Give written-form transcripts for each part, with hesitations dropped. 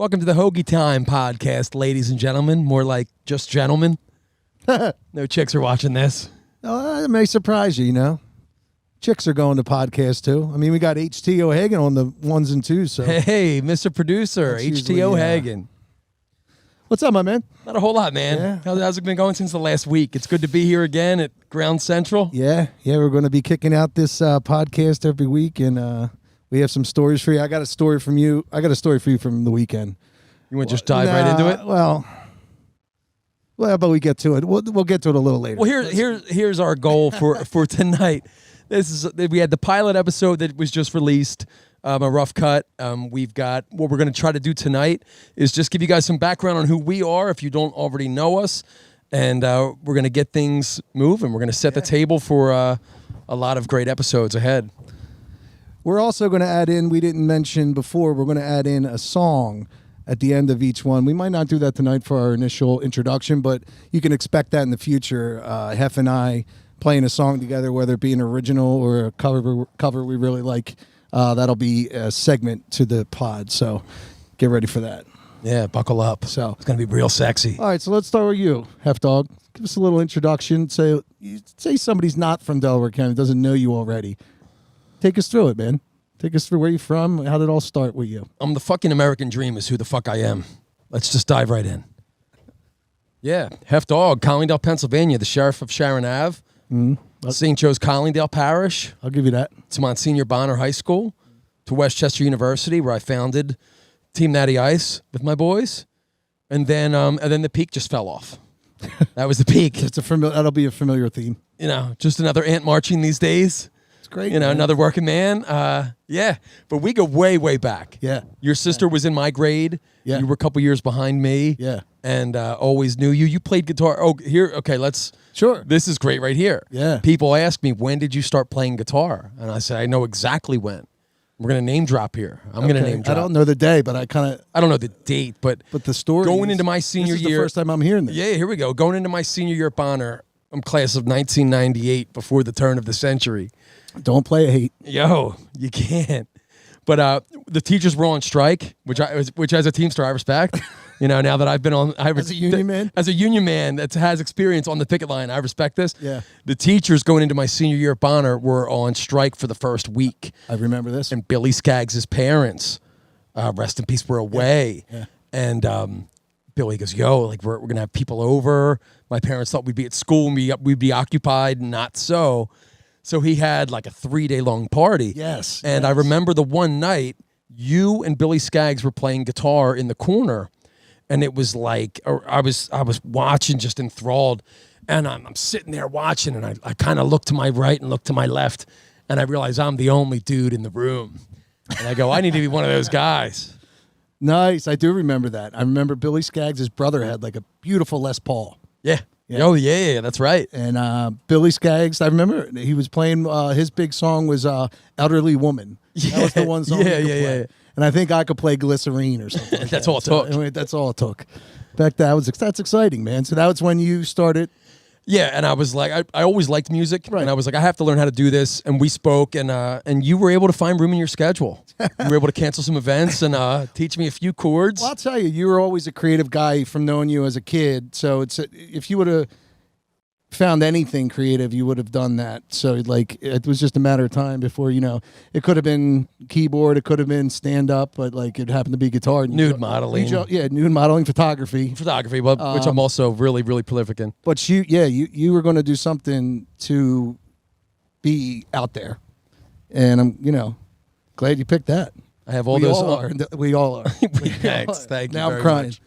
Welcome to the Hoagie Time Podcast, ladies and gentlemen. More like just gentlemen. No chicks are watching this. Oh, it may surprise you, you know. Chicks are going to podcasts too. I mean, we got HT O'Hagan on the ones and twos. So Hey, Mr. Producer, HT O'Hagan. What's up, my man? Not a whole lot, man. Yeah. How's it been going since the last week? It's good to be here again at Ground Central. Yeah, we're going to be kicking out this podcast every week, and we have some stories for you. I got a story from you. I got a story for you from the weekend. You want to just dive right into it? Well, but we get to it. We'll get to it a little later. Well, here's our goal for tonight. We had the pilot episode that was just released, a rough cut. We've got what we're going to try to do tonight is just give you guys some background on who we are if you don't already know us, and we're going to get things moving. We're going to set the table for a lot of great episodes ahead. We're also going to add in, we didn't mention before, we're going to add in a song at the end of each one. We might not do that tonight for our initial introduction, but you can expect that in the future. Hef and I playing a song together, whether it be an original or a cover we really like. That'll be a segment to the pod, so get ready for that. Yeah, buckle up. So it's going to be real sexy. All right, so let's start with you, Hef Dog. Give us a little introduction. Say somebody's not from Delaware County, doesn't know you already. Take us through it, man. Take us through where you're from. How did it all start with you? I'm the fucking American dream is who the fuck I am. Let's just dive right in. Yeah, Hef Dog, Collingdale, Pennsylvania, the sheriff of Sharon Ave. St. Joe's Collingdale Parish. I'll give you that. To Monsignor Bonner High School. To Westchester University, where I founded Team Natty Ice with my boys. And then the peak just fell off. That was the peak. That'll be a familiar theme. You know, just another ant marching these days. It's great. You know, man. another working man. Yeah, but we go way, way back. Yeah. Your sister was in my grade. Yeah. You were a couple years behind me. Yeah. And always knew you. You played guitar. Oh, here. Okay, Sure. This is great right here. Yeah. People ask me, when did you start playing guitar? And I say, I know exactly when. We're going to name drop here. I'm going to name drop. I don't know the day, but I don't know the date, but the story. Going into my senior this is year. the first time I'm hearing this. Yeah, here we go. Going into my senior year at Bonner, I'm class of 1998, before the turn of the century. Don't play hate. Yo, you can't. But the teachers were on strike, which as a Teamster I respect. You know, now that I've been on, as a union man, as a union man that has experience on the picket line, I respect this. Yeah. The teachers going into my senior year at Bonner were on strike for the first week. I remember this. And Billy Skaggs' parents, rest in peace, were away. Yeah. And Billy goes, "Yo, like we're gonna have people over." My parents thought we'd be at school and we'd be occupied. Not so. So he had like a 3-day long party. Yes. And I remember the one night you and Billy Skaggs were playing guitar in the corner, and it was like I was watching, just enthralled, and I'm sitting there watching, and I kind of look to my right and look to my left, and I realize I'm the only dude in the room, and I go, I need to be one of those guys. Nice. I do remember that. I remember Billy Skaggs' brother had like a beautiful Les Paul. Yeah. Yeah. Oh, yeah, that's right. And Billy Skaggs, I remember he was playing, his big song was Elderly Woman. Yeah. That was the one song he could play. Yeah. And I think I could play Glycerine or something like That's that. all it took. Anyway, that's all it took. Back that's exciting, man. So that was when you started. Yeah, and I was like, I always liked music, Right. and I was like, I have to learn how to do this. And we spoke, and you were able to find room in your schedule. You were able to cancel some events and teach me a few chords. Well, I'll tell you, you were always a creative guy from knowing you as a kid. So if you would have found anything creative, you would have done that. So like it was just a matter of time before, you know, it could have been keyboard, it could have been stand up, but like it happened to be guitar. Nude modeling. Nude modeling, photography, But which I'm also really, really prolific in. But you were going to do something to be out there, and I'm glad you picked that. I have all those. We all are. Thanks. Thank you. Now very I'm crying. much.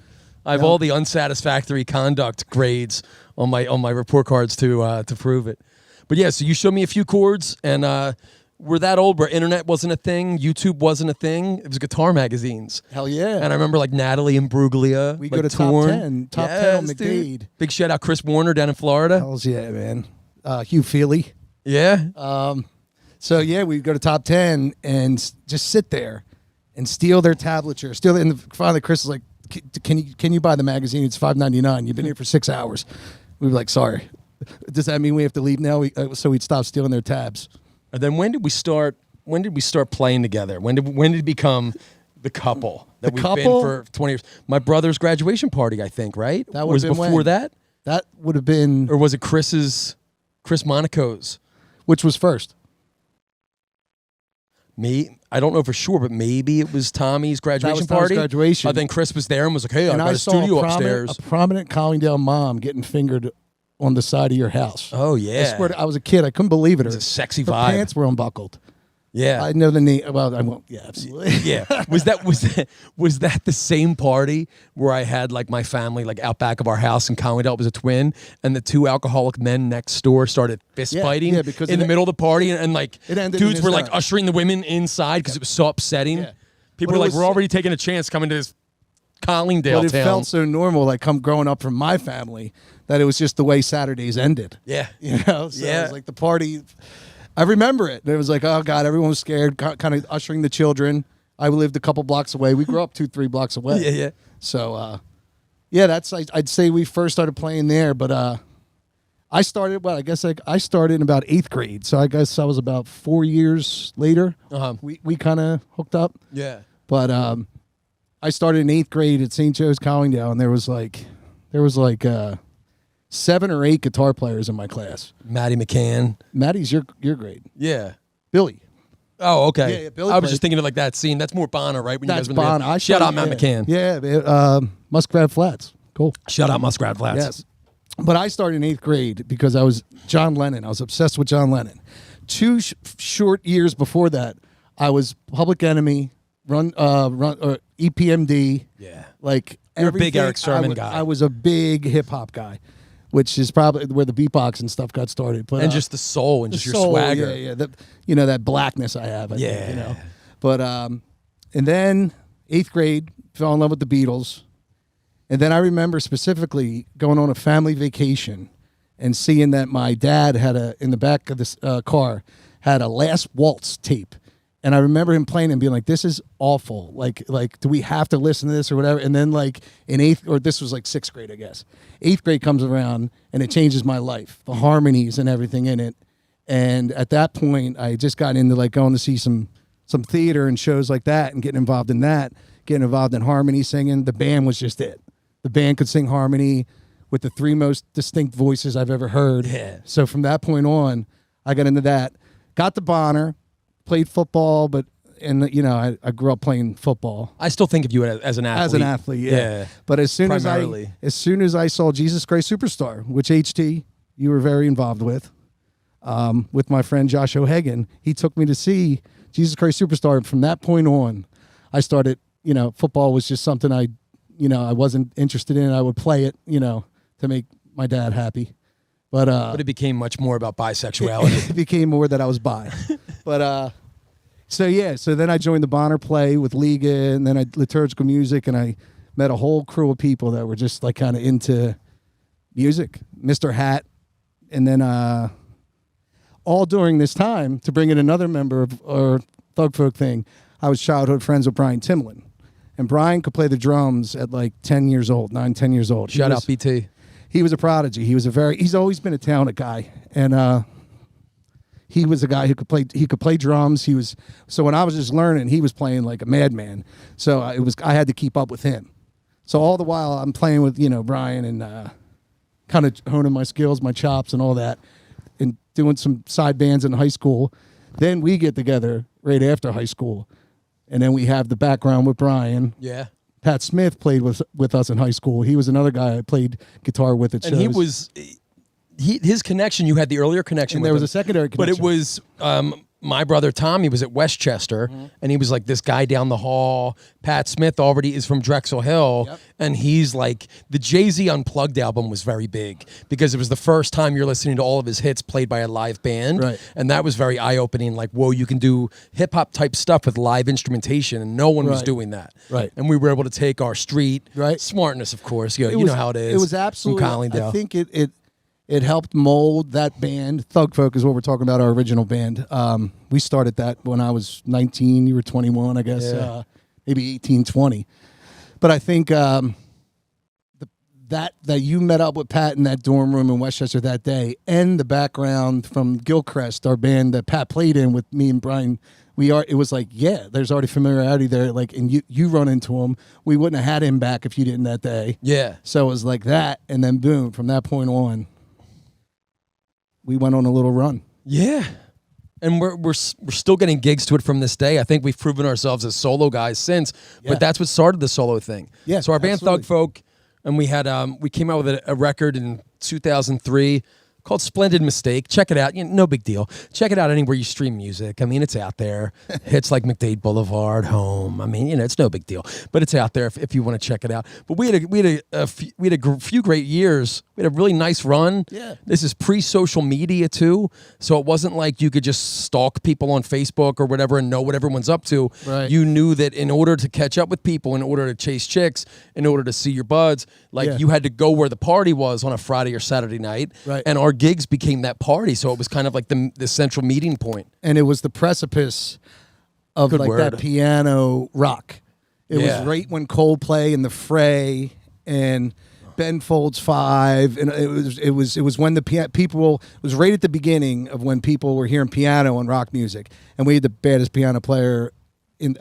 I have all the unsatisfactory conduct grades on my report cards to prove it. But yeah, so you showed me a few chords, and we're that old where internet wasn't a thing, YouTube wasn't a thing. It was guitar magazines. Hell yeah. And I remember like Natalie and Bruglia. We like go to Torn. top 10 on Yes, McDade. dude. Big shout out Chris Warner down in Florida. Hells yeah, man. Hugh Feely. Yeah. So yeah, we go to top 10 and just sit there and steal their tablature. And finally Chris is like, can you buy the magazine? It's $5.99. You've been here for 6 hours. We were like, sorry. Does that mean we have to leave now? So we'd stop stealing their tabs. And then when did we start playing together? When did it become The couple that we've couple? been for 20 years. My brother's graduation party, I think, right? That was would've been before when? that, That would have been, or was it Chris Monaco's? which was first? I don't know for sure, but maybe it was Tommy's graduation party. Graduation. Then Chris was there and was like, "Hey, And I got a studio upstairs." A prominent Collingdale mom getting fingered on the side of your house. Oh yeah, I swear I was a kid. I couldn't believe it. It was a sexy Her vibe. pants were unbuckled. Yeah, I know the name. Well, I won't. Yeah, absolutely. yeah. Was that the same party where I had like my family like out back of our house in Collingdale? It was a twin, and the two alcoholic men next door started fist fighting because in the middle of the party, and like it ended in dudes his were like house. ushering the women inside because it was so upsetting. Yeah. People But were it like, was- "We're already taking a chance coming to this Collingdale But it town." felt so normal, like growing up from my family, that it was just the way Saturdays ended. Yeah, You know, so Yeah. it was like the party. I remember it. It was like, oh God, everyone was scared, kind of ushering the children. I lived a couple blocks away. We grew up 2-3 blocks away. yeah, yeah. So, yeah, that's I'd say we first started playing there. But I started. Well, I guess I started in about 8th grade. So I guess I was about 4 years later. Uh-huh. We kind of hooked up. Yeah. But I started in 8th grade at St. Joe's Collingdale, and there was like 7 or 8 guitar players in my class. Maddie McCann. Maddie's your grade. Yeah. Billy. Oh, okay. Yeah, Billy I was played. just thinking of like that scene. That's more Bonner, right? When That's you guys were in the Bonner. band. Shout out Matt McCann. Yeah, Muskrat Flats. Cool. Shout out Muskrat Flats. Yes. But I started in 8th grade because I was John Lennon. I was obsessed with John Lennon. 2 short years before that, I was Public Enemy, EPMD. Yeah. Like You're a big everything. Eric Sermon guy. I was a big hip hop guy, which is probably where the beatbox and stuff got started. But And just the soul and just your soul, swagger. Yeah. That blackness I have. I think, you Yeah. know. But and then 8th grade, fell in love with the Beatles. And then I remember specifically going on a family vacation and seeing that my dad had in the back of this car, had a Last Waltz tape. And I remember him playing and being like, this is awful. Like, do we have to listen to this or whatever? And then like in 8th, or this was like 6th grade, I guess. 8th grade comes around and it changes my life, the harmonies and everything in it. And at that point, I just got into like going to see some theater and shows like that and getting involved in that, getting involved in harmony singing. The band was just it. The band could sing harmony with the 3 most distinct voices I've ever heard. Yeah. So from that point on, I got into that. Got the Bonner, played football, but I grew up playing football. I still think of you as an athlete. As an athlete, yeah. But as soon as I saw Jesus Christ Superstar, which HT you were very involved with my friend Josh O'Hagan, he took me to see Jesus Christ Superstar. And from that point on, I started, football was just something I wasn't interested in. I would play it, to make my dad happy. But it became much more about bisexuality. It became more that I was bi. But so then I joined the Bonner play with Liga, and then liturgical music, and I met a whole crew of people that were just like kind of into music, Mr. Hat, and then all during this time, to bring in another member of our Thug Folk thing, I was childhood friends with Brian Timlin. And Brian could play the drums at like 10 years old, 10 years old. Shout out BT. He was a prodigy. He's always been a talented guy. And he was a guy who could play drums. So when I was just learning, he was playing like a madman. So I had to keep up with him. So all the while I'm playing with, Brian and kind of honing my skills, my chops and all that, and doing some side bands in high school. Then we get together right after high school. And then we have the background with Brian. Yeah. Pat Smith played with us in high school. He was another guy I played guitar with at shows. And his connection, you had the earlier connection And with there was him, a secondary connection. But it was my brother Tommy was at Westchester, and he was like this guy down the hall. Pat Smith already is from Drexel Hill, and he's like, the Jay-Z Unplugged album was very big because it was the first time you're listening to all of his hits played by a live band, Right. and that was very eye-opening. Like, whoa, you can do hip-hop type stuff with live instrumentation, and no one was Right. doing that. Right. And we were able to take our street smartness, of course. You know how it is. It was absolutely. From Collingdale. I think it helped mold that band. Thug Folk is what we're talking about, our original band. We started that when I was 19. You were 21, I guess. Yeah. Maybe 18, 20. But I think that you met up with Pat in that dorm room in Westchester that day, and the background from Gilchrist, our band that Pat played in with me and Brian, it was like, yeah, there's already familiarity there. Like, and you run into him. We wouldn't have had him back if you didn't that day. Yeah. So it was like that, and then boom, from that point on, we went on a little run. Yeah. And we're still getting gigs to it from this day. I think we've proven ourselves as solo guys since, but that's what started the solo thing. Yeah. So our band absolutely. Thug Folk, and we had we came out with a record in 2003 called Splendid Mistake. Check it out. No big deal. Check it out anywhere you stream music. I mean, it's out there. Hits like McDade Boulevard, Home. I mean, it's no big deal, but it's out there if you want to check it out. But we had a few great years. We had a really nice run. Yeah. This is pre-social media too, so it wasn't like you could just stalk people on Facebook or whatever and know what everyone's up to. Right. You knew that in order to catch up with people, in order to chase chicks, in order to see your buds, you had to go where the party was on a Friday or Saturday night. Right. And our gigs became that party, so it was kind of like the central meeting point. And it was the precipice of Good like word. that piano rock. It was right when Coldplay and The Fray and Ben Folds 5, and it was when the people, it was right at the beginning of when people were hearing piano and rock music, and we had the baddest piano player in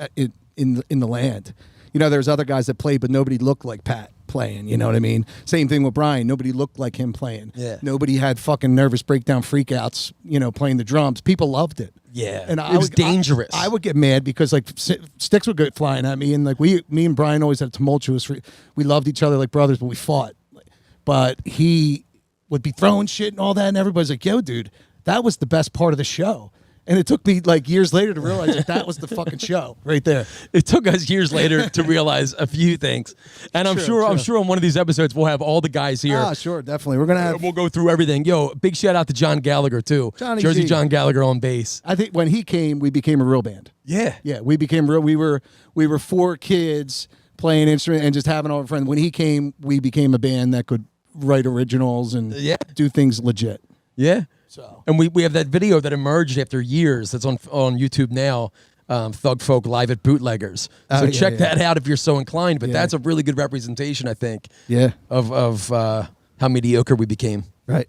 the land. You know, there's other guys that played, but nobody looked like Pat playing. You know what I mean? Same thing with Brian. Nobody looked like him playing. Yeah. Nobody had fucking nervous breakdown freakouts. You know, playing the drums. People loved it. Yeah, and it was dangerous. I would get mad because like sticks would go flying at me, and like me and Brian always had a tumultuous. We loved each other like brothers, but we fought. But he would be throwing shit and all that, and everybody's like, "Yo, dude, that was the best part of the show." And it took me like years later to realize that was the fucking show right there. It took us years later to realize a few things, and I'm sure on one of these episodes we'll have all the guys here. Ah, sure, definitely. We're gonna have. We'll go through everything. Yo, big shout out to John Gallagher too. Johnny Jersey G. John Gallagher on bass. I think when he came, we became a real band. Yeah, Yeah, we became real. We were 4 kids playing instrument and just having our friends. When he came, we became a band that could write originals and do things legit. Yeah. So and we have that video that emerged after years that's on YouTube now, Thug Folk Live at Bootleggers. So check that out if you're so inclined. But that's a really good representation, I think, of how mediocre we became. Right.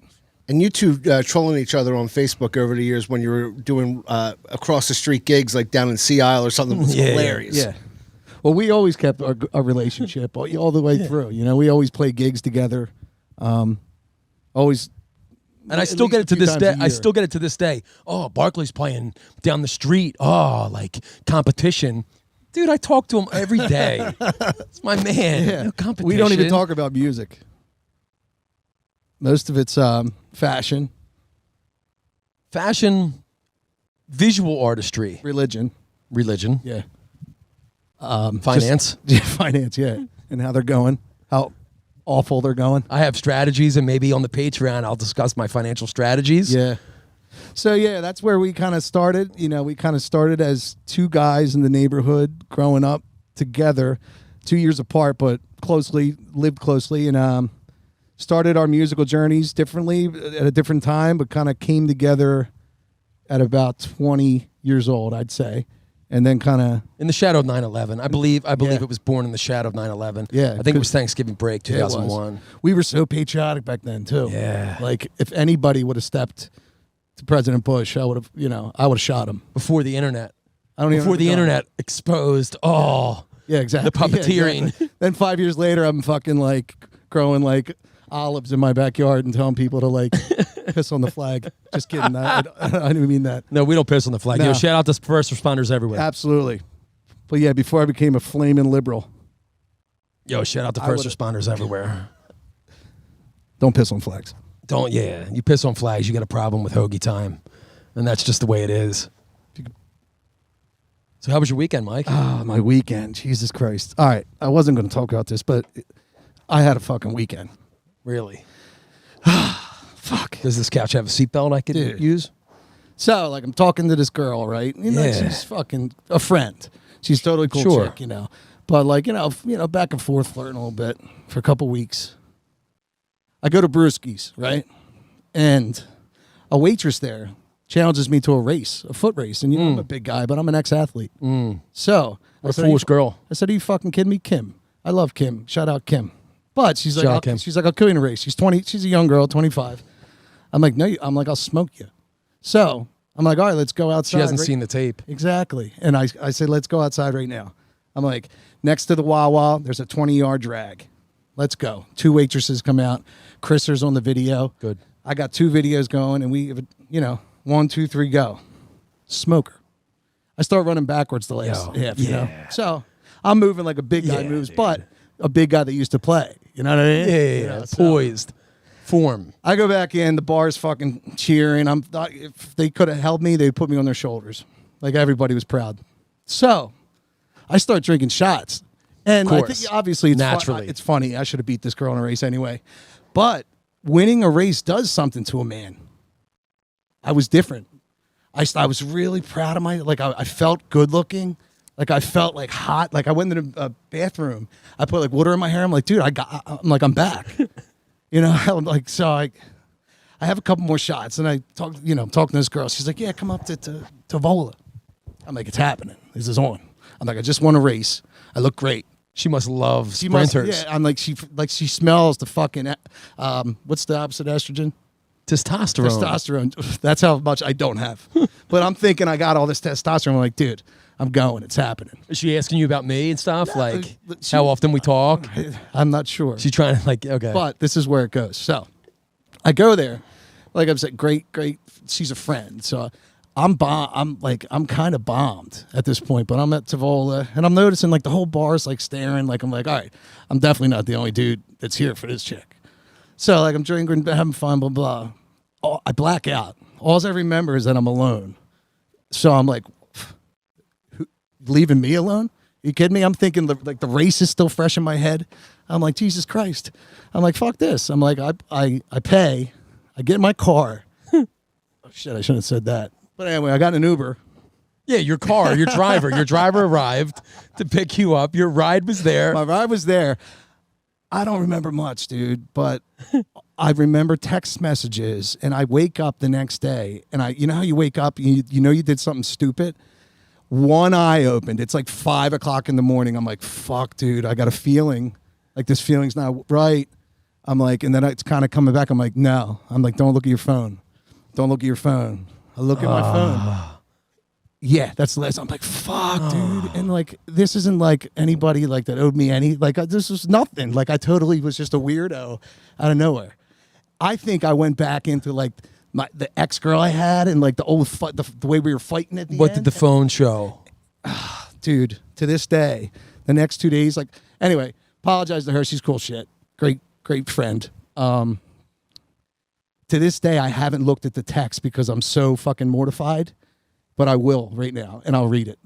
And you two trolling each other on Facebook over the years when you were doing across the street gigs like down in Sea Isle or something was hilarious. Yeah. Well, we always kept our relationship all the way through. You know, we always played gigs together. Always. And I still get it to this day. I still get it to this day. Oh, Barkley's playing down the street. Oh, like competition. Dude, I talk to him every day. It's my man. Yeah. No competition. We don't even talk about music. Most of it's fashion. Fashion, visual artistry. Religion. Yeah. Finance. Finance, yeah. And how they're going. How awful they're going. I have strategies, and maybe on the Patreon I'll discuss my financial strategies. Yeah. So, yeah, that's where we kind of started. You know, we kind of started as 2 guys in the neighborhood growing up together, 2 years apart, but lived closely, and started our musical journeys differently at a different time, but kind of came together at about 20 years old, I'd say. And then kind of in the shadow of 9/11. I believe it was born in the shadow of 9/11. Yeah. I think it was Thanksgiving break 2001. We were so patriotic back then too. Yeah. Like if anybody would have stepped to President Bush, I would have shot him. Before the internet. Before the internet exposed Yeah, exactly. the puppeteering. Yeah, exactly. Then 5 years later I'm fucking like growing like olives in my backyard and telling people to like piss on the flag. Just kidding. I didn't mean that. No, we don't piss on the flag. No. Yo, shout out to first responders everywhere. Absolutely. But yeah, before I became a flaming liberal. Yo, shout out to first responders everywhere. Don't piss on flags. You piss on flags, you got a problem with Hoagie Time. And that's just the way it is. So how was your weekend, Mike? Ah, my weekend. Jesus Christ. All right. I wasn't going to talk about this, but I had a fucking weekend. Really? Fuck. Does this couch have a seatbelt I could use? So, like, I'm talking to this girl, right? You know, she's fucking a friend. She's totally cool chick, you know. But, like, you know, back and forth flirting a little bit for a couple weeks. I go to Brewski's, right? And a waitress there challenges me to a foot race. And, you know, I'm a big guy, but I'm an ex-athlete. So, What a foolish girl. I said, are you fucking kidding me? Kim. I love Kim. Shout out Kim. But she's like, Shocking. I'll kill you in a race. She's 20. She's a young girl, 25. I'm like, no. I'm like, I'll smoke you. So I'm like, all right, let's go outside. She hasn't seen the tape. Exactly. And I say, let's go outside right now. I'm like, next to the Wawa, there's a 20-yard drag. Let's go. 2 waitresses come out. Chris's on the video. Good. I got 2 videos going, and we, 1, 2, 3, go. Smoker. I start running backwards the last half, you know. So I'm moving like a big guy moves, but a big guy that used to play. You know what I mean? Yeah. You know, Poised. Form. I go back in. The bar's fucking cheering. If they could have held me, they'd put me on their shoulders. Like everybody was proud. So I start drinking shots. And I think obviously it's naturally it's funny. I should have beat this girl in a race anyway. But winning a race does something to a man. I was different. I was really proud of I felt good looking. Like I felt like hot. Like I went into a bathroom. I put like water in my hair. I'm like, dude, I'm back. You know, I'm like, so I have a couple more shots. And I talking to this girl. She's like, yeah, come up to Vola. I'm like, it's happening. This is on. I'm like, I just won a race. I look great. She must love sprinters. I'm like, she smells the fucking, what's the opposite of estrogen? Testosterone. That's how much I don't have. But I'm thinking I got all this testosterone. I'm like, dude, I'm going. It's happening. Is she asking you about me and stuff? How often we talk? I'm not sure. She's trying to okay. But this is where it goes. So I go there. Like I said, great. She's a friend. So I'm kind of bombed at this point. But I'm at Tavola and I'm noticing like the whole bar's like staring. Like I'm like, all right, I'm definitely not the only dude that's here for this chick. So like I'm drinking, having fun, blah blah. I black out. All I remember is that I'm alone. So I'm like, leaving me alone? Are you kidding me? I'm thinking the race is still fresh in my head. I'm like, Jesus Christ. I'm like, fuck this. I'm like, I pay. I get in my car. Oh shit, I shouldn't have said that. But anyway, I got an Uber. Yeah, your car, your driver arrived to pick you up. Your ride was there. My ride was there. I don't remember much, dude, but I remember text messages, and I wake up the next day, and you know how you wake up, you know you did something stupid? One eye opened. It's like 5 o'clock in the morning. I'm like, fuck, dude, I got a feeling. Like, this feeling's not right. I'm like, and then it's kind of coming back. I'm like, no. I'm like, don't look at your phone. Don't look at your phone. I look at my phone. Yeah, that's the last. I'm like, fuck, dude. And like, this isn't like anybody like that owed me any. Like, this was nothing. Like, I totally was just a weirdo out of nowhere. I think I went back into like the ex girl I had and like the old the way we were fighting at the end. What did the phone show? Dude, to this day, the next 2 days, like, anyway, apologize to her. She's cool shit. Great friend. To this day, I haven't looked at the text because I'm so fucking mortified. But I will right now, and I'll read it.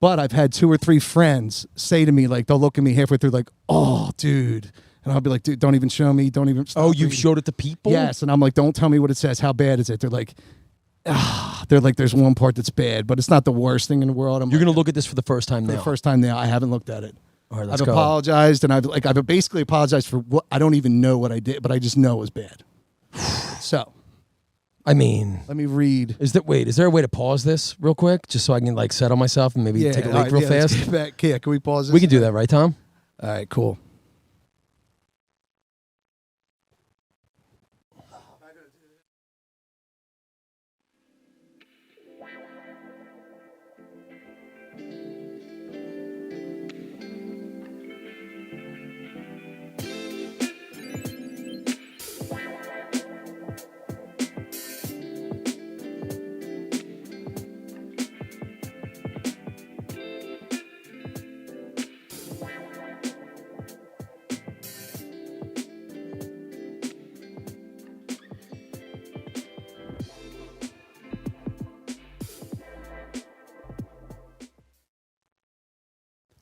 But I've had 2 or 3 friends say to me, like, they'll look at me halfway through, like, oh, dude. And I'll be like, dude, don't even show me. Don't even. Oh, you've showed it to people? Yes. And I'm like, don't tell me what it says. How bad is it? They're like, there's one part that's bad, but it's not the worst thing in the world. You're going to look at this for the first time now? For the first time now. I haven't looked at it. All right, I've apologized, and I've basically apologized for what I don't even know what I did, but I just know it was bad. So. I mean, let me read. Is there a way to pause this real quick, just so I can like settle myself and maybe take a leak real fast? Let's get back. Yeah, can we pause this? We can do that, right, Tom? All right, cool.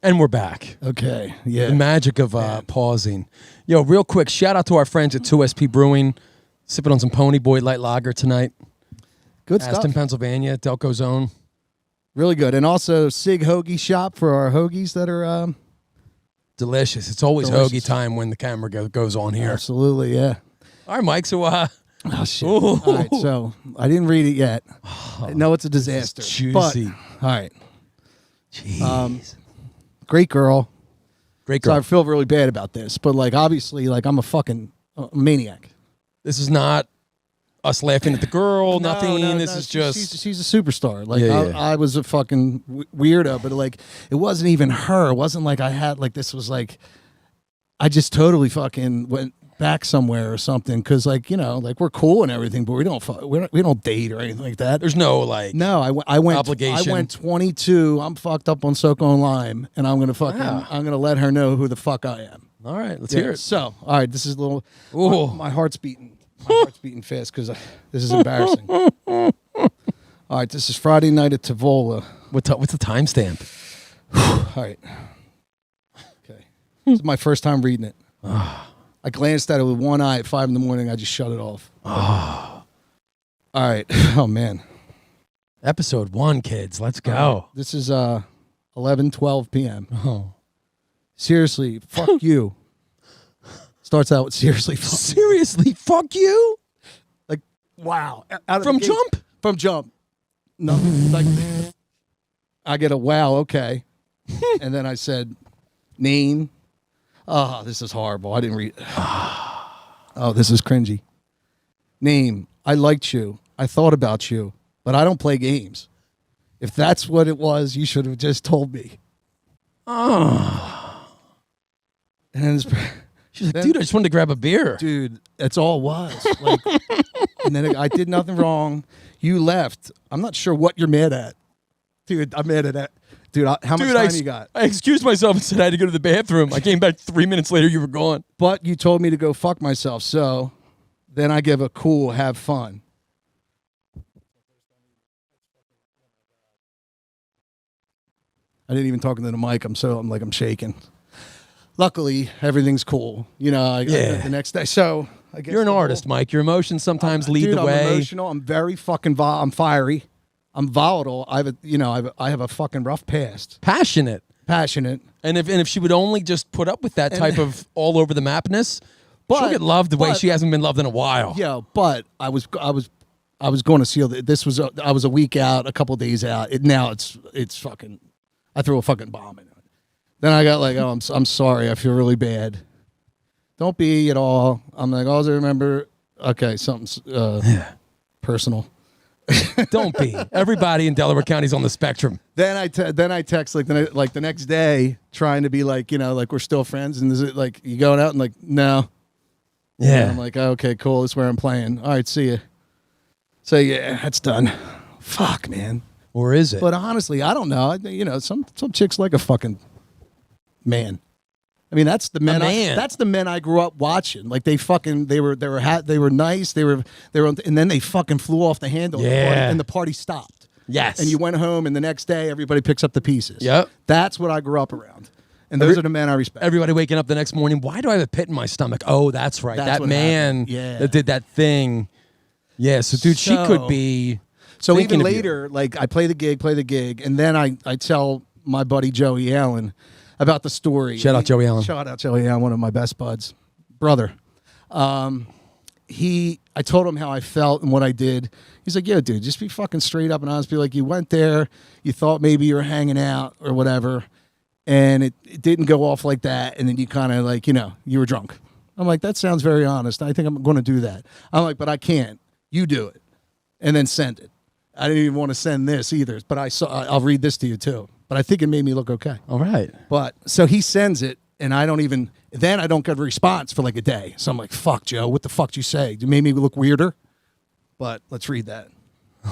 And we're back. Okay, yeah. The magic of pausing. Yo, real quick, shout out to our friends at 2SP Brewing. Sipping on some Pony Boy Light Lager tonight. Good Aston, stuff. Pennsylvania, Delco's own. Really good. And also Sig Hoagie Shop for our hoagies that are... delicious. It's always Hoagie time when the camera goes on here. Absolutely, yeah. All right, Mike, so... oh, shit. All right, so I didn't read it yet. I know it's a disaster. Juicy. But, all right. Jeez. Great girl. Great girl. So I feel really bad about this, but like obviously, like I'm a fucking maniac. This is not us laughing at the girl. No, nothing. no, this no, is just. She's a superstar. Like Yeah, yeah. I was a fucking weirdo, but like it wasn't even her. It wasn't like I had like this was like I just totally fucking went back somewhere or something because like like we're cool and everything, but we don't date or anything like that. There's no like. No, I went obligation. I went 22. I'm fucked up on Soco and Lime, and I'm gonna fucking Wow. I'm gonna let her know who the fuck I am. All right, let's hear it. So, all right, this is a little. Ooh. My heart's beating. My heart's beating fast because this is embarrassing. All right, this is Friday night at Tavola. What's the timestamp? All right. Okay. This is my first time reading it. I glanced at it with one eye at 5 a.m. I just shut it off. All right. Oh, man. Episode 1, kids. Let's go. This is 11:12 p.m. Oh. Seriously, fuck you. Starts out with seriously, fuck you. Seriously, fuck you? Like, wow. Out of From the gate- jump? From jump. No, like, I get a wow, okay. And then I said, name. Oh, this is horrible. I didn't read. Oh, this is cringy. Name. I liked you. I thought about you, but I don't play games. If that's what it was, you should have just told me. Oh. And then She's like, dude, I just wanted to grab a beer. dude, that's all it was. Like, and then I did nothing wrong. You left. I'm not sure what you're mad at. Dude, I'm mad at that. Dude, how much time you got? I excused myself and said I had to go to the bathroom. I came back 3 minutes later. You were gone. But you told me to go fuck myself. So then I give a cool, have fun. I didn't even talk into the mic. I'm shaking. Luckily, everything's cool. The next day. So I guess You're an the whole- artist, Mike. Your emotions sometimes lead Dude, the way. I'm emotional. I'm very fucking I'm fiery. I'm volatile. I have a fucking rough past. Passionate. Passionate. And if she would only just put up with that type of all over the mapness, she'll get loved the way but- she hasn't been loved in a while. Yeah, but I was going to seal this was I was a week out, a couple days out. Now it's fucking. I threw a fucking bomb in it. Then I got like, oh, I'm sorry. I feel really bad. Don't be at all. I'm like, all I remember. Okay, something's personal. Don't be. Everybody in Delaware County is on the spectrum. Then I text like the next day, trying to be like like we're still friends, and is it like you going out and like no. Yeah. And I'm like, oh, okay, cool. This is where I'm playing. All right, see ya. So yeah, that's done. Fuck, man. Or is it? But honestly, I don't know. Some chicks like a fucking man. I mean, that's the men. That's the men I grew up watching. Like they were nice. They were, and then they fucking flew off the handle. Yeah. And the party stopped. Yes. And you went home, and the next day, everybody picks up the pieces. Yep. That's what I grew up around. And those are the men I respect. Everybody waking up the next morning. Why do I have a pit in my stomach? Oh, that's right. That's that what man happened. Yeah. that did that thing. Yeah. So, dude, she could be. So thinking even of you. later, like I play the gig, and then I tell my buddy Joey Allen about the story. Shout out Joey Allen. Shout out Joey Allen, one of my best buds, brother. I told him how I felt and what I did. He's like, "Yeah, dude, just be fucking straight up and honest. Be like, you went there, you thought maybe you were hanging out or whatever, and it didn't go off like that, and then you kind of like, you were drunk." I'm like, that sounds very honest. I think I'm going to do that. I'm like, but I can't. You do it, and then send it. I didn't even want to send this either, but I'll read this to you too. But I think it made me look okay. All right. But so he sends it, and I don't get a response for like a day. So I'm like, fuck, Joe, what the fuck did you say? You made me look weirder. But let's read that.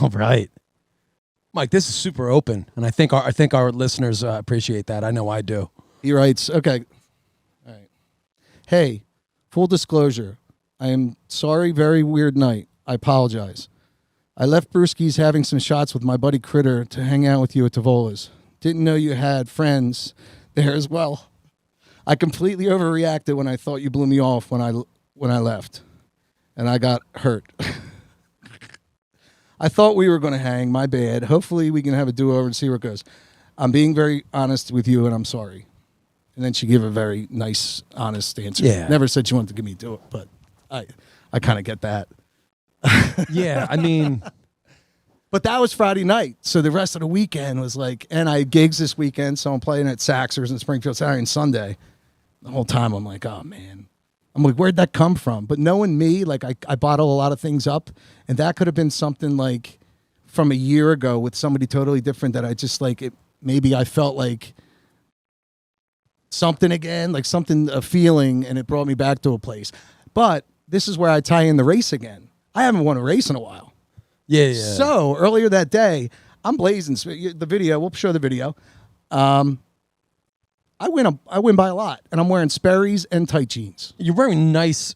All right. Mike, this is super open, and I think our listeners appreciate that. I know I do. He writes, okay. All right. Hey, full disclosure. I am sorry, very weird night. I apologize. I left Brewski's having some shots with my buddy Critter to hang out with you at Tavola's. Didn't know you had friends there as well. I completely overreacted when I thought you blew me off when I left, and I got hurt. I thought we were going to hang. My bad. Hopefully we can have a do-over and see where it goes. I'm being very honest with you, and I'm sorry. And then she gave a very nice, honest answer. Yeah. Never said she wanted to give me do it, but I kind of get that. Yeah, I mean, But that was Friday night. So the rest of the weekend was like, and I had gigs this weekend, so I'm playing at Saxers in Springfield Saturday and Sunday. The whole time I'm like, oh man. I'm like, where'd that come from? But knowing me, like I bottle a lot of things up, and that could have been something like from a year ago with somebody totally different that I just like it. Maybe I felt like something again, like something, a feeling, and it brought me back to a place. But this is where I tie in the race again. I haven't won a race in a while. Yeah. So earlier that day, I'm blazing the video. We'll show the video. I win by a lot, and I'm wearing Sperry's and tight jeans. You're wearing nice,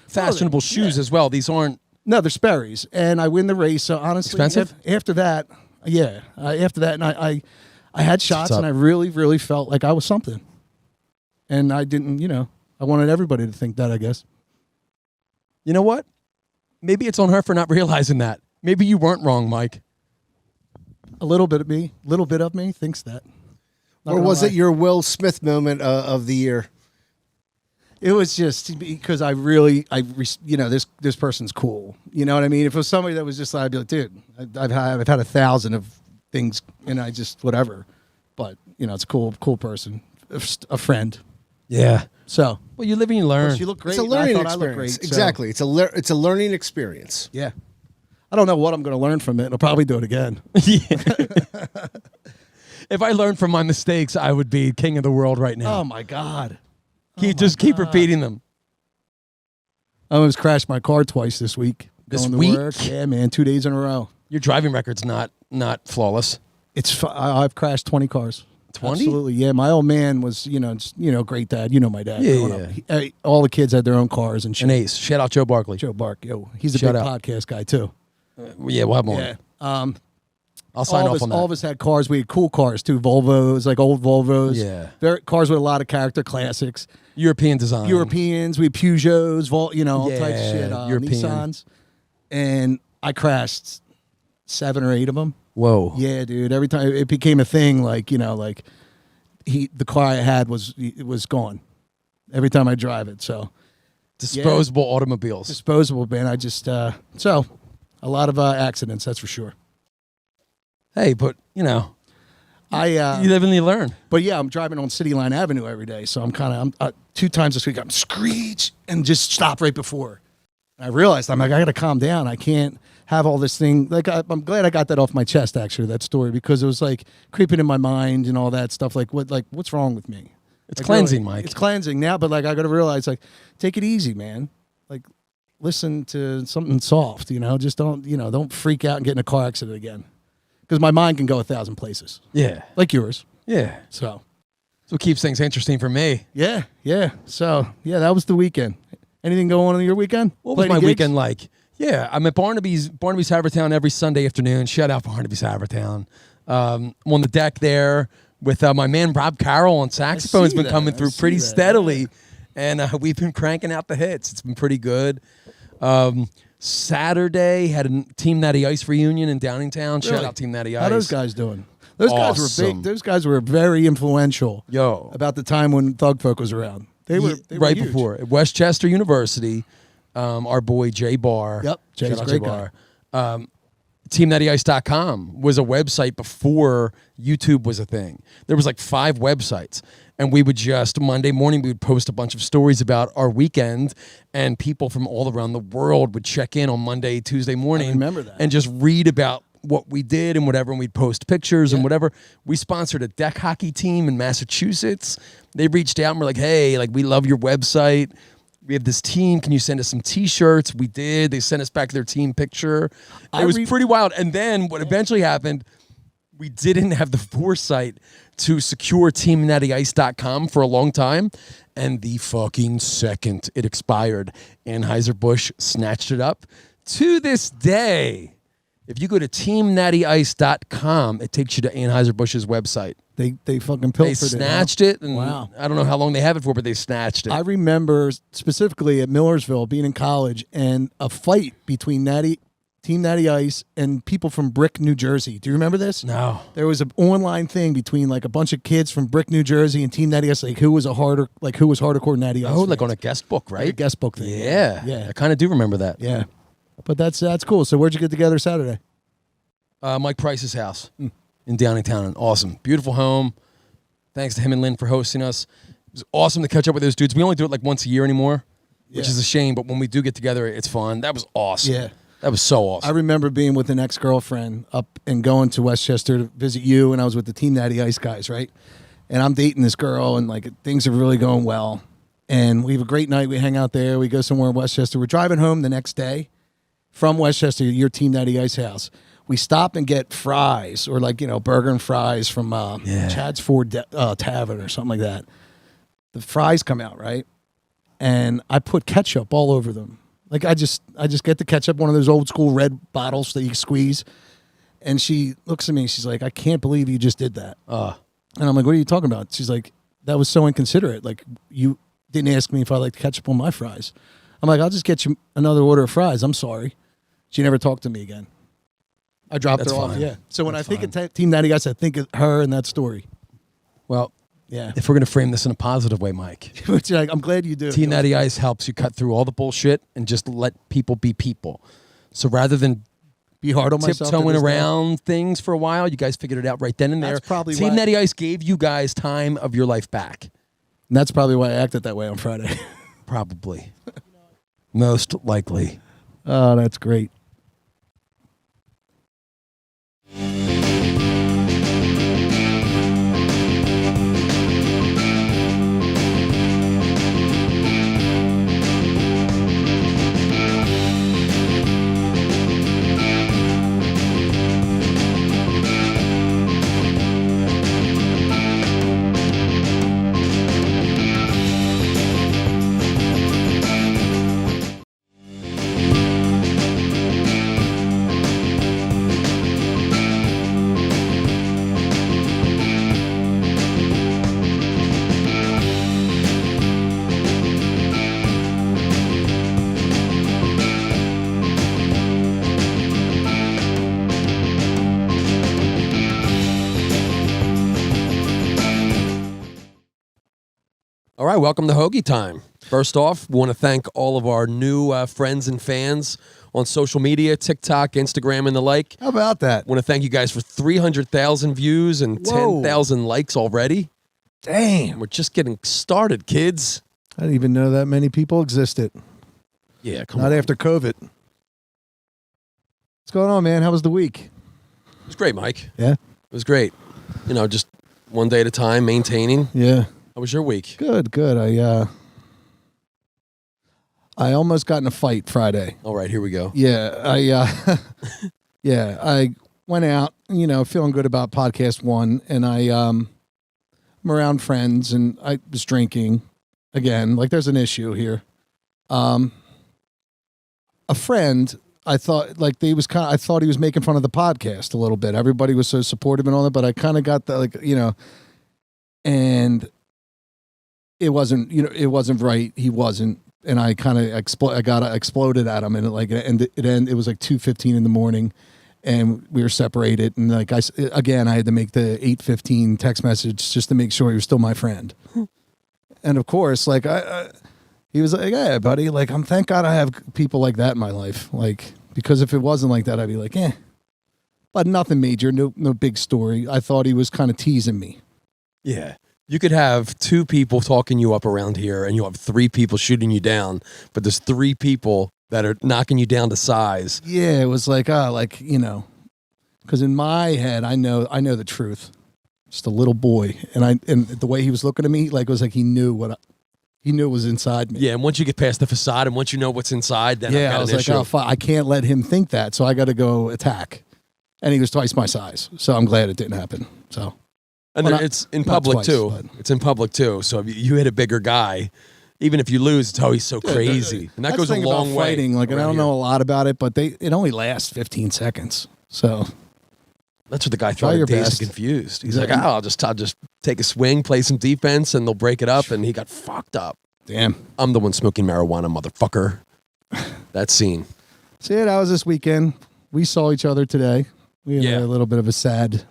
fashionable shoes as well. These aren't. No, they're Sperry's, and I win the race. So honestly, expensive. After that, and I had shots, and I really, really felt like I was something. And I didn't, I wanted everybody to think that, I guess. You know what? Maybe it's on her for not realizing that. Maybe you weren't wrong, Mike. A little bit of me thinks that. Or was it your Will Smith moment of the year? It was just because this person's cool. You know what I mean? If it was somebody that was just, I'd be like, dude, I've had 1,000 of things, and I just whatever. But it's a cool person, a friend. Yeah. So, well, you live and you learn. You look great. It's a learning I experience. look great, so. Exactly. It's a learning experience. Yeah. I don't know what I'm going to learn from it. I'll probably do it again. If I learned from my mistakes, I would be king of the world right now. Oh my God. Keep repeating them. I almost crashed my car twice this week. This going to week? work. Yeah, man, 2 days in a row. Your driving record's not flawless. I've crashed 20 cars. 20? Absolutely, yeah. My old man was, great dad. You know my dad. Yeah. All the kids had their own cars and shit. An ace. Shout out Joe Barkley. Joe Bark, he's a Shout big out. podcast guy too. Yeah, we'll have more. Yeah. I'll sign off on that. All of us had cars. We had cool cars too, Volvos, like old Volvos. Yeah. Cars with a lot of character, classics. European design. Europeans, we had Peugeots, all types of shit. European. Nissans. And I crashed 7 or 8 of them. Whoa. Yeah, dude. Every time it became a thing, the car I had was gone. Every time I drive it, so Disposable automobiles. disposable, man. I just so a lot of accidents, that's for sure. Hey, but you live and you learn. But yeah, I'm driving on City Line Avenue every day, so I'm 2 times this week I'm screech and just stop right before. And I realized I got to calm down. I can't have all this thing. Like I'm glad I got that off my chest, actually, that story, because it was like creeping in my mind and all that stuff. What's wrong with me? It's cleansing, Mike. It's cleansing now, but I got to realize, take it easy, man. Listen to something soft, Just don't freak out and get in a car accident again, because my mind can go 1,000 places. Yeah. Like yours. Yeah. So. That's what keeps things interesting for me. Yeah. So yeah, that was the weekend. Anything going on in your weekend? What was my weekend like? Yeah, I'm at Barnaby's Havertown every Sunday afternoon. Shout out Barnaby's Havertown. I'm on the deck there with my man Rob Carroll on saxophone. Has been coming through pretty steadily, and we've been cranking out the hits. It's been pretty good. Saturday had a Team Natty Ice reunion in Downingtown. Shout out Team Natty Ice. How those guys doing? Those guys were big. Those guys were very influential. About the time when Thug Folk was around. They were right huge. before at Westchester University. Our boy Jay Barr. Yep, Jay's a great guy. TeamNattyIce.com was a website before YouTube was a thing. There was 5 websites, and we would just Monday morning we would post a bunch of stories about our weekend, and people from all around the world would check in on Monday, Tuesday morning. I remember that. And just read about what we did and whatever, and we'd post pictures and whatever. We sponsored a deck hockey team in Massachusetts. They reached out and were like, hey, we love your website. We have this team. Can you send us some T-shirts? We did. They sent us back their team picture. It was pretty wild. And then what eventually happened, we didn't have the foresight to secure TeamNattyIce.com for a long time. And the fucking second it expired, Anheuser-Busch snatched it up. To this day, if you go to TeamNattyIce.com, it takes you to Anheuser-Busch's website. They fucking pilfered it. They snatched it. And wow. I don't know how long they have it for, but they snatched it. I remember specifically at Millersville being in college and a fight between Team Natty Ice and people from Brick, New Jersey. Do you remember this? No. There was an online thing between a bunch of kids from Brick, New Jersey and Team Natty Ice, who was hardcore Natty Ice. Oh, fans. on a guest book, right? Like a guest book thing. Yeah. I kind of do remember that. Yeah. But that's cool. So where'd you get together Saturday? Mike Price's house in Downingtown. Awesome. Beautiful home. Thanks to him and Lynn for hosting us. was awesome to catch up with those dudes. We only do it like once a year anymore, which Yeah. is a shame. But when we do get together, it's fun. That was awesome. Yeah. That was so awesome. I remember being with an ex-girlfriend up and going to Westchester to visit you, and I was with the Team Natty Ice guys, right? And I'm dating this girl, and like things are really going well. And we have a great night. We hang out there. We go somewhere in Westchester. We're driving home the next day from Westchester, your Team Natty Ice house. We stop and get fries, or like, burger and fries from Chad's Ford Tavern or something like that. The fries come out, right? And I put ketchup all over them. Like I just get the ketchup, one of those old school red bottles that you squeeze. And she looks at me, she's like, I can't believe you just did that. And I'm like, what are you talking about? She's like, that was so inconsiderate. Like, you didn't ask me if I liked ketchup on my fries. I'm like, I'll just get you another order of fries. I'm sorry. She never talked to me again. I dropped her off. Yeah. So when I think of Team Natty Guys, I think of her and that story. Well, yeah. If we're going to frame this in a positive way, Mike. Which, like, I'm glad you do. Team Natty Ice helps you cut through all the bullshit and just let people be people. So rather than be hard on myself, tiptoeing around things for a while, you guys figured it out right then and there. That's probably Team why Natty Ice gave you guys time of your life back. And that's probably why I acted that way on Friday. Probably. Most likely. Oh, that's great. All right, welcome to Hoagie Time. First off, we want to thank all of our new friends and fans on social media, TikTok, Instagram, and the like. How about that? Want to thank you guys for 300,000 views and 10,000 likes already. Damn. We're just getting started, kids. I didn't even know that many people existed. Yeah, come Not on. after COVID. What's going on, man? How was the week? It was great, Mike. Yeah? It was great. Just one day at a time, maintaining. Yeah. How was your week? Good. I almost got in a fight Friday. All right, here we go. Yeah, I went out, feeling good about podcast one, and I'm around friends, and I was drinking again. Like, there's an issue here. A friend, I thought he was making fun of the podcast a little bit. Everybody was so supportive and all that, but I kind of got that, and it wasn't right. He wasn't. And I kind of exploded at him, and it was like 2:15 in the morning, and we were separated. And I had to make the 8:15 text message just to make sure he was still my friend. And of course, he was like, "Yeah, buddy, thank God I have people like that in my life. Because if it wasn't like that, I'd be like, eh." But nothing major, no big story. I thought he was kind of teasing me. Yeah. You could have two people talking you up around here, and you have three people shooting you down, but there's three people that are knocking you down to size. Yeah, it was because in my head, I know the truth. Just a little boy, and the way he was looking at me, it was like he knew he knew was inside me. Yeah, and once you get past the facade, and once you know what's inside, then I was like, I can't let him think that, so I got to go attack. And he was twice my size, so I'm glad it didn't happen. So. And it's in public too. It's in public too. So if you hit a bigger guy, even if you lose, it's always so crazy. And that goes a long way. Fighting, I don't know a lot about it, but it only lasts 15 seconds. So that's what the guy thought. Dazed and confused. He's like, I'll just take a swing, play some defense, and they'll break it up. And he got fucked up. Damn. I'm the one smoking marijuana, motherfucker. That scene. So yeah, that was this weekend. We saw each other today. We had a little bit of a sad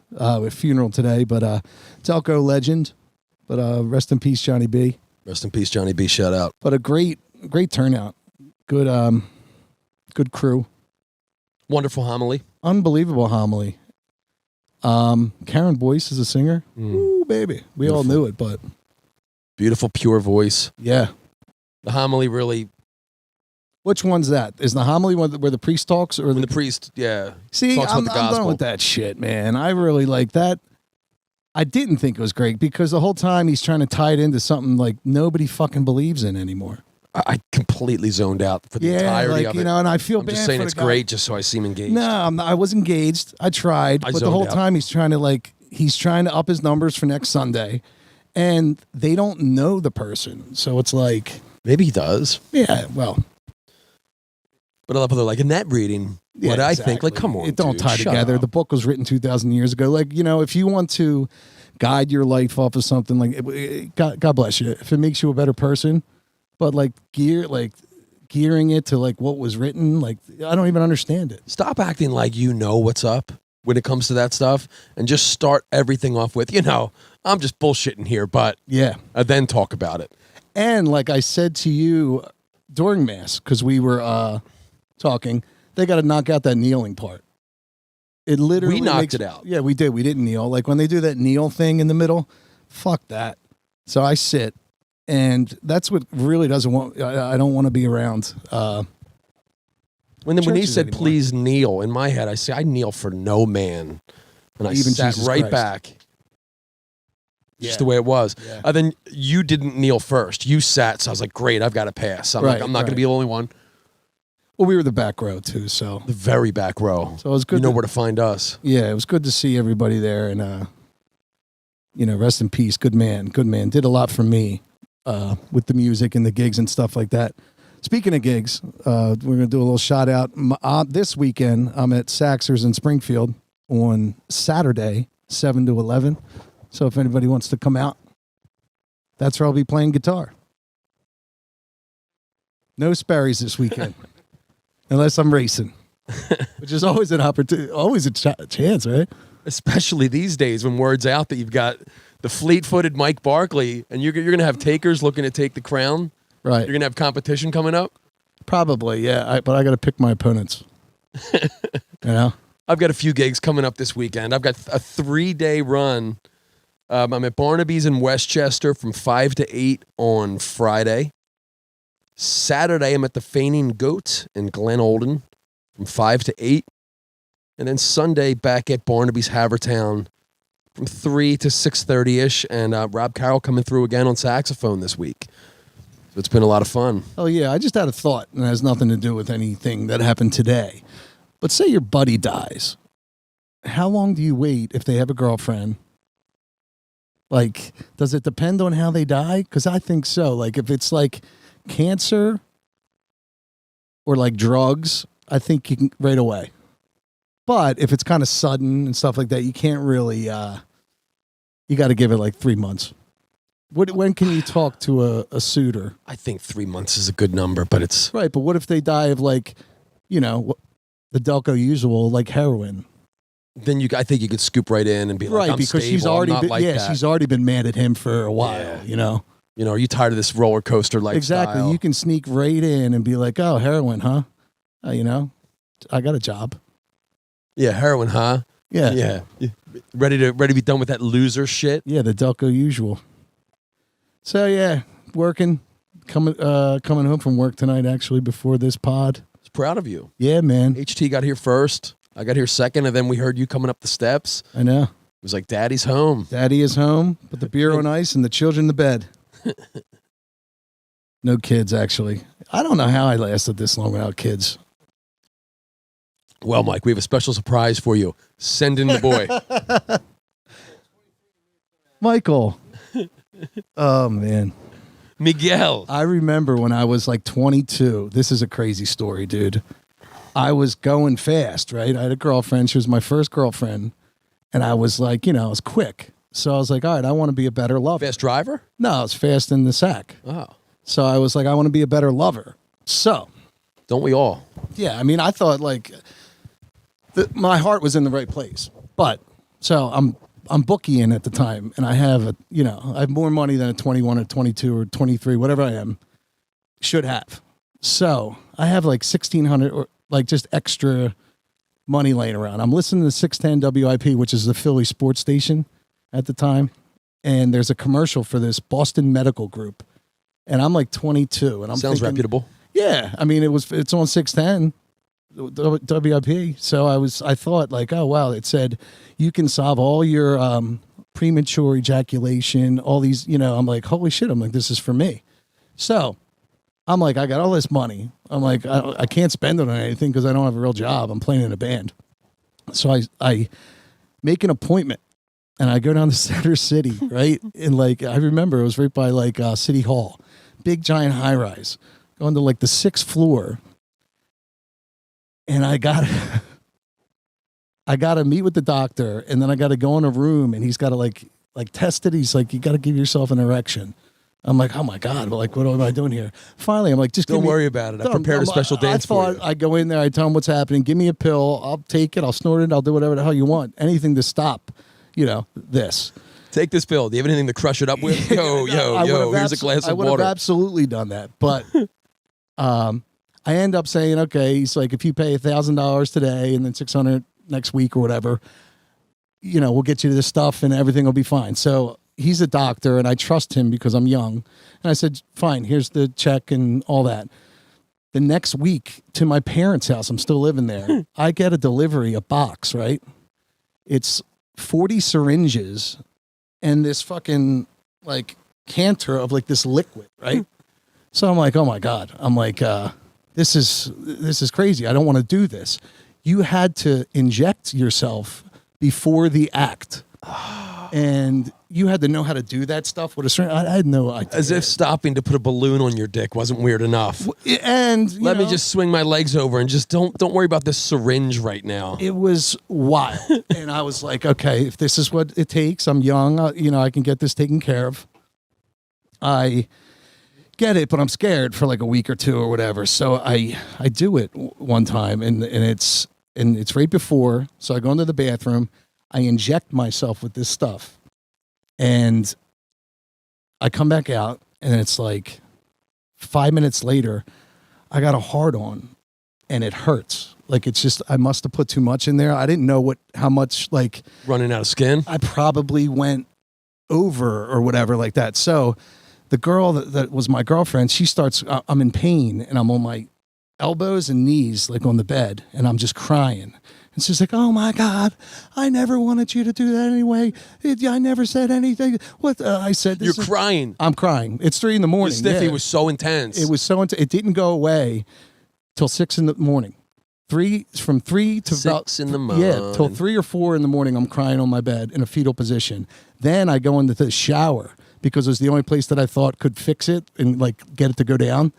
funeral today, but Telco legend. But rest in peace, Johnny B. Rest in peace, Johnny B. Shout out. But a great turnout. Good crew. Wonderful homily. Unbelievable homily. Karen Boyce is a singer. Ooh, baby. We all knew it, but Beautiful, pure voice. Yeah. The homily really. Which one's that? Is the homily where the priest talks, or When the priest, See, talks I'm about the done gospel. with that shit, man. I really like that. I didn't think it was great because the whole time he's trying to tie it into something like nobody fucking believes in anymore. I completely zoned out for the entirety of it. And I feel I'm bad just saying for it's the guy. great just so I seem engaged. No, I was engaged. I tried, I but the zoned whole out. time he's trying to up his numbers for next Sunday, and they don't know the person, so it's like, Maybe he does. yeah, well, But I love how they're like, in that reading, yeah, what I exactly. think, like, come on, it don't dude, tie shut together. up. The book was written 2,000 years ago. Like, if you want to guide your life off of something, like, God bless you. If it makes you a better person, but gearing it to like what was written, like, I don't even understand it. Stop acting like you know what's up when it comes to that stuff and just start everything off with, I'm just bullshitting here, but Yeah. then talk about it. And like I said to you during Mass, because we were talking, they got to knock out that kneeling part. It literally We knocked it out. Yeah, we did. We didn't kneel. Like when they do that kneel thing in the middle, fuck that. So I sit, and that's what really doesn't want. I don't want to be around. When he churches said, anymore. please kneel, in my head, I say, I kneel for no man. And I Even sat Jesus right Christ. back. Yeah. Just the way it was. Yeah. Then you didn't kneel first. You sat, so I was like, great, I've got to pass. I'm not going to be the only one. Well, we were the back row too, so The very back row. it was good. You know where to find us. Yeah, it was good to see everybody there, and rest in peace. Good man. Did a lot for me with the music and the gigs and stuff like that. Speaking of gigs, we're gonna do a little shout out. This weekend, I'm at Saxers in Springfield on Saturday, 7 to 11. So if anybody wants to come out, that's where I'll be playing guitar. No Sperry's this weekend, unless I'm racing, which is always an opportunity, always a chance, right? Especially these days when word's out that you've got the fleet-footed Mike Barkley and you're going to have takers looking to take the crown. Right. You're going to have competition coming up. Probably, yeah. But I got to pick my opponents. I've got a few gigs coming up this weekend. I've got a 3-day run. I'm at Barnaby's in Westchester from 5 to 8 on Friday. Saturday, I'm at the Feigning Goat in Glen Olden from 5 to 8. And then Sunday, back at Barnaby's Havertown from 3 to 6:30-ish. And Rob Carroll coming through again on saxophone this week. So it's been a lot of fun. Oh, yeah. I just had a thought, and it has nothing to do with anything that happened today. But say your buddy dies. How long do you wait if they have a girlfriend? Like, does it depend on how they die? Because I think so. Like, if it's like cancer or like drugs, I think you can right away. But if it's kind of sudden and stuff like that, you can't really, you got to give it like 3 months. When can you talk to a suitor? I think 3 months is a good number, but it's... Right, but what if they die of like, the Delco usual, like heroin? Then I think you could scoop right in and be like, Right, I'm because stable. she's already I'm not been, like that. she's already been mad at him for a while, Yeah. Are you tired of this roller coaster lifestyle? Exactly. You can sneak right in and be like, oh, heroin, huh? I got a job. Yeah, heroin, huh? Yeah. Yeah. Ready to be done with that loser shit? Yeah, the Delco usual. So yeah, working, coming home from work tonight actually before this pod. I was proud of you. Yeah, man. HT got here first. I got here second, and then we heard you coming up the steps. I know. It was like, Daddy's home. Daddy is home. Put the beer on ice and the children to bed. No kids, actually. I don't know how I lasted this long without kids. Well, Mike, we have a special surprise for you. Send in the boy. Michael. Oh, man. Miguel. I remember when I was like 22. This is a crazy story, dude. I was going fast, right? I had a girlfriend. She was my first girlfriend. And I was like, I was quick. So I was like, all right, I want to be a better lover. Fast driver? No, I was fast in the sack. Oh. So I was like, I want to be a better lover. So, Don't we all? yeah, I mean, I thought like my heart was in the right place. But so I'm bookieing at the time, and I have I have more money than a 21 or 22 or 23, whatever I am, should have. So I have like 1,600 or like just extra money laying around. I'm listening to 610 WIP, which is the Philly sports station at the time. and there's a commercial for this Boston Medical Group, and I'm like 22, and I'm Sounds thinking, reputable. Yeah, I mean it's on 610 WIP. So I thought like, oh wow, it said you can solve all your premature ejaculation, all these, I'm like, holy shit, I'm like, this is for me. So I'm like, I got all this money. I'm like, I can't spend it on anything because I don't have a real job. I'm playing in a band. So I make an appointment and I go down to Center City, right? And like, I remember it was right by like City Hall, big giant high rise, going to like the 6th floor. And I got to meet with the doctor, and then I got to go in a room, and he's got to like test it. He's like, you got to give yourself an erection. I'm like, oh my God, like, what am I doing here? Finally, I'm like, just Don't worry about it. I prepared a special dance for you. I go in there, I tell him what's happening. Give me a pill. I'll take it. I'll snort it. I'll do whatever the hell you want. Anything to stop, this. Take this pill. Do you have anything to crush it up with? Yo, here's a glass of water. I would have absolutely done that. But I end up saying, okay, he's like, if you pay $1,000 today and then $600 next week or whatever, we'll get you this stuff and everything will be fine. So he's a doctor and I trust him because I'm young. And I said, fine, here's the check and all that. The next week to my parents' house, I'm still living there. I get a delivery, a box, right? It's 40 syringes and this fucking like canter of like this liquid, right? So I'm like, oh my God. I'm like, this is crazy. I don't want to do this. You had to inject yourself before the act. And you had to know how to do that stuff with a syringe. I had no idea. As if stopping to put a balloon on your dick wasn't weird enough. And let me just swing my legs over and just don't worry about this syringe right now. It was wild. And I was like, okay, if this is what it takes, I'm young, I can get this taken care of. I get it, but I'm scared for like a week or two or whatever. So I do it one time and it's right before. So I go into the bathroom, I inject myself with this stuff and I come back out and it's like 5 minutes later, I got a hard on and it hurts. Like it's just, I must have put too much in there. I didn't know how much like running out of skin. I probably went over or whatever like that. So the girl that was my girlfriend, she starts, I'm in pain and I'm on my elbows and knees, like on the bed, and I'm just crying. And she's like, oh my God, I never wanted you to do that anyway. I never said anything. What? I said, You're crying. I'm crying. It's 3 a.m. The stiffy was so intense. It was so intense. It didn't go away till 6 a.m. From 3 to 6 about, in the morning. Yeah, till 3 or 4 a.m. I'm crying on my bed in a fetal position. Then I go into the shower because it was the only place that I thought could fix it and like get it to go down.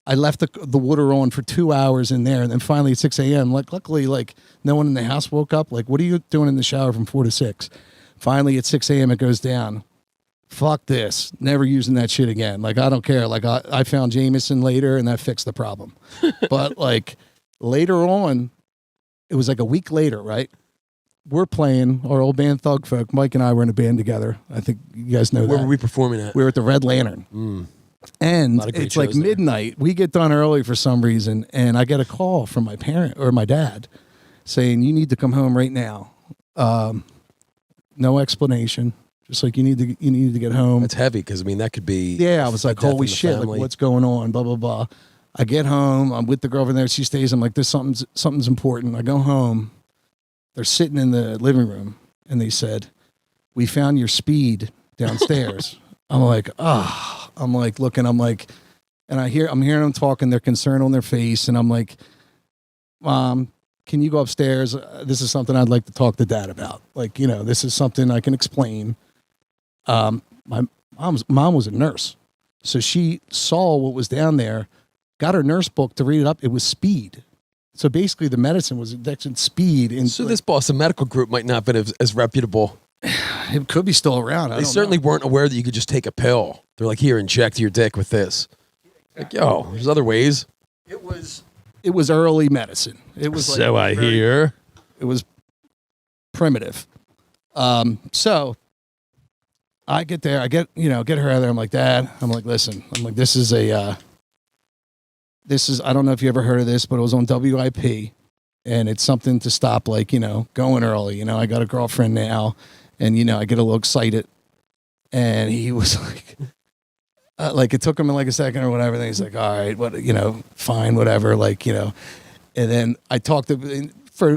I left the water on for 2 hours in there, and then finally at 6 a.m., like luckily, like no one in the house woke up. Like, what are you doing in the shower from 4 to 6? Finally at 6 a.m. it goes down. Fuck this. Never using that shit again. Like, I don't care. Like, I found Jameson later, and that fixed the problem. But like later on, it was like a week later, right? We're playing our old band Thug Folk. Mike and I were in a band together. I think you guys know that. Where were we performing at? We were at the Red Lantern. And it's like midnight. We get done early for some reason, and I get a call from my parent or my dad saying, you need to come home right now. No explanation. Just like you need to get home. That's heavy because that could be. Yeah, I was like, holy shit, like what's going on? Blah blah blah. I get home. I'm with the girlfriend there. She stays. I'm like, something's important. I go home. They're sitting in the living room, and they said, we found your speed downstairs. I'm like, I'm like looking. I'm like, and I'm hearing them talking. They're concerned on their face, and I'm like, Mom, can you go upstairs? This is something I'd like to talk to Dad about. Like, this is something I can explain. My mom was a nurse, so she saw what was down there, got her nurse book to read it up. It was speed. So basically the medicine was injecting speed. So this Boston Medical Group might not have been as reputable. It could be still around. They certainly weren't aware that you could just take a pill. They're like, here, inject your dick with this. Like, yo, there's other ways. It was early medicine. It was like so I hear. It was primitive. So I get there, get her out of there. I'm like, Dad, I'm like, listen, I'm like, this is, I don't know if you ever heard of this, but it was on WIP, and it's something to stop, like, going early. I got a girlfriend now, and, I get a little excited. and he was like it took him like a second or whatever. Then he's like, all right, what, fine, whatever. Like, and then I talked to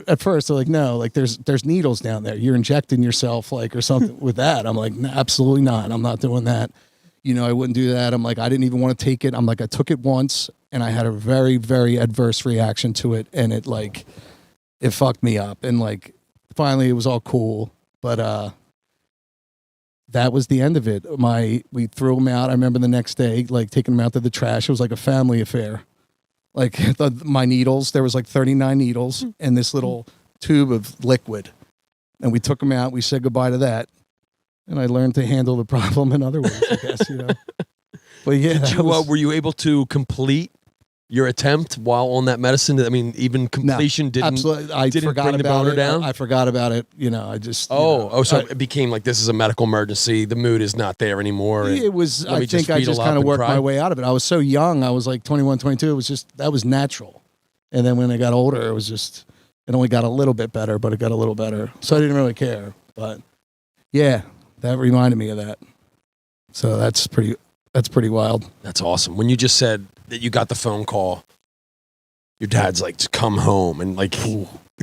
at first, they're like, no, like there's needles down there. You're injecting yourself like or something with that. I'm like, no, absolutely not. I'm not doing that. I wouldn't do that. I'm like, I didn't even want to take it. I'm like, I took it once and I had a very, very adverse reaction to it. And it fucked me up. And like, finally it was all cool. But, that was the end of it. We threw him out. I remember the next day, like taking him out to the trash. It was like a family affair. Like my needles, there was like 39 needles and this little tube of liquid. And we took him out. We said goodbye to that. And I learned to handle the problem in other ways, I guess, But yeah. Were you able to complete your attempt while on that medicine? I mean, even completion didn't. Absolutely. I didn't forgot bring the about boner it. down? I forgot about it. I just. So it became like this is a medical emergency. The mood is not there anymore. It was. I think I just kind of worked my way out of it. I was so young. I was like 21, 22. It was just that was natural. And then when I got older, it was just it only got a little bit better, but it got a little better. So I didn't really care. But yeah, that reminded me of that. So that's pretty wild. That's awesome. When you just said that you got the phone call, your dad's like, to come home, and like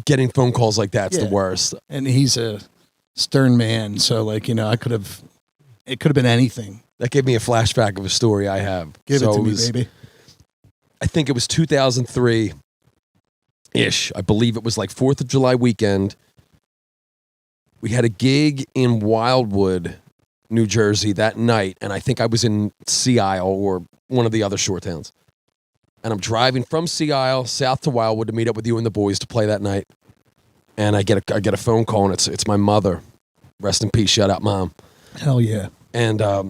getting phone calls like that's the worst. And he's a stern man. So like, it could have been anything. That gave me a flashback of a story I have. Give it to me, baby. I think it was 2003-ish. I believe it was like 4th of July weekend. We had a gig in Wildwood, New Jersey that night, and I think I was in Sea Isle or one of the other shore towns. And I'm driving from Sea Isle south to Wildwood to meet up with you and the boys to play that night. And I get a phone call, and it's my mother. Rest in peace. Shout out, Mom. Hell yeah. And I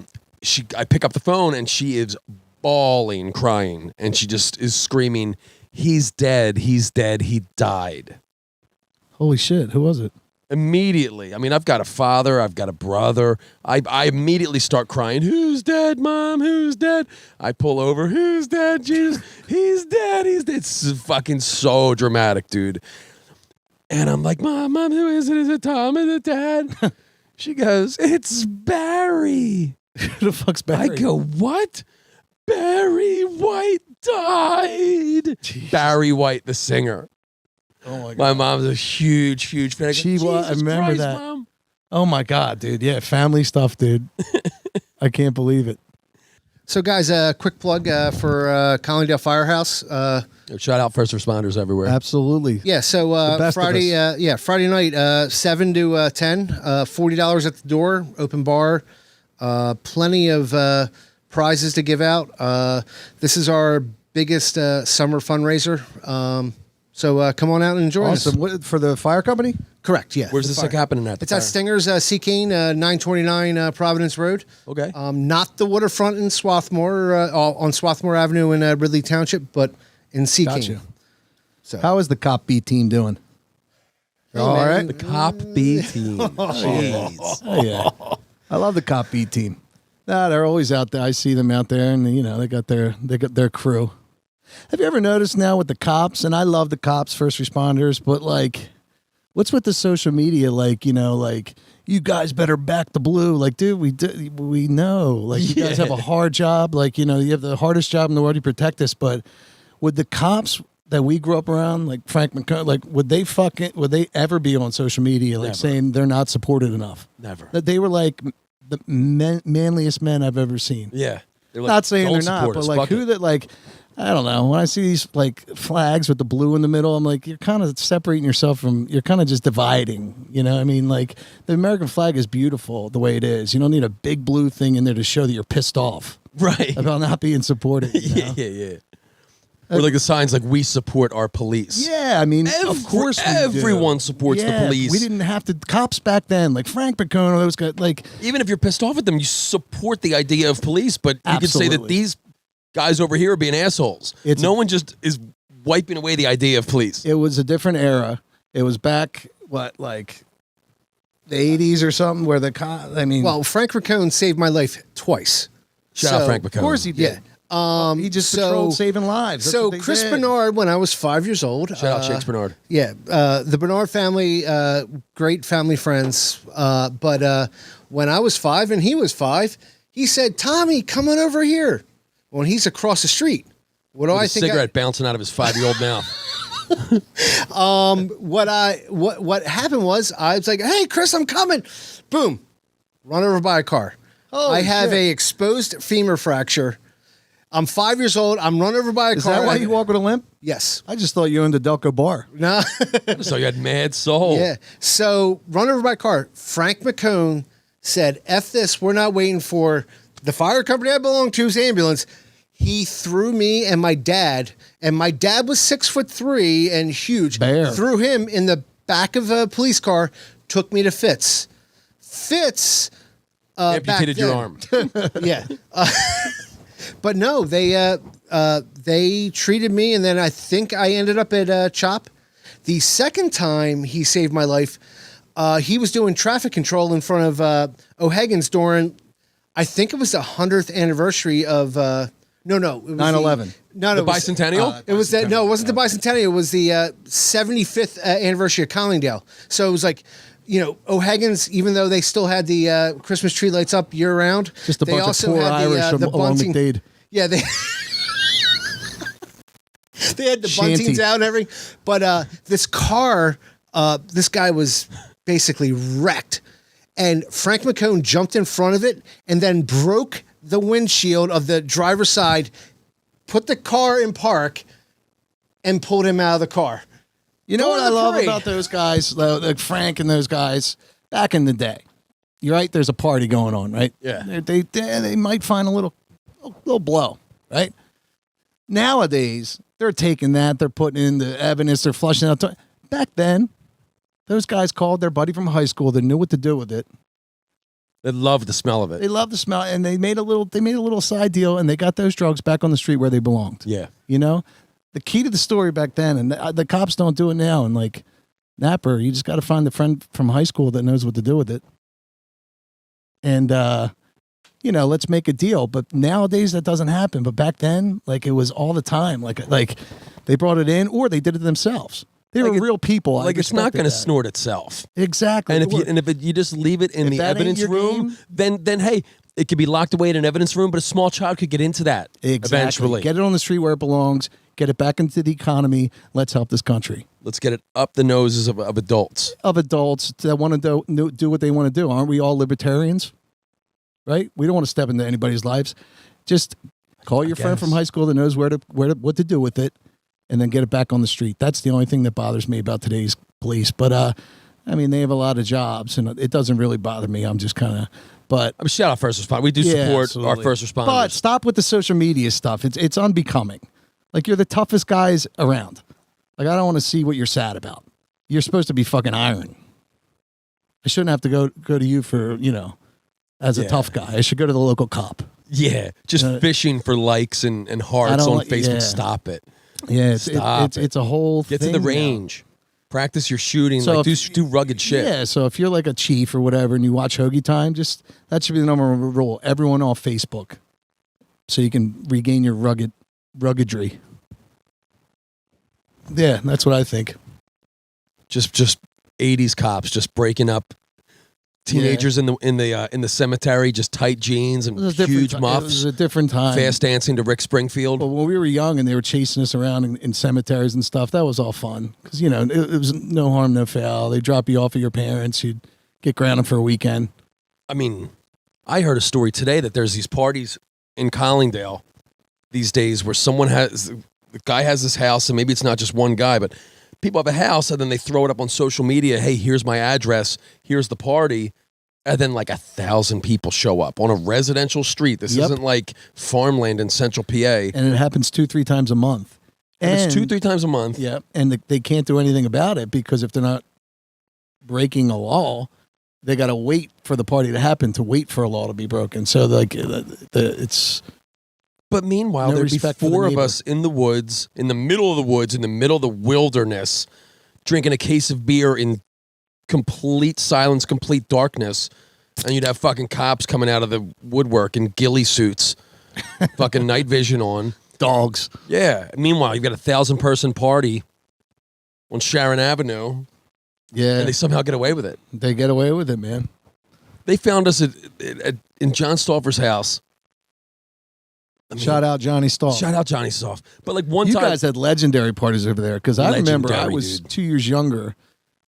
pick up the phone, and she is bawling, crying, and she just is screaming, "He's dead. He's dead. He died." Holy shit. Who was it? Immediately. I mean, I've got a father, I've got a brother. I immediately start crying, "Who's dead, Mom? Who's dead?" I pull over, "Who's dead, Jesus? He's dead, he's dead." It's fucking so dramatic, dude. And I'm like, Mom, who is it? Is it Tom? Is it Dad? She goes, "It's Barry." Who the fuck's Barry? I go, "What? Barry White died." Jesus. Barry White, the singer. Oh my God. My mom's a huge fan. She was. I remember Christ, that. Mom. Oh my God, dude. Yeah, family stuff, dude. I can't believe it. So, guys, a quick plug for Collingdale Firehouse. Shout out first responders everywhere. Absolutely. Yeah, so Friday night, 7 to 10, $40 at the door, open bar, plenty of prizes to give out. This is our biggest summer fundraiser. So come on out and enjoy us. Awesome. What, for the fire company? Correct, yeah. Where's this like happening at? It's at Stinger's, Sea Cane, 929 Providence Road. Okay. Not the waterfront in Swarthmore, on Swarthmore Avenue in Ridley Township, but in Sea Cane. Gotcha. So. How is the Cop B team doing? All right. The Cop B team. Jeez. Oh, yeah. I love the Cop B team. Nah, they're always out there. I see them out there, and they got their crew. Have you ever noticed now with the cops, and I love the cops, first responders, but like, what's with the social media? Like, like you guys better back the blue. Like, dude, we know. Like, you guys have a hard job. Like, you have the hardest job in the world to protect us. But would the cops that we grew up around, like Frank McCone, like would they ever be on social media, like saying they're not supported enough? Never. That they were like the manliest men I've ever seen. Yeah. They're like, not saying don't they're not, support but us, like fuck who it. that like. I don't know. When I see these like flags with the blue in the middle, I'm like, you're kind of separating yourself from. You're kind of just dividing. I mean, like the American flag is beautiful the way it is. You don't need a big blue thing in there to show that you're pissed off, right, about not being supported. Yeah. Or like the signs like "We support our police." Yeah, I mean, of course, everyone supports the police. We didn't have to cops back then, like Frank McCone, those guys. Like, even if you're pissed off at them, you support the idea of police. But you could say that these guys over here are being assholes. No one just is wiping away the idea of police. It was a different era. It was back, like the 80s or something, where well, Frank McCone saved my life twice. Shout out Frank McCone. Of course he did. Yeah. He just patrolled saving lives. That's so what they Chris did. Bernard, when I was 5 years old, Shout out Shakes Bernard. yeah, the Bernard family, great family friends. But when I was 5 and he was 5, he said, "Tommy, come on over here." When he's across the street, what do With I a think? cigarette bouncing out of his 5-year-old mouth. What happened was I was like, "Hey, Chris, I'm coming." Boom, run over by a car. Holy I have shit. a exposed femur fracture. I'm 5 years old. I'm run over by a Is car. that why you walk with a limp? Yes. I just thought you owned a Delco bar. No. So you had mad soul. Yeah. So run over by a car. Frank McCone said, "F this. We're not waiting for the fire company I belong to's ambulance." He threw me and my dad was 6'3" and huge. Bear. Threw him in the back of a police car, took me to Fitz. Fitz Amputated back your then- arm. Yeah. But no, they treated me, and then I think I ended up at CHOP. The second time he saved my life, he was doing traffic control in front of O'Hagan's during, I think it was the 100th anniversary of, no, it was 9/11. No, The it was, bicentennial? it was that. No, it wasn't the bicentennial. It was the 75th anniversary of Collingdale. So it was like, O'Hagan's, even though they still had the Christmas tree lights up year round, Just a they bunch of also poor had Irish the along bunting. McDade. Yeah, they they had the Shanty. buntings out and everything. But this car, this guy was basically wrecked, and Frank McCone jumped in front of it and then broke the windshield of the driver's side, put the car in park, and pulled him out of the car. You know Go what to I the love parade. about those guys, like Frank and those guys, back in the day. You're right. There's a party going on, right? Yeah. They might find a little blow, right? Nowadays, they're taking that, they're putting in the evidence, they're flushing out. Back then, those guys called their buddy from high school that knew what to do with it. They love the smell of it. They loved the smell, and they made a little side deal, and they got those drugs back on the street where they belonged. Yeah. You know, the key to the story back then, and the cops don't do it now. And like Napper, you just got to find the friend from high school that knows what to do with it. And let's make a deal. But nowadays that doesn't happen. But back then, like it was all the time. Like they brought it in, or they did it themselves. They were real people. Like it's not going to that. snort itself. Exactly. And if you just leave it in If the that ain't evidence your room, game- then hey, it could be locked away in an evidence room, but a small child could get into that eventually. Get it on the street where it belongs. Get it back into the economy. Let's help this country. Let's get it up the noses of adults. Of adults that want to do what they want to do. Aren't we all libertarians? Right? We don't want to step into anybody's lives. Just call your friend from high school that knows what to do with it, and then get it back on the street. That's the only thing that bothers me about today's police. But they have a lot of jobs, and it doesn't really bother me. I'm just kind of. But Shout out first responders. We do support absolutely. our first responders. But stop with the social media stuff. It's unbecoming. Like you're the toughest guys around. Like I don't want to see what you're sad about. You're supposed to be fucking iron. I shouldn't have to go to you for as a tough guy. I should go to the local cop. Yeah, just fishing for likes and hearts on Facebook. Yeah. Stop it. Yeah, It's a whole Get thing to the now. range. Practice your shooting. So like if- do rugged shit. Yeah, so if you're like a chief or whatever and you watch Hoagie Time, that should be the number one rule. Everyone off Facebook, so you can regain your ruggedry. Yeah, that's what I think. Just 80s cops just breaking up teenagers in the cemetery, just tight jeans and It was a different huge ti- It muffs, was a different time. fast dancing to Rick Springfield. But when we were young and they were chasing us around in cemeteries and stuff, that was all fun because it was no harm, no foul. They drop you off at your parents. You'd get grounded for a weekend. I mean, I heard a story today that there's these parties in Collingdale these days where the guy has this house, and maybe it's not just one guy, but people have a house and then they throw it up on social media. Hey, here's my address. Here's the party. And then like 1,000 people show up on a residential street. This Yep. isn't like farmland in central PA. And it happens 2-3 times a month. And it's 2-3 times a month. Yeah, and they can't do anything about it because if they're not breaking a law, they got to wait for the party to happen to wait for a law to be broken. So it's But meanwhile, No there'd be respect for the 4 of neighbor. us in the woods, in the middle of the woods, in the middle of the wilderness, drinking a case of beer in complete silence, complete darkness, and you'd have fucking cops coming out of the woodwork in ghillie suits fucking night vision on. Dogs. Yeah. Meanwhile, you've got a 1,000-person party on Sharon Avenue, Yeah. and they somehow get away with it. They get away with it, man. They found us in John Stauffer's house. Shout out Johnny Stahl. Shout out Johnny Stauffer. But like one You time, guys had legendary parties over there because I remember I Legendary, was dude. 2 years younger,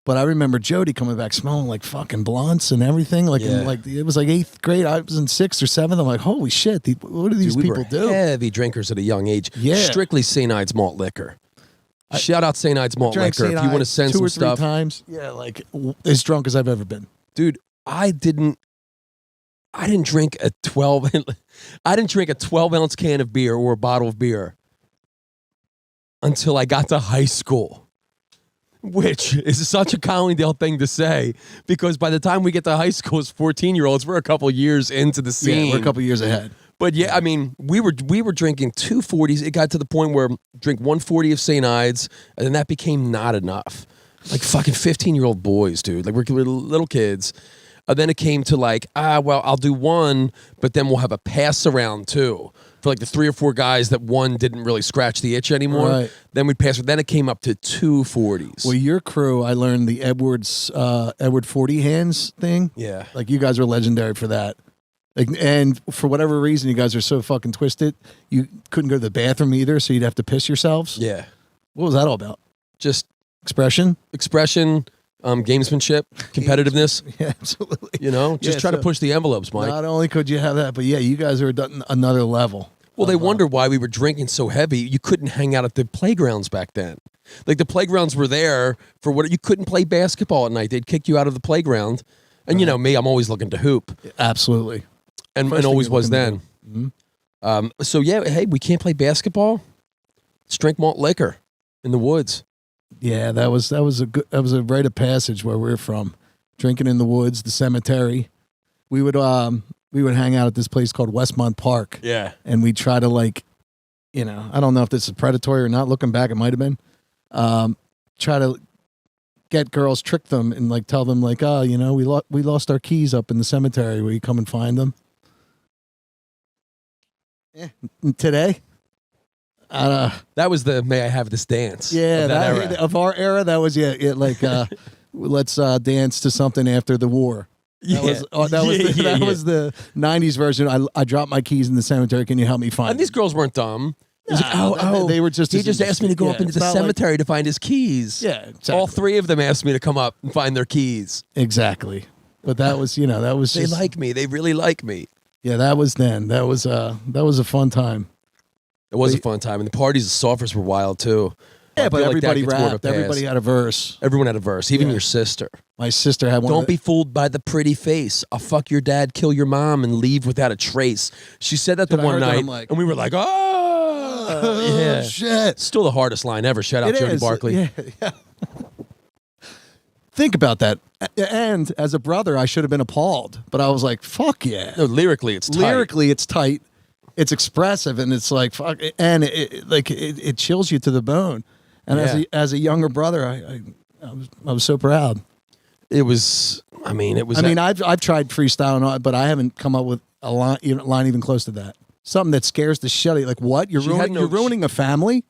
but I remember Jody coming back smelling like fucking blunts and everything. Like, Yeah. it was like 8th grade. I was in 6th or 7th. I'm like, holy shit! What do these we people were do? heavy drinkers at a young age. Yeah. Strictly St. Ides malt liquor. Shout out St. Ides malt Drank liquor. St. If you want to Ides send 2 some or 3 stuff, times. Yeah, like as drunk as I've ever been. dude. I didn't drink a 12. I didn't drink a 12-ounce can of beer or a bottle of beer until I got to high school, which is such a Collingdale thing to say because by the time we get to high school as 14-year-olds, we're a couple years into the scene. Yeah, we're a couple years ahead. But yeah, I mean, we were drinking 240s. It got to the point where drink 140 of St. Ides, and then that became not enough. Like fucking 15-year-old boys, dude. Like we're little kids. Then it came to like, well, I'll do one, but then we'll have a pass around too. For like the 3 or 4 guys that one didn't really scratch the itch anymore. Right. Then we'd pass. Then it came up to 240s. Well, your crew, I learned the Edward 40 hands thing. Yeah. Like you guys are legendary for that. Like, and for whatever reason, you guys are so fucking twisted. You couldn't go to the bathroom either, so you'd have to piss yourselves. Yeah. What was that all about? Just Expression? expression, gamesmanship, competitiveness. Yeah, absolutely. You know, just Yeah, try to so push the envelopes, Mike. Not only could you have that, but yeah, you guys are another level. Well, they wonder why we were drinking so heavy. You couldn't hang out at the playgrounds back then. Like the playgrounds were there for what you couldn't play basketball at night. They'd kick you out of the playground. And you know me, I'm always looking to hoop. Absolutely. And First thing always you're was looking then. to So yeah, hey, we can't play basketball. Let's drink malt liquor in the woods. Yeah, that was a rite of passage where we're from. Drinking in the woods, the cemetery. We would hang out at this place called Westmont Park. Yeah. And we try to I don't know if this is predatory or not. Looking back, it might have been. Try to get girls, trick them, and like tell them like, oh, you know, we lost our keys up in the cemetery. Will you come and find them? Yeah. Today, That was the "May I Have This Dance"? yeah, of that era. of our era, that was let's dance to something after the war. Yeah. That was the 90s version. I dropped my keys in the cemetery. Can you help me find And these them? girls weren't dumb. It was like, they were just. He just asked me to go up into it's the not like- cemetery to find his keys. Yeah, exactly. All 3 of them asked me to come up and find their keys. Exactly. But that was, that was They just, like me. They really like me. yeah, that was then. That was a fun time. It was a fun time, and the parties at Soffers were wild too. Yeah, I but feel like that everybody gets more of a rapped. pass. Everybody had a verse. Everyone had a verse, even Yeah. your sister. My sister had one. Don't be fooled by the pretty face. I'll fuck your dad, kill your mom, and leave without a trace. She said that the Dude, I one heard that, night, I'm like, and we were like, oh, yeah. Shit. Still the hardest line ever. Shout out It Jody is. Barkley. Yeah. Think about that. And as a brother, I should have been appalled, but I was like, "Fuck yeah!" No, lyrically, it's tight. Lyrically, it's tight, it's expressive, and it's like fuck, and it chills you to the bone. And Yeah. as a younger brother, I was so proud. It was. I mean, it was. I've tried freestyle, but I haven't come up with a line even close to that. Something that scares the shit out of you. Like what? You're She had ruining. no- You're ruining a family.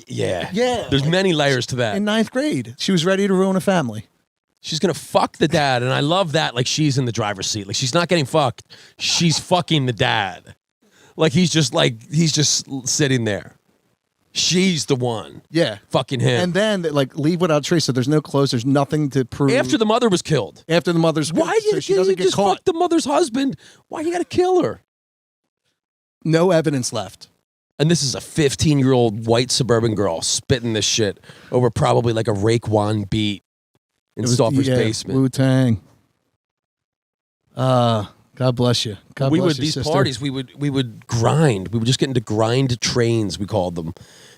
yeah, Yeah. There's many layers to that. In 9th grade, she was ready to ruin a family. She's gonna fuck the dad, and I love that. Like she's in the driver's seat. Like she's not getting fucked. She's fucking the dad. Like he's just sitting there. She's the one. Yeah. Fucking him. And then like leave without trace. So there's no close. There's nothing to prove. After the mother was killed. After the mother's Why so she doesn't get just caught. fuck the mother's husband? Why you gotta kill her? No evidence left. And this is a 15-year-old white suburban girl spitting this shit over probably like a Raekwon beat in Stauffer's basement. Wu-Tang. God bless you. God We bless would you, these sister. parties. We would grind. We would just get into grind trains. We called them,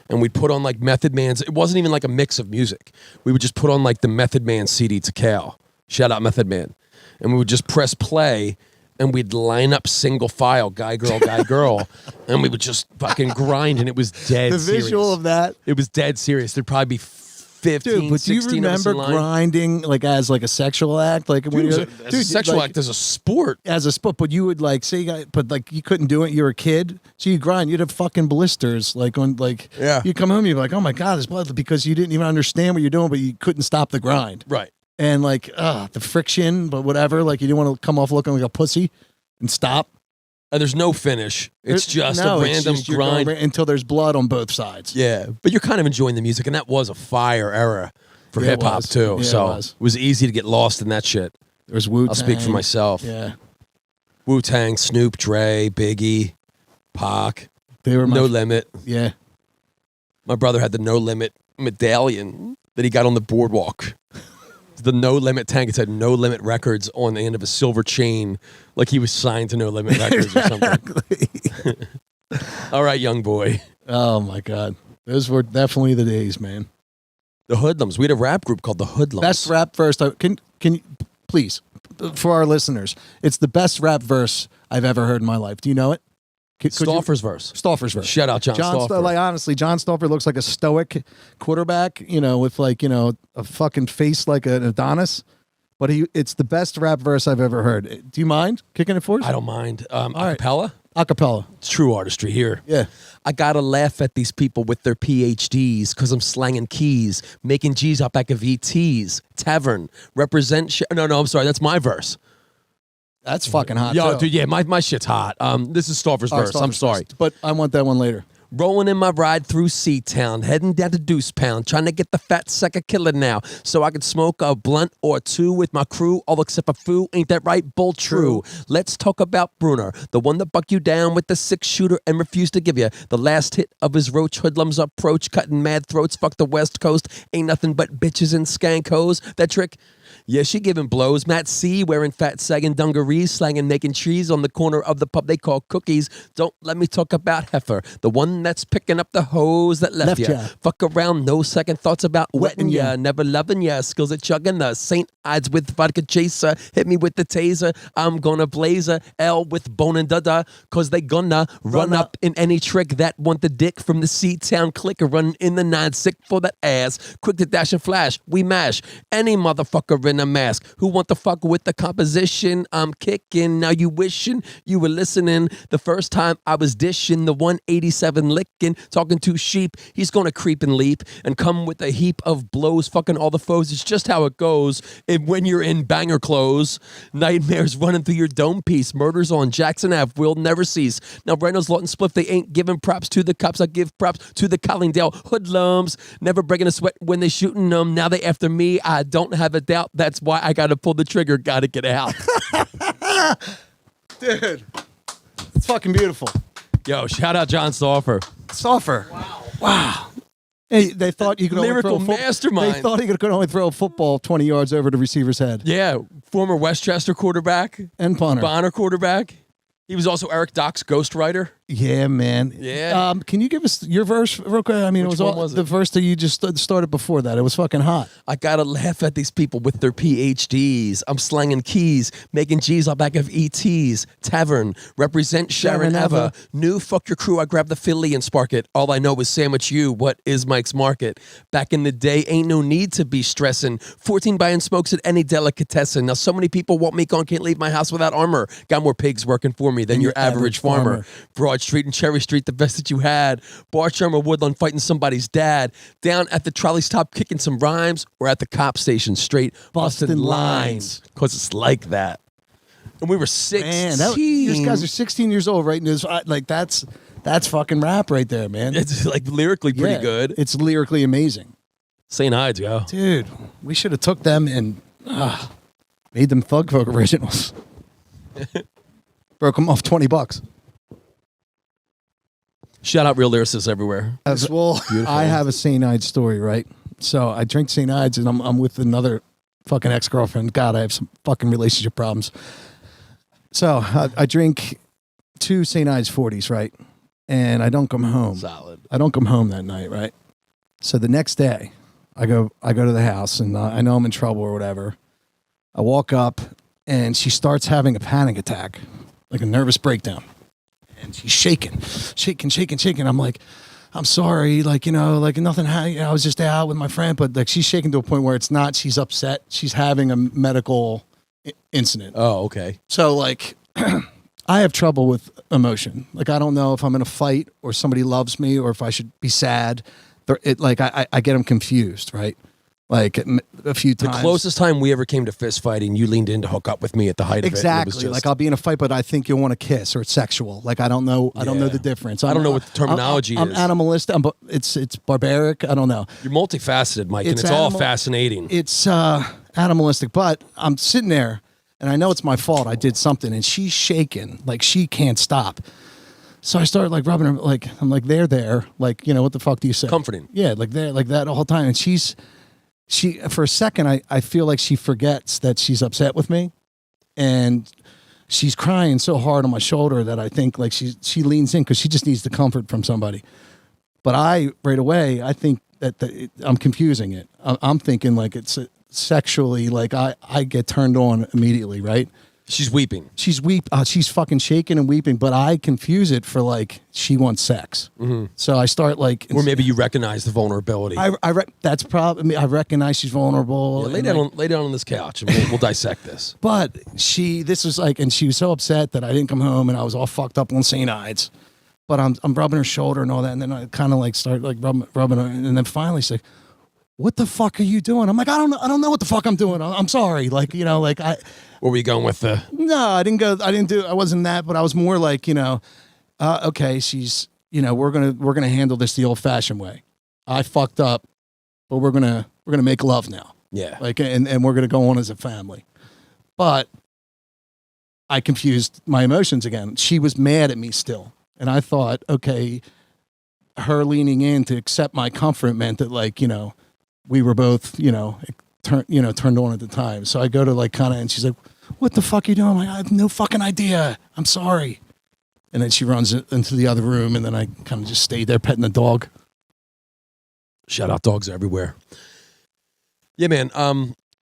and we'd put on like Method Man's. It wasn't even like a mix of music. We would just put on like the Method Man CD to Cal. Shout out Method Man, and we would just press play, and we'd line up single file, guy girl, and we would just fucking grind, and it was dead. The visual serious. of that. It was dead serious. There'd probably be 15, Dude, but do you 16 of us remember in line. grinding like as like a sexual act? Like when you're As a sexual like, act, as a sport. as a sport, but you would like say you got, but like you couldn't do it. You were a kid, so you grind. You'd have fucking blisters, like on like Yeah. You come home, you're like, oh my god, there's blood, because you didn't even understand what you're doing, but you couldn't stop the grind. Right. And like the friction, but whatever. Like you didn't want to come off looking like a pussy and stop. And there's no finish. It's just No, a it's random just you're going grind. until there's blood on both sides. Yeah, but you're kind of enjoying the music, and that was a fire era for Yeah, it hip hop was. too. Yeah, so it was easy to get lost in that shit. There's Wu-Tang. I'll speak for myself. Yeah, Wu-Tang, Snoop, Dre, Biggie, Pac, they were my, No Limit. Yeah, My brother had the No Limit medallion that he got on the boardwalk. The No Limit tank. It said No Limit Records on the end of a silver chain, like he was signed to No Limit Records or something. All right, young boy. oh my god, those were definitely the days, man. The Hoodlums. We had a rap group called the Hoodlums. Best rap verse. Can you please, for our listeners, it's the best rap verse I've ever heard in my life. Do you know it? Stauffer's verse. Stauffer's verse. Shout out John Stauffer. Like honestly, John Stauffer looks like a stoic quarterback, with like a fucking face like an Adonis. But it's the best rap verse I've ever heard. Do you mind kicking it for us? I don't mind. right. Acapella? Acapella. It's true artistry here. Yeah. I gotta laugh at these people with their PhDs because I'm slanging keys, making G's out back of ETs. Tavern. Represent. No, I'm sorry. That's my verse. That's fucking hot. Yo, too. dude, yeah, my shit's hot. This is Stauffer's Oh, verse. I'm Stauffer's sorry. verse. But I want that one later. Rolling in my ride through C-Town, heading down to Deuce Pound, trying to get the fat sack of killer now, so I could smoke a blunt or two with my crew, all except for foo. Ain't that right? Bull true. Let's talk about Bruner, the one that buck you down with the 6-shooter and refused to give you the last hit of his roach. Hoodlums approach, cutting mad throats. Fuck the West Coast. Ain't nothing but bitches and skankos. That trick. Yeah, she giving blows. Matt C. wearing fat sagging dungarees, slanging making trees on the corner of the pub they call Cookies. Don't let me talk about Heifer, the one that's picking up the hose that left ya. ya. Fuck around, no second thoughts about wetting ya. ya. Never loving ya. Skills at chugging the St. Ides with vodka chaser. Hit me with the taser. I'm gonna blaze a L with bone and dada, cause they gonna run up in any trick that want the dick from the C-Town click or run in the 9 sick for that ass. Quick to dash and flash. We mash any motherfucker in a mask who want to fuck with the composition I'm kicking. Now you wishing you were listening the first time I was dishing the 187 licking, talking to sheep. He's gonna creep and leap and come with a heap of blows, fucking all the foes. It's just how it goes. And when you're in banger clothes, nightmares running through your dome piece, murders on Jackson Ave will never cease. Now Reynolds, Lawton, Spliff, they ain't giving props to the cops. I give props to the Collingdale hoodlums, never breaking a sweat when they shooting them. Now they after me. I don't have a doubt. That's why I gotta pull the trigger. Gotta get out. Dude, it's fucking beautiful. Yo, shout out John Stauffer. Stauffer. Wow. Hey, they thought you could Lyrical only throw mastermind. They thought he could only throw a football 20 yards over the receiver's head. Yeah, former Westchester quarterback, And punter. Bonner quarterback. He was also Eric Doc's ghostwriter. Yeah, man. Yeah. Can you give us your verse real quick? I mean, Which it was one all, was it? the verse that you just started before that. It was fucking hot. I gotta laugh at these people with their PhDs. I'm slanging keys, making G's all back of ETs. Tavern, represent Sharon Sharon Eva. Eva. New fuck your crew, I grab the Philly and spark it. All I know is sandwich you, what is Mike's market? Back in the day, ain't no need to be stressing. 14 buying smokes at any delicatessen. Now so many people want me gone, can't leave my house without armor. Got more pigs working for me than your average farmer. Broad Street and Cherry Street, the best that you had. Bar Shermer Woodland fighting somebody's dad. Down at the trolley stop kicking some rhymes, or at the cop station straight busting Busting lines. Because it's like that. And we were 16. Man, these guys are 16 years old, right? And it's, like that's fucking rap right there, man. It's like lyrically pretty Yeah, good. It's lyrically amazing. St. Ides, yo. Dude, we should have took them and made them Thug Folk originals. Broke them off $20. Shout out real lyricists everywhere. Well, I have a St. Ides story, right? So I drink St. Ides and I'm with another fucking ex-girlfriend. God, I have some fucking relationship problems. So I drink 2 St. Ides 40s, right? And I don't come home. Solid. I don't come home that night, right? So the next day, I go to the house and I know I'm in trouble or whatever. I walk up and she starts having a panic attack, like a nervous breakdown. And she's shaking. I'm like, I'm sorry, like, like nothing, I was just out with my friend, but like she's shaking to a point where it's not, she's upset. She's having a medical incident. Oh, okay. So like, I have trouble with emotion. Like, I don't know if I'm in a fight or somebody loves me or if I should be sad. I get them confused, right? Like a few times. The closest time we ever came to fist fighting, you leaned in to hook up with me at the height of it. Exactly. Like I'll be in a fight, but I think you'll want to kiss or it's sexual. Like I don't know. I don't know the difference. I don't know what the terminology I'm is. animalistic. It's barbaric. I don't know. You're multifaceted, Mike, and it's all fascinating. It's animalistic, but I'm sitting there and I know it's my fault. I did something and she's shaking. Like she can't stop. So I started like rubbing her. Like I'm like, there. Like, what the fuck do you say? Comforting. Yeah. Like there, like that the whole time. And she for a second, I feel like she forgets that she's upset with me, and she's crying so hard on my shoulder that I think like she leans in because she just needs the comfort from somebody. But right away, I think that I'm confusing it. I'm thinking like it's sexually, like I get turned on immediately, right? She's weeping. She's she's fucking shaking and weeping, but I confuse it for like she wants sex. Mm-hmm. So I start like, or maybe you recognize the vulnerability. That's probably, I recognize she's vulnerable. Yeah, lay down on this couch and we'll dissect this. But this was like, and she was so upset that I didn't come home and I was all fucked up on St. Ides. But I'm rubbing her shoulder and all that, and then I kind of like start like rubbing her, and then finally she's like, "What the fuck are you doing?" I'm like, I don't know what the fuck I'm doing. I'm sorry. Like, like I. Where were you going with the? No, I wasn't that, but I was more like, okay, she's, we're gonna handle this the old fashioned way. I fucked up, but we're gonna make love now. Yeah. Like, and we're gonna go on as a family. But I confused my emotions again. She was mad at me still, and I thought, okay, her leaning in to accept my comfort meant that, like, we were both, turned on at the time. So I go to like kind of, and she's like, "What the fuck are you doing?" I'm like, "I have no fucking idea. I'm sorry." And then she runs into the other room, and then I kind of just stayed there petting the dog. Shout out, dogs everywhere. Yeah, man.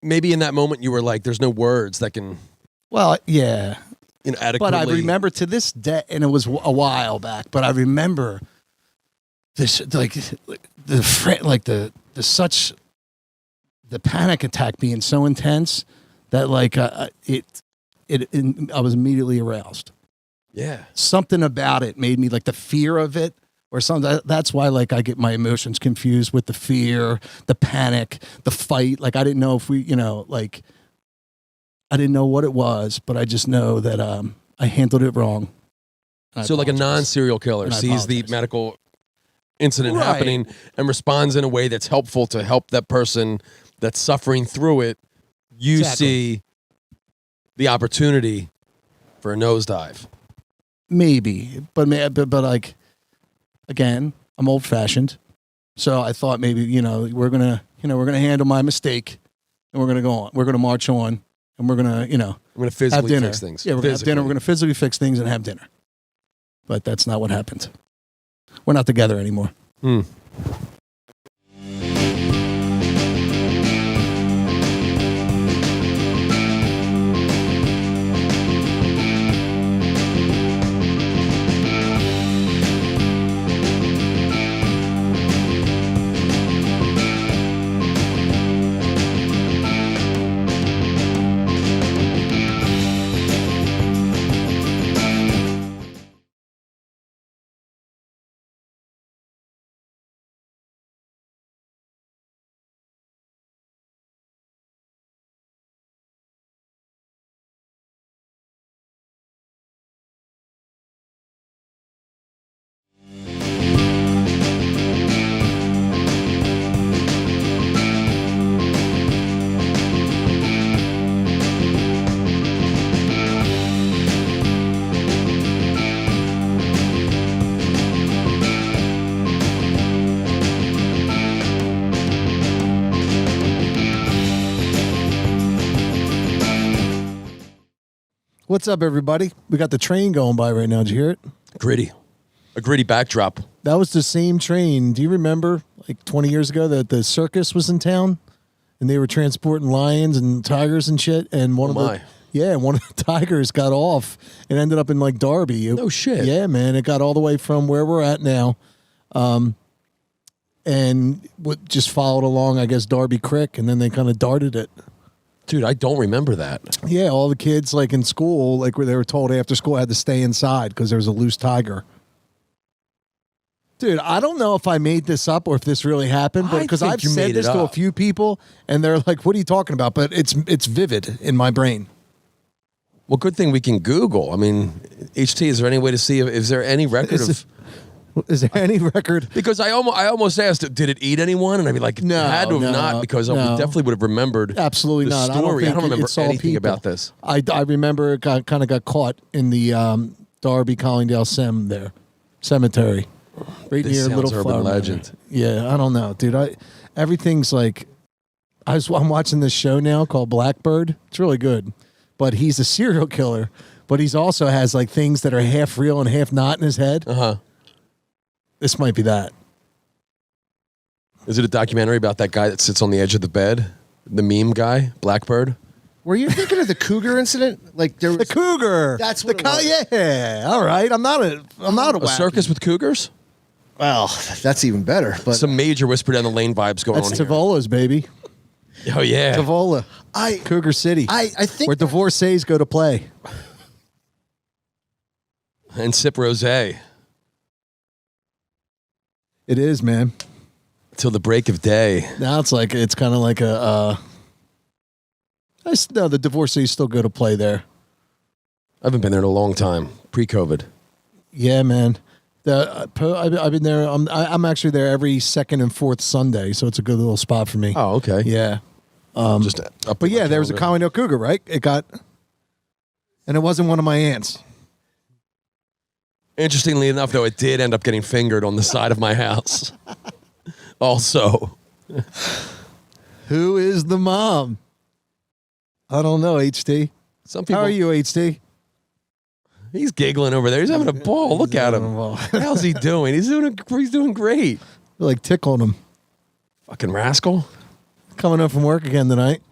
Maybe in that moment you were like, "There's no words that can." Well, yeah, adequately. But I remember to this day, and it was a while back. But I remember this, like the panic attack being so intense that like I was immediately aroused. Yeah, something about it made me like the fear of it or something. That's why like I get my emotions confused with the fear, the panic, the fight. Like I didn't know if we, like I didn't know what it was, but I just know that I handled it wrong. So like a non-serial killer sees the medical incident happening and responds in a way that's helpful to help that person that's suffering through it. You see the opportunity for a nosedive. Maybe, but like, again, I'm old fashioned. So I thought maybe, we're going to handle my mistake and we're going to go on. We're going to march on and we're going to, we're going to physically fix things. Yeah, we're going to have dinner. We're going to physically fix things and have dinner. But that's not what happened. We're not together anymore. What's up, everybody? We got the train going by right now. Did you hear it? A gritty backdrop. That was the same train. Do you remember, like 20 years ago, that the circus was in town, and they were transporting lions and tigers and shit? And one of the tigers got off and ended up in like Derby. No shit. Yeah, man. It got all the way from where we're at now, and just followed along, I guess, Darby Creek, and then they kind of darted it. Dude, I don't remember that. Yeah, all the kids like in school, like where they were told after school had to stay inside because there was a loose tiger. Dude, I don't know if I made this up or if this really happened, but because I've said this to a few people, and they're like, "What are you talking about?" But it's vivid in my brain. Well, good thing we can Google. I mean, HT, is there any way to see is there any record of? Is there any record? Because I almost asked, did it eat anyone? And I'd be like, No, had to have no, not, because I no. definitely would have remembered. Absolutely the not. Story. I don't remember anything people. about this. I remember it kind of got caught in the Darby Collingdale cemetery, right This near sounds Little urban Farm. legend. Yeah, I don't know, dude. Everything's like, I'm watching this show now called Blackbird. It's really good, but he's a serial killer, but he's also has like things that are half real and half not in his head. This might be that. Is it a documentary about that guy that sits on the edge of the bed? The meme guy, Blackbird? Were you thinking of the cougar incident? Like there was The cougar. That's what Yeah. All right. I'm not a A circus with cougars? Well, that's even better. But Some major whisper down the lane vibes going That's on here. Tavola's, baby. Oh, yeah. Tavola. I Cougar City. I think where divorcees go to play. And sip rosé It is, man. till the break of day. Now it's kind of like a. No, the divorcees still go to play there. I haven't been there in a long time, pre-COVID. Yeah, man. I've been there. I'm actually there every second and fourth Sunday, so it's a good little spot for me. Oh, okay. Yeah. Just up But in yeah, my there was a calendar. Collingdale Cougar, right? And it wasn't one of my aunts. Interestingly enough, though, it did end up getting fingered on the side of my house. Also. Who is the mom? I don't know, HT. Some people. How are you, HT? He's giggling over there. He's having a ball. Look at him. How's he doing? He's doing great. You're like tickling him. Fucking rascal. Coming up from work again tonight.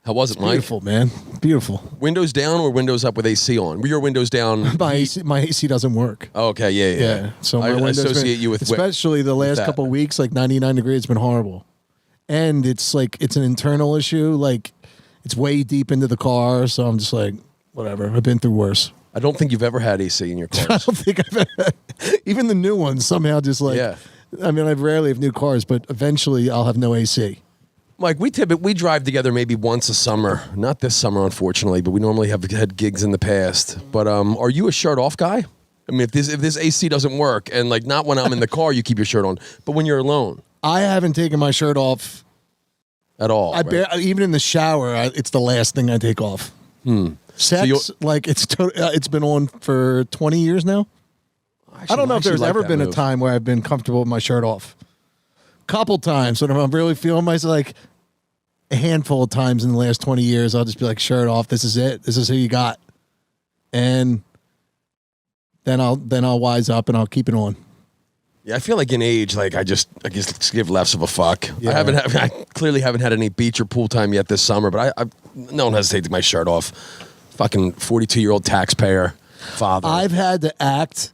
How was it, Mike? Beautiful, man. Beautiful. Windows down or windows up with AC on? Your windows down. My AC doesn't work. Oh, okay, yeah. So my I windows associate you with especially the last that. couple of weeks, like 99 degrees, it's been horrible. And it's an internal issue. Like it's way deep into the car, so I'm just like, whatever. I've been through worse. I don't think you've ever had AC in your I cars. don't think I've ever, even the new ones somehow just like. Yeah. I mean, I rarely have new cars, but eventually I'll have no AC. Mike, we drive together maybe once a summer. Not this summer, unfortunately, but we normally have had gigs in the past. But are you a shirt off guy? I mean, if this AC doesn't work, and like not when I'm in the car, you keep your shirt on, but when you're alone, I haven't taken my shirt off at all. even in the shower. It's the last thing I take off. Sex, So like it's been on for 20 years now. I don't know if there's ever been a time where I've been comfortable with my shirt off. Couple times when I'm really feeling myself, like a handful of times in the last 20 years, I'll just be like, shirt off. This is it. This is who you got. And then I'll wise up and I'll keep it on. Yeah, I feel like in age, like I just give less of a fuck. Yeah. I clearly haven't had any beach or pool time yet this summer, but I no one hesitates to take my shirt off. Fucking 42-year-old taxpayer father. I've had to act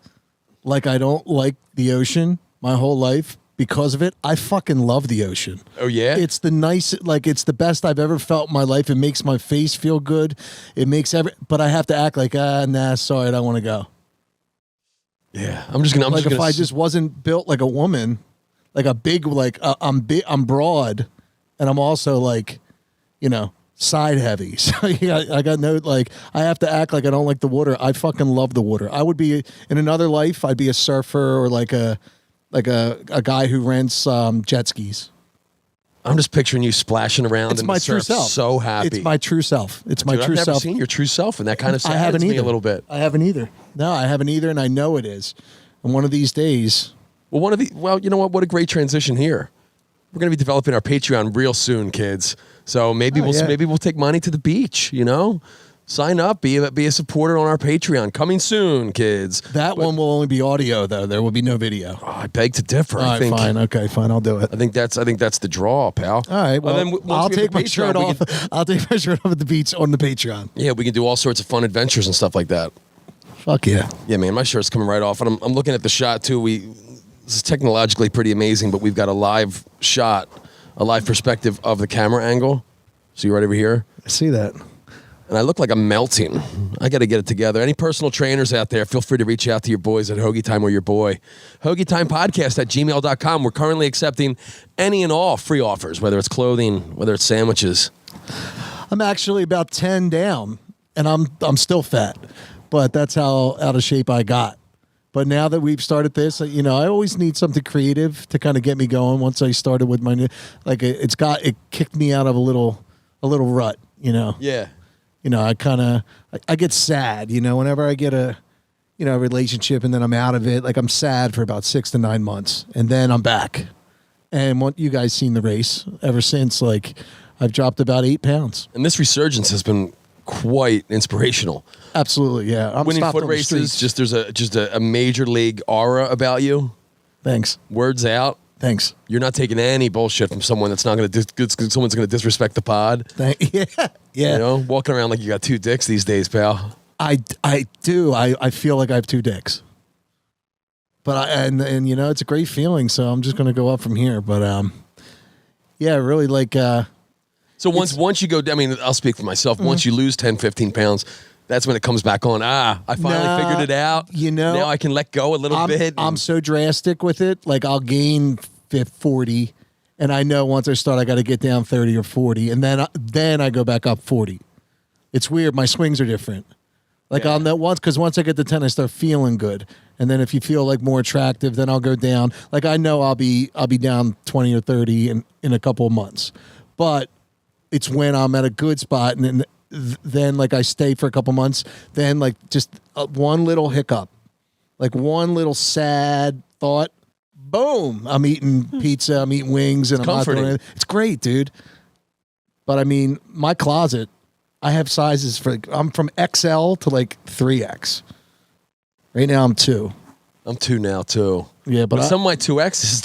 like I don't like the ocean my whole life because of it. I fucking love the ocean. Oh yeah, It's the best I've ever felt in my life. It makes my face feel good. It makes but I have to act like, nah, sorry, I don't want to go. yeah. I'm just gonna If I just wasn't built like a woman, like a big, I'm broad, and I'm also like, side heavy. So I got no, like, I have to act like I don't like the water. I fucking love the water. I would be, in another life, I'd be a surfer or like a guy who rents jet skis. I'm just picturing you splashing around. It's in my the true surf, self. So happy. It's my true self. It's my Dude, true I've never self. seen your true self, and that kind of I haven't saddens me either. a little bit. I haven't either. No, I haven't either, and I know it is. And one of these days, Well, you know what? What a great transition here. We're going to be developing our Patreon real soon, kids. So maybe we'll take money to the beach. Sign up, be a supporter on our Patreon. Coming soon, kids. one will only be audio though. There will be no video. Oh, I beg to differ. All right, fine. Okay, fine. I'll do it. I think that's the draw, pal. All right. Well, then once I'll we have take the my shirt Patreon, off. I'll take my shirt off at the beach on the Patreon. Yeah, we can do all sorts of fun adventures and stuff like that. Fuck yeah. Yeah, man, my shirt's coming right off, and I'm looking at the shot too. This is technologically pretty amazing, but we've got a live shot, a live perspective of the camera angle. So you're right over here. I see that. And I look like I'm melting. I got to get it together. Any personal trainers out there, feel free to reach out to your boys at Hoagie Time or your boy. Hoagie Time Podcast at gmail.com. We're currently accepting any and all free offers, whether it's clothing, whether it's sandwiches. I'm actually about 10 down, and I'm still fat, but that's how out of shape I got. But now that we've started this, I always need something creative to kind of get me going. Once I started with my new, it kicked me out of a little rut, Yeah. I get sad, whenever I get a relationship and then I'm out of it. Like, I'm sad for about 6 to 9 months, and then I'm back. And what you guys seen the race ever since? Like, I've dropped about 8 pounds. And this resurgence has been quite inspirational. Absolutely, yeah. I'm winning stopped foot on the races. streets. There's a major league aura about you. Thanks. Words out. Thanks. You're not taking any bullshit from someone that's not going to someone's going to disrespect the pod. Yeah. Walking around like you got 2 dicks these days, pal. I do. I feel like I have 2 dicks. But it's a great feeling. So I'm just going to go up from here. But really like. So once you go, I mean, I'll speak for myself. Once you lose 10, 15 pounds, that's when it comes back on. I finally figured it out. Now I can let go a little bit. I'm so drastic with it. Like, I'll gain 40, and I know once I start, I got to get down 30 or 40, and then I go back up 40. It's weird. My swings are different. Like, I'll know once I get to 10, I start feeling good, and then if you feel like more attractive, then I'll go down. Like, I know I'll be down 20 or 30 in a couple of months, but it's when I'm at a good spot, and then like I stay for a couple months, then like just one little hiccup, like one little sad thought, boom, I'm eating pizza, I'm eating wings, and I'm comforting. not doing it. It's great, dude. But I mean, my closet, I have sizes I'm from XL to like 3X. Right now I'm 2. I'm 2 now too. Yeah, but some of my 2Xs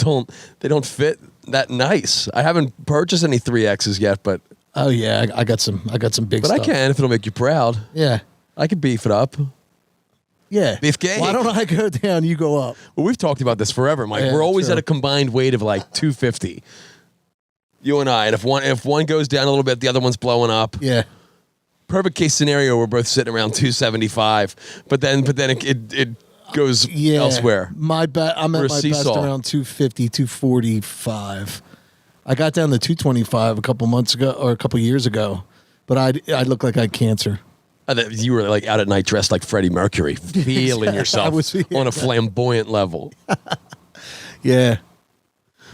don't fit that nice. I haven't purchased any 3Xs yet, but oh yeah, I got some big but stuff. I can if it'll make you proud. Yeah. I can beef it up. Yeah. Beefcake. Why don't I go down, you go up? Well, we've talked about this forever, Mike. Yeah, We're always true. at a combined weight of like 250. You and I, and if one goes down a little bit, the other one's blowing up. Yeah. Perfect case scenario, we're both sitting around 275, but then it goes elsewhere. I'm at my best seesaw. around 250, 245. I got down to 225 a couple months ago or a couple years ago, but I look like I had cancer. You were like out at night dressed like Freddie Mercury, feeling yourself on a flamboyant level. Yeah.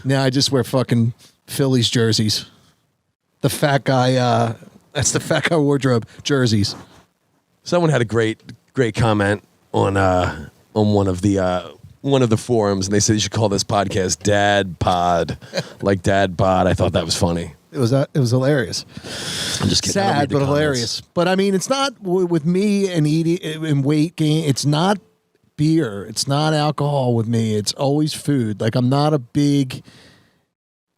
Now I just wear fucking Phillies jerseys. The fat guy, that's the fat guy wardrobe, jerseys. Someone had a great comment on one of the forums, and they said you should call this podcast Dad Pod, like Dad Bod. I thought that was funny. It was hilarious. I'm just kidding. I don't read Sad, the but comments. hilarious. But I mean, it's not with me and eating and weight gain. It's not beer. It's not alcohol with me. It's always food. Like, I'm not a big,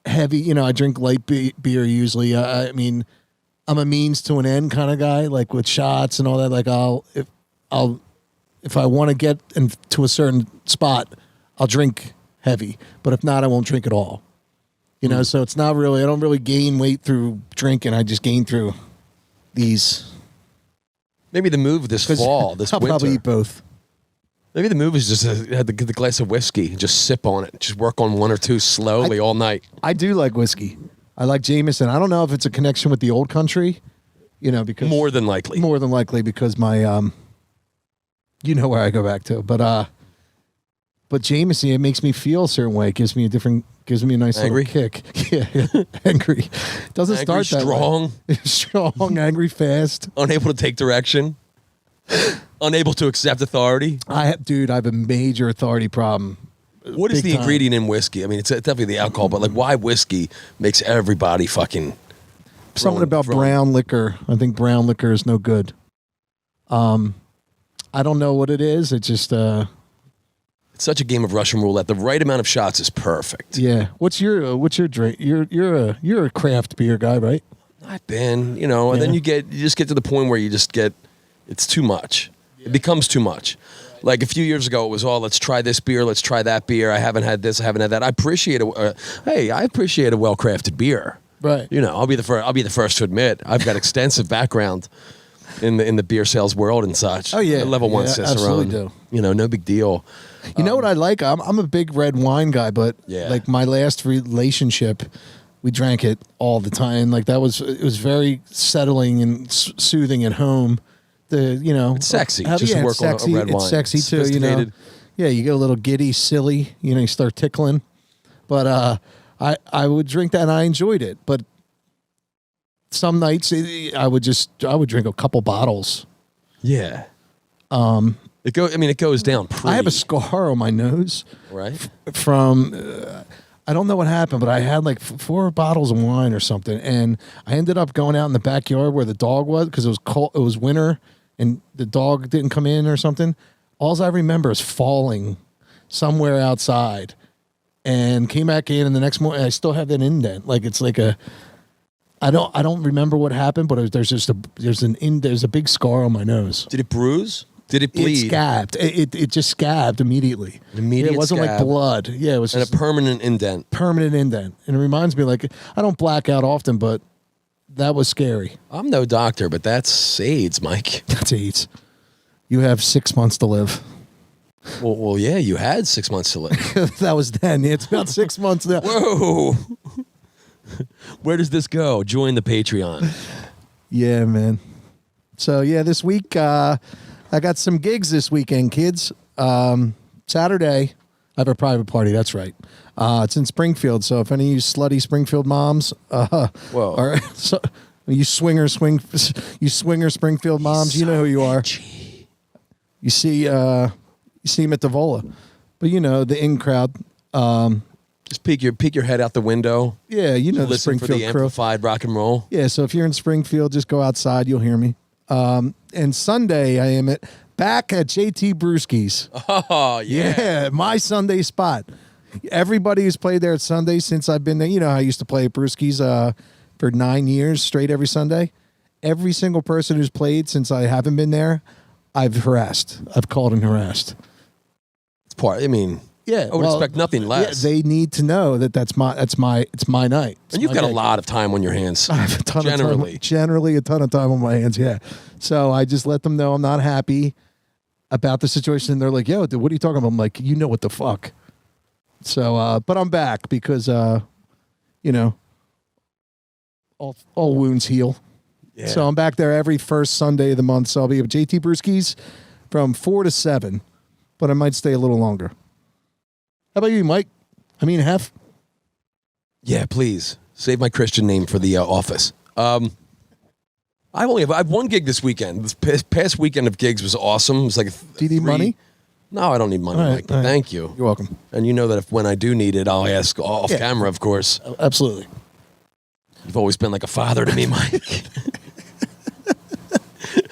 heavy. I drink light beer usually. I mean, I'm a means to an end kind of guy. Like with shots and all that. Like if I want to get to a certain spot, I'll drink heavy. But if not, I won't drink at all. So it's not really, I don't really gain weight through drinking. I just gain through these. Maybe the move this fall, this I'll winter. probably eat both. Maybe the move is just have the glass of whiskey, just sip on it, just work on one or two slowly all night. I do like whiskey. I like Jameson. I don't know if it's a connection with the old country, because More than likely. Because my, where I go back to, but Jameson, it makes me feel a certain way. It gives me a nice Angry? little kick. Yeah, angry. Doesn't Angry, start that strong, way. Strong, angry, fast. unable to take direction, unable to accept authority. I have a major authority problem. What is Big the time. ingredient in whiskey? I mean, it's definitely the alcohol, but like, why whiskey makes everybody fucking Something about brown liquor. I think brown liquor is no good. I don't know what it is. It's just It's such a game of Russian roulette. The right amount of shots is perfect. yeah. What's your drink? You're a craft beer guy, right? I've been, and then you just get to the point where you just get, it's too much. It becomes too much. Like a few years ago, it was all, let's try this beer, let's try that beer. I haven't had this, I haven't had that. I appreciate I appreciate a well-crafted beer. Right. You know, I'll be the first to admit I've got extensive background in the beer sales world and such. Oh yeah, level one yeah, Cicerone. absolutely do. You know, no big deal. You know what I like? I'm a big red wine guy, but Yeah. like my last relationship, we drank it all the time. Like it was very settling and soothing at home. It's sexy. Just to work on a red wine. It's sexy too. You know. Sophisticated. Yeah, you get a little giddy, silly. You know, you start tickling. But I would drink that and I enjoyed it. But some nights I would drink a couple bottles. Yeah. It goes down. I have a scar on my nose. Right. From I don't know what happened, but I had like 4 bottles of wine or something, and I ended up going out in the backyard where the dog was because it was cold. It was winter, and the dog didn't come in or something. All I remember is falling somewhere outside, and came back in, and the next morning I still have that indent. Like it's like a. I don't remember what happened, but there's a big scar on my nose. Did it bruise? Did it bleed? It scabbed. It just scabbed immediately. Immediate It wasn't scab. like blood. Yeah, it was And just a permanent indent. permanent indent. And it reminds me, like, I don't black out often, but that was scary. I'm no doctor, but that's AIDS, Mike. That's AIDS. You have 6 months to live. Well, yeah, you had 6 months to live. That was then. It's about 6 months now. Whoa. Where does this go? Join the Patreon. Yeah, man. So, yeah, this week, I got some gigs this weekend, kids. Saturday, I have a private party. That's right. It's in Springfield. So if any of you slutty Springfield moms, Whoa. So, you swinger Springfield moms, you know who you are. You see him at the Vola, but you know the in crowd. Just peek your head out the window. Yeah, you know the Listen for Springfield the crew. amplified rock and roll. Yeah, so if you're in Springfield, just go outside. You'll hear me. And Sunday, I am back at JT Brewski's. Oh, yeah. Yeah, my Sunday spot. Everybody who's played there at Sunday since I've been there, you know, I used to play at Brewski's for 9 years straight every Sunday. Every single person who's played since I haven't been there, I've harassed. I've called and harassed. It's part. I mean, Yeah, I would expect nothing less. Yeah, they need to know that it's my night. It's And you've my got a night. lot of time on your hands. I have a ton Generally. of time. Generally, a ton of time on my hands. Yeah. So I just let them know I'm not happy about the situation. And they're like, "Yo, dude, what are you talking about?" I'm like, "You know what the fuck." So, but I'm back because, you know, all wounds heal. Yeah. So I'm back there every first Sunday of the month. So I'll be at JT Brewski's from 4 to 7, but I might stay a little longer. How about you, Mike? I mean, Hef? Yeah, please save my Christian name for the office. I have one gig this weekend. This past weekend of gigs was awesome. It was like Do you need money? No, I don't need money, All right, Mike. But all right. thank you. You're welcome. And you know that when I do need it, I'll ask off Yeah. camera, of course. Absolutely. You've always been like a father to me, Mike.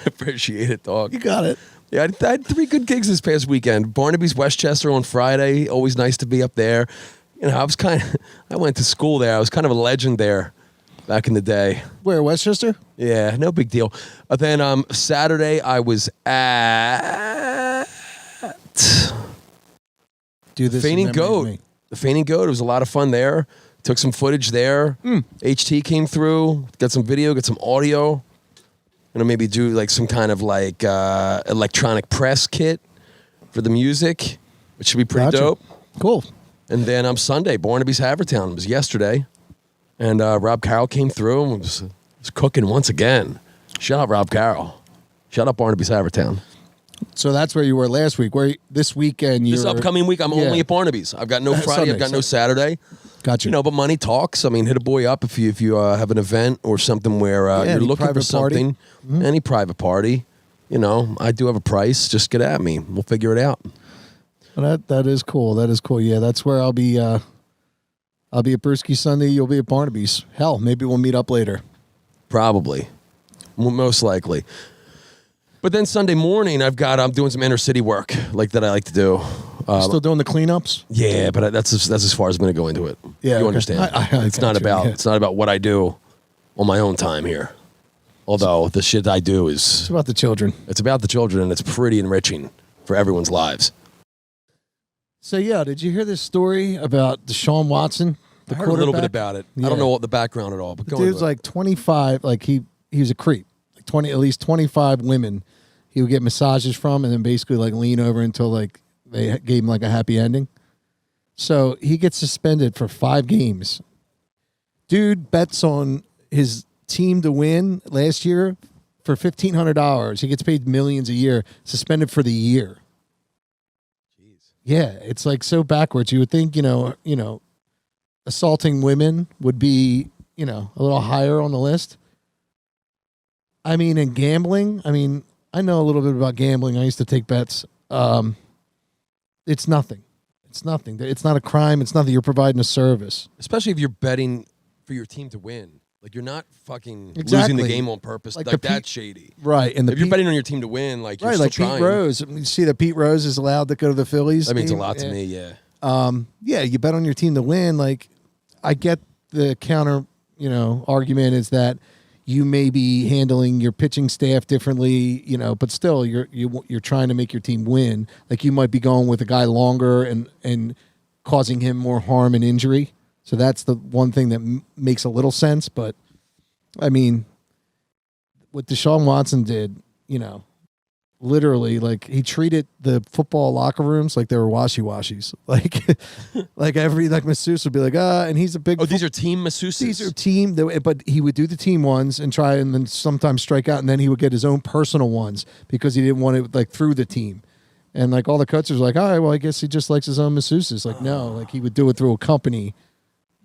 Appreciate it, dog. You got it. Yeah, I had 3 good gigs this past weekend. Barnaby's Westchester on Friday. Always nice to be up there. You know, I went to school there. I was kind of a legend there back in the day. Where, Westchester? Yeah, no big deal. Then Saturday, I was at Do this. Fainting in memory of Goat. me. The Fainting Goat. It was a lot of fun there. Took some footage there. HT came through. Got some video. Got some audio. You know, maybe do like some kind of like electronic press kit for the music, which should be pretty Gotcha. dope. Cool. And then Sunday, Barnaby's Havertown. It was yesterday. And Rob Carroll came through and was cooking once again. Shout out Rob Carroll. Shout out Barnaby's Havertown. So that's where you were last week. Where this weekend This upcoming week, I'm only at Barnaby's. I've got no Friday. Sunday, I've got no Saturday. Gotcha. You know, but money talks. I mean, hit a boy up if you have an event or something where you're any looking for private party. something. Any private party. You know, I do have a price. Just get at me. We'll figure it out. Well, that is cool. That is cool. Yeah, that's where I'll be. I'll be at Brewski Sunday. You'll be at Barnaby's. Hell, maybe we'll meet up later. Probably. Most likely. But then Sunday morning, I'm doing some inner city work like that I like to do. Still doing the cleanups? Yeah, but that's as far as I'm going to go into it. Yeah, you okay. understand. I it's got not you, about yeah. it's not about what I do on my own time here. Although the shit I do It's is about the children. it's about the children and it's pretty enriching. for everyone's lives. So, yeah, did you hear this story about Deshaun Watson? I heard a little bit about it. I don't know what the background at all, but the dude's like 25, like he was a creep. Like 20, at least 25 women he would get massages from and then basically like lean over until like they gave him like a happy ending. So he gets suspended for 5 games. Dude bets on his team to win last year for $1,500. He gets paid millions a year, suspended for the year. Jeez. Yeah, it's like so backwards. You would think, you know, assaulting women would be, a little higher on the list. I mean, in gambling, I know a little bit about gambling. I used to take bets. It's nothing. It's nothing. It's not a crime. It's nothing. You're providing a service. Especially if you're betting for your team to win. Like, you're not fucking Exactly. losing the game on purpose. Like that's shady. Right. And if you're betting on your team to win, like, you're right, still like trying. Pete Rose. You see that Pete Rose is allowed to go to the Phillies That means a game? lot to me, yeah. Yeah, you bet on your team to win. Like, I get the counter, argument is that you may be handling your pitching staff differently, but still you're trying to make your team win. Like, you might be going with a guy longer and causing him more harm and injury. So that's the one thing that makes a little sense. But I mean, what Deshaun Watson did, literally, like, he treated the football locker rooms like they were washy-washies. Like every masseuse would be like, and he's a big. Oh, these are team masseuses. These are team, but he would do the team ones and try and then sometimes strike out, and then he would get his own personal ones because he didn't want it like through the team. And like all the coaches were like, all right, well, I guess he just likes his own masseuses. Like, no, like he would do it through a company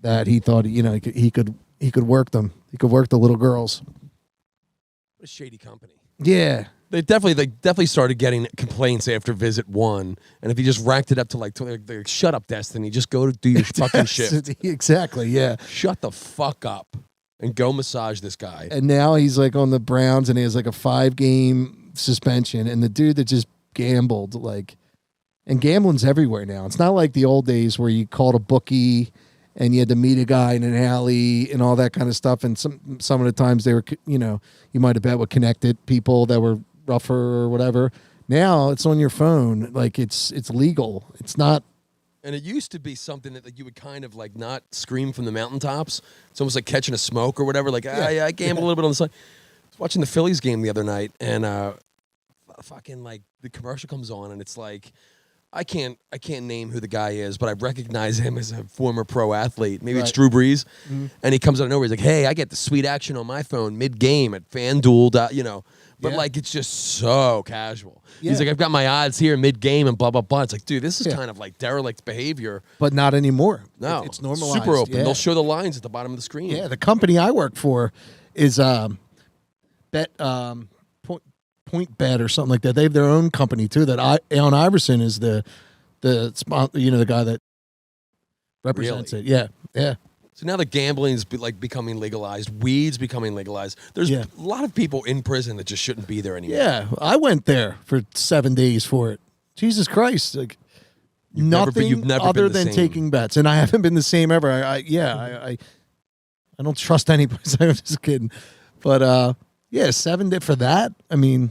that he thought, he could work them. He could work the little girls. What a shady company. Yeah. They definitely started getting complaints after visit 1, and if you just racked it up to like shut up, Destiny, just go to do your fucking shift. Exactly, yeah. Shut the fuck up and go massage this guy. And now he's like on the Browns, and he has like a 5-game suspension. And the dude that just gambled, and gambling's everywhere now. It's not like the old days where you called a bookie and you had to meet a guy in an alley and all that kind of stuff. And some of the times they were, you might have bet with connected people that were rougher or whatever. Now it's on your phone. Like, it's legal. It's not. And it used to be something that you would kind of like not scream from the mountaintops. It's almost like catching a smoke or whatever. Like, I gamble a little bit on the side. I was watching the Phillies game the other night, and fucking like the commercial comes on, and it's like, I can't name who the guy is, but I recognize him as a former pro athlete. Maybe it's Drew Brees. Mm-hmm. And he comes out of nowhere. He's like, hey, I get the sweet action on my phone mid-game at FanDuel, But, like, it's just so casual. Yeah. He's like, I've got my odds here mid-game and blah, blah, blah. It's like, dude, this is kind of like derelict behavior. But not anymore. No. It's normalized. Super open. Yeah. They'll show the lines at the bottom of the screen. Yeah, the company I work for is Point Bet or something like that. They have their own company too. That Allen Iverson is the the guy that represents it. Yeah, yeah. So now the gambling's becoming legalized. Weed's becoming legalized. There's a lot of people in prison that just shouldn't be there anymore. Yeah, I went there for 7 days for it. Jesus Christ, like you've never other than same. Taking bets, and I haven't been the same ever. I don't trust anybody. I'm just kidding, but 7 days for that. I mean,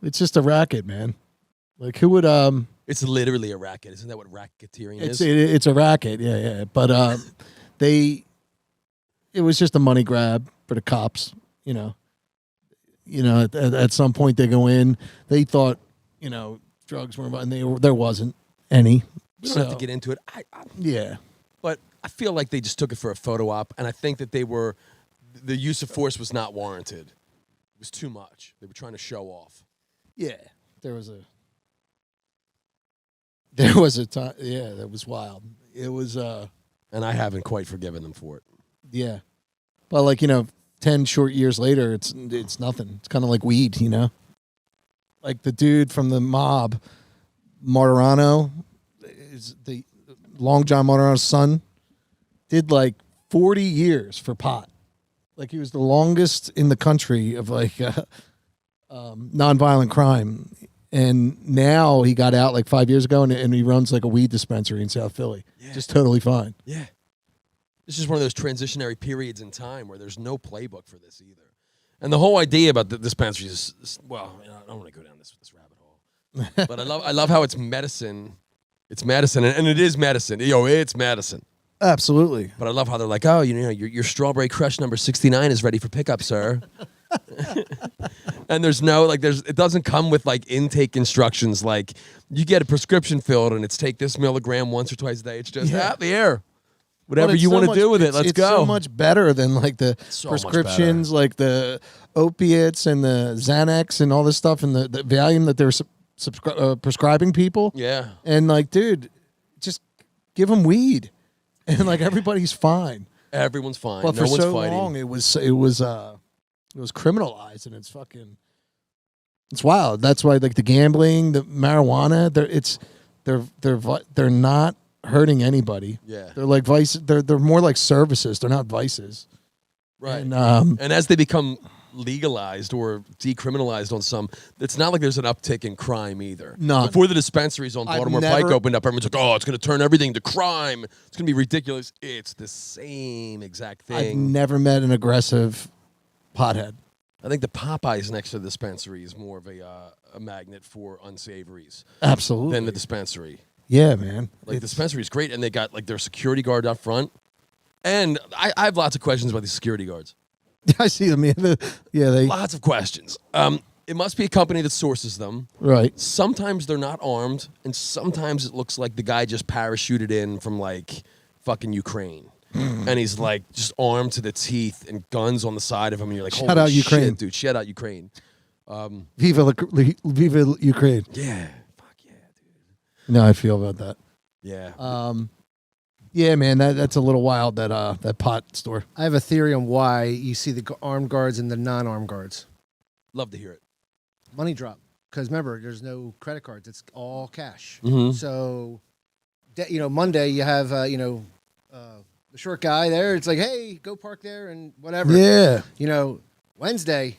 it's just a racket, man. Like, who would It's literally a racket. Isn't that what racketeering is? It's a racket, yeah. But it was just a money grab for the cops. At some point they go in. They thought drugs were, and there wasn't any. We don't have to get into it. Yeah, but I feel like they just took it for a photo op, and I think that the use of force was not warranted. It was too much. They were trying to show off. Yeah, there was a time. Yeah, that was wild. It was. And I haven't quite forgiven them for it. Yeah, but 10 short years later, it's nothing. It's kind of like weed, Like the dude from the mob, Martirano, is the Long John Martirano's son, did 40 years for pot. Like, he was the longest in the country of nonviolent crime. And now he got out 5 years ago, and he runs a weed dispensary in South Philly. Yeah. Just totally fine. Yeah. This is one of those transitionary periods in time where there's no playbook for this either. And the whole idea about the dispensaries is, well, I don't want to go down this rabbit hole. But I love how it's medicine. It's medicine, and it is medicine. Yo, it's medicine. Absolutely. But I love how they're like, oh, your strawberry crush number 69 is ready for pickup, sir. And it doesn't come with like intake instructions. Like you get a prescription filled and it's take this milligram once or twice a day. It's just the air. Whatever you want to do with it, let's go. It's so much better than like the prescriptions, like the opiates and the Xanax and all this stuff and the Valium that they're prescribing people. Yeah. And like, dude, just give them weed. And like everybody's fine. Everyone's fine. But no for one's so fighting. long, it was criminalized, and it's wild. That's why like the gambling, the marijuana, they're not hurting anybody. Yeah, they're like vice. They're more like services. They're not vices. Right. And as they become legalized or decriminalized on some, it's not like there's an uptick in crime either. None. Before the dispensaries on Baltimore Pike opened up, everyone's like, oh, it's going to turn everything to crime. It's going to be ridiculous. It's the same exact thing. I've never met an aggressive pothead. I think the Popeyes next to the dispensary is more of a magnet for unsavories. Absolutely. Than the dispensary. Yeah, man. Like the dispensary is great, and they got like their security guard up front. And I have lots of questions about these security guards. I see them. They Lots of questions. It must be a company that sources them. Right. Sometimes they're not armed, and sometimes it looks like the guy just parachuted in from like fucking Ukraine. And he's like just armed to the teeth and guns on the side of him. And you're like, shout out Ukraine, shit, dude! Shout out Ukraine. Viva Ukraine. Yeah. Fuck yeah, dude. No, I feel about that. Yeah. Yeah, man, that's a little wild. That pot store. I have a theory on why you see the armed guards and the non-armed guards. Love to hear it. Money drop. Because remember, there's no credit cards. It's all cash. Mhm. So, Monday you have, the short guy there. It's like, hey, go park there and whatever. Yeah. Wednesday,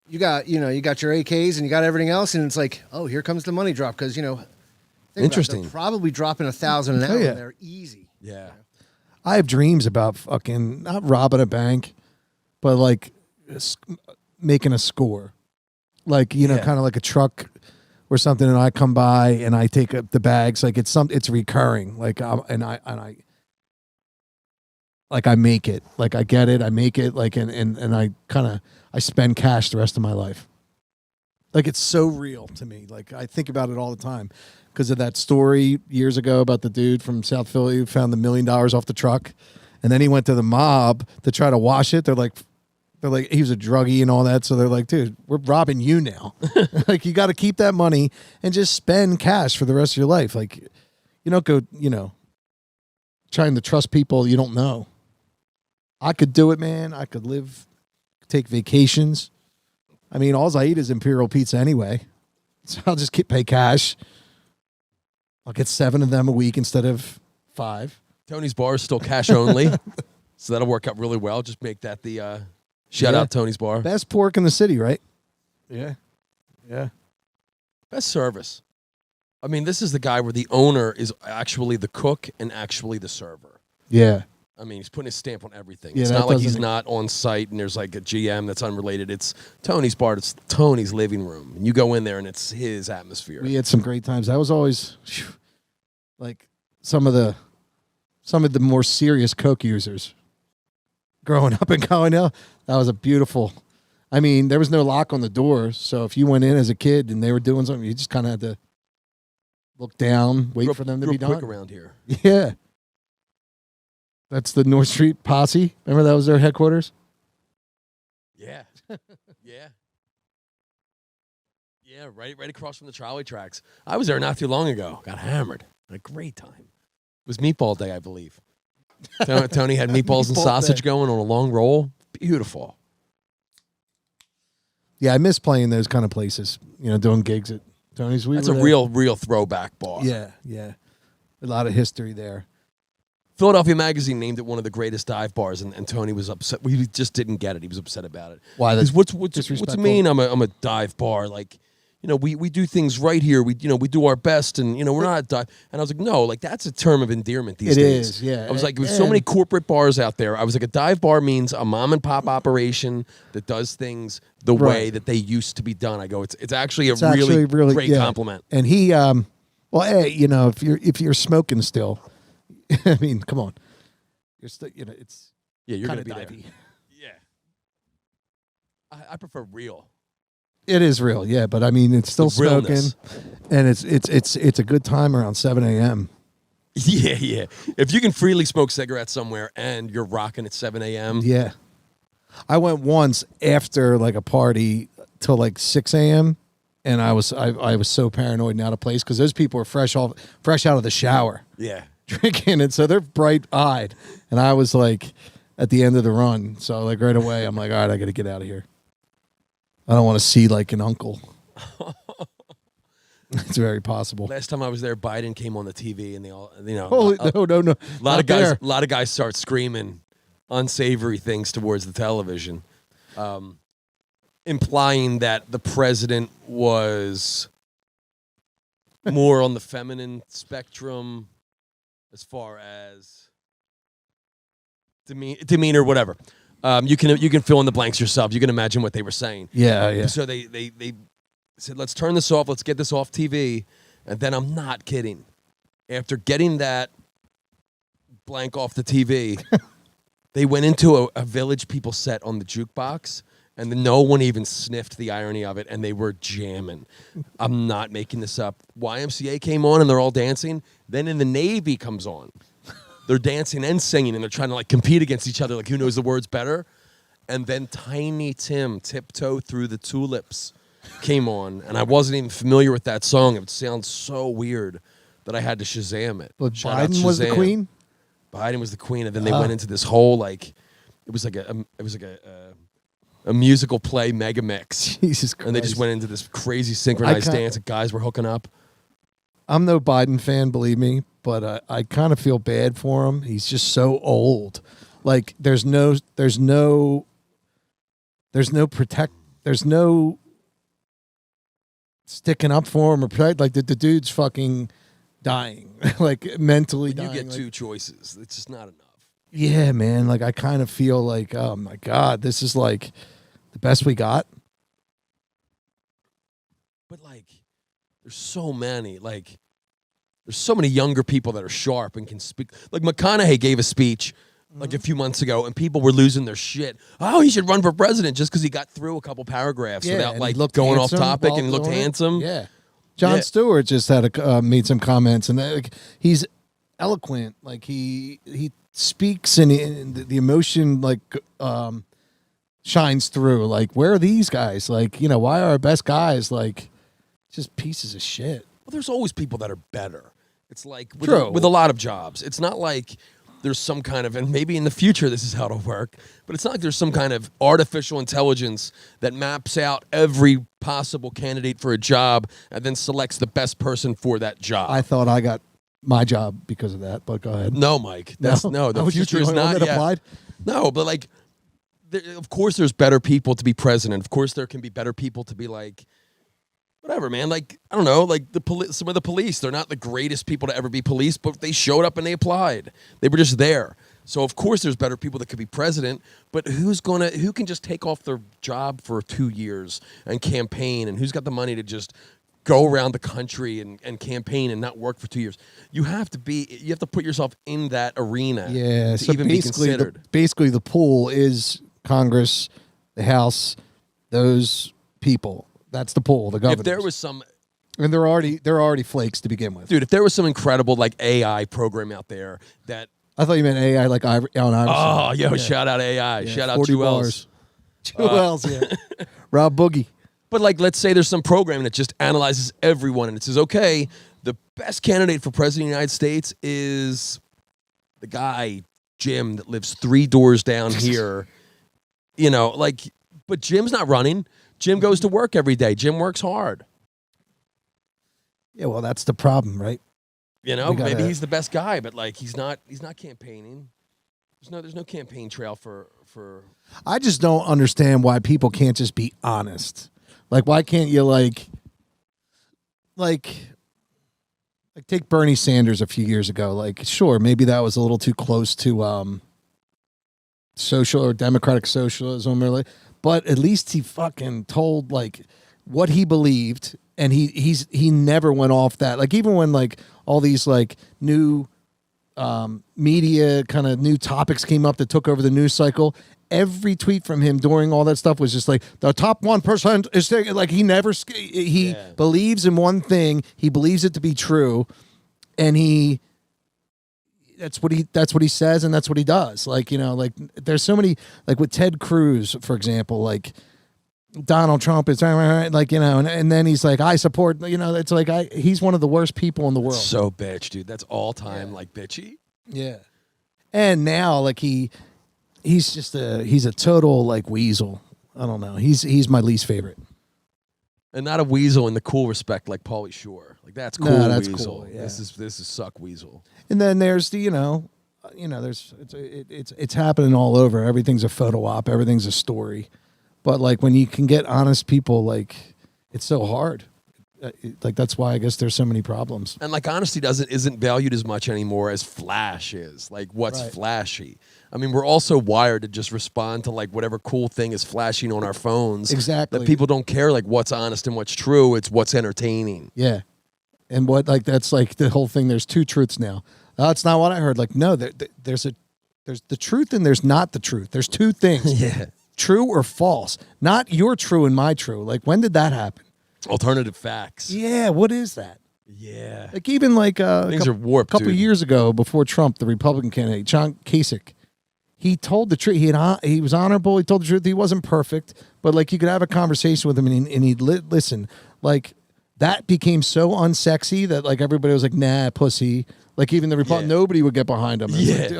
you got your AKs and you got everything else. And it's like, oh, here comes the money drop. Because, Interesting. They're probably dropping 1,000 an hour. And they're easy. Yeah. I have dreams about fucking not robbing a bank, but like making a score, like kind of like a truck or something, and I come by and I take up the bags, like it's recurring, like I make it, like I get it, I make it, like and I spend cash the rest of my life. Like it's so real to me. Like I think about it all the time. Because of that story years ago about the dude from South Philly who found the $1 million off the truck, and then he went to the mob to try to wash it. They're like he was a druggie and all that, so they're like, dude, we're robbing you now. Like you got to keep that money and just spend cash for the rest of your life. Like you don't go, trying to trust people you don't know. I could do it, man. I could take vacations. I mean, all I eat is Imperial Pizza anyway, so I'll just pay cash. I'll get 7 of them a week instead of 5. Tony's Bar is still cash only, so that'll work out really well. Just make that the shout out Tony's Bar. Best pork in the city, right? Yeah. Best service. I mean, this is the guy where the owner is actually the cook and actually the server. Yeah. I mean, he's putting his stamp on everything. Yeah, it's not like he's not on site and there's like a GM that's unrelated. It's Tony's bar. It's Tony's living room. And you go in there and it's his atmosphere. We had some great times. That was always like some of the more serious coke users growing up in Colonial. That was a beautiful. I mean, there was no lock on the door, so if you went in as a kid and they were doing something, you just kind of had to look down, wait for them to be done. Quick around here. Yeah. That's the North Street Posse. Remember that was their headquarters? Yeah. Yeah. Yeah, right across from the trolley tracks. I was there not too long ago. Got hammered. Had a great time. It was meatball day, I believe. Tony had meatballs and sausage going on a long roll. Beautiful. Yeah, I miss playing those kind of places. Doing gigs at Tony's. That's a real throwback bar. Yeah. A lot of history there. Philadelphia Magazine named it one of the greatest dive bars, and Tony was upset. We just didn't get it. He was upset about it. Why? What's it mean? I'm a dive bar. Like, we do things right here. We do our best, and we're not. And I was like, no, like that's a term of endearment these days. It is, yeah. I was like, with so many corporate bars out there, I was like, a dive bar means a mom and pop operation that does things the way that they used to be done. I go, it's actually a really great compliment. And he, well, hey, if you're smoking still, I mean, come on, you're still, it's you're kind gonna of be divey. there. Yeah, I prefer real. It is real, yeah, but I mean, it's still smoking, realness. and it's a good time around 7 a.m. Yeah. If you can freely smoke cigarettes somewhere and you're rocking at 7 a.m. Yeah, I went once after like a party till like 6 a.m. and I was so paranoid and out of place because those people are fresh out of the shower, Yeah. drinking, and so they're bright eyed, and I was like at the end of the run, so like right away I'm like, all right, I got to get out of here. I don't want to see like an uncle. It's very possible. Last time I was there, Biden came on the TV, and they all, Holy, no. a lot of guys start screaming unsavory things towards the television, implying that the president was more on the feminine spectrum as far as demeanor, whatever. You can fill in the blanks yourself. You can imagine what they were saying. Yeah. So they said, let's turn this off. Let's get this off TV. And then I'm not kidding. After getting that blank off the TV, they went into a Village People set on the jukebox, and no one even sniffed the irony of it, and they were jamming. I'm not making this up. YMCA came on, and they're all dancing. Then In the Navy comes on. They're dancing and singing, and they're trying to like compete against each other, like who knows the words better. And then Tiny Tim, Tiptoe Through the Tulips, came on, and I wasn't even familiar with that song. It sounds so weird that I had to Shazam it. But Shout out Biden was the Shazam. queen. Biden was the queen, and then they went into this whole like, it was like a musical play mega mix, Jesus Christ. and they just went into this crazy synchronized dance, and guys were hooking up. I'm no Biden fan, believe me, but I kind of feel bad for him. He's just so old. Like there's no sticking up for him or protect. Like the dude's fucking dying, like mentally You dying. get like, two choices. It's just not enough. Yeah, man. Like I kind of feel like, oh my God, this is like the best we got. But like, there's so many. Like, there's so many younger people that are sharp and can speak. Like McConaughey gave a speech like a few months ago, and people were losing their shit. Oh, he should run for president just because he got through a couple paragraphs without like going off topic and looked handsome. Yeah. Jon Stewart just had made some comments, and like he's eloquent. Like he speaks, and the emotion like shines through. Like, where are these guys? Like, why are our best guys like just pieces of shit? Well, there's always people that are better. It's like with True. a lot of jobs. It's not like there's some kind of, and maybe in the future this is how it'll work, but it's not like there's some kind of artificial intelligence that maps out every possible candidate for a job and then selects the best person for that job. I thought I got my job because of that, but go ahead. No, Mike. The future is not yet. Applied? No, but like, of course there's better people to be president. Of course there can be better people to be like, whatever, man. Like, I don't know, like some of the police, they're not the greatest people to ever be police, but they showed up and they applied. They were just there. So of course there's better people that could be president, but who can just take off their job for 2 years and campaign, and who's got the money to just go around the country and campaign and not work for 2 years? You have to put yourself in that arena to so even be considered. Basically the pool is Congress, the House, those people. That's the pool, the governors. If there was some, and they're already flakes to begin with. dude, if there was some incredible like AI program out there that, I thought you meant AI like Allen Iverson. oh, yo, shout out AI, shout out 40 Jewels. Jewels, yeah. Rob Boogie. But like, let's say there's some program that just analyzes everyone and it says, okay, the best candidate for president of the United States is the guy, Jim, that lives 3 doors down here. But Jim's not running. Jim goes to work every day. Jim works hard. Yeah, well, that's the problem, right? Maybe he's the best guy, but like he's not campaigning. There's no campaign trail for I just don't understand why people can't just be honest. Like, why can't you like like take Bernie Sanders a few years ago. Like, sure, maybe that was a little too close to social or democratic socialism, or like, but at least he fucking told like what he believed, and he never went off that. Like, even when like all these like new media kind of new topics came up that took over the news cycle, every tweet from him during all that stuff was just like, the top 1% is like, he never he believes in one thing, he believes it to be true, and that's what he says, and that's what he does. Like, you know, like there's so many, like with Ted Cruz, for example, like Donald Trump is like, you know, and then he's like, I support, you know, it's like he's one of the worst people in the world. So bitch, dude. That's all time like bitchy. Yeah. And now like he's a total like weasel. I don't know. He's my least favorite. And not a weasel in the cool respect like Pauly Shore. Like that's cool. No, that's weasel. cool, yeah. This is suck weasel. And then there's the, there's it's happening all over. Everything's a photo op. Everything's a story. But like when you can get honest people, like it's so hard. Like that's why I guess there's so many problems. And like honesty isn't valued as much anymore as flash is. Like what's Right. flashy. I mean, we're also wired to just respond to like whatever cool thing is flashing on our phones. Exactly. That people don't care like what's honest and what's true. It's what's entertaining. Yeah. And what like that's like the whole thing. There's two truths now. That's not what I heard. Like no, there's the truth and there's not the truth. There's two things. Yeah. True or false. Not your true and my true. Like when did that happen? Alternative facts. Yeah, what is that? Yeah. Like even like Things are warped, a couple dude. years ago, before Trump, the Republican candidate, John Kasich, he told the truth. He was honorable. He told the truth. He wasn't perfect, but like you could have a conversation with him and he'd listen. Like that became so unsexy that like everybody was like, nah, pussy. Like even the Republican, nobody would get behind him. Yeah. Like, dude,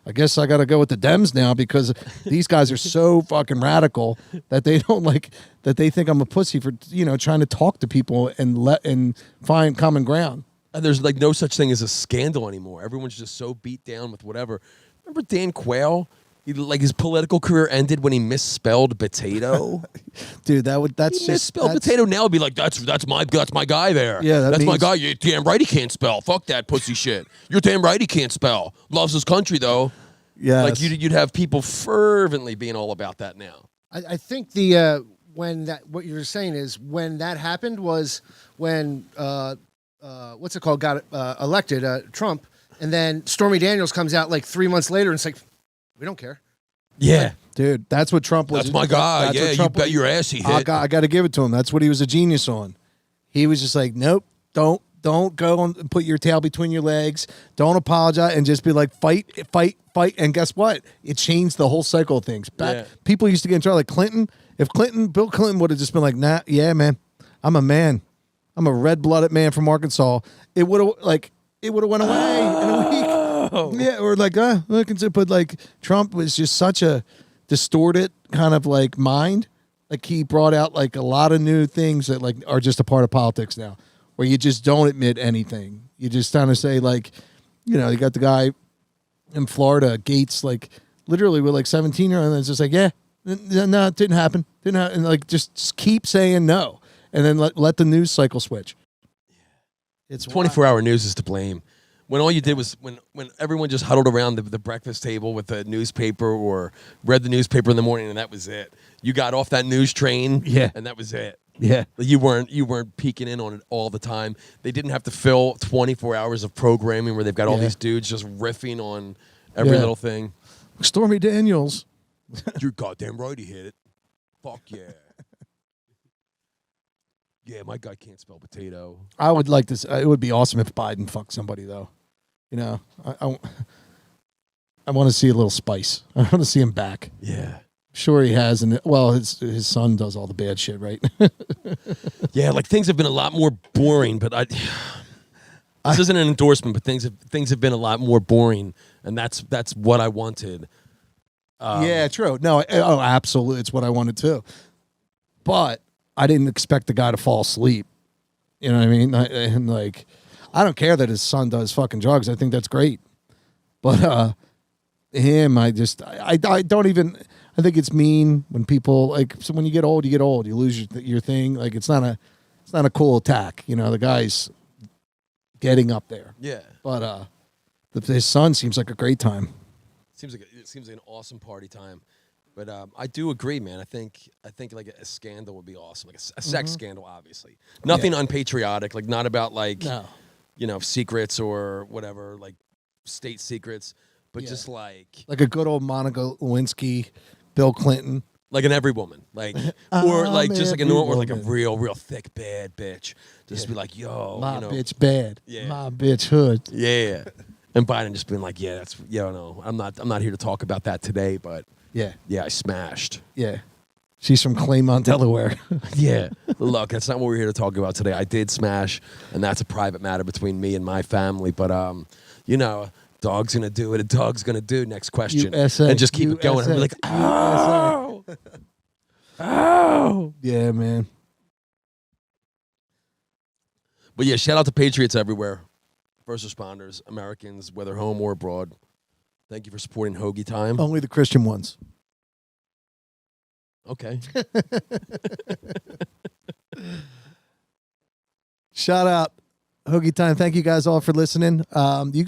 I guess I got to go with the Dems now because these guys are so fucking radical that they don't like that they think I'm a pussy for trying to talk to people and find common ground. And there's like no such thing as a scandal anymore. Everyone's just so beat down with whatever. Remember Dan Quayle? His political career ended when he misspelled potato. Dude, that's He misspelled potato. Now it'd be like that's my guy there. Yeah, that's my means- guy. You're damn right he can't spell. Fuck that pussy shit. You're damn right he can't spell. Loves his country though. Yeah, Like you'd have people fervently being all about that now. I think what you're saying is when that happened was when what's it called got elected, Trump, and then Stormy Daniels comes out like 3 months later and it's like, we don't care. Yeah, dude, that's what Trump was. that's my guy. That's what Yeah, you Trump bet was- your ass he hit. I got to give it to him. That's what he was a genius on. He was just like, nope, don't go and put your tail between your legs. Don't apologize and just be like, fight. And guess what? It changed the whole cycle of things. People used to get in trouble. Like Clinton. If Bill Clinton would have just been like, nah, yeah, man, I'm a man. I'm a red-blooded man from Arkansas. It would have went away in a week. Yeah, or like, but like Trump was just such a distorted kind of like mind. Like he brought out like a lot of new things that like are just a part of politics now, where you just don't admit anything. You just kind of say like, you got the guy in Florida, Gates, like literally with like 17-year-old, and it's just like, yeah, no, it didn't happen, and like just keep saying no, and then let the news cycle switch. It's 24-hour news is to blame. When all you did was when everyone just huddled around the breakfast table with the newspaper or read the newspaper in the morning and that was it. You got off that news train, and that was it. Yeah. You weren't peeking in on it all the time. They didn't have to fill 24 hours of programming where they've got all these dudes just riffing on every little thing. Stormy Daniels. You're goddamn right he hit it. Fuck yeah. Yeah, my guy can't spell potato. I would like this. It would be awesome if Biden fucked somebody, though. I want to see a little spice. I want to see him back. Yeah. Sure, he has, and well, his son does all the bad shit, right? Yeah, like things have been a lot more boring, but this isn't an endorsement, but things have been a lot more boring, and that's what I wanted. Yeah, true. No, absolutely, it's what I wanted too. But I didn't expect the guy to fall asleep. You know what I mean? And like, I don't care that his son does fucking drugs. I think that's great. But him, I don't even. I think it's mean when people like. So when you get old, you get old. You lose your thing. Like it's not it's not a cool attack. You know, the guy's getting up there. Yeah. But his son seems like a great time. It seems like an awesome party time. But I do agree, man. I think like a scandal would be awesome, like a sex scandal, obviously. Nothing unpatriotic, like not about like secrets or whatever, like state secrets, but just like a good old Monica Lewinsky, Bill Clinton, like an every woman, like or like just like a normal, or like a woman. real thick bad bitch. Just be like, yo, my bitch bad, my bitch hood. Yeah. And Biden just been like, yeah, that's no, I'm not here to talk about that today, but. Yeah, I smashed. Yeah. She's from Claymont, Delaware. Yeah. Look, that's not what we're here to talk about today. I did smash, and that's a private matter between me and my family. But, dog's going to do what a dog's going to do. Next question. USA, and just keep it going. And be like, oh. Oh. Yeah, man. But, yeah, shout out to patriots everywhere. First responders, Americans, whether home or abroad. Thank you for supporting Hoagie Time. Only the Christian ones. Okay. Shout out Hoagie Time. Thank you guys all for listening. We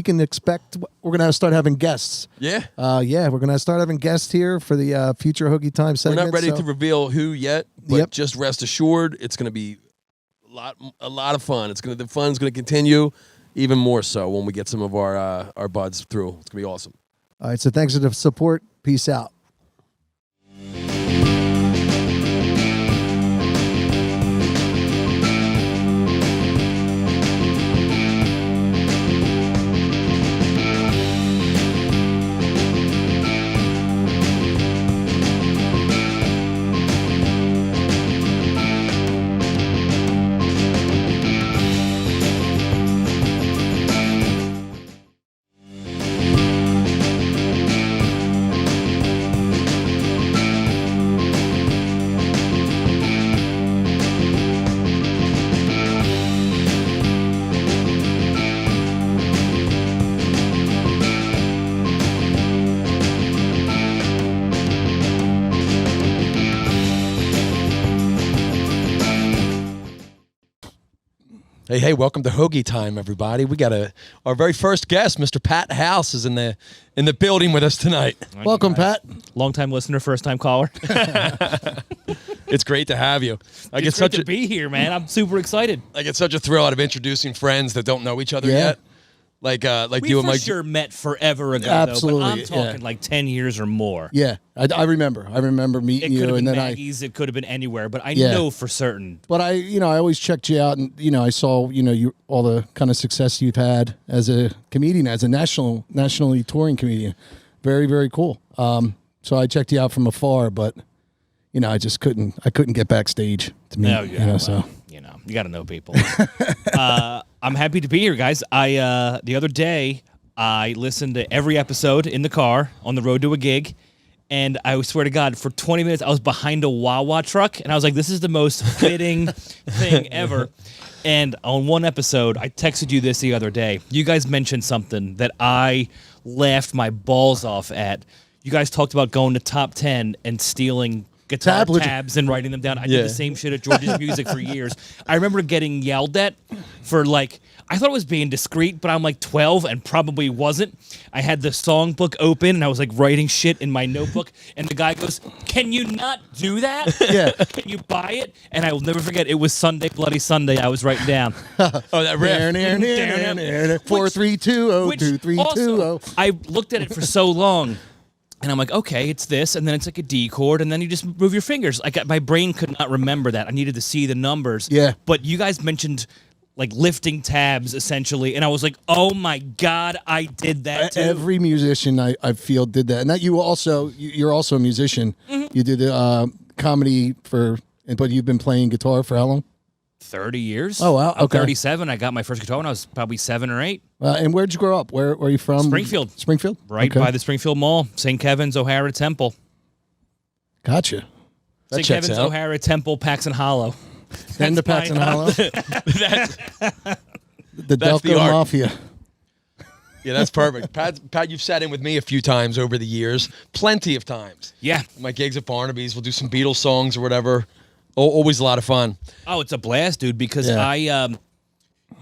can expect we're gonna start having guests. Yeah. We're gonna start having guests here for the future Hoagie Time segment. We're not ready to reveal who yet, but just rest assured, it's gonna be a lot of fun. The fun's gonna continue. Even more so when we get some of our buds through. It's going to be awesome. All right, so thanks for the support. Peace out. Hey, welcome to Hoagie Time, everybody. We got our very first guest, Mr. Pat House, is in the building with us tonight. Welcome, Pat. Long-time listener, first-time caller. It's great to have you. It's great to be here, man. I'm super excited. I get such a thrill out of introducing friends that don't know each other yet. Like we you and Mike. for sure met forever ago, Absolutely, though, but I'm talking like 10 years or more. Yeah, I remember. I remember meeting It could you, have and been then Maggie's, it could have been anywhere, but I know for certain. But I always checked you out, and I saw you all the kind of success you've had as a comedian, as a nationally touring comedian. Very, very cool. So I checked you out from afar, but I just couldn't get backstage to meet. So you got to know people. I'm happy to be here, guys. The other day I listened to every episode in the car on the road to a gig. And I swear to God, for 20 minutes, I was behind a Wawa truck, and I was like, this is the most fitting thing ever. And on one episode, I texted you this the other day. You guys mentioned something that I laughed my balls off at. You guys talked about going to Top 10 and stealing guitar tabs and writing them down. I did the same shit at George's Music for years. I remember getting yelled at for I thought it was being discreet, but I'm like 12 and probably wasn't. I had the songbook open and I was like writing shit in my notebook, and the guy goes, "Can you not do that? Yeah. Can you buy it?" And I will never forget, it was Sunday, Bloody Sunday. I was writing down. That riff. 4-3-2-0-2-3-2-0. I looked at it for so long. And I'm like, okay, it's this, and then it's like a D chord, and then you just move your fingers. My brain could not remember that. I needed to see the numbers. Yeah. But you guys mentioned lifting tabs essentially, and I was like, oh my God, I did that too. Every musician I feel did that, and that you're also a musician. Mm-hmm. You did comedy but you've been playing guitar for how long? 30 years. Oh wow, I'm okay. 37. I got my first guitar when I was probably 7 or 8. And where'd you grow up? Where are you from? Springfield. Springfield? Right by the Springfield Mall, St. Kevin's, O'Hara, Temple. Gotcha. St. Kevin's, O'Hara, Temple, Paxton Hollow. Then the Paxton Hollow. The Delco Mafia. Yeah, that's perfect. Pat, you've sat in with me a few times over the years. Plenty of times. Yeah. My gigs at Barnaby's, we'll do some Beatles songs or whatever. Always a lot of fun. Oh, it's a blast, dude, because Yeah.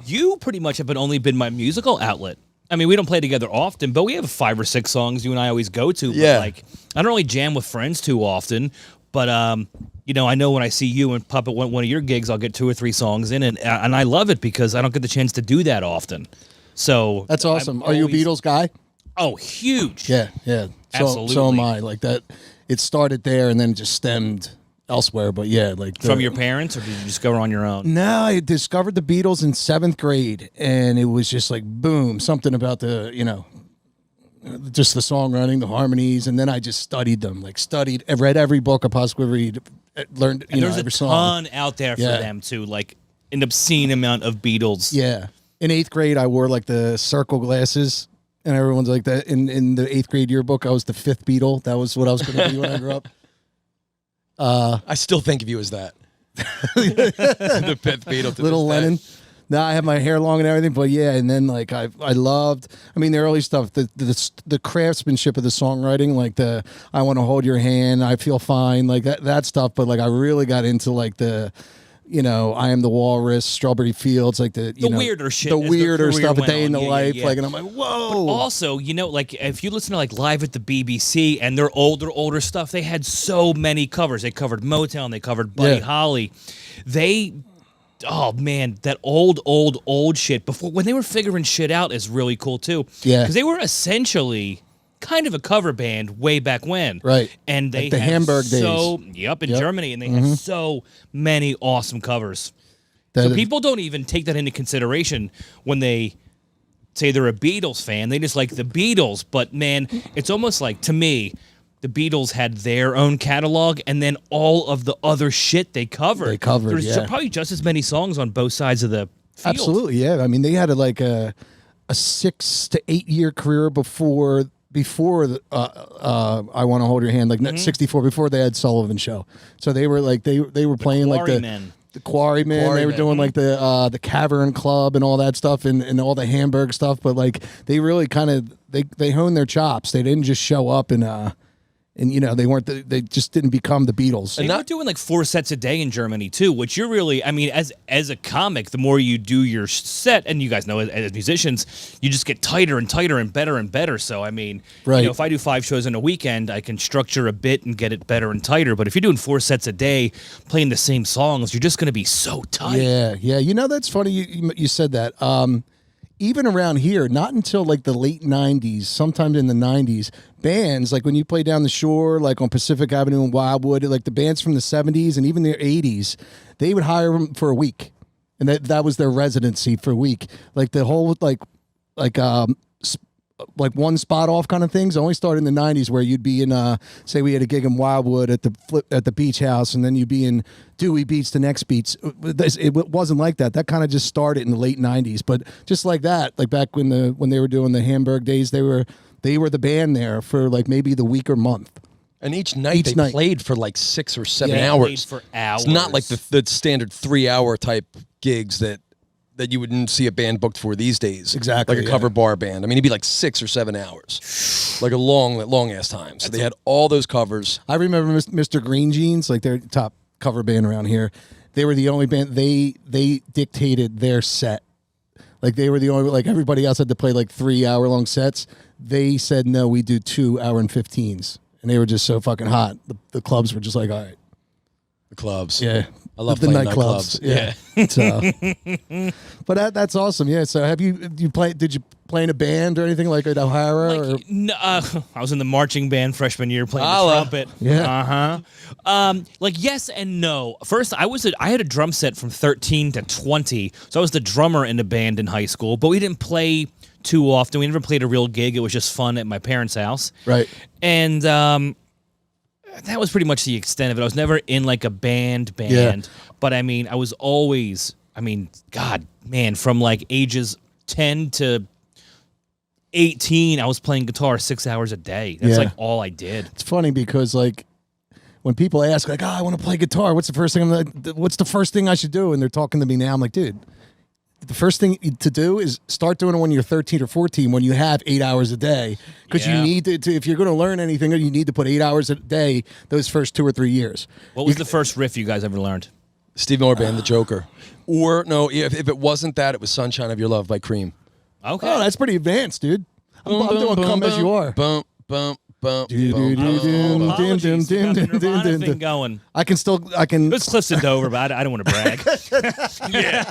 you pretty much have only been my musical outlet. I mean, we don't play together often, but we have 5 or 6 songs you and I always go to. Yeah. But like, I don't really jam with friends too often, but you know, I know when I see you and pop at one of your gigs, I'll get 2 or 3 songs in, and I love it because I don't get the chance to do that often. So That's awesome. Are you a Beatles guy? Oh, huge. Yeah. So Absolutely. am I. Like that, it started there and then it just stemmed elsewhere. But yeah, like From your parents, or did you discover on your own? No, I discovered the Beatles in 7th grade, and it was just like boom, something about the just the songwriting, the harmonies, and then I just studied them. I read every book I possibly read, learned And there's every a song. ton out there for Yeah. them too, like an obscene amount of Beatles. Yeah. In 8th grade, I wore like the circle glasses, and everyone's like that. In the 8th grade yearbook, I was the 5th Beatle. That was what I was going to be when I grew up. I still think of you as that. The 5th Beatle. to Little this day. Lennon. Now I have my hair long and everything, but yeah, and then like I loved. I mean, the early stuff, the craftsmanship of the songwriting, like the I want to hold your hand, I feel fine, like that stuff. But like I really got into like the, I am the walrus, Strawberry Fields, like the weirder shit the as the weirder career stuff, a went day in on. the Yeah, life, yeah. like, and I'm like, whoa. Also, like if you listen to like Live at the BBC and their older stuff, they had so many covers. They covered Motown, they covered Buddy Yeah. Holly. Oh man, that old shit before when they were figuring shit out is really cool too. Yeah. Because they were essentially kind of a cover band way back when. Right. And they Like the had Hamburg days. in Yep. Germany, and they had so many awesome covers. That- So people don't even take that into consideration when they say they're a Beatles fan. They just like the Beatles. But man, it's almost like, to me, the Beatles had their own catalog, and then all of the other shit they covered. There's yeah. probably just as many songs on both sides of the field. Absolutely, yeah. I mean, they had a 6 to 8 year career before the, I Want to Hold Your Hand, like 64, before they had Sullivan Show. So they were like they were playing like Quarrymen. the Quarrymen. They were doing like the Cavern Club and all that stuff, and all the Hamburg stuff. But like they really kind of they honed their chops. They didn't just show up and they weren't they just didn't become the Beatles. They were doing like 4 sets a day in Germany too, which you're really, I mean, as a comic, the more you do your set, and you guys know as musicians, you just get tighter and tighter and better. So I mean, Right. if I do 5 shows in a weekend, I can structure a bit and get it better and tighter. But if you're doing 4 sets a day, playing the same songs, you're just going to be so tight. Yeah. That's funny. You said that. Even around here, not until like the late 90s, sometime in the 90s, bands, like when you play down the shore, like on Pacific Avenue in Wildwood, like the bands from the 70s and even the 80s, they would hire them for a week. And that was their residency for a week. Like the whole, like one spot off kind of things only started in the 90s, where you'd be in say we had a gig in Wildwood at the beach house, and then you'd be in Dewey Beach the next beach. It wasn't like that kind of just started in the late 90s. But just like that, like back when they were doing the Hamburg days, they were the band there for like maybe the week or month. And each night they played for like 6 or 7 Yeah, hours. played for hours. It's not like the standard 3-hour type gigs that you wouldn't see a band booked for these days. Exactly, Like a cover bar band. I mean, it'd be like 6 or 7 hours. Like a long ass time. So they had all those covers. I remember Mr. Green Jeans, like their top cover band around here. They were the only band, they dictated their set. Like they were the only, like everybody else had to play like 3-hour-long sets. They said, no, we do 2-hour and 15s. And they were just so fucking hot. The clubs were just like, all right. The clubs. Yeah. I love the playing nightclubs. Yeah. So, but that's awesome. Yeah. So did you play in a band or anything like at O'Hara? or? No, I was in the marching band freshman year playing the Holla. trumpet. Yeah. Like yes and no. First, I had a drum set from 13 to 20, so I was the drummer in the band in high school. But we didn't play too often. We never played a real gig. It was just fun at my parents' house. Right. And that was pretty much the extent of it. I was never in like a band, Yeah. but I mean, I was always, God, man, from like ages 10 to 18, I was playing guitar 6 hours a day. That's Yeah. like all I did. It's funny because like when people ask like, I want to play guitar, what's the first thing I should do? And they're talking to me now. I'm like, dude, the first thing to do is start doing it when you're 13 or 14, when you have 8 hours a day, because you need to, if you're going to learn anything, you need to put 8 hours a day those first 2 or 3 years. What was the first riff you guys ever learned? Steve Miller Band, The Joker. Or, no, if it wasn't that, it was Sunshine of Your Love by Cream. Okay. Oh, that's pretty advanced, dude. I'm doing Come As You Are. Bump, bump, bump. Apologies, you got the Nirvana thing going. I can. It's Cliffs and Dover, but I don't want to brag. Yeah.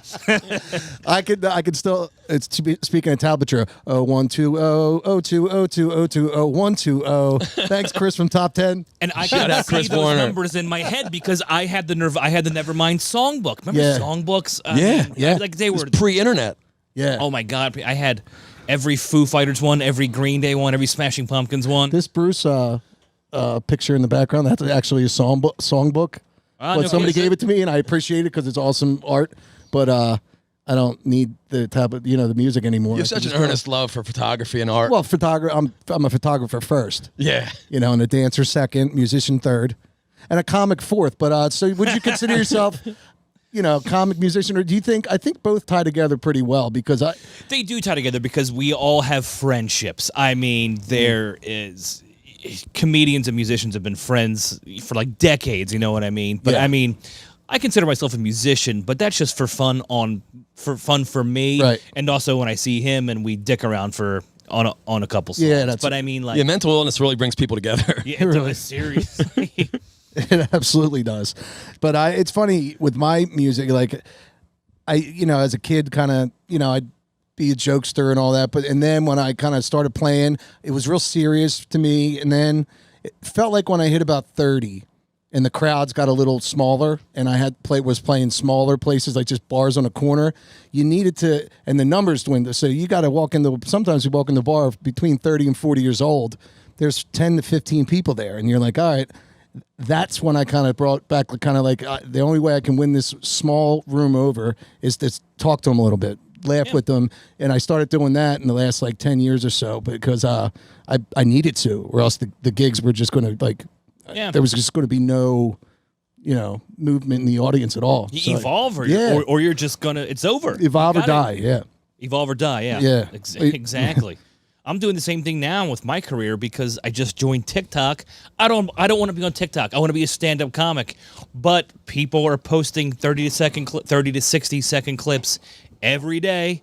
I could still. It's speaking of tablature. 1 2 0 0 2 0 2 0 2 0 1 2 0. Thanks, Chris from Top 10. And I Shout could out see Chris those Warner. numbers in my head because I had the Nevermind songbook. Remember songbooks? Yeah. Like they were Pre-internet. Yeah. Oh my God! I had every Foo Fighters one, every Green Day one, every Smashing Pumpkins one. This Bruce picture in the background, that's actually a songbook. But somebody gave it to me, and I appreciate it because it's awesome art. But I don't need the tablet, the music anymore. You have such an earnest love for photography and art. Well, I'm a photographer first. Yeah. And a dancer second, musician third, and a comic fourth. But so would you consider yourself, comic musician, or do you think? I think both tie together pretty well because They do tie together because we all have friendships. I mean, there is comedians and musicians have been friends for like decades. You know what I mean? But I mean, I consider myself a musician, but that's just for fun for me, right? And also when I see him and we dick around on a couple songs. Yeah, but I mean, like, mental illness really brings people together. Yeah, it does, seriously. It absolutely does. But it's funny with my music, like as a kid, kind of, I'd be a jokester and all that. And then when I kind of started playing, it was real serious to me. And then it felt like when I hit about 30 and the crowds got a little smaller and I was playing smaller places, like just bars on a corner, you needed to, and the numbers dwindle. So you got to sometimes you walk in the bar between 30 and 40 years old, there's 10 to 15 people there. And you're like, all right. That's when I kind of brought back the only way I can win this small room over is to talk to them a little bit, laugh with them. And I started doing that in the last 10 years or so because I needed to, or else the gigs were just going to there was just going to be no, movement in the audience at all. You evolve or you're just going to, it's over. Evolve or die, yeah. Evolve or die, yeah. Yeah. Exactly. I'm doing the same thing now with my career because I just joined TikTok. I don't want to be on TikTok. I want to be a stand-up comic. But people are posting 30 to 60 second clips every day,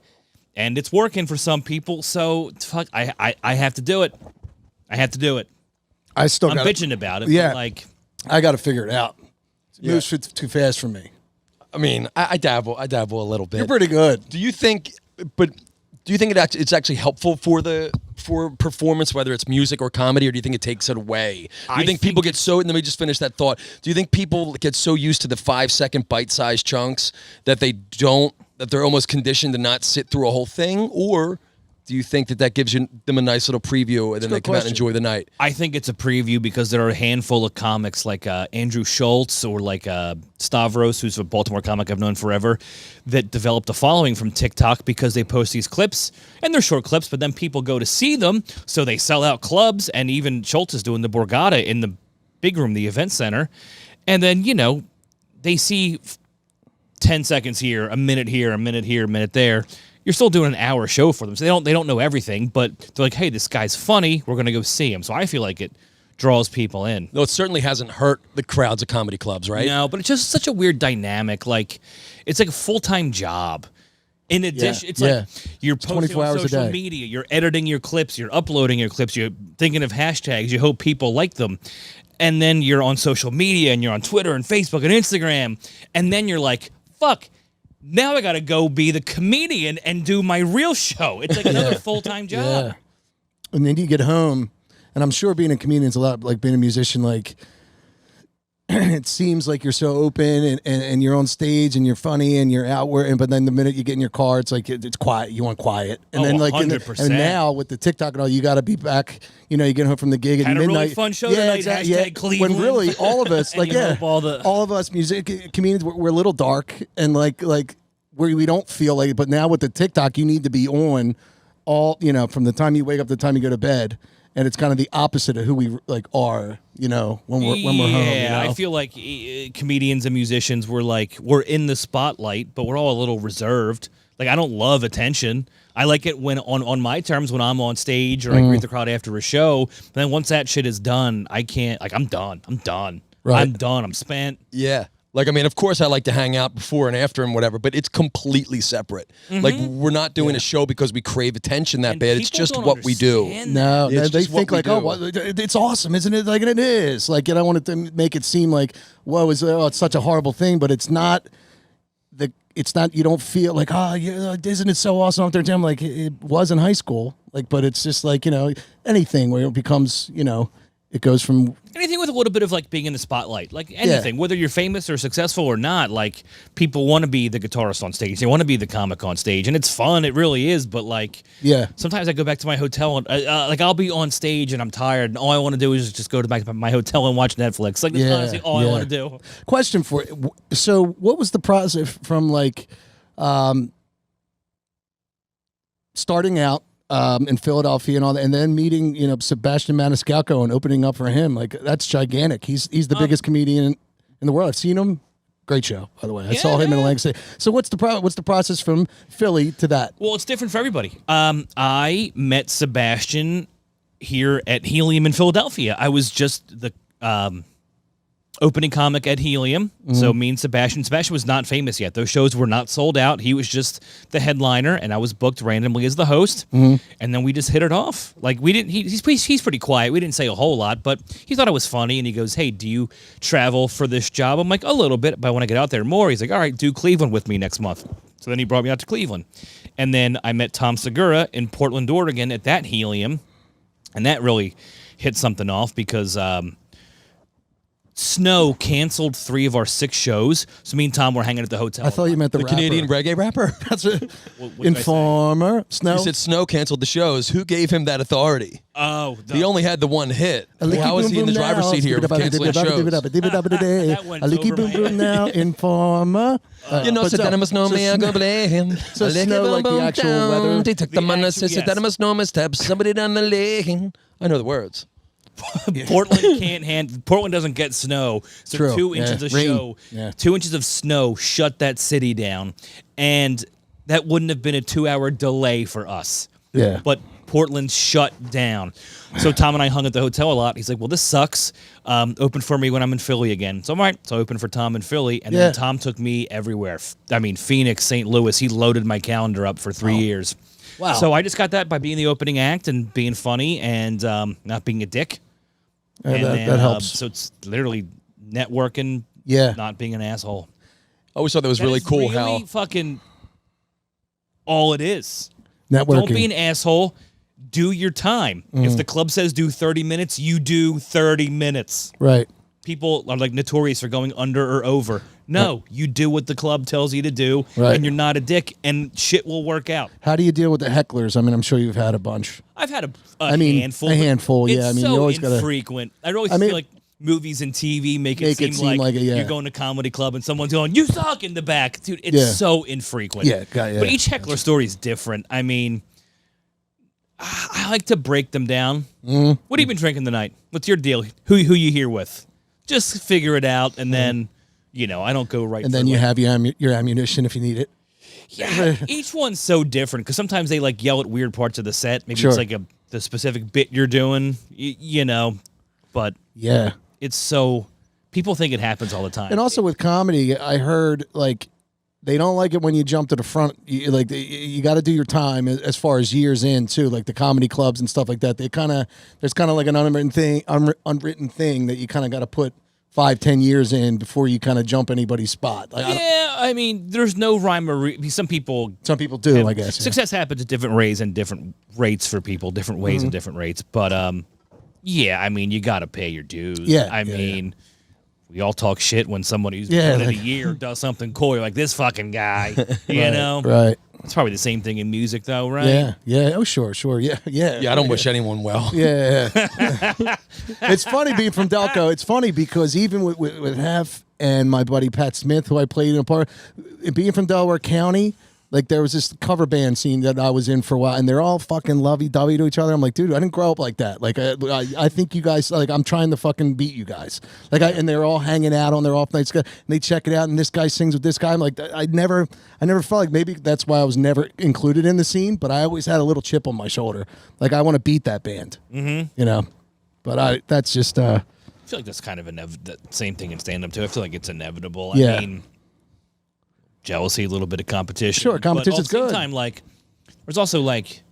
and it's working for some people. So fuck, I have to do it. I have to do it. I'm bitching about it. Yeah, but I got to figure it out. It moves too fast for me. I mean, I dabble a little bit. You're pretty good. Do you think it's actually helpful for performance, whether it's music or comedy, or do you think it takes it away? Do you think people get so, and let me just finish that thought. Do you think people get so used to the 5-second bite-sized chunks that they're almost conditioned to not sit through a whole thing? Or do you think that gives them a nice little preview and then they come out and enjoy the night? I think it's a preview because there are a handful of comics like Andrew Schultz or like Stavros, who's a Baltimore comic I've known forever, that developed a following from TikTok because they post these clips, and they're short clips, but then people go to see them, so they sell out clubs, and even Schultz is doing the Borgata in the big room, the event center, and then, they see 10 seconds here, a minute here, a minute here, a minute there. You're still doing an hour show for them. So they don't know everything, but they're like, hey, this guy's funny. We're going to go see him. So I feel like it draws people in. No, it certainly hasn't hurt the crowds of comedy clubs, right? No, but it's just such a weird dynamic. Like, it's like a full-time job. In addition, it's like you're posting 24 on hours a social day. media, you're editing your clips, you're uploading your clips, you're thinking of hashtags, you hope people like them. And then you're on social media, and you're on Twitter and Facebook and Instagram. And then you're like, fuck. Now I got to go be the comedian and do my real show. It's like another full-time job. Yeah. And then you get home, and I'm sure being a comedian's a lot like being a musician. Like, it seems like you're so open and you're on stage and you're funny and you're outward. But then the minute you get in your car, it's like it's quiet. You want quiet. And then 100%. And now with the TikTok and all, you got to be back. You get home from the gig at Had midnight. a really fun show tonight. Exactly. Hashtag Cleveland. When really all of us, all of us music comedians, we're a little dark and like where we don't feel like it. But now with the TikTok, you need to be on all from the time you wake up to the time you go to bed. And it's kind of the opposite of who we are, when we're home. Yeah, I feel like comedians and musicians we're in the spotlight, but we're all a little reserved. Like, I don't love attention. I like it when on my terms when I'm on stage or I greet the crowd after a show. But then once that shit is done, I can't. Like, I'm done. Right. I'm done. I'm spent. Yeah. Like, I mean, of course I like to hang out before and after and whatever, but it's completely separate. Like, we're not doing a show because we crave attention that And bad. It's people just don't what we do. understand No, It's they just what think we like, do. oh, well, it's awesome, isn't it? Like, and it is. Like, and I wanted to make it seem like, whoa, it's such a horrible thing, but it's not. It's not. You don't feel like, oh, yeah, isn't it so awesome out there, Tim? Like it was in high school. Like, but it's just like anything where it becomes it goes from. Anything with a little bit of like being in the spotlight, like anything, whether you're famous or successful or not, like people want to be the guitarist on stage, they want to be the comic on stage, and it's fun, it really is. But like, sometimes I go back to my hotel and like I'll be on stage and I'm tired, and all I want to do is just go back to my hotel and watch Netflix. Like that's honestly all I want to do. Question for you. So, what was the process from like starting out? In Philadelphia and all that, and then meeting, Sebastian Maniscalco and opening up for him, like that's gigantic. He's the biggest comedian in the world. I've seen him. Great show, by the way. I saw him in Atlantic City. So what's the process from Philly to that? Well, it's different for everybody. I met Sebastian here at Helium in Philadelphia. I was just the opening comic at Helium. So me and Sebastian was not famous yet. Those shows were not sold out. He was just the headliner, and I was booked randomly as the host. And then we just hit it off. Like we didn't. He's pretty quiet. We didn't say a whole lot, but he thought it was funny. And he goes, "Hey, do you travel for this job?" I'm like, "A little bit, but I want to get out there more." He's like, "All right, do Cleveland with me next month." So then he brought me out to Cleveland, and then I met Tom Segura in Portland, Oregon, at that Helium, and that really hit something off because. Snow canceled 3 of our 6 shows, so me and Tom were hanging at the hotel. I thought you meant the rapper. Canadian reggae rapper? That's it. What did I say? Informer. Snow. You said Snow canceled the shows. Who gave him that authority? Oh, He only had the one hit. How is he in the driver's seat here for canceling shows? That went A leaky over boom my boom head. now. Informer. You know, said that I must know me, I'm gonna blame him. So Snow, like the actual weather. They took the money, actual- said that I must know my steps. Somebody down the lane. I know the words. Portland doesn't get snow, so True. 2 inches of Rain. snow, Yeah. 2 inches of snow shut that city down, and that wouldn't have been a 2-hour delay for us. Yeah. But Portland shut down. So Tom and I hung at the hotel a lot. He's like, "Well, this sucks. Open for me when I'm in Philly again." So I'm all right. So I opened for Tom in Philly, and then Tom took me everywhere. I mean, Phoenix, St. Louis. He loaded my calendar up for 3 years. Wow. So I just got that by being the opening act and being funny and not being a dick. Yeah, And then, that helps. So it's literally networking, Yeah. not being an asshole. I always thought that was really That is cool really how fucking all it is. Networking. Don't be an asshole. Do your time. If the club says do 30 minutes, you do 30 minutes. Right. People are like notorious for going under or over. No, you do what the club tells you to do, Right. and you're not a dick, and shit will work out. How do you deal with the hecklers? I mean, I'm sure you've had a bunch. I've had I mean, handful. a but handful, yeah. It's I mean, so you always gotta- infrequent. I always I mean- feel like movies and TV make it seem like yeah. you're going to comedy club and someone's going, "You suck" in the back, dude. It's Yeah. so infrequent. Yeah, yeah. But each heckler story is different. I mean, I like to break them down. Mm-hmm. What have you been drinking tonight? What's your deal? Who you here with? Just figure it out, and then I don't go right. And for then you like- have your ammunition if you need it. yeah, each one's so different because sometimes they like yell at weird parts of the set. Maybe Sure. it's like the specific bit you're doing, but Yeah. it's so people think it happens all the time. And also with comedy, I heard like they don't like it when you jump to the front. You got to do your time as far as years in too. Like the comedy clubs and stuff like that. There's kind of like an unwritten thing that you kind of got to put 5-10 years in before you kind of jump anybody's spot. Like, yeah, I mean, there's no rhyme or some people. some people do, I guess. Yeah. Success happens at different rates and different rates for people, different ways and different rates. But yeah, I mean, you got to pay your dues. Yeah, I yeah, mean. We all talk shit when somebody who's Yeah, done it like- a year does something cool. You're like, this fucking guy, you know? Right. It's probably the same thing in music, though, right? Yeah. Yeah. Oh, sure. Yeah. Yeah. Yeah, I don't wish anyone well. Yeah. It's funny being from Delco. It's funny because even with Hef and my buddy Pat Smith, who I played in a part, being from Delaware County, Like there was this cover band scene that I was in for a while, and they're all fucking lovey-dovey to each other. I'm like, dude, I didn't grow up like that. Like I think you guys, like, I'm trying to fucking beat you guys. Like and they're all hanging out on their off nights, and they check it out, and this guy sings with this guy. I'm like, I never felt like, maybe that's why I was never included in the scene, but I always had a little chip on my shoulder. Like I want to beat that band, you know. But that's just. I feel like that's kind of the same thing in stand-up too. I feel like it's inevitable. Yeah. I mean, jealousy, a little bit of competition. Sure, competition's but at the good. same time, like, there's also like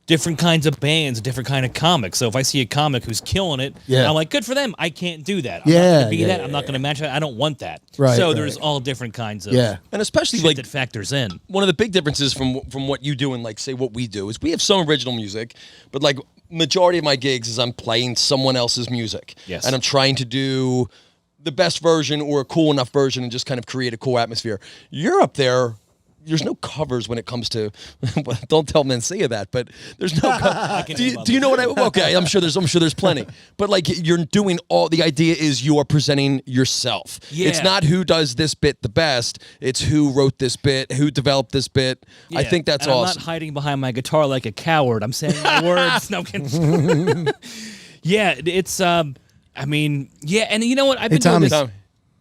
different kinds of bands, different kind of comics. So if I see a comic who's killing it, I'm like, good for them. I can't do that. I'm not going to be that. I'm not going to match that. I don't want that. Right, so right. there's all different kinds of And especially shit like that factors in. one of the big differences from what you do and like say what we do is we have some original music, but like majority of my gigs is I'm playing someone else's music. Yes. And I'm trying to do the best version or a cool enough version and just kind of create a cool atmosphere. You're up there. There's no covers when it comes to. Don't tell Mencia that, but there's no. Do you know what I? Okay, I'm sure there's plenty, but like you're doing all. The idea is you are presenting yourself. Yeah. It's not who does this bit the best. It's who wrote this bit, who developed this bit. I think that's and awesome. I'm not hiding behind my guitar like a coward. I'm saying my words. No, I'm kidding. Yeah, it's. I mean, yeah, and you know what? I've been doing this. Tommy.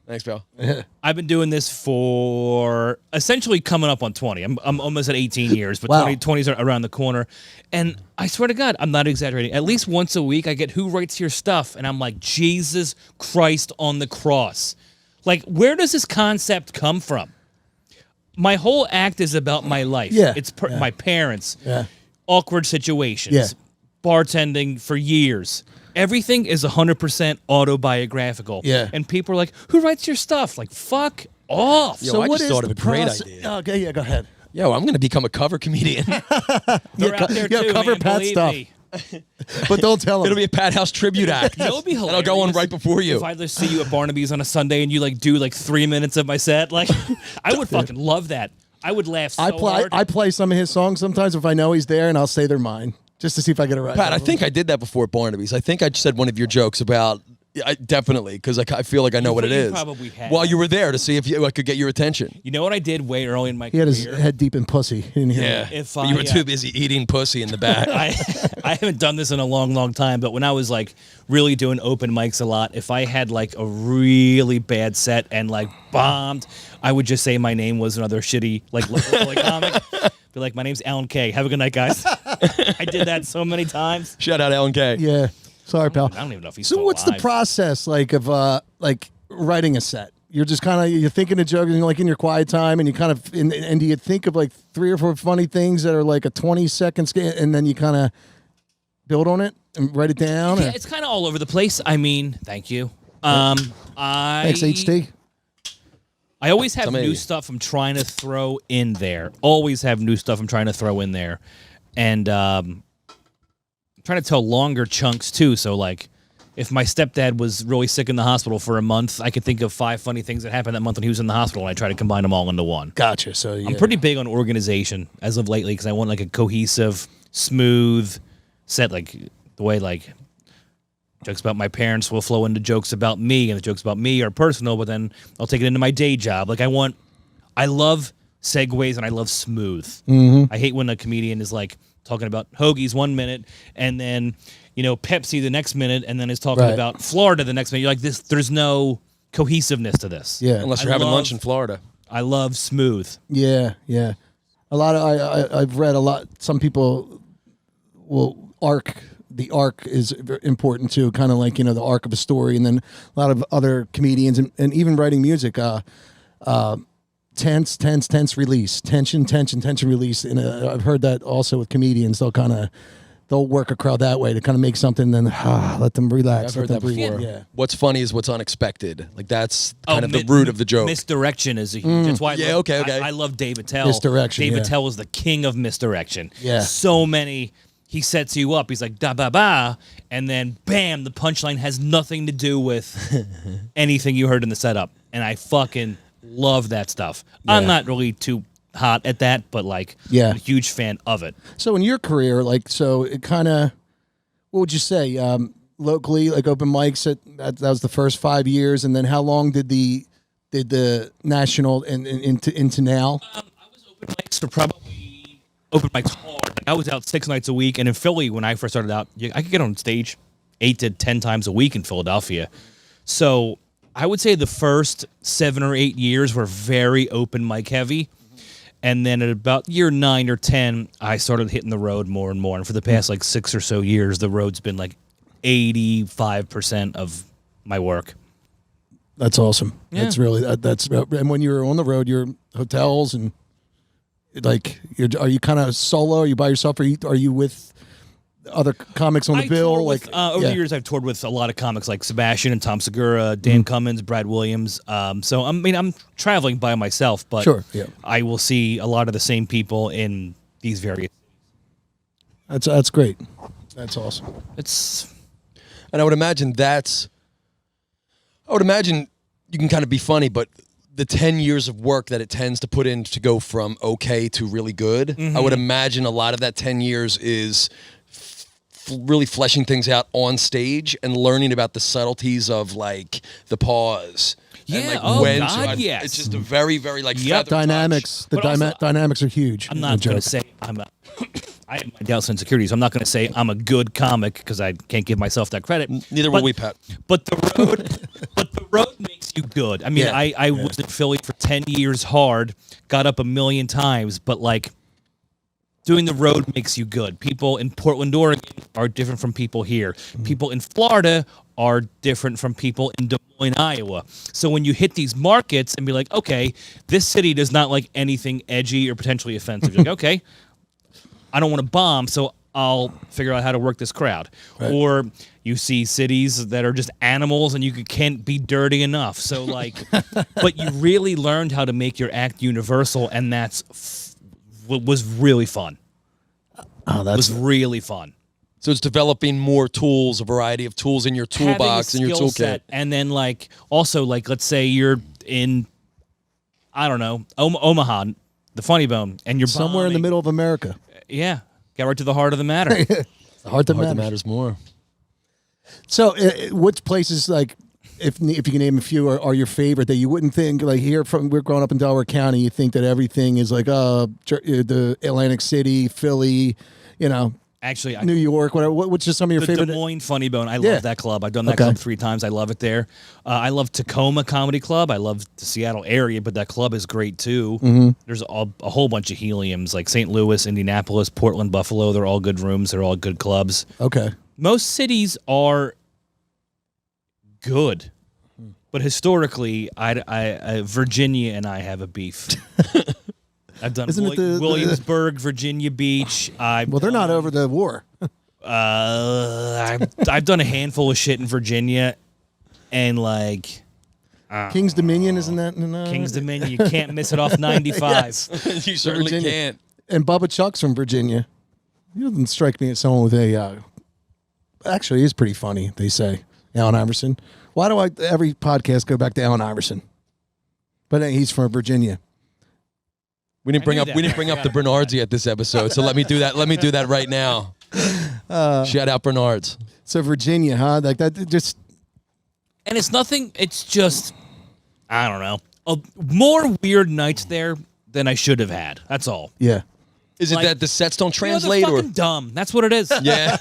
Thanks, pal. I've been doing this for essentially coming up on 20. I'm almost at 18 years, but Wow. 20's are around the corner. And I swear to God, I'm not exaggerating. At least once a week, I get who writes your stuff, and I'm like, Jesus Christ on the cross. Like, where does this concept come from? My whole act is about my life. Yeah. It's my parents, Yeah. awkward situations, Yeah. bartending for years. Everything is 100% autobiographical. Yeah. And people are like, who writes your stuff? Like, fuck off. Yo, I what just is thought of the a great process- idea. Okay, yeah, go ahead. Yo, I'm gonna become a cover comedian. They're out there yeah, too, cover man, Pat believe stuff. me. But don't tell him. It'll be a Pat House tribute act. That would be And hilarious. I'll go on right before you. If I just see you at Barnaby's on a Sunday and you like do like 3 minutes of my set, like I would fucking love that. I would laugh so hard. I play some of his songs sometimes if I know he's there, and I'll say they're mine just to see if I get it right. Pat, I think I did that before at Barnaby's. I think I said one of your jokes about. Definitely, because I feel like I know what it You is. probably have. While you were there to see if I could get your attention. You know what I did way early in my he had career? his head deep in pussy. He didn't hear it. If but you were I, too busy eating pussy in the back. I haven't done this in a long, long time, but when I was like really doing open mics a lot, if I had like a really bad set and like bombed, I would just say my name was another shitty like local comic. Be like, my name's Alan K. Have a good night, guys. I did that so many times. Shout out Alan K. Yeah. Sorry, pal. I don't even know if he's So still what's the alive. process like of like writing a set? You're just kind of you're thinking of jokes like in your quiet time, and you kind of and do you think of like 3 or 4 funny things that are like a 20-second scan, and then you kind of build on it and write it down? Yeah, or- it's kind of all over the place. I mean, thank you. Thanks, HT. I always have Somebody- new stuff I'm trying to throw in there. Always have new stuff I'm trying to throw in there. And I'm trying to tell longer chunks too. So like if my stepdad was really sick in the hospital for a month, I could think of 5 funny things that happened that month when he was in the hospital, and I try to combine them all into one. Gotcha. So yeah. I'm pretty big on organization as of lately because I want like a cohesive, smooth set, like the way like jokes about my parents will flow into jokes about me, and the jokes about me are personal, but then I'll take it into my day job. Like I love segues and I love smooth. I hate when a comedian is like talking about hoagies 1 minute and then, you know, Pepsi the next minute and then is talking Right. about Florida the next minute. You're like, this, there's no cohesiveness to this. Yeah. Unless you're I having love- lunch in Florida. I love smooth. Yeah, yeah. A lot of I've read a lot. Some people will the arc is important too, kind of like, you know, the arc of a story, and then a lot of other comedians and even writing music. Tense release, tension release. And I've heard that also with comedians. They'll work a crowd that way to kind of make something, then let them relax. I've let heard them that breathe. before. Yeah. What's funny is what's unexpected. Like that's kind of the mi- root of the joke. Misdirection is a huge. That's why. I Yeah, love, okay. I love David Tell. Misdirection, David yeah. Tell is the king of misdirection. Yeah. So many. He sets you up. He's like da ba ba, and then bam, the punchline has nothing to do with anything you heard in the setup, and I fucking love that stuff. I'm not really too hot at that, but like, Yeah. I'm a huge fan of it. So in your career, like, so it kind of, what would you say? Locally, like open mics, that was the first 5 years, and then how long did the national and into now? I was open mic for probably open mics hard. I was out 6 nights a week, and in Philly, when I first started out, I could get on stage 8 to 10 times a week in Philadelphia. So I would say the first 7 or 8 years were very open mic heavy. And then at about year 9 or 10, I started hitting the road more and more. And for the past 6 or so years, the road's been 85% of my work. That's awesome. Yeah. That's really and when you're on the road, you're hotels and are you kind of solo? Are you by yourself? Are you with other comics on the bill? Over the years, I've toured with a lot of comics like Sebastian and Tom Segura, Dan Cummins, Brad Williams. So I'm traveling by myself, but sure, yeah. I will see a lot of the same people in these various. That's great. That's awesome. And I would imagine you can kind of be funny, but the 10 years of work that it tends to put in to go from okay to really good, I would imagine a lot of that 10 years is really fleshing things out on stage and learning about the subtleties of the pause. Yeah, and yes. It's just a very, very dynamics. touch. Dynamics are huge. I'm not going to say I have my doubts and insecurities. I'm not going to say I'm a good comic because I can't give myself that credit. Neither will we, Pat. But the road makes you good. I mean, I was in Philly for 10 years hard, got up a million times, but doing the road makes you good. People in Portland, Oregon are different from people here. People in Florida are different from people in Des Moines, Iowa. So when you hit these markets and be like, okay, this city does not like anything edgy or potentially offensive. You're like, okay, I don't want to bomb, so I'll figure out how to work this crowd. Right. Or you see cities that are just animals and you can't be dirty enough. So but you really learned how to make your act universal, and that's was really fun. Oh, was really fun. So it's developing more tools, a variety of tools in your toolbox and your toolkit. Set, and then also let's say you're in, I don't know, Omaha, the Funny Bone, and you're somewhere in the middle of America. Yeah, get right to the heart of the matter. The heart that matters more. So, which places if you can name a few are your favorite that you wouldn't think here we're growing up in Delaware County, you think that everything is the Atlantic City, Philly, Actually, New York, whatever. Which is some of your favorite? Des Moines Funny Bone. I love that club. I've done that club 3 times. I love it there. I love Tacoma Comedy Club. I love the Seattle area, but that club is great too. Mm-hmm. There's a whole bunch of heliums like St. Louis, Indianapolis, Portland, Buffalo. They're all good rooms. They're all good clubs. Okay. Most cities are good, but historically, Virginia and I have a beef. I've done Williamsburg, Virginia Beach. They're not over the war. I've done a handful of shit in Virginia, and King's Dominion, isn't that? King's Dominion, you can't miss it off 95. Yes. You certainly Virginia. can't. And Bubba Chuck's from Virginia. He doesn't strike me as someone with a. Actually, he's pretty funny. They say Allen Iverson. Why do every podcast go back to Allen Iverson? But he's from Virginia. We didn't bring up the Bernards yet this episode, so let me do that. Let me do that right now. Shout out Bernards. So Virginia, huh? That just. And it's nothing. It's just, I don't know, more weird nights there than I should have had. That's all. Yeah. Is it that the sets don't translate, they're fucking dumb? That's what it is. Yeah.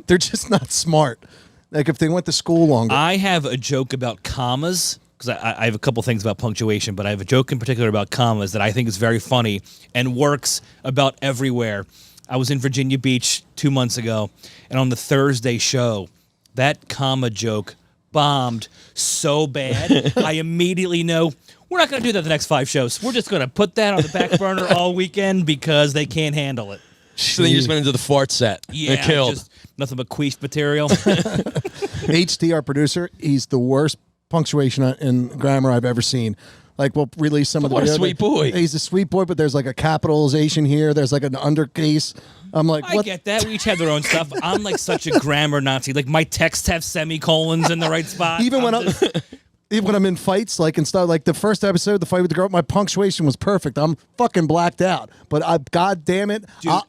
They're just not smart. If they went to school longer. I have a joke about commas. Because I have a couple things about punctuation, but I have a joke in particular about commas that I think is very funny and works about everywhere. I was in Virginia Beach 2 months ago, and on the Thursday show, that comma joke bombed so bad, I immediately know we're not going to do that the next 5 shows. We're just going to put that on the back burner all weekend because they can't handle it. So then you just went into the fart set. Yeah, it killed. Just nothing but queef material. HT, our producer, he's the worst punctuation and grammar I've ever seen. We'll release some of the What a sweet boy. He's a sweet boy, but there's a capitalization here. There's an undercase. I'm like, I get that. We each have their own stuff. I'm such a grammar Nazi. My texts have semicolons in the right spot. Even when I'm in fights, and stuff, the first episode, the fight with the girl, my punctuation was perfect. I'm fucking blacked out. But God damn it,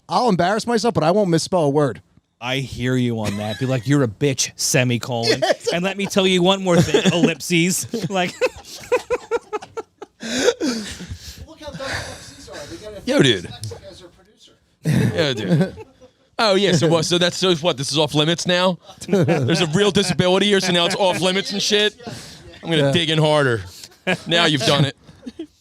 I'll embarrass myself, but I won't misspell a word. I hear you on that. Be like, you're a bitch, semicolon. And let me tell you one more thing, ellipses. Look how dumb ellipses Yo, dude. Yeah, dude. Oh yeah, so what? So what? This is off limits now. There's a real disability here, so now it's off limits and shit. I'm gonna dig in harder. Now you've done it.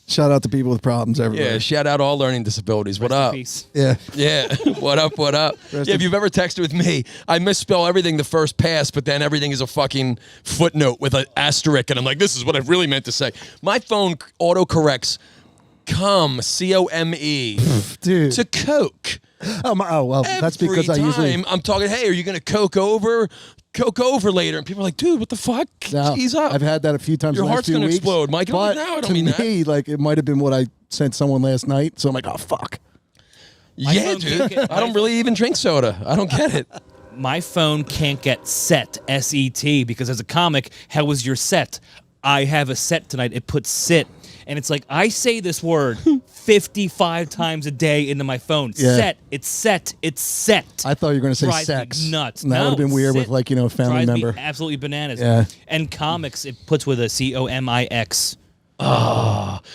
Shout out to people with problems everywhere. Yeah, shout out all learning disabilities. What up? Peace. Yeah. Yeah, what up? What up? Yeah, if you've ever texted with me, I misspell everything the first pass, but then everything is a fucking footnote with an asterisk, and I'm like, this is what I really meant to say. My phone autocorrects come, C-O-M-E, Dude. to Coke. Oh well, that's because I Every usually. time I'm talking, hey, are you gonna Coke over later? And people are like, dude, what the fuck? No, Ease up. I've had that a few times. Your in the last heart's few gonna weeks, explode, Mike. But No, I don't to mean that. me, like it might have been what I sent someone last night. So I'm like, oh fuck. Yeah, phone dude. can't get- I don't really even drink soda. I don't get it. My phone can't get set, S-E-T, because as a comic, how was your set? I have a set tonight. It puts sit. And it's like, I say this word 55 times a day into my phone. Yeah. Set. It's set. It's set. I thought you were going to say Drives me sex. nuts. And that No, would have been weird sit. with like a family Drives member. me absolutely bananas. Yeah. And comics, it puts with a C-O-M-I-X.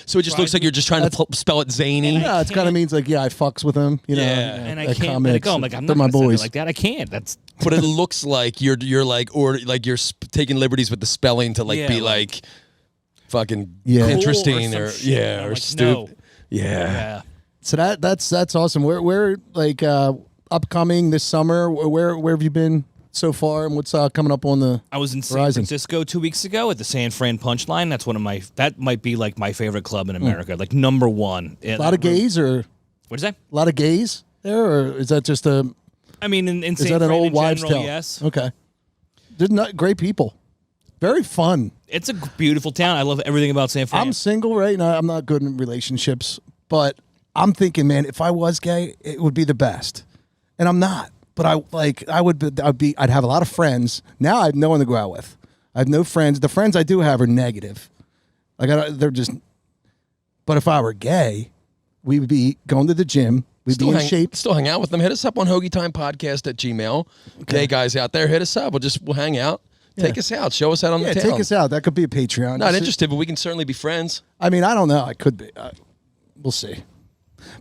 So it just looks like you're just trying to spell it zany. Yeah, it kind of means like I fucks with him. You know. Yeah. And I at can't let it comics. go. I'm like, I'm They're not my gonna send it boys. like that. I can't. That's But it looks like you're like, or like you're taking liberties with the spelling to like Yeah, be like- like fucking Yeah. interesting Cool or or some shit. yeah I'm or like, stupid. no. Yeah. yeah. So that's awesome. We're like upcoming this summer. Where have you been so far, and what's coming up on the? I was in San Horizon. Francisco 2 weeks ago at the San Fran Punchline. That's that might be like my favorite club Hmm. in America, like number one. A lot of gays, or What'd you say? a lot of gays there, or is that just a? I mean, in Is San that an Fran old in wives' general, tale? yes. Okay. They're not great people. Very fun. It's a beautiful town. I love everything about San Fran. I'm single, right? And I'm not good in relationships, but I'm thinking, man, if I was gay, it would be the best. And I'm not. But I'd have a lot of friends. Now I have no one to go out with. I have no friends. The friends I do have are negative. They're just. But if I were gay, we would be going to the gym. We'd be in shape. Still hang out with them. Hit us up on Hoagietimepodcast at Gmail. Okay, guys out there, hit us up. We'll hang out. Take us out. Show us out on the Yeah, town. take us out. That could be a Patreon. Not interested, but we can certainly be friends. I mean, I don't know. I could be. We'll see.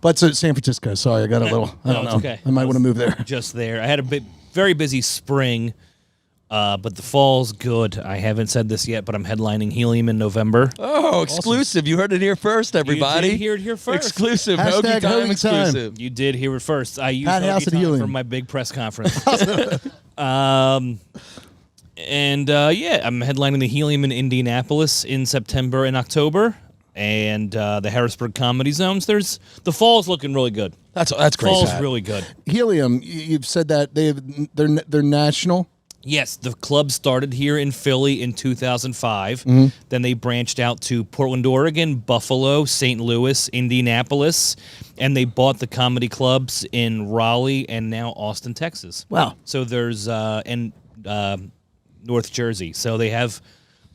But so San Francisco. Sorry, I got a little. I don't it's know. okay. I might want to move there. just there. I had a very busy spring, but the fall's good. I haven't said this yet, but I'm headlining Helium in November. Oh, exclusive. You heard it here first, everybody. did hear it here first. Exclusive. Hashtag Hoagie Time Hoagie Time. exclusive. You did hear it first. I used Pat House Hoagie at Time Helium. for my big press conference. And I'm headlining the Helium in Indianapolis in September and October, and the Harrisburg Comedy Zones. The fall's looking really good. That's great. Fall's Pat. really good. Helium. You've said that they're national. Yes, the club started here in Philly in 2005. Then they branched out to Portland, Oregon, Buffalo, St. Louis, Indianapolis, and they bought the comedy clubs in Raleigh and now Austin, Texas. Wow. So there's North Jersey. So they have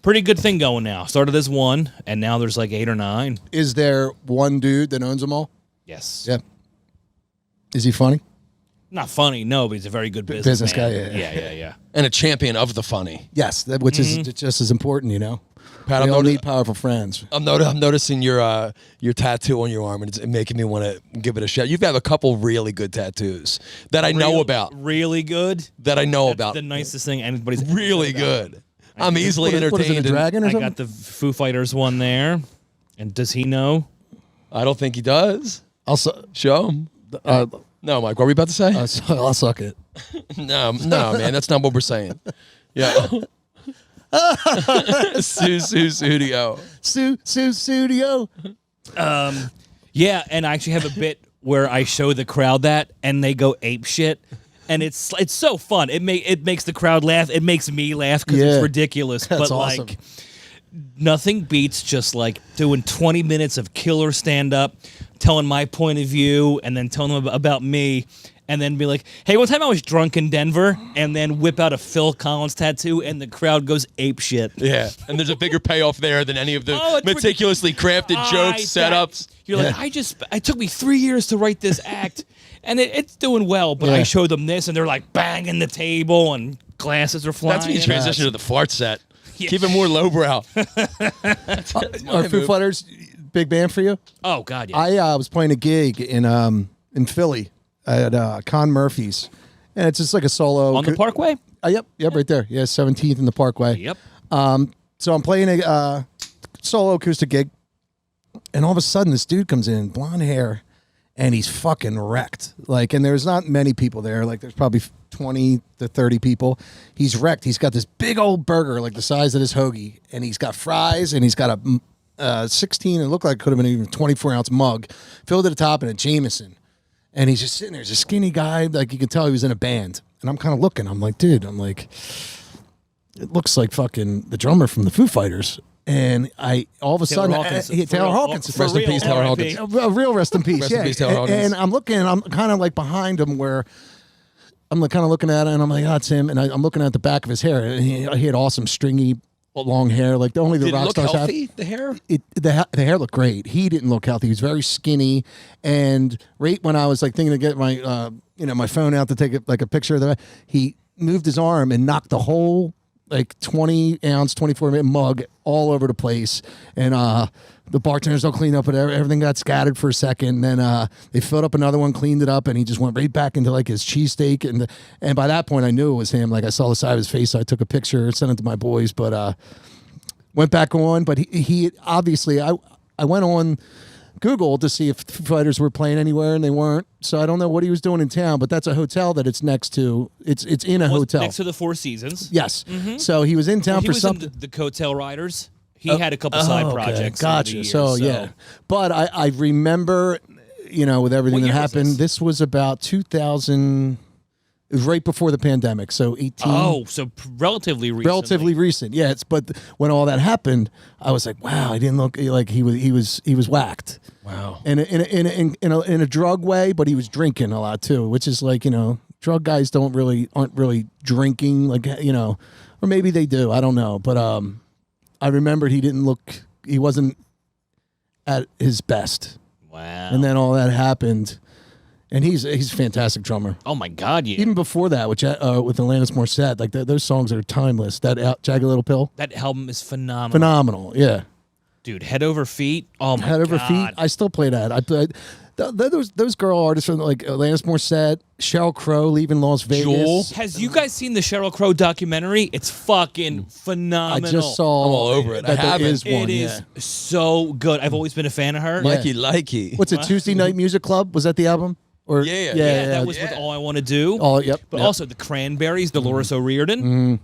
pretty good thing going now. Started as one, and now there's like 8 or 9. Is there one dude that owns them all? Yes. Yeah. Is he funny? Not funny, no, but he's a very good business guy, Yeah. And a champion of the funny. Yes, which is just as important, you know. Pat, We I'm, all noti- need powerful friends. I'm noticing your tattoo on your arm, and it's making me want to give it a shot. You've got a couple really good tattoos that I know about. Really good. That I know That's about. the nicest thing anybody's ever Really said about me. good. I'm easily What is it, entertained. a and- dragon or I something? got the Foo Fighters one there. And does he know? I don't think he does. Show him. No, Mike, what were we about to say? I'll suck it. No, man, that's not what we're saying. Yeah. Studio. Studio. Yeah, and I actually have a bit where I show the crowd that, and they go ape shit, and it's so fun. It makes the crowd laugh. It makes me laugh because Yeah. it's ridiculous. That's but awesome. like, nothing beats just like doing 20 minutes of killer stand up, telling my point of view, and then telling them about me. And then be like, hey, one time I was drunk in Denver, and then whip out a Phil Collins tattoo, and the crowd goes ape shit. Yeah, and there's a bigger payoff there than any of the Oh, it's meticulously crafted jokes, setups. You're like, it took me 3 years to write this act, and it's doing well, but I Yeah. show them this, and they're like banging the table, and glasses are flying. That's when you transition to the fart set. Yeah. Keep it more lowbrow. Are Foo Fighters big band for you? Oh God, yeah. I was playing a gig in Philly at Con Murphy's, and it's just like a solo On the Parkway. Yep, right there. Yeah, 17th in the Parkway. Yep. So I'm playing a solo acoustic gig, and all of a sudden this dude comes in, blonde hair, and he's fucking wrecked. Like, and there's not many people there. Like, there's probably 20 to 30 people. He's wrecked. He's got this big old burger, like the size of this hoagie, and he's got fries, and he's got a 16, it looked like it could have been even 24-ounce mug, filled to the top in a Jameson. And he's just sitting there. He's a skinny guy. Like, you can tell he was in a band. And I'm kind of looking. I'm like, dude, it looks like fucking the drummer from the Foo Fighters. And all of a sudden, Taylor Hawkins. Rest in peace, Taylor Hawkins. A real rest in peace. Rest in peace, Taylor Hawkins. And I'm looking, and I'm kind of like behind him where I'm like kind of looking at it, and I'm like, oh, it's him. And I'm looking at the back of his hair. And he had awesome, stringy, long hair. Like, only the Did it rock look stars healthy, have. the hair? The hair looked great. He didn't look healthy. He was very skinny. And right when I was like thinking to get my my phone out to take a picture of that, he moved his arm and knocked the whole like 20-ounce, 24-minute mug all over the place. And the bartenders don't clean up, but everything got scattered for a second. And then they filled up another one, cleaned it up, and he just went right back into like his cheesesteak. And by that point, I knew it was him. Like, I saw the side of his face. So I took a picture, sent it to my boys, but went back on. But he obviously, I went on Google to see if Foo Fighters were playing anywhere, and they weren't. So I don't know what he was doing in town, but that's a hotel that it's next to. It's in a hotel. Next to the Four Seasons. Yes. So he was in town for something. He was in the Coattail Riders. He had a couple side projects. Gotcha. Over the years, so yeah. But I remember, with everything that year was happened, this? this was about 2000. It was right before the pandemic, so 18. Oh, so relatively recent. Relatively recent, yeah. But when all that happened, I was like, "Wow, I didn't look like he was whacked." Wow. In a drug way, but he was drinking a lot too, which is like, drug guys aren't really drinking, like, or maybe they do. I don't know, but I remembered he wasn't at his best. Wow. And then all that happened. And he's a fantastic drummer. Oh my God, yeah. Even before that, with Alanis Morissette, like those songs are timeless. That Jagged Little Pill, That album is phenomenal. phenomenal. Yeah, Dude, Head Over Feet. Oh my God. Head Over Feet. I still play that. I played those girl artists from like Alanis Morissette, Sheryl Crow, leaving Las Vegas. Jewel. Has you guys seen the Sheryl Crow documentary? It's fucking phenomenal. I just saw. I'm all over it. I that there haven't. is one. It is so good. I've always been a fan of her. Likey. What's it? Tuesday Night Music Club? Was that the album? Or Yeah. That was with All I Want to Do. Oh, yep. But yep. also the Cranberries, Dolores O'Riordan.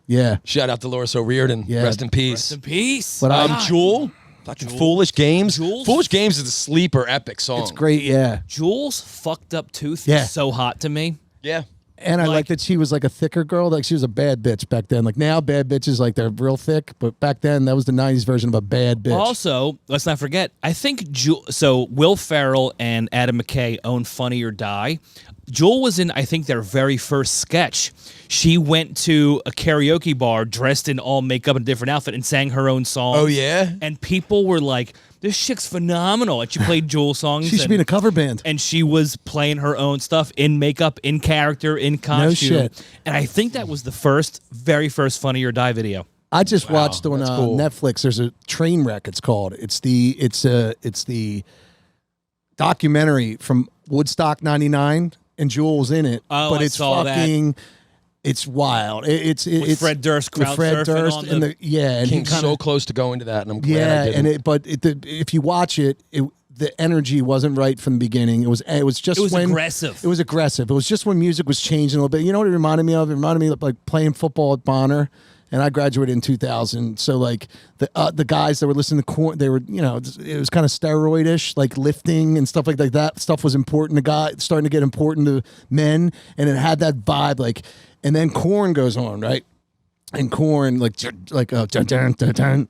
Yeah. Shout out to Loris O'Riordan. Yeah. Rest in peace. Rest in peace. But Jewel. Fucking Foolish Games. Jules? Foolish Games is a sleeper epic song. It's great. Yeah. Jules' fucked up tooth Yeah. is so hot to me. Yeah. And I like Like- that she was like a thicker girl. Like, she was a bad bitch back then. Like, now bad bitches, like, they're real thick. But back then, that was the 90s version of a bad bitch. Also, let's not forget, I think so Will Ferrell and Adam McKay own Funny or Die. Jewel was in, I think, their very first sketch. She went to a karaoke bar dressed in all makeup and a different outfit and sang her own song. Oh, yeah? And people were like, this chick's phenomenal. And she played Jewel songs. She should be in a cover band. And she was playing her own stuff in makeup, in character, in costume. shit. And I think that was the very first Funny or Die video. I just watched on that's cool. Netflix. There's a train wreck. It's called. It's the documentary from Woodstock '99, and Jewel was in it. Oh, but I it's saw that. fucking. It's wild. It's Fred Durst with Fred crowd surfing Durst on and the- and Came he kinda, so close to going to that, and I'm glad I yeah, didn't. and if you watch it, the energy wasn't right from the beginning. It was just It was when aggressive. It was aggressive. It was just when music was changing a little bit. You know what it reminded me of? It reminded me of like playing football at Bonner. And I graduated in 2000, so like the guys that were listening to Korn, they were it was kind of steroidish, like lifting and stuff like that. That stuff was important to guys, starting to get important to men, and it had that vibe. Like, and then Korn goes on, right? And Korn like dun, dun, dun, dun,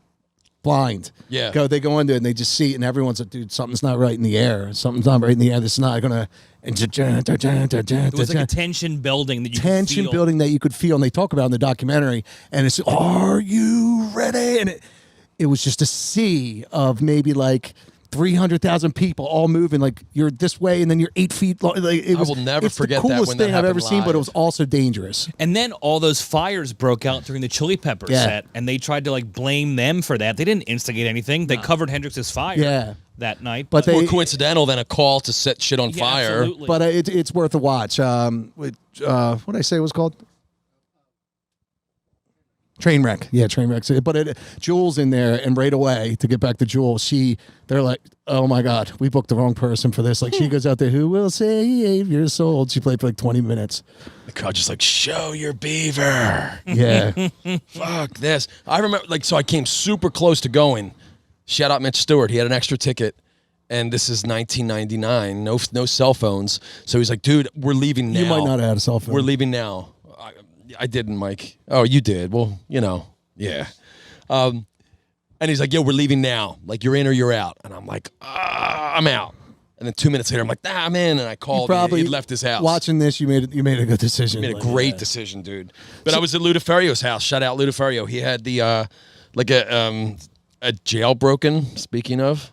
Blind. Yeah. They go into it and they just see it, and everyone's like, dude, something's not right in the air. Something's not right in the air. This is not gonna. And It was like a tension building that you could feel. building that you could feel, and they talk about in the documentary. And it's, are you ready? And it was just a sea of maybe like 300,000 people all moving, like you're this way and then you're 8 feet long. Like, I will never forget that the coolest when that thing I've ever happened seen, but it live. was also dangerous. And then all those fires broke out during the Chili Peppers set, and they tried to like blame them for that. They didn't instigate anything. They covered Hendrix's fire that night. But More they, coincidental than a call to set shit on Yeah, fire. absolutely. but it's worth a watch. What did I say it was called? Trainwreck. Yeah, Trainwreck. But Jewel's in there, and right away, to get back to Jewel, they're like, oh my God, we booked the wrong person for this. Like, she goes out there, who will save your soul? She played for like 20 minutes. The crowd just like, show your beaver. Yeah. Fuck this. I remember, like, so I came super close to going. Shout out Mitch Stewart. He had an extra ticket. And this is 1999. No cell phones. So he's like, dude, we're leaving now. You might not have had a cell phone. We're leaving now. I didn't, Mike. Oh, you did. Well, yeah. And he's like, yo, we're leaving now. Like, you're in or you're out. And I'm like, I'm out. And then 2 minutes later, I'm like, nah, I'm in. And I called him. He left his house. Watching this, you made a good decision. Made a great decision, dude. But I was at Ludaferio's house. Shout out Ludaferio. He had the a jailbroken. Speaking of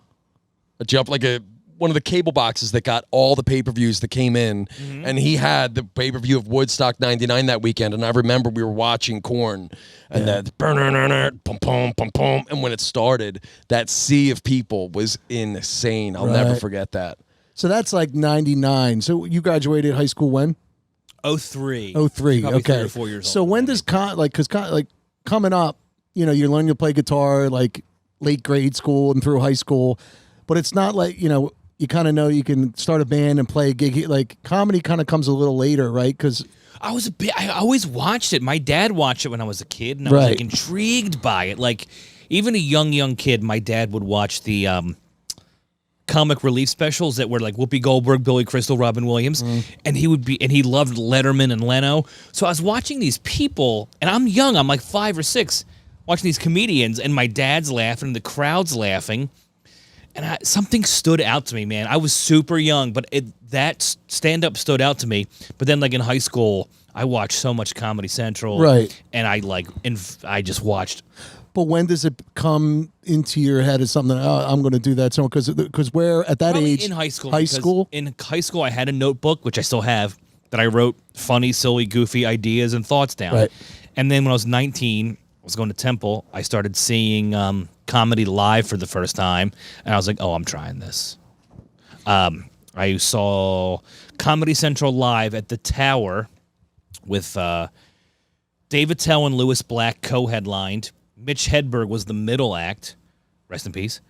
one of the cable boxes that got all the pay-per-views that came in, and he had the pay-per-view of Woodstock '99 that weekend. And I remember we were watching Korn, and that pum pum pum pum, and when it started, that sea of people was insane. I'll never forget that. So that's like 99. So you graduated high school when? 03. 03. Probably Okay. 3 or 4 years so old. when does coming up, you learn to play guitar like late grade school and through high school, but it's not like, you kind of know you can start a band and play a gig. Like comedy kind of comes a little later, right? Because I always watched it. My dad watched it when I was a kid, and I was like intrigued by it. Like even a young kid, my dad would watch the comic relief specials that were like Whoopi Goldberg, Billy Crystal, Robin Williams, and he loved Letterman and Leno. So I was watching these people, and I'm young. I'm like 5 or 6, watching these comedians, and my dad's laughing, and the crowd's laughing. And something stood out to me, man. I was super young, but that stand-up stood out to me. But then, like, in high school, I watched so much Comedy Central. Right. And I just watched. But when does it come into your head as something, I'm going to do that? So, because we're at that Probably age. in high school. High school? In high school, I had a notebook, which I still have, that I wrote funny, silly, goofy ideas and thoughts down. Right. And then when I was 19, I was going to Temple. I started seeing comedy live for the first time, and I was like, oh, I'm trying this. I saw Comedy Central live at the Tower with Dave Attell and Louis Black co-headlined. Mitch Hedberg was the middle act, rest in peace,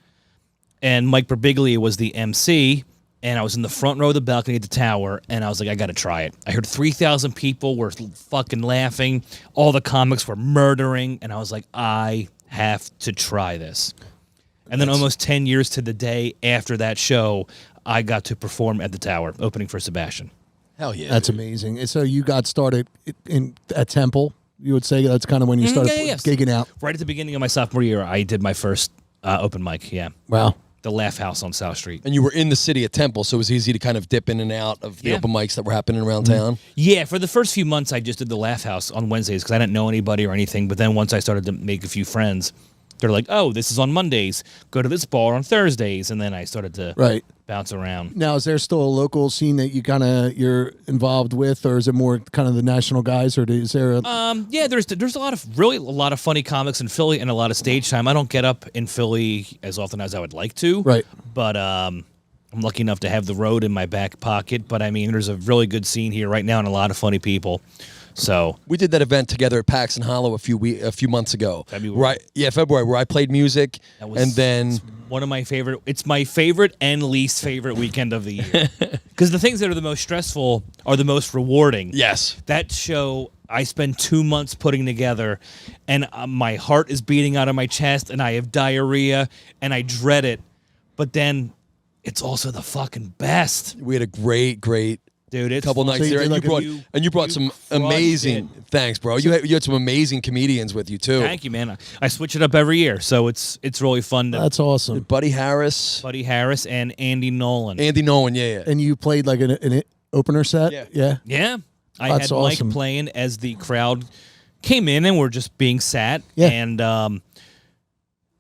and Mike Birbiglia was the MC. And I was in the front row of the balcony at the Tower, and I was like, I got to try it. I heard 3,000 people were fucking laughing. All the comics were murdering, and I was like, I have to try this. And then almost 10 years to the day after that show, I got to perform at the Tower, opening for Sebastian. Hell yeah. That's amazing. And so you got started at Temple. You would say that's kind of when you started gigging out. Right at the beginning of my sophomore year, I did my first open mic, yeah. Wow. The Laugh House on South Street. And you were in the city at Temple, so it was easy to kind of dip in and out of the open mics that were happening around town. Yeah, for the first few months, I just did the Laugh House on Wednesdays because I didn't know anybody or anything. But then once I started to make a few friends, they're like, oh, this is on Mondays. Go to this bar on Thursdays. And then I started to bounce around. Now, is there still a local scene that you're involved with, or is it more kind of the national guys, or is there yeah, there's a lot of funny comics in Philly and a lot of stage time. I don't get up in Philly as often as I would like to. Right. But I'm lucky enough to have the road in my back pocket. But I mean, there's a really good scene here right now and a lot of funny people. So we did that event together at Paxton Hollow a few months ago. February. Right? Yeah, February, where I played music, and then one of my favorite. It's my favorite and least favorite weekend of the year because the things that are the most stressful are the most rewarding. Yes, that show I spent 2 months putting together, and my heart is beating out of my chest, and I have diarrhea, and I dread it. But then, it's also the fucking best. We had a great. Dude, it's couple nights there, and you brought some amazing. Thanks, bro. You had some amazing comedians with you too. Thank you, man. I switch it up every year, so it's really fun. That's awesome. Buddy Harris, and Andy Nolan. Yeah. And you played like an opener set. Yeah. I had awesome. Mike playing as the crowd came in and were just being sat. Yeah. And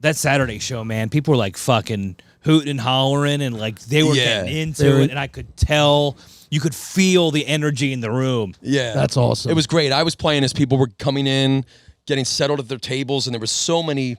that Saturday show, man, people were like fucking hooting and hollering, and like they were getting into it, and I could tell, you could feel the energy in the room. Yeah. That's awesome. It was great. I was playing as people were coming in, getting settled at their tables, and there was so many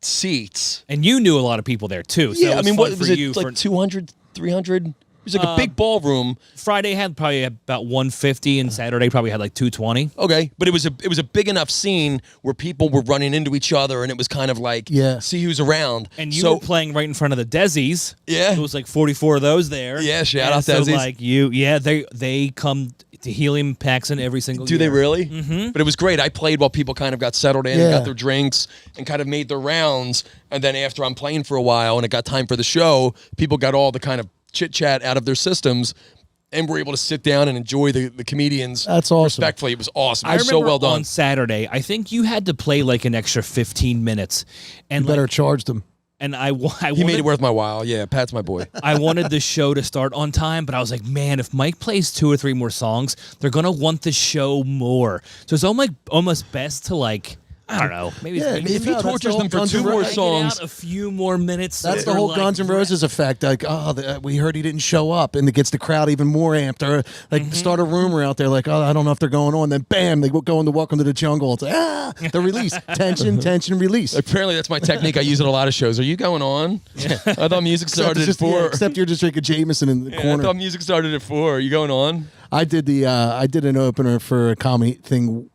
seats. And you knew a lot of people there too. So Yeah, it I was mean, fun what for was it, you like for 200, 300? It was like a big ballroom. Friday had probably about 150, and Saturday probably had like 220. Okay, but it was a big enough scene where people were running into each other, and it was kind of like, see who's around. And you were playing right in front of the Desi's. Yeah. It was like 44 of those there. Yeah, shout out so Desi's. like they come to Helium Paxson every single year. Do they really? Mm-hmm. But it was great. I played while people kind of got settled in and got their drinks and kind of made their rounds. And then after I'm playing for a while and it got time for the show, people got all the kind of chit-chat out of their systems and were able to sit down and enjoy the comedians. That's awesome. Respectfully. It was awesome. I It was remember so well done. on Saturday, I think you had to play like an extra 15 minutes. And You better charge them. And I He wanted, made it worth my while. Yeah, Pat's my boy. I wanted the show to start on time, but I was like, man, if Mike plays 2 or 3 more songs, they're gonna want the show more. So it's almost best to like, I don't know, maybe if he tortures them for 2 more songs, a few more minutes. That's so the whole like, Guns N' Roses effect. Like, we heard he didn't show up, and it gets the crowd even more amped. Or like, start a rumor out there, like, I don't know if they're going on. Then, bam, they go into Welcome to the Jungle. It's like, the release, tension, release. apparently that's my technique I use at a lot of shows. Are you going on? I thought music started at 4. Except you're just drinking Jameson in the I corner. thought music started at 4. Are you going on? I did an opener for a comedy thing.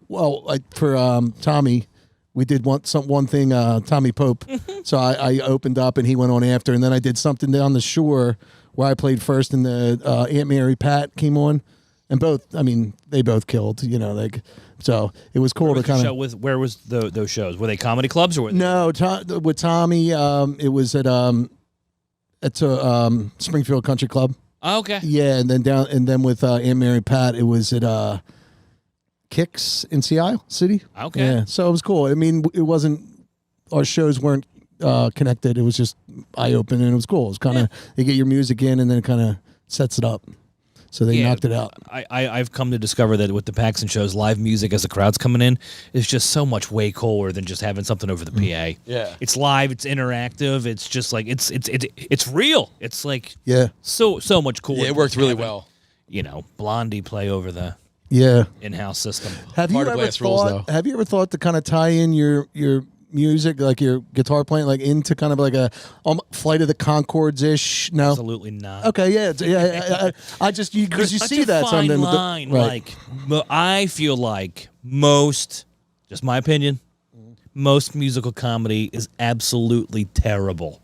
Well, for Tommy. We did one thing, Tommy Pope. So I opened up and he went on after. And then I did something down the shore where I played first and the Aunt Mary Pat came on. And they both killed, so it was cool to kind of. Where was those shows? Were they comedy clubs or? No, with Tommy, it was at Springfield Country Club. Oh, okay. Yeah, and then with Aunt Mary Pat, it was at Kicks in Seattle City. Okay. Yeah, so it was cool. I mean, it wasn't, our shows weren't connected. It was just eye-opening, and it was cool. It was kind of, you get your music in, and then it kind of sets it up. So they knocked it out. I've come to discover that with the Paxson shows, live music as the crowd's coming in is just so much way cooler than just having something over the PA. Yeah. It's live, it's interactive, it's just like it's real. It's like so much cooler. Yeah, it than worked just really having, well. Blondie play over the in-house system. Have you ever thought to kind of tie in your music, like your guitar playing, like into kind of like a Flight of the Conchords-ish? No, Absolutely not. Okay, yeah. I just because you see that fine something. line. Right. Like I feel like most, just my opinion, most musical comedy is absolutely terrible.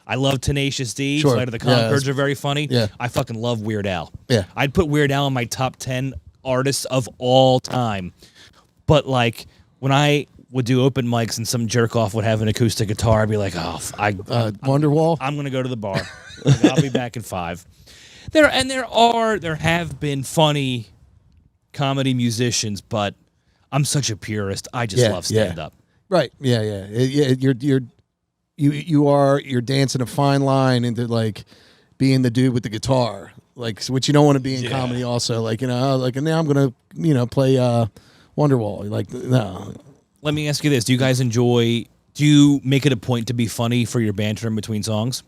I love Tenacious D. Sure. Flight of the Conchords Yeah, are very funny. Yeah. I fucking love Weird Al. Yeah. I'd put Weird Al in my top 10 artists of all time. But like when I would do open mics and some jerk off would have an acoustic guitar, I'd be like, Wonderwall. I'm gonna go to the bar. Like, I'll be back in 5. There have been funny comedy musicians, but I'm such a purist. I just love stand up. Right. Yeah. You're dancing a fine line into like being the dude with the guitar, like which you don't want to be in comedy. Also, like now I'm gonna play Wonderwall. Like no. Let me ask you this: do you make it a point to be funny for your banter in between songs?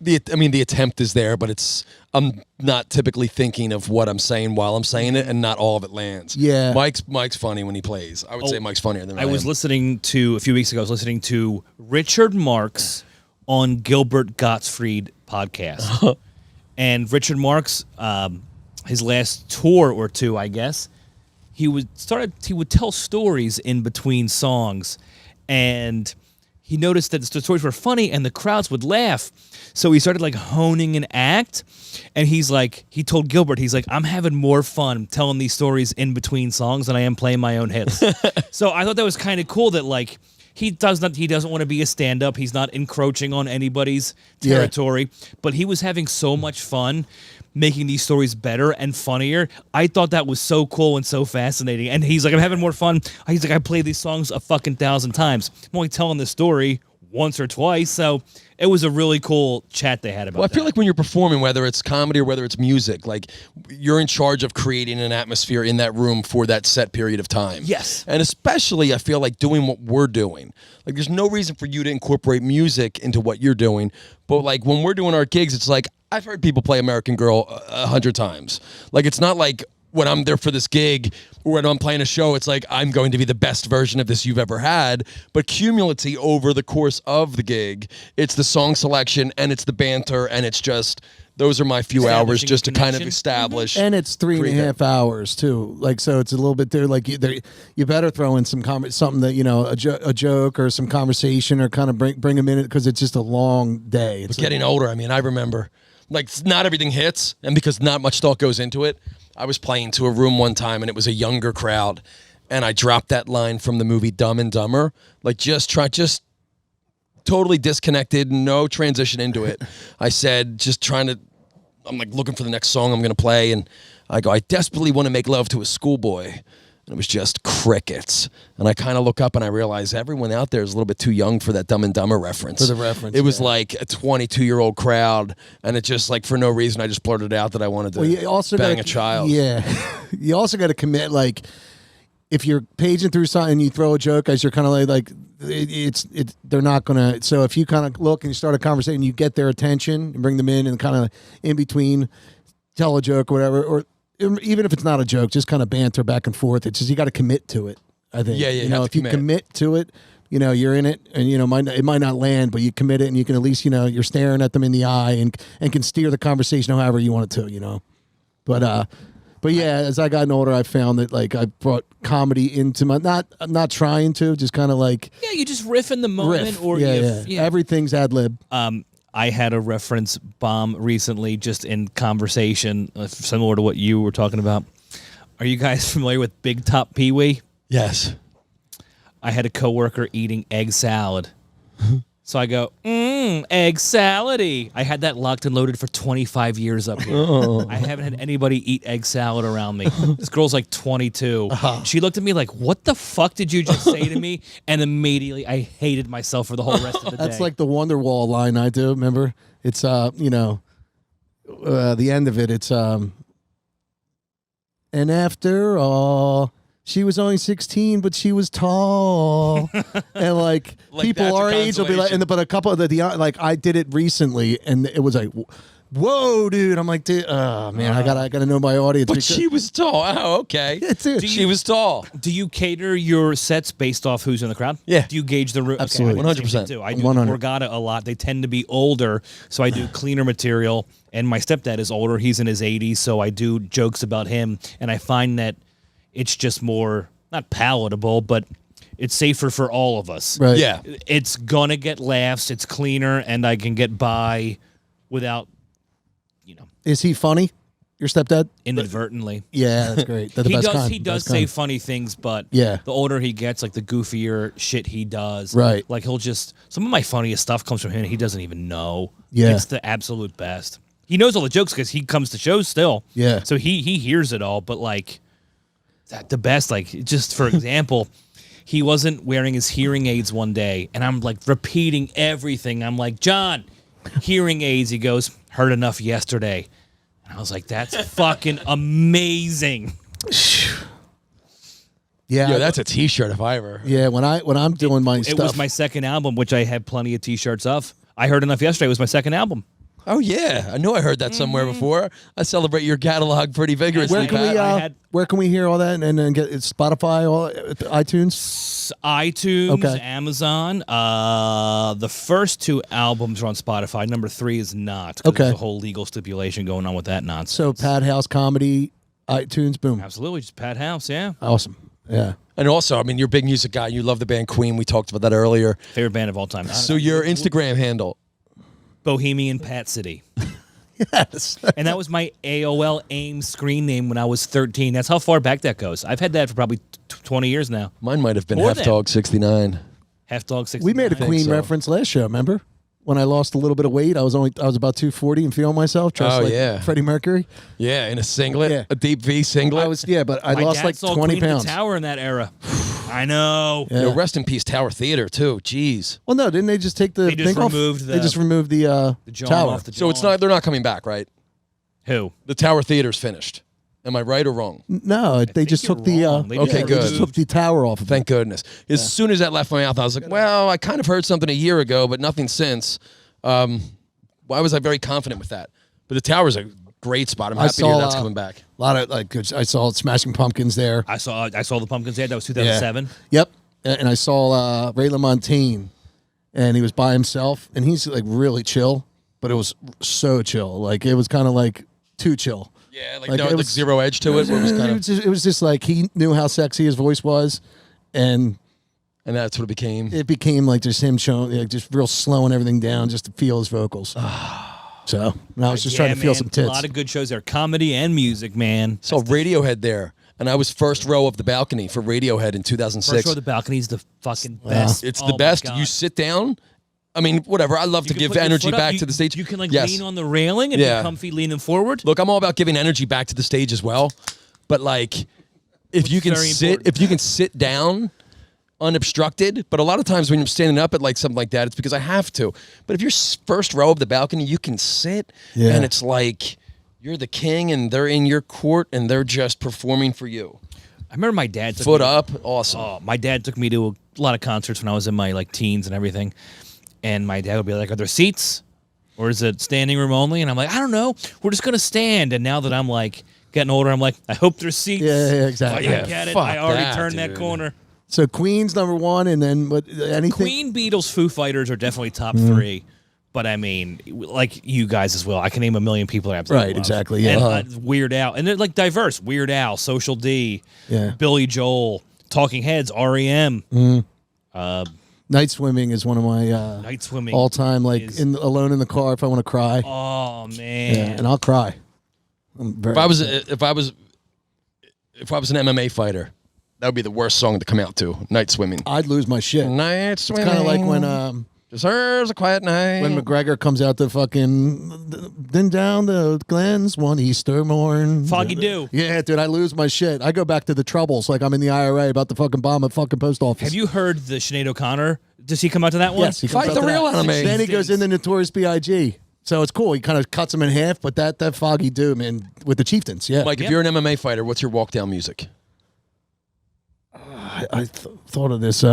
The attempt is there, but I'm not typically thinking of what I'm saying while I'm saying it, and not all of it lands. Yeah. Mike's funny when he plays. I would say Mike's funnier than I was am. listening to, a few weeks ago, I was listening to Richard Marx on Gilbert Gottfried podcast. And Richard Marx, his last tour or two, I guess, he would tell stories in between songs, and he noticed that the stories were funny and the crowds would laugh. So he started like honing an act, and he told Gilbert, I'm having more fun telling these stories in between songs than I am playing my own hits. So I thought that was kind of cool that like he doesn't want to be a stand-up. He's not encroaching on anybody's territory, but he was having so much fun making these stories better and funnier. I thought that was so cool and so fascinating. And he's like, I'm having more fun. He's like, I played these songs a fucking 1,000 times. I'm only telling this story once or twice. So it was a really cool chat they had about Well, I feel that. like when you're performing, whether it's comedy or whether it's music, like you're in charge of creating an atmosphere in that room for that set period of time. Yes. And especially, I feel like doing what we're doing. Like, there's no reason for you to incorporate music into what you're doing. But like when we're doing our gigs, it's like I've heard people play American Girl 100 times. Like, it's not like when I'm there for this gig or when I'm playing a show, it's like I'm going to be the best version of this you've ever had. But cumulatively over the course of the gig, it's the song selection and it's the banter and it's just those are my few hours Establishing just to kind of connection. establish. And it's 3.5 hours too. Like, so it's a little bit there. Like you better throw in some something that, you know, a joke or some conversation or kind of bring them in because it's just a long day. It's But getting older, I mean, I remember like not everything hits, and because not much thought goes into it. I was playing to a room one time and it was a younger crowd, and I dropped that line from the movie Dumb and Dumber, like just totally disconnected, no transition into it. I said, I'm like looking for the next song I'm going to play, and I go, I desperately want to make love to a schoolboy. And it was just crickets. And I kind of look up and I realize everyone out there is a little bit too young for that Dumb and Dumber reference. For the reference, It was yeah. like a 22-year-old crowd, and it just like for no reason I just blurted out that I wanted to you also bang gotta, a child. Yeah. You also got to commit, like, if you're paging through something and you throw a joke as you're kind of like they're not going to. So if you kind of look and you start a conversation, you get their attention and bring them in and kind of in between tell a joke or whatever, or even if it's not a joke, just kind of banter back and forth. It's just you got to commit to it, I think. Yeah, you you know, have if to you commit. commit to it, you know, you're in it, and you know, it might not land, but you commit it, and you can at least, you know, you're staring at them in the eye and can steer the conversation however you want it to, you know. But yeah, as I gotten older, I found that like I brought comedy into my not trying to, just kind of like Yeah, you just riff in the moment, riff. or Yeah. Everything's ad lib. I had a reference bomb recently, just in conversation, similar to what you were talking about. Are you guys familiar with Big Top Pee Wee? Yes. I had a coworker eating egg salad. So I go, egg salad-y. I had that locked and loaded for 25 years up here. I haven't had anybody eat egg salad around me. This girl's like 22. She looked at me like, what the fuck did you just say to me? And immediately I hated myself for the whole rest of the day. That's like the Wonderwall line I do. Remember? It's you know, the end of it. It's and after all, she was only 16, but she was tall. And like people that's a our age will be like, consolation. but a couple of the like I did it recently, and it was like, whoa, dude. I'm like, dude, oh man, I gotta know my audience. But because- she was tall. Oh, okay. Yeah, dude. She was tall. Do you cater your sets based off who's in the crowd? Yeah. Do you gauge the room? Absolutely. Okay, I do the same 100%. thing, too. I do 100. the Borgata a lot. They tend to be older, so I do cleaner material. And my stepdad is older. He's in his 80s, so I do jokes about him. And I find that it's just more, not palatable, but it's safer for all of us. Right. Yeah. It's going to get laughs. It's cleaner, and I can get by without, Is he funny? Your stepdad? inadvertently. Yeah, that's great. They're the He best does. kind. He the does best say kind. funny things, but Yeah. the older he gets, like the goofier shit he does. Right. Like he'll just some of my funniest stuff comes from him. And he doesn't even know. Yeah. It's the absolute best. He knows all the jokes because he comes to shows still. Yeah. So he hears it all, but like the best. Like just for example, he wasn't wearing his hearing aids one day, and I'm like repeating everything. I'm like, John, hearing aids. He goes, heard enough yesterday. I was like, that's fucking amazing. Yeah. Yo, that's a T-shirt if I ever. yeah. When I'm doing my It stuff, was my second album, which I have plenty of T-shirts of. I Heard Enough Yesterday was my second album. Oh yeah, I knew I heard that somewhere before. I celebrate your catalog pretty vigorously, where can Pat. we I had- where can we hear all that and then get it Spotify, all iTunes? iTunes, Okay. Amazon. The first two albums are on Spotify. Number 3 is not. 'Cause Okay. There's a whole legal stipulation going on with that nonsense. So Pat House Comedy, iTunes, boom, Absolutely, just Pat House, yeah. awesome. Yeah. And also, I mean, you're a big music guy. You love the band Queen. We talked about that earlier. Favorite band of all time. So your Instagram handle. Bohemian Pat City. Yes. And that was my AOL AIM screen name when I was 13. That's how far back that goes. I've had that for probably 20 years now. Mine might have been More Half than. Dog 69. Half Dog 69. We made a Queen so. reference last show. Remember when I lost a little bit of weight? I was about 240 and feeling myself, dressed Oh, like yeah. Freddie Mercury. Yeah, in a singlet, Yeah. a deep V singlet. But I My lost dad like saw 20 Queen of pounds. the Tower in that era. I know. Yeah. You know, rest in peace, Tower Theater too. Jeez. Well, no, didn't they just take the They just thing off? removed They just removed the John tower. off the So it's not. They're not coming back, right? Who? The Tower Theater's finished. Am I right or wrong? No, they just you're took the. wrong. They Okay, They good. just took the tower off of Thank goodness. As soon as that left my mouth, I was like, well, I kind of heard something a year ago, but nothing since. Why was I very confident with that? But the tower's a great spot. I'm happy to hear that's coming back. A lot of like, I saw Smashing Pumpkins there. I saw the Pumpkins there. That was 2007. Yep, and I saw Ray LaMontagne, and he was by himself, and he's like really chill, but it was so chill. Like it was kind of like too chill. Yeah, Like, it was zero edge to it. Where it was kind of, it was just like he knew how sexy his voice was, and and that's what it became. it became like just him showing, like, just real slowing everything down just to feel his vocals. So and I was just trying to feel man, some tits. A lot of good shows there. Comedy and music, man. Saw Radiohead there, and I was first row of the balcony for Radiohead in 2006. First row of the balcony is the fucking best. It's Oh the my best. God. You sit down. I mean, whatever. I love You to can give put your energy foot up. back You- to the stage. You can like Yes. lean on the railing and Yeah. be comfy leaning forward. Look, I'm all about giving energy back to the stage as well. But like, if you can very sit, important. if you can sit down unobstructed. But a lot of times when you're standing up at like something like that, it's because I have to. But if you're first row of the balcony, you can sit, Yeah. and it's like you're the king, and they're in your court, and they're just performing for you. I remember my dad took Foot me, up, awesome. Oh, my dad took me to a lot of concerts when I was in my like teens and everything. And my dad would be like, "Are there seats, or is it standing room only?" And I'm like, "I don't know. We're just gonna stand." And now that I'm like getting older, I'm like, "I hope there's seats." Yeah, exactly. I get it. fuck I already that, turned dude. that corner. So Queen's number one, and then what? Anything? Queen, Beatles, Foo Fighters are definitely top three. But I mean, like you guys as well. I can name a million people I absolutely Right, love. exactly, yeah. And Weird Al, and they're like diverse. Weird Al, Social D, Yeah. Billy Joel, Talking Heads, REM. Night Swimming is one of my Night Swimming all time. Like is- alone in the car if I want to cry. Oh Yeah, man, and I'll cry. I'm very If I was an MMA fighter, that would be the worst song to come out to. Night Swimming. I'd lose my shit. Night Swimming. Kind of like when deserves a quiet night. McGregor comes out to fucking then down the Glens one Easter morn. Foggy Dew. Yeah, dude, I lose my shit. I go back to the troubles like I'm in the IRA about to fucking bomb a fucking post office. Have you heard the Sinead O'Connor? Does he come out to that one? Yes, he comes Fight out the to real that. anime. Then he goes into Notorious B.I.G. So it's cool. He kind of cuts him in half, but that Foggy Dew, man, with the Chieftains, yeah. Mike, if Yep. you're an MMA fighter, what's your walk down music? I thought of this.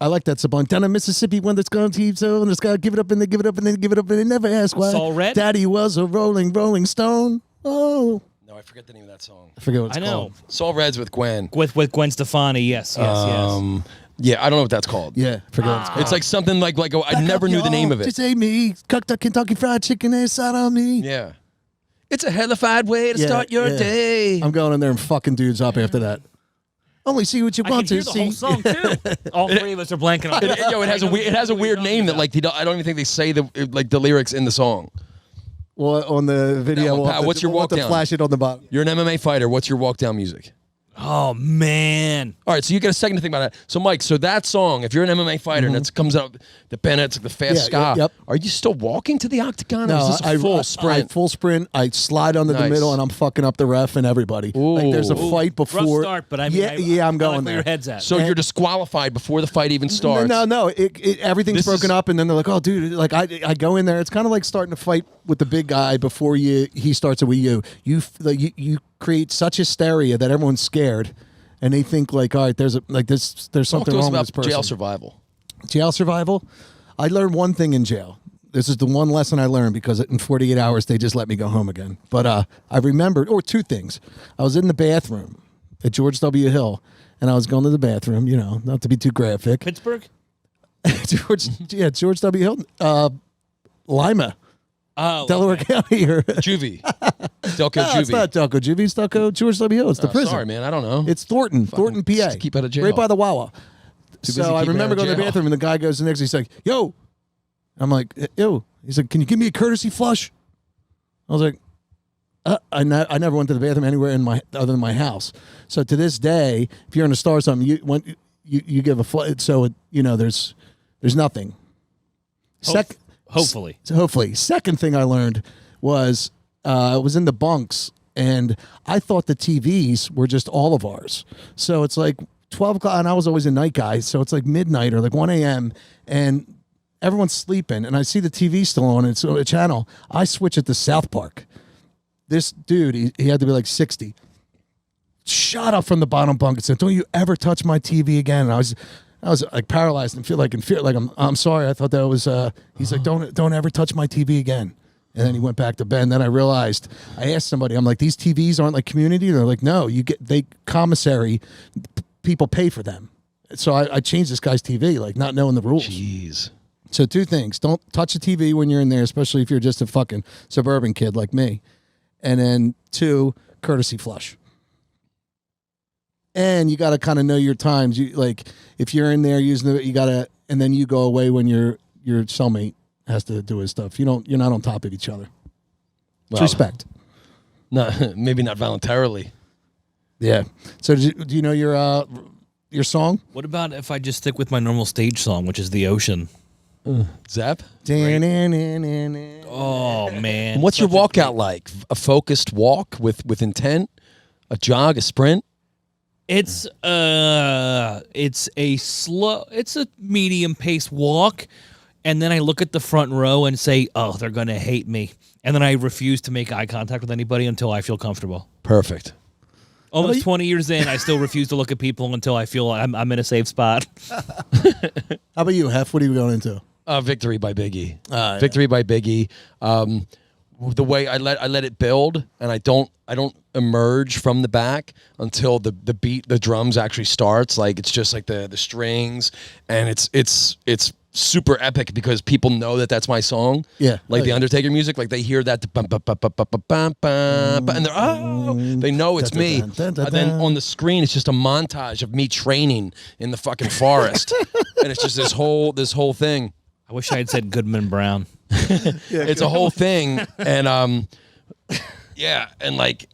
I like that Saban down in Mississippi when it's going to so and it's got to give it up and they give it up and then give it up and they never ask why. Saul Red? Daddy was a rolling stone. Oh, No, I forget the name of that song. I forget what it's I know. called. Saul Reds with Gwen. With Gwen Stefani. Yes. Yeah, I don't know what that's called. Yeah, I forget what it's called. It's like something like I never knew the name of it. Just ate me, cooked a Kentucky Fried Chicken inside on me. Yeah. It's a hellified way to Yeah, start your yeah. day. I'm going in there and fucking dudes up after that. Only see what you I can want hear to the see. whole song too. All three of us are blanking on it. It has a weird name that like I don't even think they say the lyrics in the song. Well, on the video, No, we'll have to- what's your we'll have walk to down? flash it on the bottom. You're an MMA fighter. What's your walk down music? Oh man. All right, so you get a second to think about that. So, Mike, so that song, if you're an MMA fighter and it comes out, the Bennett's like the fast Yeah, ska, yep. are you still walking to the octagon? or No, is this a full I sprint? full sprint. I slide under the Nice. middle, and I'm fucking up the ref and everybody. Like there's a Ooh. fight before. Rough start, but I mean, yeah, I'm I going like where there. your head's at. So you're disqualified before the fight even starts. No. Everything's This broken is- up, and then they're like, "Oh, dude!" Like I go in there. It's kind of like starting to fight with the big guy before he starts it with you. You create such hysteria that everyone's scared, and they think like, "All right, there's Talk something to us wrong with about this person." jail survival. Jail survival. I learned one thing in jail. This is the one lesson I learned because in 48 hours they just let me go home again. But I remembered, or two things. I was in the bathroom at George W. Hill, and I was going to the bathroom. You know, not to be too graphic. Pittsburgh. George W. Hill, Lima, Oh, Delaware County. Or Juvie. Delco no, it's Juvie. not Delco Juvie. It's Delco George W. Hill. It's the prison. Sorry, man. I don't know. It's Thornton, Fucking PA. keep out of jail. Right by the Wawa. busy So I keeping remember out of going to the jail. bathroom, and the guy goes the next. He's like, "Yo," I'm like, "Yo." He's like, "Can you give me a courtesy flush?" I was like, I never went to the bathroom anywhere other than my house. So to this day, if you're in a star or something, you give a flush. So there's nothing. hopefully. Hopefully. Second thing I learned was I was in the bunks And I thought the TVs were just all of ours. So it's like 12 o'clock, and I was always a night guy. So it's like midnight or like 1 a.m. and everyone's sleeping, and I see the TV still on. It's a channel. I switch it to South Park. This dude, he had to be like 60. Shot up from the bottom bunk and said, "Don't you ever touch my TV again." And I was like paralyzed and feel like I'm sorry. I thought that was he's like, don't ever touch my TV again. And then he went back to bed. And then I realized, I asked somebody, I'm like, these TVs aren't like community. They're like, no, commissary, people pay for them. So I changed this guy's TV, like not knowing the rules. Jeez. So 2 things: don't touch a TV when you're in there, especially if you're just a fucking suburban kid like me. And then 2, courtesy flush. And you got to kind of know your times. You like, if you're in there using it, you got to, and then you go away when your cellmate has to do his stuff. You're not on top of each other. It's respect. No, maybe not voluntarily. Yeah. So do you know your song? What about if I just stick with my normal stage song, which is The Ocean? Zap? Oh, man. What's your walkout like? A focused walk with intent? A jog? A sprint? It's a medium paced walk, and then I look at the front row and say, "Oh, they're gonna hate me," and then I refuse to make eye contact with anybody until I feel comfortable. Perfect. Almost 20 years in, I still refuse to look at people until I feel I'm in a safe spot. How about you, Hef? What are you going into? Victory by Biggie. Victory by Biggie. The way I let it build, and I don't emerge from the back until the beat, the drums actually starts. Like it's just like the strings, and it's super epic because people know that that's my song. Yeah, like the Undertaker music. Like they hear that, and they're they know it's me. And then on the screen, it's just a montage of me training in the fucking forest, and it's just this whole thing. I wish I had said Goodman Brown. It's a whole thing, and yeah, and like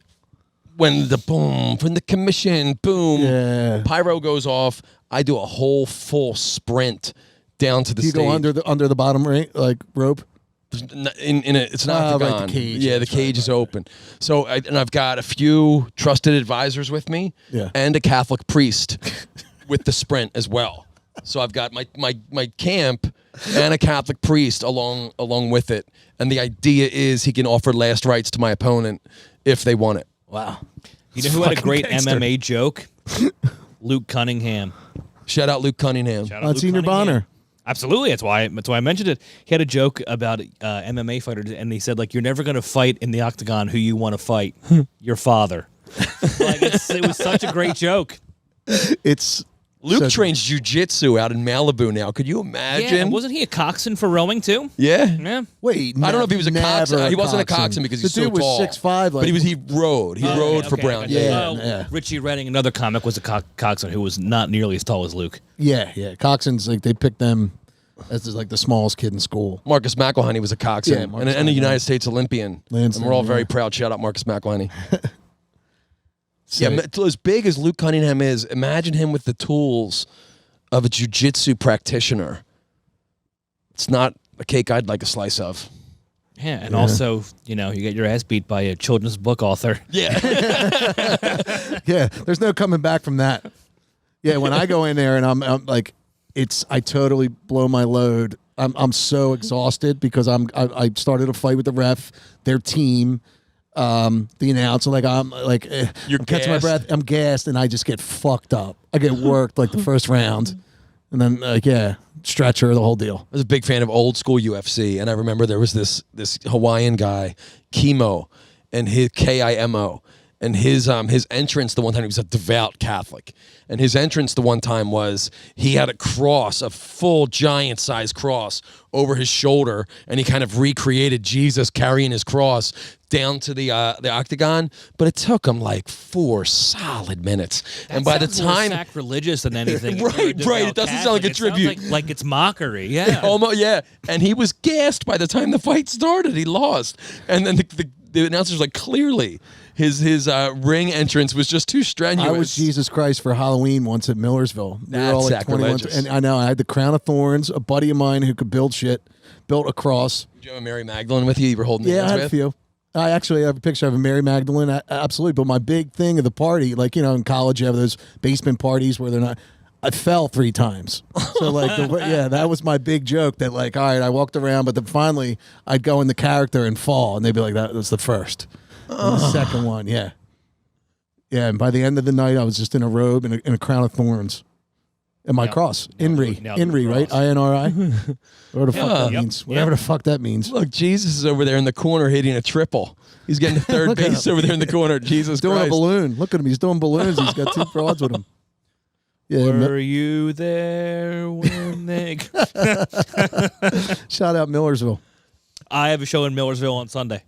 when the boom from the commission, boom, pyro goes off, I do a whole full sprint down to the stage. You go under the bottom like rope. It's not like the cage. Yeah, the cage is open. So I've got a few trusted advisors with me, and a Catholic priest with the sprint as well. So I've got my camp and a Catholic priest along with it. And the idea is he can offer last rites to my opponent if they want it. Wow. You know who had a great MMA joke? Luke Cunningham. Shout out Luke Cunningham. On Senior Bonner. Absolutely. That's why I mentioned it. He had a joke about MMA fighters, and he said, like, you're never going to fight in the octagon who you want to fight. Your father. Like, it was such a great joke. Luke trains jiu-jitsu out in Malibu now. Could you imagine? Yeah, wasn't he a coxswain for rowing too? Yeah. Wait, I don't know if he was a coxswain. He wasn't a coxswain because he's so tall. The dude was 6'5", but he rode. He rode for Brown. Yeah. Richie Redding, another comic, was a coxswain who was not nearly as tall as Luke. Yeah. Coxswains, like they picked them as like the smallest kid in school. Marcus McElhenney was a coxswain and a United States Olympian. And we're all very proud. Shout out Marcus McElhenney. Yeah, as big as Luke Cunningham is, imagine him with the tools of a jiu-jitsu practitioner. It's not a cake I'd like a slice of. Yeah, and also, you get your ass beat by a children's book author. Yeah. Yeah, there's no coming back from that. Yeah, when I go in there and I'm like, I totally blow my load. I'm so exhausted because I started a fight with the ref, their team, the announcer, I'm catching my breath, I'm gassed, and I just get fucked up. I get worked like the first round, and then stretcher, the whole deal. I was a big fan of old school UFC, and I remember there was this Hawaiian guy, Kimo, and his Kimo, and his entrance the one time, he was a devout Catholic, and his entrance the one time was he had a cross, a full giant size cross over his shoulder, and he kind of recreated Jesus carrying his cross down to the octagon, but it took him like 4 solid minutes. And by the time, more sacrilegious than anything. right, it doesn't sound like a tribute. Like it's mockery. Yeah, almost. Yeah, and he was gassed by the time the fight started. He lost, and then the announcer's like, clearly his ring entrance was just too strenuous. I was Jesus Christ for Halloween once at Millersville. We were all like 21, and I know I had the crown of thorns. A buddy of mine who could build shit built a cross. Did you have a Mary Magdalene with you? You were holding hands with? I had a few. I actually have a picture of a Mary Magdalene, absolutely. But my big thing of the party, like, you know, in college, you have those basement parties where they're not. I fell 3 times. So, like, that was my big joke that, like, all right, I walked around, but then finally I'd go in the character and fall, and they'd be like, that was the first. And the second one, yeah. Yeah, and by the end of the night, I was just in a robe and a crown of thorns. And my cross. INRI, right? I-N-R-I? Whatever the fuck that means. Whatever the fuck that means. Look, Jesus is over there in the corner hitting a triple. He's getting to third base over there in the corner. Jesus doing Christ. a balloon. Look at him. He's doing balloons. He's got 2 frauds with him. Yeah, Were you there when they... Shout out Millersville. I have a show in Millersville on Sunday.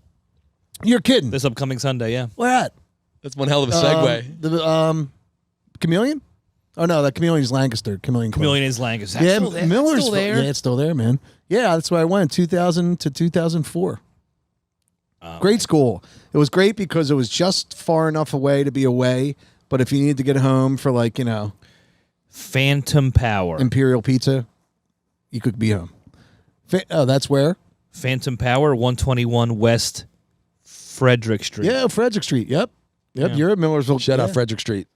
You're kidding. This upcoming Sunday, yeah. Where at? That's one hell of a segue. The Chameleon? Oh, no, that Chameleon is Lancaster. Chameleon is Lancaster. Yeah, Still there? Millersville. Still there? Yeah, it's still there, man. Yeah, that's where I went, 2000 to 2004. Great school. It was great because it was just far enough away to be away, but if you needed to get home for, like, you know, Phantom Power. Imperial Pizza, you could be home. That's where? Phantom Power, 121 West Frederick Street. Yeah, Frederick Street. Yep. Yeah. You're at Millersville. Shout out Frederick Street.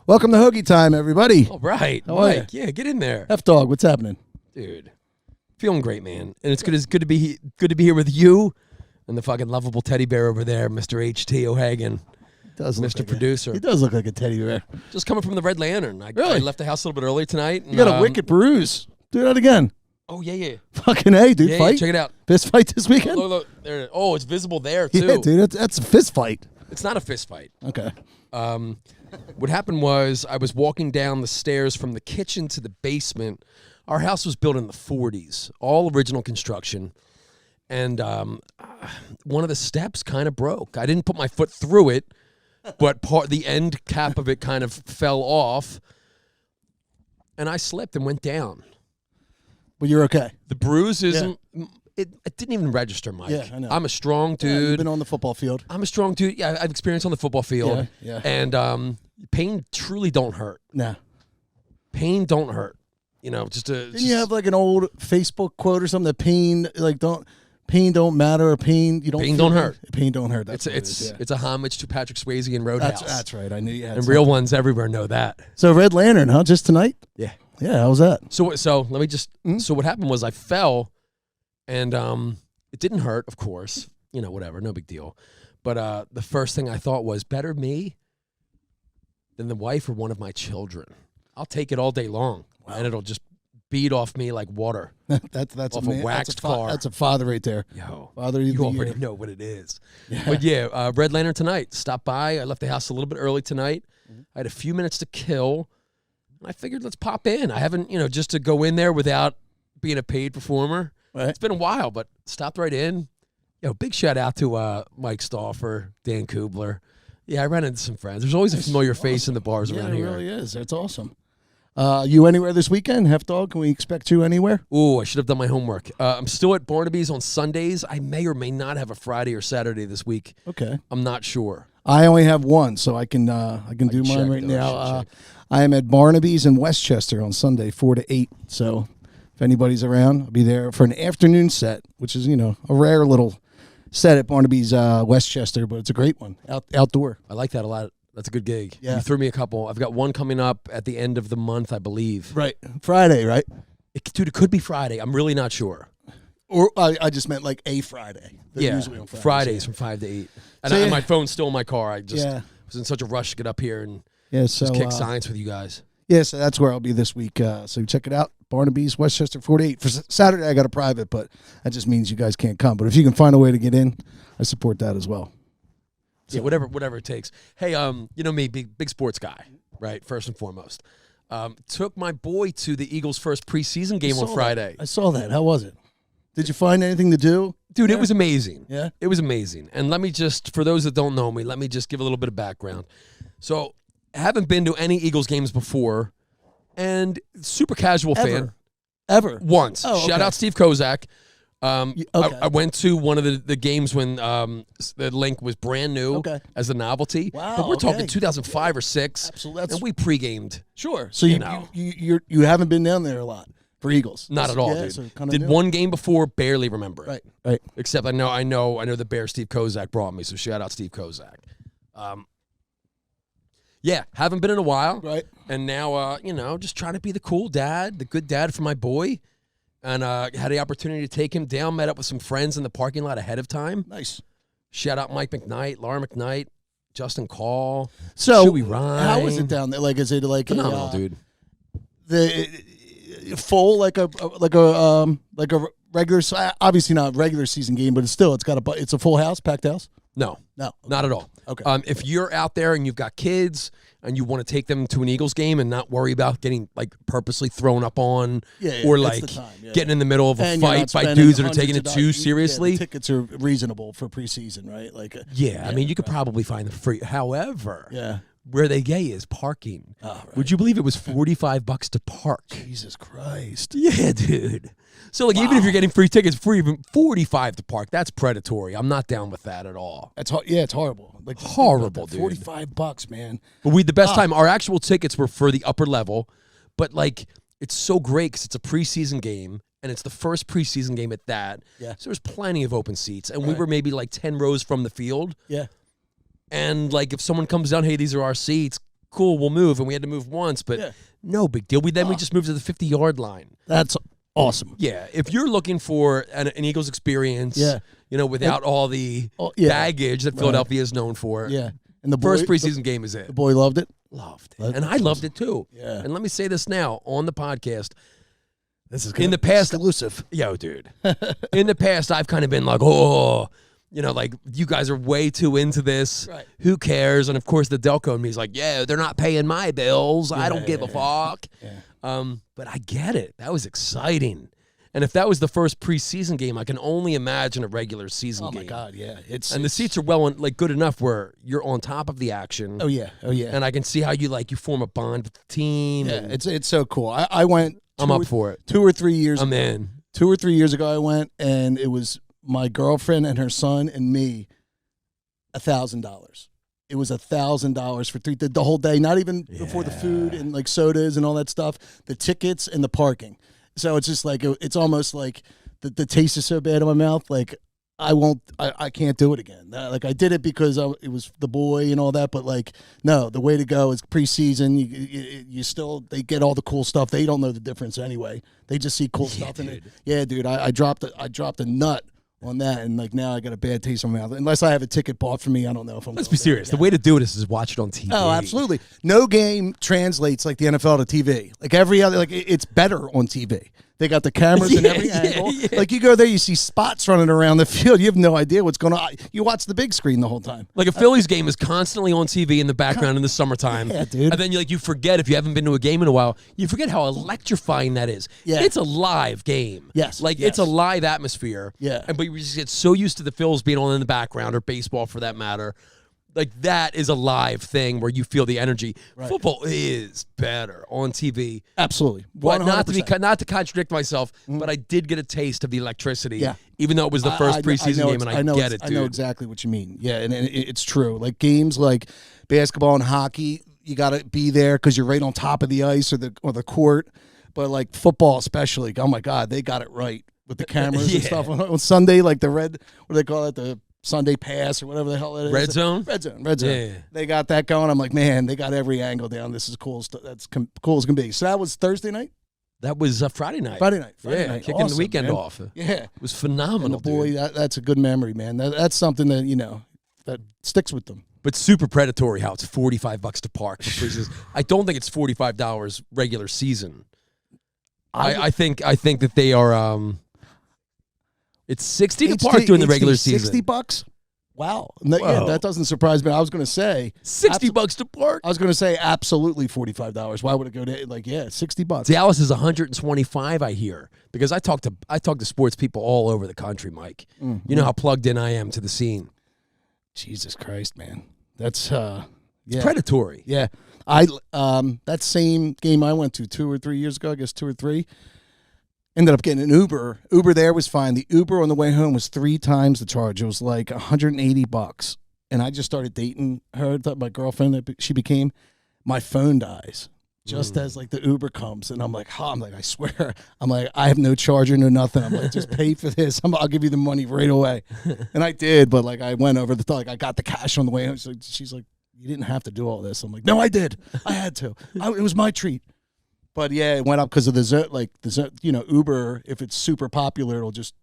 Welcome to Hoagie Time, everybody. All right. How are Mike, yeah, get in there. F-Dog, what's happening? Dude. Feeling great, man. And it's good to be here with you and the fucking lovable teddy bear over there, Mr. H.T. O'Hagan. Does look Mr. like Producer. He does look like a teddy bear. Just coming from the Red Lantern. I Really? left the house a little bit early tonight. You got a wicked bruise. Do that again. Oh, yeah. Fucking A, dude. Yeah, Fight. check it out. Fist fight this weekend? Look. There it is. Oh, it's visible there, too. Yeah, dude. That's a fist fight. It's not a fist fight. Okay. What happened was I was walking down the stairs from the kitchen to the basement. Our house was built in the 40s, all original construction. And one of the steps kind of broke. I didn't put my foot through it, but the end cap of it kind of fell off. And I slipped and went down. But you're okay. The bruise isn't... It didn't even register, Mike. Yeah, I know. I'm a strong dude. Yeah, you've been on the football field. I'm a strong dude. Yeah, I've experienced on the football field. Yeah. And pain truly don't hurt. Nah. Pain don't hurt. You know, Didn't you have like an old Facebook quote or something that pain don't matter or pain you don't Pain feel don't hurt. Pain don't hurt. That's It's a homage to Patrick Swayze and Roadhouse. That's right. I knew you had And something. real ones everywhere know that. So Red Lantern, huh? Just tonight? Yeah. Yeah, how was that? So let me just so what happened was I fell and it didn't hurt, of course. You know, whatever, no big deal. But the first thing I thought was better me than the wife or one of my children. I'll take it all day long. Wow. And it'll just beat off me like water. that's off a waxed car. That's a father right there. Yo, Father, you already know what it is. Yeah. But yeah, Red Lantern tonight. Stop by. I left the house a little bit early tonight. I had a few minutes to kill. And I figured let's pop in. I haven't, just to go in there without being a paid performer. Right. It's been a while, but stopped right in. Big shout out to Mike Stauffer, Dan Kubler. Yeah, I ran into some friends. There's always a familiar face in the bars around here. It really is. That's awesome. You anywhere this weekend, F-Dog? Can we expect you anywhere? Ooh, I should have done my homework. I'm still at Barnaby's on Sundays. I may or may not have a Friday or Saturday this week. Okay. I'm not sure. I only have one, so I can do mine right now. I am at Barnaby's in Westchester on Sunday, 4 to 8. So if anybody's around, I'll be there for an afternoon set, which is, a rare little set at Barnaby's Westchester, but it's a great one, outdoor. I like that a lot. That's a good gig. Yeah. You threw me a couple. I've got one coming up at the end of the month, I believe. Right. Friday, right? Dude, it could be Friday. I'm really not sure. Or I just meant like a Friday. They're usually on Fridays from 5 to 8. And my phone's still in my car. I just was in such a rush to get up here and just kick science with you guys. Yeah, so that's where I'll be this week. So check it out. Barnaby's, Westchester 48. For Saturday, I got a private, but that just means you guys can't come. But if you can find a way to get in, I support that as well. So. Yeah, whatever it takes. Hey, you know me, big sports guy, right? First and foremost. Took my boy to the Eagles' first preseason game on Friday. I saw that. How was it? Did you find anything to do? Dude, it was amazing. Yeah? It was amazing. And let me just, for those that don't know me, let me just give a little bit of background. So, haven't been to any Eagles games before, and super casual fan. Ever? Once. Oh, okay. Shout out Steve Kozak. Okay. I went to one of the games when the link was brand new as a novelty. Wow, but we're talking 2005 or 6. Absolutely. And we pre-gamed. Sure. So you haven't been down there a lot for Eagles? Not at all, dude. So Did one game before, barely remember it. Right. Except I know the Bear Steve Kozak brought me, so shout out Steve Kozak. Yeah, haven't been in a while. Right. And now, just trying to be the cool dad, the good dad for my boy. And had the opportunity to take him down, met up with some friends in the parking lot ahead of time. Nice. Shout out Mike McKnight, Laura McKnight, Justin Call, So, Chewy Ryan. how is it down there? Like, is it like Phenomenal, dude. The full like a regular, obviously not regular season game, but it's a full house, packed house. No, No, not at all. Okay. If you're out there and you've got kids and you want to take them to an Eagles game and not worry about getting like purposely thrown up on or that's like the time. getting in the middle of a And you're not fight by spending dudes that are taking it hundreds of too dollars. seriously. The tickets are reasonable for preseason, right? Like, I mean, you could probably find them free. However, where they gay is parking. Oh, right. Would you believe it was $45 to park? Jesus Christ. Yeah, dude. So like, even if you're getting free tickets, even $45 to park, that's predatory. I'm not down with that at all. It's horrible. Like Horrible, dude. $45, man. But we had the best time. Our actual tickets were for the upper level, but like, it's so great because it's a preseason game. And it's the first preseason game at that. Yeah. So there's plenty of open seats. And we were maybe like 10 rows from the field. Yeah. And like, if someone comes down, hey, these are our seats, cool, we'll move. And we had to move once, but no big deal. We just moved to the 50-yard line. That's awesome. Yeah. If you're looking for an Eagles experience, without all the baggage that Philadelphia is known for. Yeah. And the first preseason game is it. The boy loved it. Loved it. And I loved it too. Yeah. And let me say this now on the podcast. This is in the past, exclusive. Yo, dude. In the past, I've kind of been like, like, you guys are way too into this. Right. Who cares? And of course, the Delco in me is like, yeah, they're not paying my bills. I don't give a fuck. Yeah. But I get it. That was exciting. And if that was the first preseason game, I can only imagine a regular season game. Oh my God, yeah. The seats are good enough where you're on top of the action. Oh yeah. And I can see how you form a bond with the team. Yeah, it's so cool. I went. I'm up for it. 2 or 3 years. I'm ago. in. 2 or 3 years ago, I went, and it was my girlfriend and her son and me. $1,000. It was $1,000 for the whole day. Not even before the food and like sodas and all that stuff. The tickets and the parking. So it's just like it's almost like the taste is so bad in my mouth. Like I can't do it again. Like I did it because it was the boy and all that. But like no, the way to go is preseason. You still they get all the cool stuff. They don't know the difference anyway. They just see cool stuff in it. Yeah, dude. I dropped a nut on that, and like now I got a bad taste in my mouth. Unless I have a ticket bought for me, I don't know if I'm. Let's be serious. The way to do it is watch it on TV. Oh, absolutely. No game translates like the NFL to TV. Like every other, it's better on TV. They got the cameras in every angle. Yeah. Like you go there, you see spots running around the field. You have no idea what's going on. You watch the big screen the whole time. Like a Phillies game is constantly on TV in the background in the summertime. Yeah, dude. And then you forget, if you haven't been to a game in a while, you forget how electrifying that is. Yeah. It's a live game. Yes, Like yes. it's a live atmosphere. Yeah. But we just get so used to the Phils being on in the background, or baseball for that matter. Like that is a live thing where you feel the energy. Right. Football is better on TV. Absolutely. But 100%. not to contradict myself, but I did get a taste of the electricity. Yeah. Even though it was the first preseason game, and I know get it, dude. I know exactly what you mean. Yeah, and it's true. Like games like basketball and hockey, you got to be there because you're right on top of the ice or the court. But like football, especially, oh my God, they got it right with the cameras and stuff on Sunday. Like the red, what do they call it? The Sunday Pass or whatever the hell it is. Red Zone? Red Zone. Yeah. They got that going. I'm like, man, they got every angle down. This is cool. That's cool as can be. So that was Thursday night? That was Friday night. Friday night. Kicking Awesome, the weekend man. off. Yeah. It was phenomenal, And the boy, dude. that's a good memory, man. That's something that, that sticks with them. But super predatory how it's $45 to park. I don't think it's $45 regular season. I think that they are. It's $60 to park during the regular season. $60? Wow. Yeah, that doesn't surprise me. I was going to say $60 to park. I was going to say absolutely $45. Why would it go to $60? Dallas is $125. I hear because I talk to sports people all over the country, Mike. Mm-hmm. You know how plugged in I am to the scene. Jesus Christ, man. That's it's predatory. Yeah. That same game I went to 2 or 3 years ago, I guess 2 or 3, ended up getting an Uber. Uber there was fine. The Uber on the way home was 3 times the charge. It was like $180. And I just started dating her, my girlfriend that she became. My phone dies just as like the Uber comes, and I'm like, I swear, I have no charger, no nothing. I'm like, just pay for this. I'll give you the money right away. And I did, but like I went over the I got the cash on the way home. She's like, you didn't have to do all this. I'm like, no, I did. I had to. It was my treat. But yeah, it went up because of Uber. If it's super popular, it'll just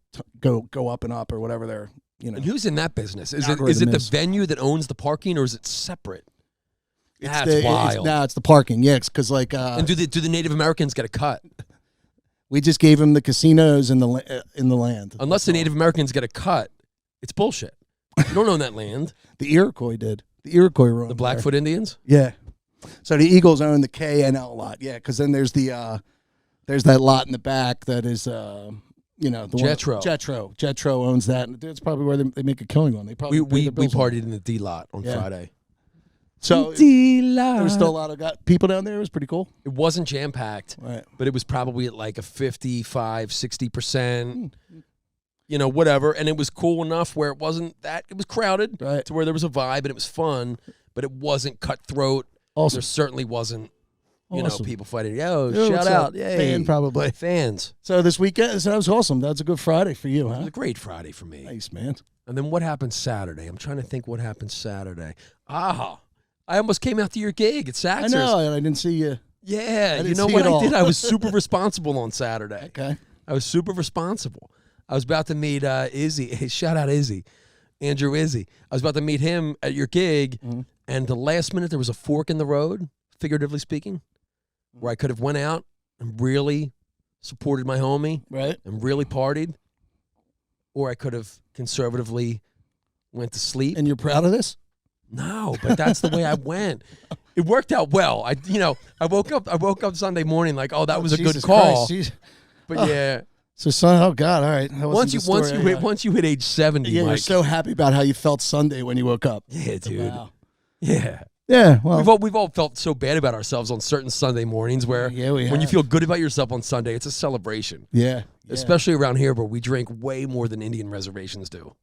go up and up or whatever. They're And who's in that business? Is it the venue that owns the parking, or is it separate? That's wild. It's the parking. Yeah, because like. And do the Native Americans get a cut? We just gave them the casinos in the land. Unless the Native Americans get a cut, it's bullshit. You don't own that land. The Iroquois did. The Iroquois owned the Blackfoot Indians. Yeah. So the Eagles own the KNL lot. Yeah, because then there's that lot in the back that is the Jetro. Jetro owns that, and it's probably where they make a killing on. They probably we partied in the D lot on Friday. So there was still a lot of people down there. It was pretty cool. It wasn't jam packed, right? But it was probably at like a 55-60%. Whatever, and it was cool enough where it wasn't that it was crowded, right? To where there was a vibe and it was fun, but it wasn't cutthroat. Awesome. There certainly wasn't, people fighting. Yo, shout out, yay. Fans. So this weekend, that was awesome. That was a good Friday for you, huh? It was a great Friday for me. Nice, man. And then what happened Saturday? I'm trying to think what happened Saturday. I almost came out to your gig at Saxers. I know, and I didn't see you. Yeah, you know what I did? I was super responsible on Saturday. Okay. I was super responsible. I was about to meet Izzy. Hey, shout out Izzy. Andrew Izzy. I was about to meet him at your gig, and the last minute there was a fork in the road, figuratively speaking, where I could have went out and really supported my homie, right, and really partied, or I could have conservatively went to sleep. And you're proud of this? No, but that's the way I went. It worked out well. I woke up Sunday morning like, that was a good call. But yeah. So, son, oh God, all right. Once you hit age 70, yeah, Mike, you're so happy about how you felt Sunday when you woke up. Yeah, dude. Wow. Yeah. Yeah. Well, we've all felt so bad about ourselves on certain Sunday mornings where when you feel good about yourself on Sunday, it's a celebration. Yeah. Especially around here where we drink way more than Indian reservations do.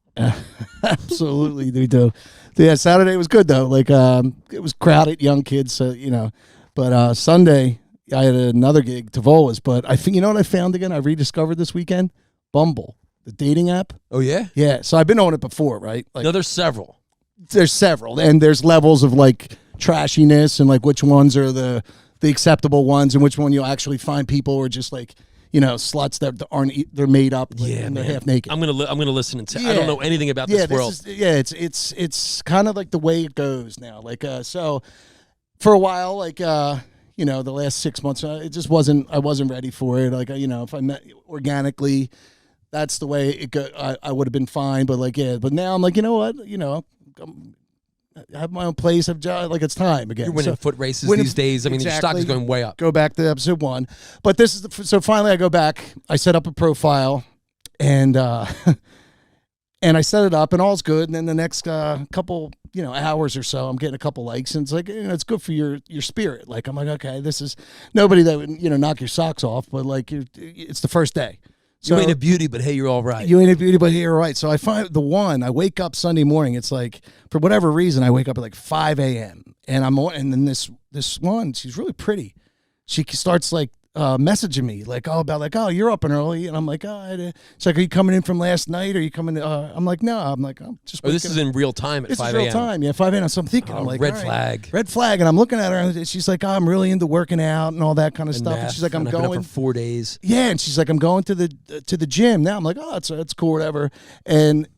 Absolutely, we do. Yeah, Saturday was good though. Like it was crowded, young kids, so But Sunday, I had another gig, Tavola's. But I think what I found again. I rediscovered this weekend, Bumble, the dating app. Oh yeah, yeah. So I've been on it before, right? Like, no, there's several. There's several, and there's levels of like trashiness and like which ones are the acceptable ones, and which one you'll actually find people who are just like. Sluts that they're made up, and they're half naked. I'm gonna listen and I don't know anything about this world. It's kind of like the way it goes now. Like so, for a while, like the last 6 months, it just wasn't. I wasn't ready for it. Like if I met organically, that's the way it go. I would have been fine. But but now I'm like, you know what, I have my own place. Like it's time again. You're winning foot races these days. I mean, your stock is going way up. Go back to episode 1. But this is so finally I go back. I set up a profile, and and I set it up, and all's good. And then the next couple hours or so, I'm getting a couple likes, and it's like it's good for your spirit. Like I'm like, okay, this is nobody that would knock your socks off, but like it's the first day. So, you ain't a beauty, but hey, you're all right. You ain't a beauty, but hey, you're all right. So I find I wake up Sunday morning. It's like, for whatever reason, I wake up at like 5 a.m. And I'm on, and then this one, she's really pretty. She starts like messaging me like, you're up and early. And I'm like, it's like, are you coming in from last night? Or are you coming? I'm like, no. I'm like, I'm just. This is in real time at 5 a.m. This is real time. Yeah, 5 a.m. So I'm thinking, I'm like, red flag. Red flag. And I'm looking at her, and she's like, I'm really into working out and all that kind of stuff. And she's like, I'm going for 4 days. Yeah, and she's like, I'm going to the gym now. I'm like, it's cool, whatever. And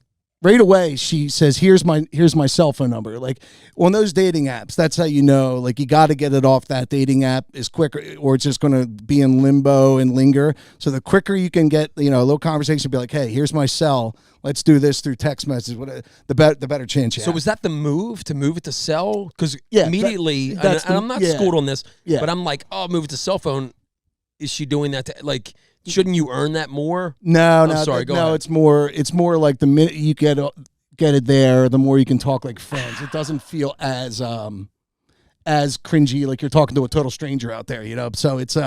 right away she says, here's my cell phone number. Like on those dating apps, that's how you know, like you got to get it off that dating app is quicker, or it's just going to be in limbo and linger. So the quicker you can get, a little conversation, be like, hey, here's my cell. Let's do this through text message. The better chance you So have. was that the move to move it to cell? Because Yeah, immediately, that's and the- I'm not yeah. schooled on this, Yeah. but I'm like, oh, move it to cell phone. Is she doing that? Like, shouldn't you earn that more? No, I'm sorry, go ahead. It's more like the minute you get it there, the more you can talk like friends. It doesn't feel as cringy, like you're talking to a total stranger out there, So it's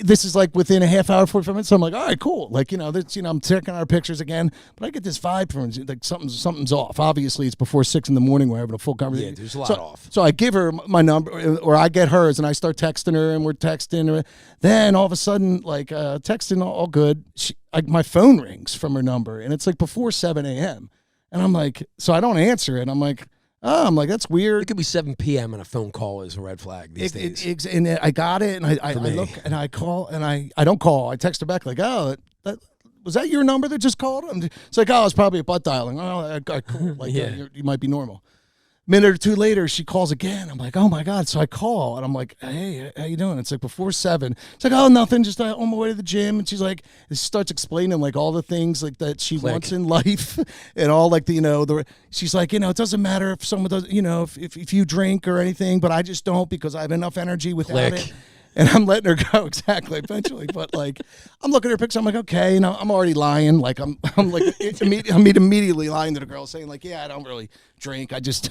this is like within a half hour, 45 minutes. So I'm like, all right, cool. Like, I'm checking our pictures again, but I get this vibe from her, like something's off. Obviously, it's before 6 a.m. We're having a full conversation. Yeah, there's a lot off. So I give her my number, or I get hers, and I start texting her, and we're texting her. Then all of a sudden, like texting all good, my phone rings from her number, and it's like before 7 a.m. And I'm like, so I don't answer it. I'm like, that's weird. It could be 7 p.m. and a phone call is a red flag these days. And I got it, and I look, and I call, and I don't call. I text her back like, oh, was that your number that just called? It's like, oh, it's probably a butt dialing. Oh, cool. Like, Yeah. you might be normal. Minute or two later, she calls again. I'm like, oh my God. So I call, and I'm like, hey, how you doing? It's like before 7. It's like, oh, nothing, just on my way to the gym. And she's like, she starts explaining like all the things like that she wants in life, and all like she's like, it doesn't matter if someone does, if you drink or anything, but I just don't, because I have enough energy without it. And I'm letting her go, exactly, eventually. But like, I'm looking at her picture. I'm like, okay, I'm already lying. Like, I'm like, immediately lying to the girl, saying like, yeah, I don't really drink. I just,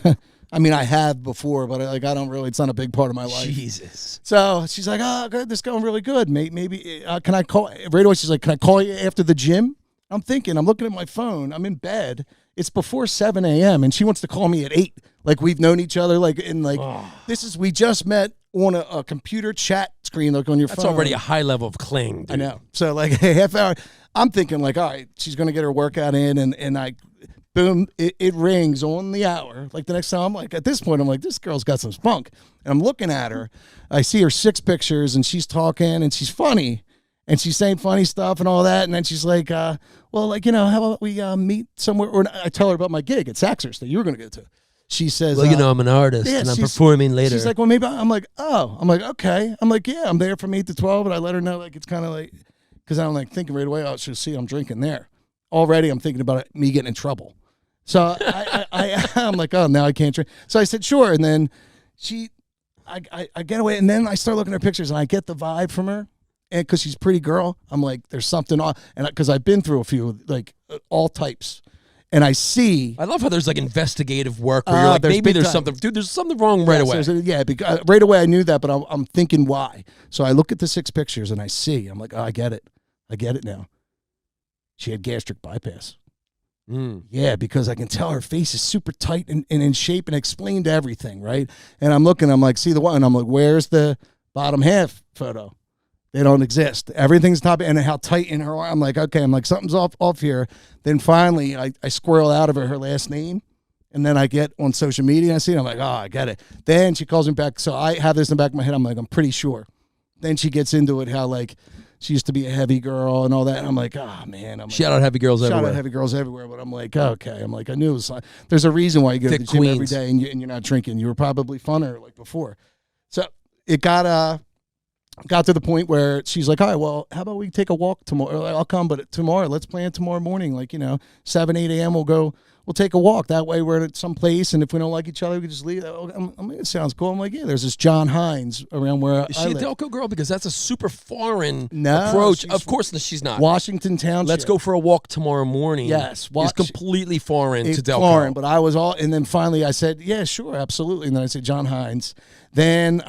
I have before, but like, I don't really. It's not a big part of my life. Jesus. So she's like, oh, good, this is going really good. Maybe can I call? Right away, she's like, can I call you after the gym? I'm looking at my phone. I'm in bed. It's before 7 a.m. and she wants to call me at 8. Like, we've known each other. Like, we just met on a computer chat screen, like on your phone. That's already a high level of cling, dude. I know. So like a half hour, I'm thinking like, all right, she's going to get her workout in, and I, boom, it rings on the hour. Like the next time, I'm like, at this point, I'm like, this girl's got some spunk. And I'm looking at her. I see her 6 pictures, and she's talking, and she's funny. And she's saying funny stuff and all that. And then she's like, well, like, how about we meet somewhere? Or I tell her about my gig at Saxers that you were going to go to. She says, well, I'm an artist, and I'm performing later. She's like, well, maybe I'm like, oh. I'm like, okay. I'm like, yeah, I'm there from 8 to 12. And I let her know, like, it's kind of like, because I'm like thinking right away, oh, she'll see I'm drinking there. Already I'm thinking about me getting in trouble. So I'm like, oh, now I can't drink. So I said, sure. And then I get away. And then I start looking at her pictures, and I get the vibe from her. And because she's a pretty girl, I'm like, there's something off. And because I've been through a few, like all types. And I see. I love how there's like investigative work where you're like, maybe there's something. Dude, there's something wrong right away. Yeah, because right away I knew that, but I'm thinking why. So I look at the 6 pictures and I see. I'm like, oh, I get it. I get it now. She had gastric bypass. Yeah, because I can tell her face is super tight and in shape, and explained everything, right? And I'm looking, I'm like, see the one? And I'm like, where's the bottom half photo? They don't exist. Everything's top, and how tight in her arm. I'm like, okay, something's off here. Then finally, I squirrel out of her last name, and then I get on social media, and I see it. I'm like, oh, I get it. Then she calls me back. So I have this in the back of my head. I'm like, I'm pretty sure. Then she gets into it, how like she used to be a heavy girl and all that. And I'm like, oh, man. Shout out heavy girls everywhere. Shout out heavy girls everywhere. But I'm like, okay. I'm like, I knew it was, there's a reason why you go to the gym every day and you're not drinking. You were probably funner like before. So it got to the point where she's like, all right, well, how about we take a walk tomorrow? I'll come, but tomorrow, let's plan tomorrow morning. Like, 7, 8 a.m. We'll take a walk. That way we're at some place, and if we don't like each other, we can just leave. It sounds cool. I'm like, yeah, there's this John Hines around where Is she a Delco girl? Because that's a super foreign No, approach. Of course she's not. Washington Township. Let's go for a walk tomorrow morning. Yes. It's completely foreign to Delco. Foreign, but I was all, and then finally I said, yeah, sure, absolutely. And then I said, John Hines. Then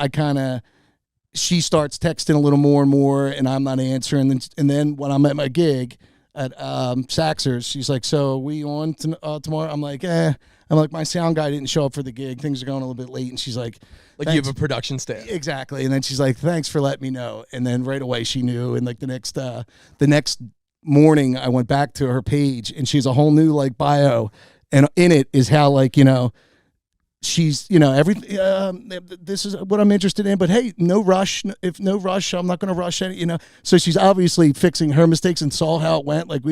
she starts texting a little more and more, and I'm not answering. And then when I'm at my gig at Saxers, she's like, so we on tomorrow? I'm like, I'm like, my sound guy didn't show up for the gig. Things are going a little bit late. And she's like, you have a production staff. Exactly. And then she's like, thanks for letting me know. And then right away she knew. And like the next morning I went back to her page, and she's a whole new like bio. And in it is how like, she's, you know, this is what I'm interested in, but hey, no rush. If no rush, I'm not going to rush any, you know. So she's obviously fixing her mistakes and saw how it went. Like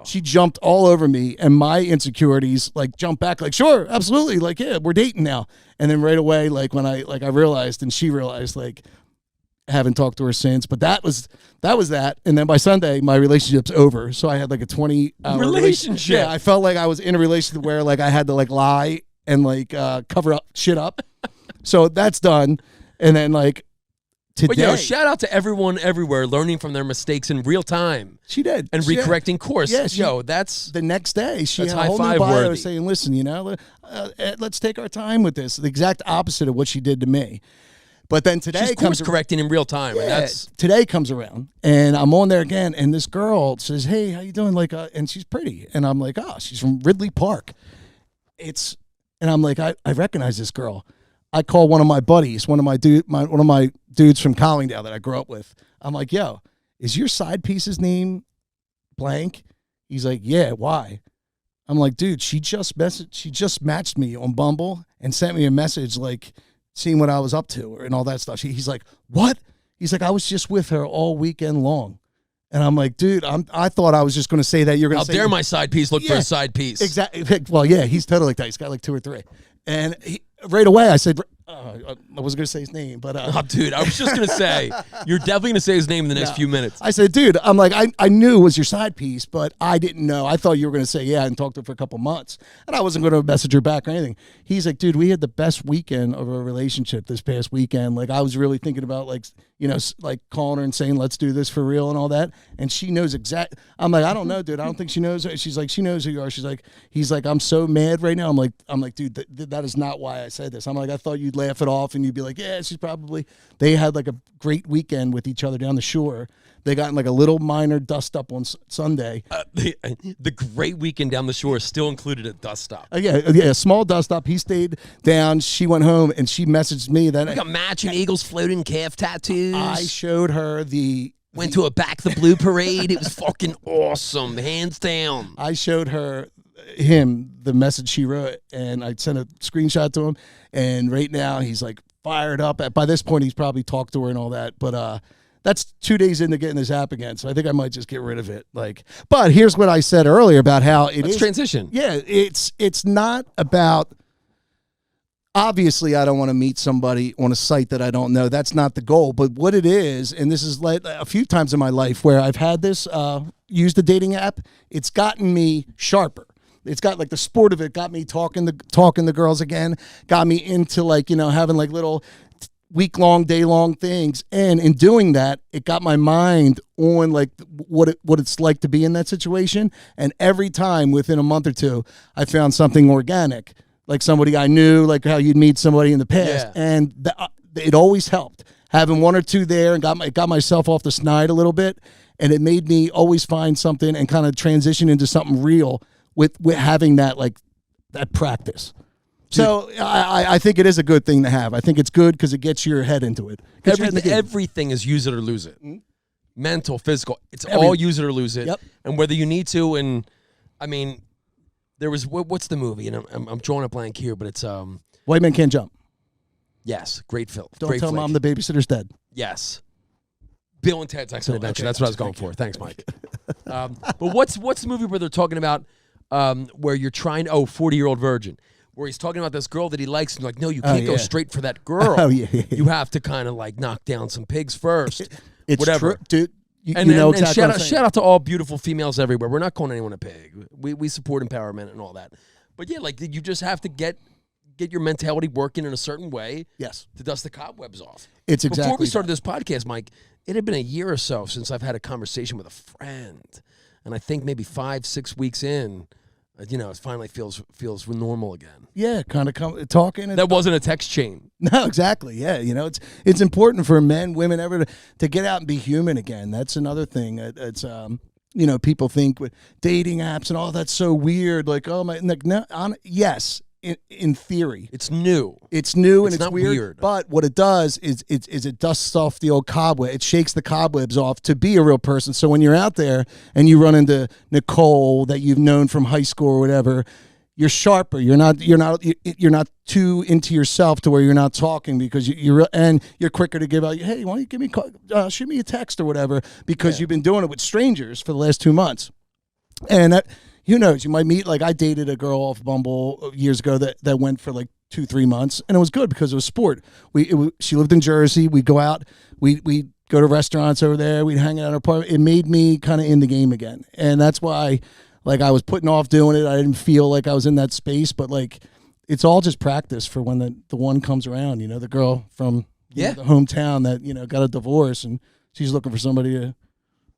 she jumped all over me, and my insecurities like jumped back. Like, sure, absolutely. Like, yeah, we're dating now. And then right away, like when I realized, and she realized, like, haven't talked to her since. But that was that. And then by Sunday, my relationship's over. So I had like a 20-hour relationship. Yeah, I felt like I was in a relationship where like I had to like lie and like cover up shit up. So that's done. And then like today. But shout out to everyone everywhere learning from their mistakes in real time. She did. And recorrecting course. Yeah, that's the next day. She that's had a whole new high-five bio worthy. saying, listen, you know, let's take our time with this. The exact opposite of what she did to me. But then today she's course correcting in real time. And that's today comes around and I'm on there again. And this girl says, hey, how you doing? Like, and she's pretty. And I'm like, oh, she's from Ridley Park. And I'm like, I recognize this girl. I call one of my buddies, one of my dudes from Collingdale that I grew up with. I'm like, yo, is your side piece's name blank? He's like, yeah, why? I'm like, dude, she just matched me on Bumble and sent me a message like seeing what I was up to and all that stuff. He's like, what? He's like, I was just with her all weekend long. And I'm like, dude, I thought I was just going to say that. You're going to say, how dare my side piece look for a side piece. Exactly. Well, yeah, he's totally like that. He's got like 2 or 3. And right away I said, I wasn't going to say his name, but. Oh, dude, I was just going to say, you're definitely going to say his name in the next few minutes. I said, dude, I'm like, I knew it was your side piece, but I didn't know. I thought you were going to say, yeah, and talk to her for a couple months. And I wasn't going to message her back or anything. He's like, dude, we had the best weekend of a relationship this past weekend. Like, I was really thinking about, like, you know, like calling her and saying, let's do this for real and all that. And she knows exact. I'm like, I don't know, dude. I don't think she knows. She's like, she knows who you are. She's like, he's like, I'm so mad right now. I'm like, dude, that is not why I said this. I'm like, I thought you'd laugh it off and you'd be like, yeah, she's probably. They had like a great weekend with each other down the shore. They got in like a little minor dust up on Sunday. The great weekend down the shore still included a dust up. Yeah, a small dust up. He stayed down. She went home and she messaged me that We got matching Eagles floating calf tattoos. I showed her Went to a Back the Blue parade. It was fucking awesome, hands down. I showed her the message she wrote, and I sent a screenshot to him. And right now he's like fired up. By this point, he's probably talked to her and all that. But that's 2 days into getting this app again, so I think I might just get rid of it. Like, but here's what I said earlier about how Let's transition. Yeah, it's not about. Obviously, I don't want to meet somebody on a site that I don't know. That's not the goal. But what it is, and this is like a few times in my life where I've had this, used the dating app, it's gotten me sharper. It's got like the sport of it, got me talking to girls again, got me into like, you know, having like little week-long, day-long things. And in doing that, it got my mind on like what it's like to be in that situation. And every time within a month or two, I found something organic. Like somebody I knew, like how you'd meet somebody in the past. Yeah. And it always helped. Having 1 or 2 there and got myself off the snide a little bit. And it made me always find something and kind of transition into something real with having that, like, that practice. So I think it is a good thing to have. I think it's good because it gets your head into it. Everything is use it or lose it. Mm-hmm. Mental, physical. It's all use it or lose it. Yep. And whether you need to, and I mean, there was, what's the movie? And I'm drawing a blank here, but it's White Men Can't Jump. Yes, great film. Don't great tell flick. Mom the babysitter's dead. Yes. Bill and Ted's Excellent Adventure. Okay, That's what I was going for. Thanks, Mike. But what's the movie where they're talking about where you're trying 40-Year-Old Virgin, where he's talking about this girl that he likes, and you're like, no, you can't go straight for that girl. Oh, yeah. You have to kind of like knock down some pigs first. It's whatever. true, dude. And exactly shout out to all beautiful females everywhere. We're not calling anyone a pig. We support empowerment and all that. But yeah, like you just have to get your mentality working in a certain way. Yes. To dust the cobwebs off. It's exactly Before we started this podcast, Mike, it had been a year or so since I've had a conversation with a friend. And I think maybe 5-6 weeks in, it finally feels normal again. Yeah, kind of talking. That wasn't a text chain. No, exactly. Yeah, it's important for men, women, ever to get out and be human again. That's another thing. It's people think with dating apps and all that's so weird. Like, oh my, like, no, yes. In theory, it's new. It's new and it's it's not weird. But what it does is it dusts off the old cobweb. It shakes the cobwebs off to be a real person. So when you're out there and you run into Nicole that you've known from high school or whatever, you're sharper. You're not too into yourself to where you're not talking because you're quicker to give out. Hey, why don't you give me shoot me a text or whatever because you've been doing it with strangers for the last 2 months, and who knows? You might meet. Like I dated a girl off Bumble years ago that went for like 2-3 months, and it was good because it was sport. She lived in Jersey. We'd go out. We go to restaurants over there. We'd hang out in her apartment. It made me kind of in the game again, and that's why. Like I was putting off doing it. I didn't feel like I was in that space, but like it's all just practice for when the one comes around. You know, the girl from the hometown that got a divorce and she's looking for somebody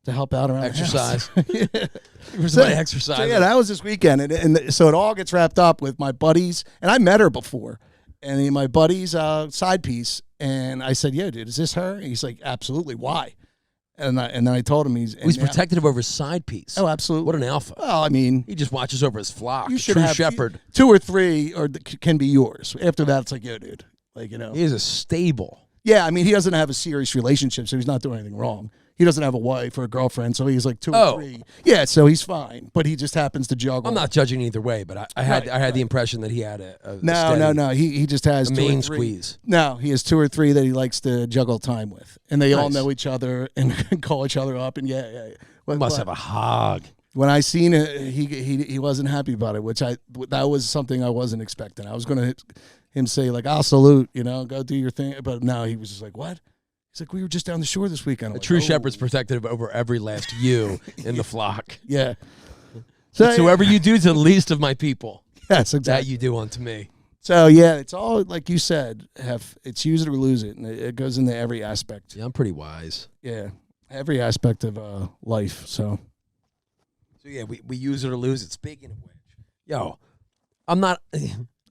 to help out around exercise. The house. For somebody exercise. So yeah, that was this weekend, and so it all gets wrapped up with my buddies, and I met her before, and my buddy's side piece, and I said, "Yeah, dude, is this her?" And he's like, "Absolutely. Why?" And then I told him he's protective over his side piece. Oh, absolutely. What an alpha. Well, I mean, he just watches over his flock. You should True have shepherd. 2 or 3 can be yours. After that, it's like, yo, dude, like He is a stable. Yeah, I mean, he doesn't have a serious relationship, so he's not doing anything wrong. He doesn't have a wife or a girlfriend, so he's like 2 or 3. Yeah, so he's fine, but he just happens to juggle. I'm not judging either way, but I had the impression that he had a No. He just has a 2 main or 3. squeeze. No, he has 2 or 3 that he likes to juggle time with, and they all Nice. know each other and call each other up, and yeah. He must have a hog. When I seen it, he wasn't happy about it, that was something I wasn't expecting. I was gonna him say like, "I'll salute," go do your thing, but no, he was just like, "What?" He's like, "We were just down the shore this weekend." A true shepherd's protective over every last you in the flock. Yeah. So whoever you do to the least of my people, yes, exactly. that you do unto me. So yeah, it's all like you said. It's use it or lose it, and it goes into every aspect. Yeah, I'm pretty wise. Yeah, every aspect of life. So yeah, we use it or lose it. Speaking of which, I'm not.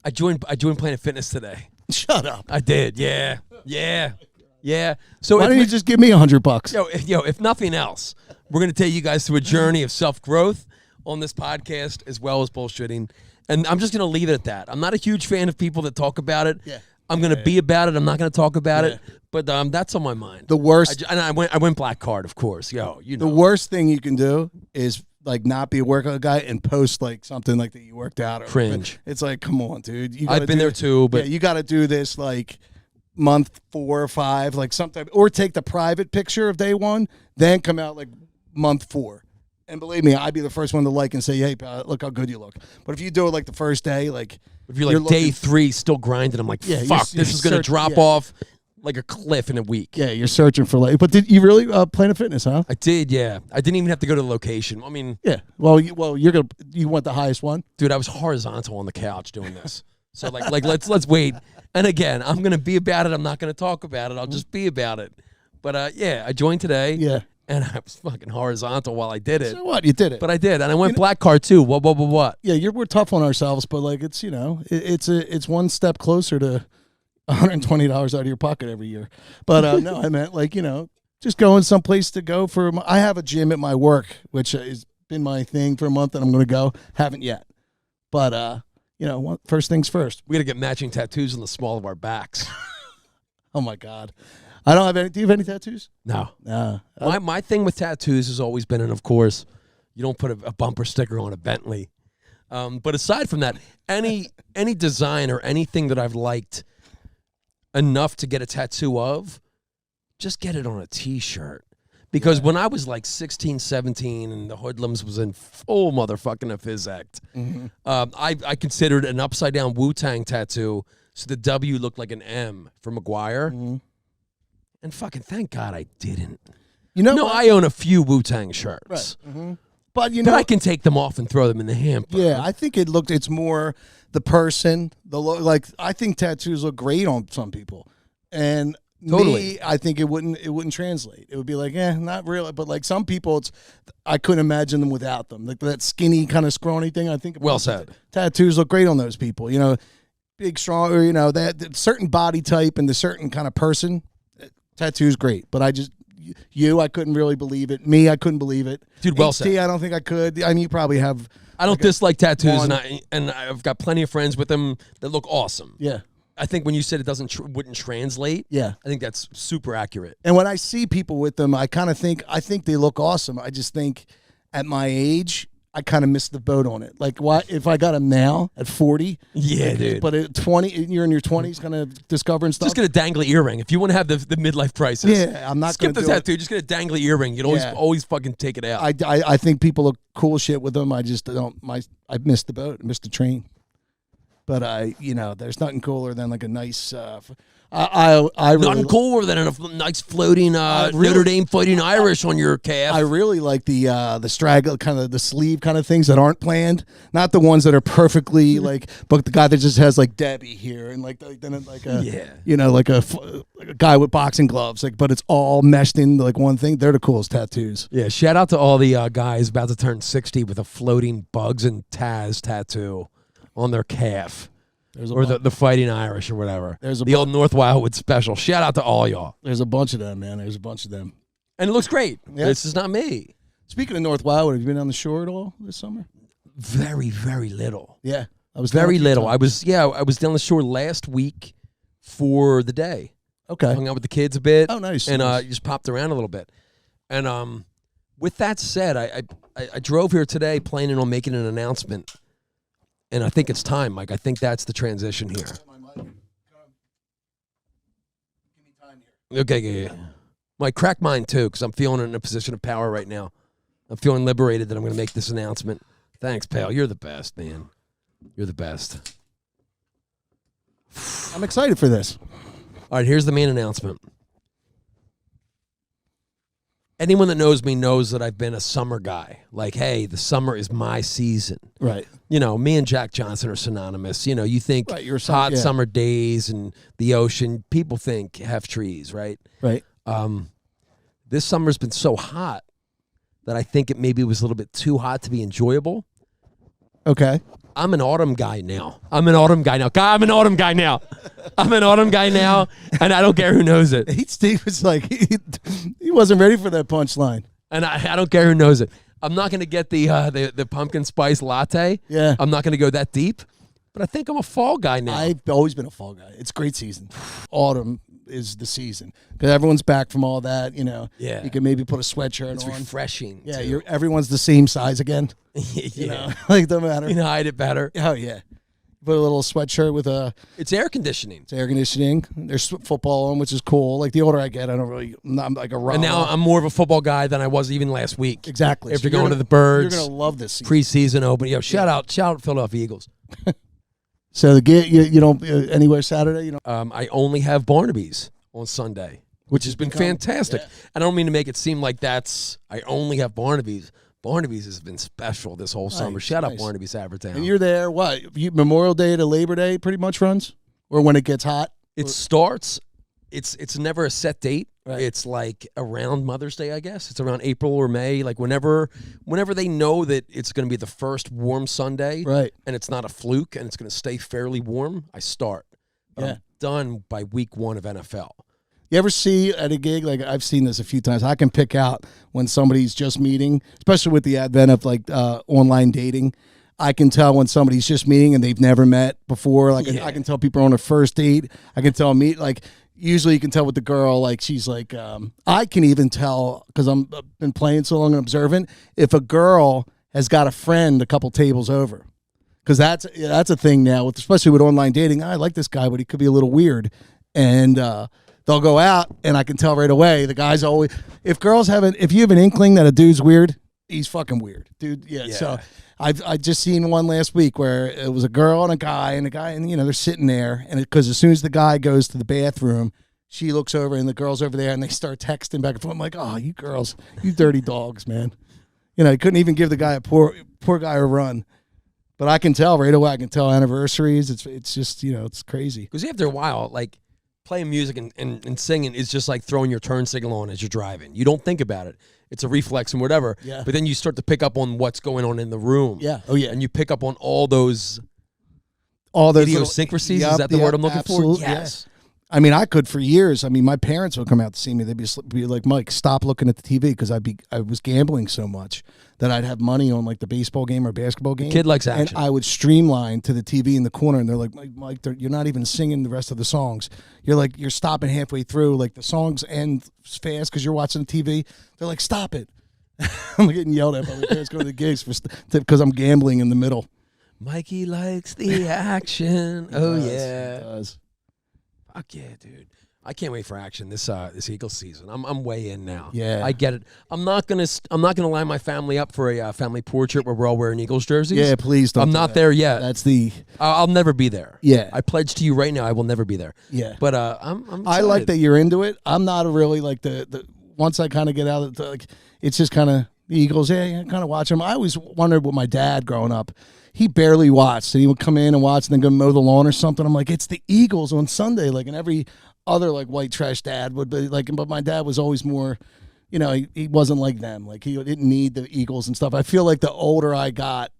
I joined Planet Fitness today. Shut up. I did. Yeah. So why don't you just give me $100? If nothing else, we're gonna take you guys through a journey of self-growth on this podcast as well as bullshitting. And I'm just gonna leave it at that. I'm not a huge fan of people that talk about it. Yeah. I'm gonna be about it. I'm not gonna talk about it. But that's on my mind. The worst. I went black card, of course. The worst thing you can do is like not be a workout guy and post like something like that you worked out. Or cringe. It's like, come on, dude. I've been there too, but you got to do this like month 4 or 5, like sometime, or take the private picture of day 1, then come out like month 4. And believe me, I'd be the first one to like and say, "Hey, pal, look how good you look." But if you do it like the first day, like if you're like day 3 still grinding, I'm like, fuck, this is gonna drop off like a cliff in a week. Yeah, you're searching for like. But did you really Planet Fitness, huh? I did, yeah. I didn't even have to go to the location. I mean, yeah. Well, you want the highest one, dude. I was horizontal on the couch doing this. So like let's wait. And again, I'm gonna be about it. I'm not gonna talk about it. I'll just be about it. But I joined today. Yeah. And I was fucking horizontal while I did it. So what? You did it. But I did, and I went black card too. What? Yeah, we're tough on ourselves, but like it's it's one step closer to $120 out of your pocket every year. But no, I meant like just going someplace to go for. I have a gym at my work, which has been my thing for a month, and I'm going to go. Haven't yet, but first things first. We got to get matching tattoos on the small of our backs. Oh my God. I don't have any. Do you have any tattoos? No. No. My thing with tattoos has always been, and of course, you don't put a bumper sticker on a Bentley. But aside from that, any design or anything that I've liked enough to get a tattoo of, just get it on a T-shirt. Because when I was like 16, 17, and the Hoodlums was in full motherfucking effect, I considered an upside-down Wu-Tang tattoo, so the W looked like an M for McGuire. And fucking thank God I didn't. I own a few Wu-Tang shirts. Right. But but I can take them off and throw them in the hamper. Yeah, I think it's more the person, I think tattoos look great on some people. And me, I think it wouldn't translate. It would be like, not really. But like some people, I couldn't imagine them without them. Like that skinny kind of scrawny thing. I think well said. Tattoos look great on those people. Big, strong, or that certain body type and the certain kind of person. Tattoo's great, but I couldn't really believe it. Me, I couldn't believe it. Dude, well said. I don't think I could. I mean, you probably have. I don't dislike tattoos, and I've got plenty of friends with them that look awesome. Yeah. I think when you said it wouldn't translate, yeah, I think that's super accurate. And when I see people with them, I think they look awesome. I just think at my age, I kind of missed the boat on it. Like, why if I got them now at 40? Yeah, like, dude. But at 20, you're in your 20s, kind of discovering stuff. Just get a dangly earring if you want to have the midlife crisis. Yeah, I'm not skip going to the do tattoo. Just get a dangly earring. You'd always fucking take it out. I think people look cool shit with them. I just don't. I missed the boat. I missed the train. But there's nothing cooler than like a nice. I really Nothing cooler than a nice floating Notre Dame Fighting Irish on your calf. I really like the straggle, kind of the sleeve kind of things that aren't planned, not the ones that are perfectly like. But the guy that just has like Debbie here and like then like a like a guy with boxing gloves, like, but it's all meshed into like one thing. They're the coolest tattoos. Yeah, shout out to all the guys about to turn 60 with a floating Bugs and Taz tattoo on their calf. Or the Fighting Irish or whatever. There's the old North Wildwood special. Shout out to all y'all. There's a bunch of them, man. There's a bunch of them. And it looks great. Yeah. This is not me. Speaking of North Wildwood, have you been on the shore at all this summer? Very, very little. Yeah. I was very little. I was down the shore last week for the day. Okay. Hung out with the kids a bit. Oh, nice. And just popped around a little bit. And with that said, I drove here today planning on making an announcement. And I think it's time, Mike. I think that's the transition here. Okay, yeah. Mike, crack mine too, because I'm feeling in a position of power right now. I'm feeling liberated that I'm going to make this announcement. Thanks, pal. You're the best, man. You're the best. I'm excited for this. All right, here's the main announcement. Anyone that knows me knows that I've been a summer guy. Like, hey, the summer is my season. Right. Me and Jack Johnson are synonymous. You think hot summer days and the ocean, people think have trees, right? Right. This summer's been so hot that I think it maybe was a little bit too hot to be enjoyable. Okay. I'm an autumn guy now. I'm an autumn guy now, and I don't care who knows it. Steve was like, he wasn't ready for that punchline. And I don't care who knows it. I'm not going to get the pumpkin spice latte. Yeah. I'm not going to go that deep. But I think I'm a fall guy now. I've always been a fall guy. It's a great season. Autumn is the season because everyone's back from all that. Yeah. You can maybe put a sweatshirt It's on. refreshing. Yeah, too. everyone's the same size again. Yeah. Like don't matter. You can hide it better. Oh yeah. Put a little sweatshirt with It's air conditioning. It's air conditioning. There's football on, which is cool. Like the older I get, I'm like a rock. And now I'm more of a football guy than I was even last week. Exactly. After going to the Birds. You're gonna love this season. Preseason open. Shout out Philadelphia Eagles. So the game, you don't anywhere Saturday. I only have Barnaby's on Sunday, which has been fantastic. Yeah. I don't mean to make it seem like I only have Barnaby's. Barnaby's has been special this whole summer. Shout out Barnaby's Havertown. And you're there, Memorial Day to Labor Day pretty much runs? Or when it gets hot? It starts, it's never a set date. Right. It's like around Mother's Day, I guess. It's around April or May. Like whenever they know that it's going to be the first warm Sunday. Right. And it's not a fluke and it's going to stay fairly warm, I start. But I'm done by week 1 of NFL. You ever see at a gig, like I've seen this a few times, I can pick out when somebody's just meeting, especially with the advent of like online dating. I can tell when somebody's just meeting and they've never met before. Like I can tell people are on a first date. I can tell usually you can tell with the girl, like she's like, I can even tell because I've been playing so long and observant, if a girl has got a friend a couple tables over. Because that's a thing now, especially with online dating. I like this guy, but he could be a little weird. And they'll go out, and I can tell right away. The guy's always, if you have an inkling that a dude's weird, he's fucking weird, dude. Yeah. So I just seen one last week where it was a girl and a guy, and they're sitting there, and because as soon as the guy goes to the bathroom, she looks over, and the girl's over there, and they start texting back and forth. I'm like, oh, you girls, you dirty dogs, man. You couldn't even give the guy a poor guy a run. But I can tell right away. I can tell anniversaries. It's just, it's crazy. Because after a while, like, playing music and singing is just like throwing your turn signal on as you're driving. You don't think about it. It's a reflex and whatever. Yeah. But then you start to pick up on what's going on in the room. Yeah. Oh, yeah. And you pick up on all those idiosyncrasies. Is that the word I'm looking for? Yes. Yeah. I mean, I could for years. I mean, my parents would come out to see me. They'd be like, Mike, stop looking at the TV because I was gambling so much that I'd have money on like the baseball game or basketball game. Kid likes action. And I would streamline to the TV in the corner, and they're like, Mike, you're not even singing the rest of the songs. You're stopping halfway through. Like the songs end fast because you're watching the TV. They're like, stop it. I'm getting yelled at by my parents going to the gigs because I'm gambling in the middle. Mikey likes the action. Oh He yeah. does. Fuck yeah, dude. I can't wait for action this Eagles season. I'm way in now. Yeah. I get it. I'm not gonna line my family up for a family portrait where we're all wearing Eagles jerseys. Yeah, please don't. I'm do not that. there yet. That's the. I'll never be there. Yeah. I pledge to you right now, I will never be there. Yeah. But I'm I like excited. that you're into it. I'm not really like the once I kind of get out of the, like, it's just kind of the Eagles. Yeah, kind of watch them. I always wondered with my dad growing up. He barely watched. And he would come in and watch and then go mow the lawn or something. I'm like, it's the Eagles on Sunday. Like, and every other like white trash dad would be like, but my dad was always more, you know, he wasn't like them. Like, he didn't need the Eagles and stuff. I feel like the older I got,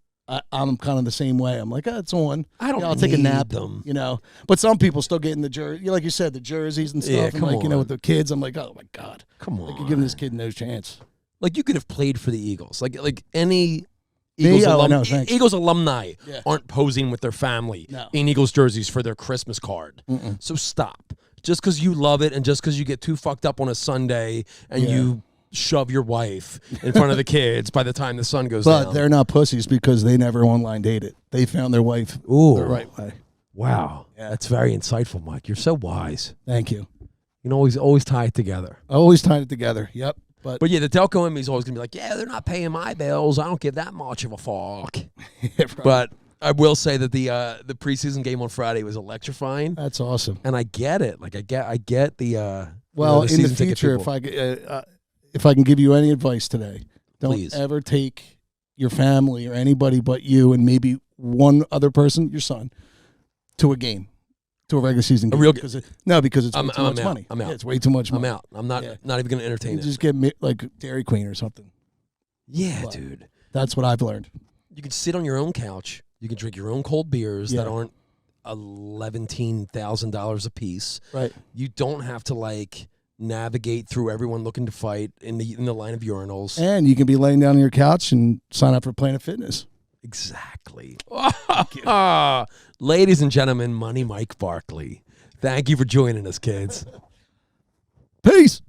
I'm kind of the same way. I'm like, it's on. I don't I'll take a need nap. them. You know, but some people still get in the jersey, like you said, the jerseys and stuff. Yeah, and come like, you know, on. with the kids, I'm like, oh my god, Come like on. you're giving this kid no chance. Like you could have played for the Eagles. Like any Me? Eagles, Oh, I know, thanks. Eagles alumni Yeah. aren't posing with their family No. in Eagles jerseys for their Christmas card. So stop. Just because you love it and just because you get too fucked up on a Sunday and Yeah. you shove your wife in front of the kids by the time the sun goes But down. they're not pussies because they never online dated. They found their wife Ooh. the right way. Wow. Yeah. That's very insightful, Mike. You're so wise. Thank you. You can always tie it together. I always tied it together. Yep. But But yeah, the Delco Emmy's always gonna be like, yeah, they're not paying my bills. I don't give that much of a fuck. right. But I will say that the preseason game on Friday was electrifying, That's awesome. and I get it. Like I get the Well, the in the season ticket future, people. if I can give you any advice today, don't Please. ever take your family or anybody but you and maybe one other person, your son, to a game, to a regular season game. real- because it's way I'm too much out. money. I'm out. Yeah, it's way too much I'm money. out. I'm not Yeah. not even gonna entertain You it. just get like Dairy Queen or something. Yeah, But- dude. That's what I've learned. You can sit on your own couch. You can drink your own cold beers that Yeah. aren't $11,000 a piece. Right. You don't have to like navigate through everyone looking to fight in the line of urinals. And you can be laying down on your couch and sign up for Planet Fitness. Exactly. Ladies and gentlemen, Money Mike Barkley. Thank you for joining us, kids. Peace.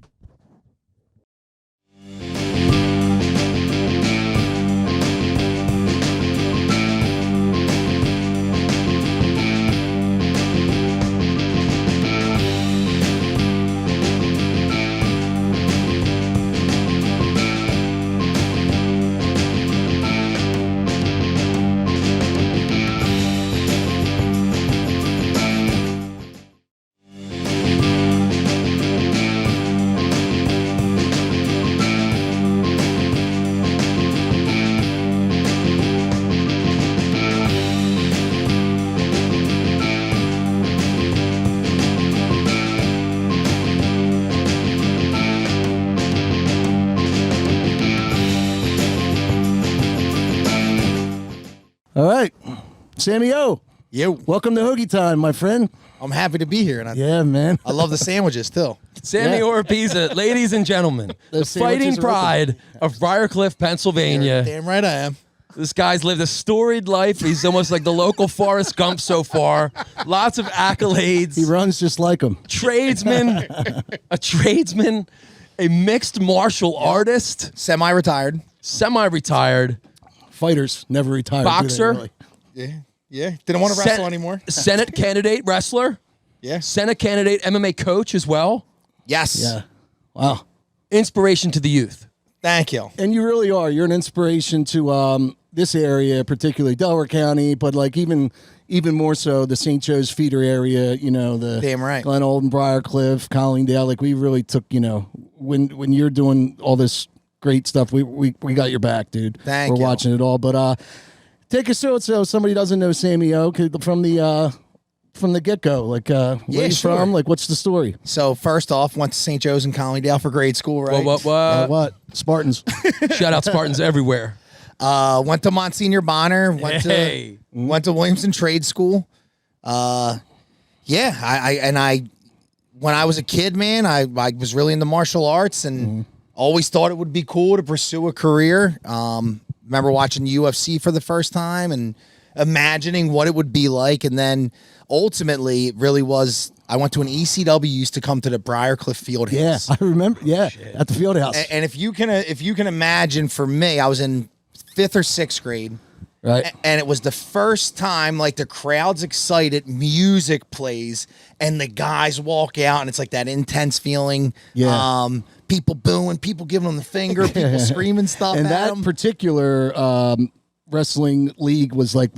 All right. Sammy O, Yo, welcome to Hoagie Time, my friend. I'm happy to be here, and Yeah, man. I love the sandwiches too. Sammy Yeah. Oropesa, ladies and gentlemen, the Those fighting sandwiches are open. pride of Briarcliff, Pennsylvania. Damn right I am. This guy's lived a storied life. He's almost like the local Forrest Gump so far. Lots of accolades. He runs just like him. Tradesman, a mixed martial artist, Semi-retired. semi-retired, Fighters never retire. do they, Boxer? really? Yeah. Didn't want to wrestle Sen- anymore. Senate candidate wrestler, Yeah. Senate candidate MMA coach as well. Yes. Yeah. Wow. Inspiration to the youth. Thank you. And you really are. You're an inspiration to this area, particularly Delaware County, but like even more so the St. Joe's feeder area. You know, the Damn right. Glen Olden, Briarcliff, Collingdale. Like we really took. You know, when you're doing all this great stuff, we got your back, dude. Thank We're you. watching it all. But take us through it so somebody doesn't know Sammy O from the get go. Like where you sure. from? Like what's the story? So first off, went to St. Joe's in Collingdale for grade school, right? What? What Spartans? Shout out Spartans everywhere. Went to Monsignor Bonner. Went Hey. to Williamson Trade School. Yeah. I when I was a kid, man, I was really into martial arts and always thought it would be cool to pursue a career. Remember watching UFC for the first time and imagining what it would be like, and then ultimately it really was I went to an ECW, used to come to the Briarcliff Fieldhouse. Yeah, I remember. Yeah, at the field house. And if you can imagine, for me, I was in 5th or 6th grade. Right. And it was the first time, like, the crowd's excited, music plays, and the guys walk out, and it's like that intense feeling. Yeah. People booing, people giving them the finger, people screaming stuff And at that them. particular wrestling league was like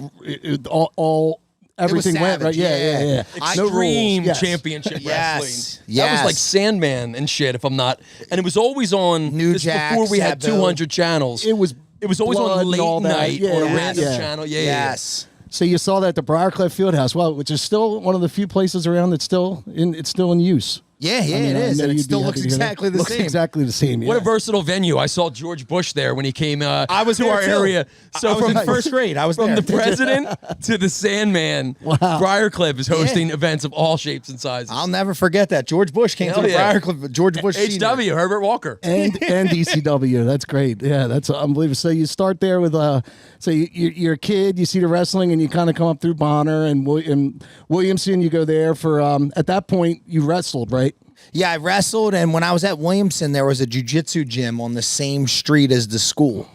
all everything went right. savage, Yeah. Extreme Yes. championship Yes. wrestling. Yes. That was like Sandman and shit, if I'm not. And it was always on. New this Jack, before we had Sabu. 200 channels. It was always blood on and late all that. night Yeah, on a yeah, random yeah. channel. Yeah, Yes. So you saw that at the Briarcliff Fieldhouse, well, which is still one of the few places around that's still in use. Yeah, I mean, it I is. know And it you'd still be looks happy to hear that. exactly the Looks same. exactly the same. What a yeah. versatile venue. I saw George Bush there when he came I was to there our too. area. So I was from in first grade. I was from there. the president to the Sandman, Briarcliff is hosting events of all shapes and sizes. I'll never forget that. George Bush came Hell to the yeah. Briarcliff. George Bush Sr. HW, Herbert Walker. and ECW. That's great. Yeah, that's unbelievable. So you start there with so you're a kid, you see the wrestling, and you kind of come up through Bonner and Williamson. You go there for at that point you wrestled, right? Yeah, I wrestled, and when I was at Williamson, there was a jiu-jitsu gym on the same street as the school.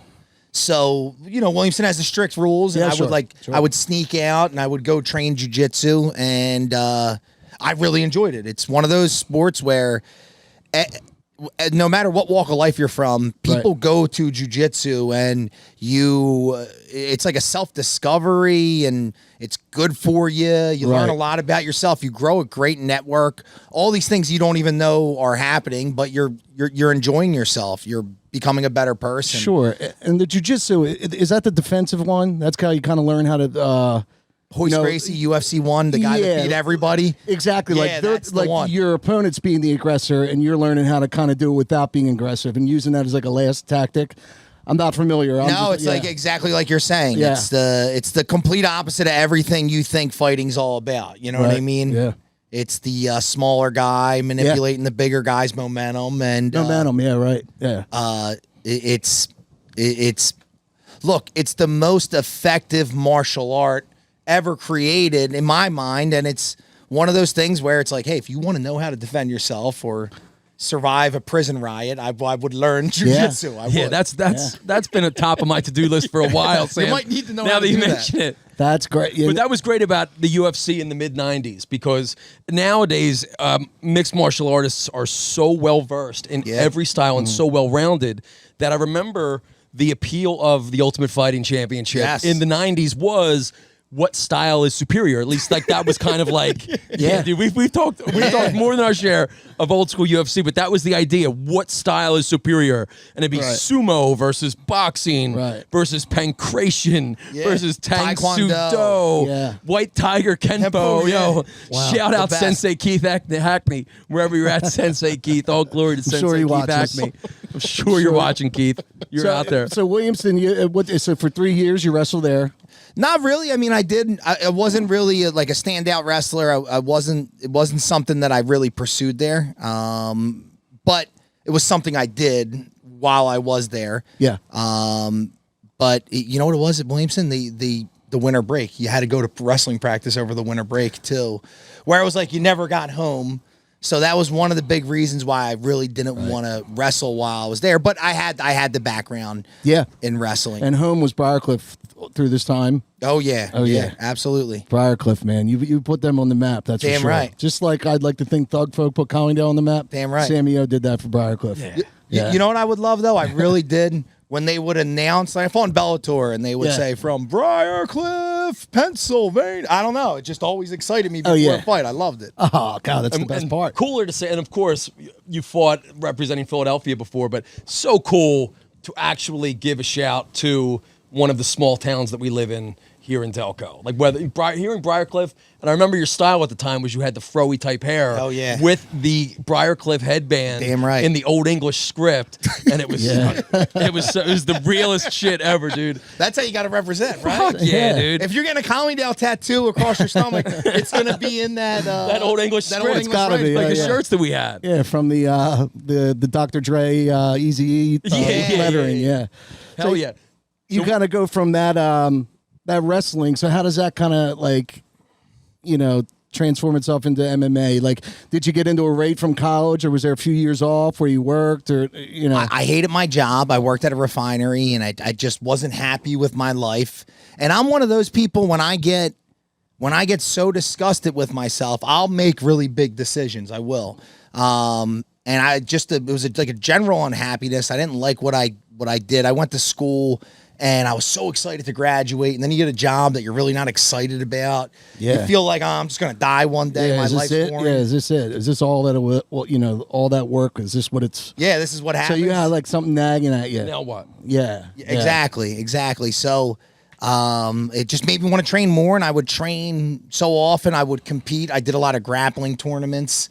So, Williamson has the strict rules, and Yeah, I would sure. I would sneak out and I would go train jiu-jitsu, and I really enjoyed it. It's one of those sports where no matter what walk of life you're from, people go to jiu-jitsu, and it's like a self-discovery, and it's good for you. You learn a lot about yourself. You grow a great network. All these things you don't even know are happening, but you're enjoying yourself. You're becoming a better person. Sure. And the jiu-jitsu, is that the defensive one? That's how you kind of learn how to Hoist Gracie, UFC 1, the guy that beat everybody. Exactly. Yeah, that's the one. Your opponent's being the aggressor, and you're learning how to kind of do it without being aggressive and using that as like a last tactic. I'm not familiar. It's like exactly like you're saying. Yeah. It's the complete opposite of everything you think fighting's all about. You know what I mean? Yeah. It's the smaller guy manipulating the bigger guy's momentum and Momentum. Yeah. Right. Yeah. it's the most effective martial art ever created in my mind, and it's one of those things where it's like, hey, if you want to know how to defend yourself or survive a prison riot, I would learn jiu-jitsu. I would. Yeah, that's been a top of my to-do list for a while, Sam. You might need to know now how that to you do that. mention it. That's great. Yeah. But that was great about the UFC in the mid-'90s, because nowadays mixed martial artists are so well-versed in every style and so well-rounded that I remember the appeal of the Ultimate Fighting Championship in the 90s was what style is superior. At least like that was kind of like, dude, we've talked more than our share of old school UFC, but that was the idea. What style is superior? And it'd be sumo versus boxing versus pankration versus Tang Taekwondo. Sudo, White Tiger Kenpo. Shout out Sensei Keith Hackney, wherever you're at, Sensei Keith. All glory to Sensei Keith Hackney. I'm sure you're watching, Keith. You're out there. So Williamson, so for 3 years you wrestled there. Not really. I mean, I wasn't really like a standout wrestler. It wasn't something that I really pursued there. But it was something I did while I was there. Yeah. But you know what it was at Williamson? The winter break. You had to go to wrestling practice over the winter break too, where it was like you never got home. So that was one of the big reasons why I really didn't want to wrestle while I was there. But I had the background in wrestling. And home was Briarcliff through this time. Oh yeah. Absolutely. Briarcliff, man. You put them on the map, that's Damn for sure. right. Just like I'd like to think Thug Folk put Collingdale on the map. Damn right. Sammy O did that for Briarcliff. Yeah. You know what I would love though? I really did. When they would announce, like on Bellator, and they would say from Briarcliff, Pennsylvania. I don't know. It just always excited me before a fight. I loved it. Oh God, that's the best part. Cooler to say, and of course, you fought representing Philadelphia before, but so cool to actually give a shout to one of the small towns that we live in here in Delco. Like here in Briarcliff, and I remember your style at the time was you had the fro-y type hair with the Briarcliff headband in the Old English script, and it was it was the realest shit ever, dude. That's how you got to represent, right? Fuck yeah, dude. If you're getting a Collingdale tattoo across your stomach, it's going to be in that Old English script. It's gotta be, like the shirts that we had. Yeah, from the Dr. Dre Eazy-E lettering. Yeah. Hell So yeah. You kind of go from that wrestling. So how does that kind of like, transform itself into MMA? Like, did you get into it right from college, or was there a few years off where you worked, or I hated my job. I worked at a refinery, and I just wasn't happy with my life. And I'm one of those people, when I get so disgusted with myself, I'll make really big decisions. I will. And it was like a general unhappiness. I didn't like what I did. I went to school and I was so excited to graduate, and then you get a job that you're really not excited about. Yeah. You feel like, oh, I'm just going to die one day. My life's boring. Yeah, is this it? Is this all that it was? Well, all that work, is this what it's? Yeah, this is what happens. So you got like something nagging at you. Now what? Yeah. Exactly. So it just made me want to train more, and I would train so often. I would compete. I did a lot of grappling tournaments,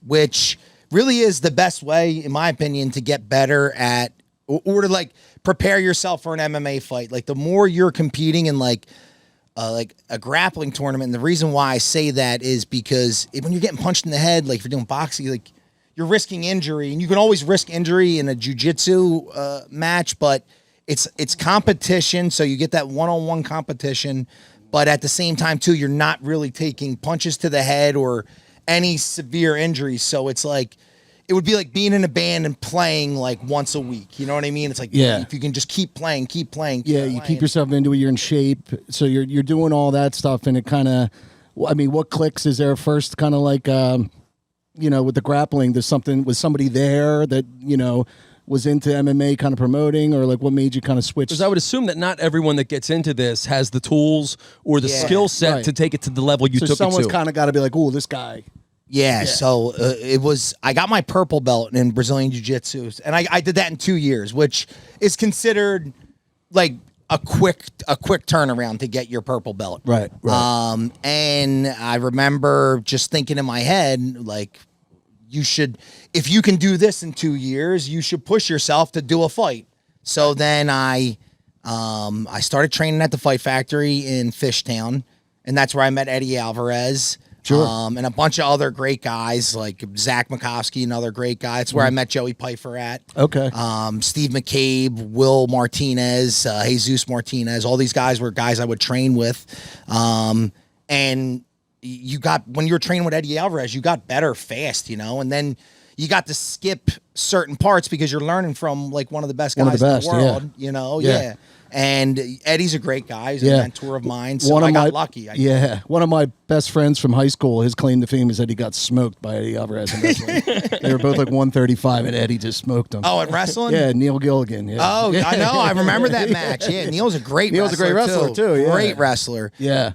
which really is the best way, in my opinion, to get better at, or to like prepare yourself for an MMA fight. Like, the more you're competing in like a grappling tournament, and the reason why I say that is because when you're getting punched in the head, like if you're doing boxing, like you're risking injury, and you can always risk injury in a jiu-jitsu match, but it's competition, so you get that one-on-one competition, but at the same time too, you're not really taking punches to the head or any severe injuries. So it's like, it would be like being in a band and playing like once a week. You know what I mean? It's like, if you can just keep playing. You keep yourself into it. You're in shape, so you're doing all that stuff, and it kind of, I mean, what clicks is there first? Kind of like, with the grappling, was somebody there that was into MMA kind of promoting, or like what made you kind of switch? Because I would assume that not everyone that gets into this has the tools or the skill set to take it to the level you took it to. Someone's kind of got to be like, oh, this guy. Yeah, so I got my purple belt in Brazilian Jiu-Jitsu, and I did that in 2 years, which is considered like a quick turnaround to get your purple belt. Right. And I remember just thinking in my head, like, if you can do this in 2 years, you should push yourself to do a fight. So then I started training at the Fight Factory in Fishtown, and that's where I met Eddie Alvarez. Sure. And a bunch of other great guys like Zach Makovsky, another great guy. It's where I met Joey Pfeiffer at. Okay. Steve McCabe, Will Martinez, Jesus Martinez. All these guys were guys I would train with. And when you were training with Eddie Alvarez, you got better fast, and then you got to skip certain parts because you're learning from like one of the best guys in the world, Yeah. And Eddie's a great guy. He's a mentor of mine, so I got lucky. One of my best friends from high school, his claim to fame is that he got smoked by Eddie Alvarez in wrestling. They were both like 135, and Eddie just smoked him. Oh, at wrestling? Yeah, Neil Gilligan. Yeah. Oh, I know. I remember that match. Yeah, Neil's a great wrestler too. Yeah. Great wrestler. Yeah.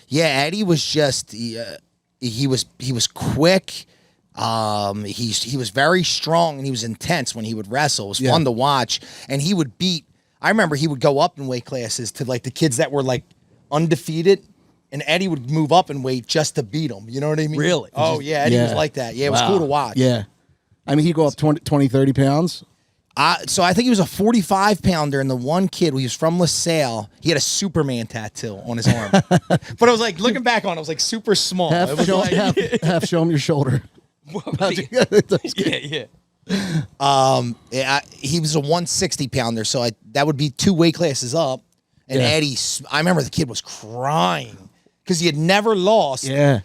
Eddie was just he was quick. He was very strong, and he was intense when he would wrestle. It was fun to watch, and he would beat. I remember he would go up in weight classes to like the kids that were like undefeated, and Eddie would move up in weight just to beat them. You know what I mean? Really? Oh, yeah. Eddie was like that. Yeah, it was cool to watch. Yeah. I mean, he'd go up 20, 30 pounds. So I think he was a 45-pounder, and the one kid, he was from LaSalle, he had a Superman tattoo on his arm. But I was like, looking back on it, was like super small. Half show him your shoulder. Yeah. He was a 160-pounder, so that would be 2 weight classes up. And Eddie, I remember the kid was crying because he had never lost. Yeah.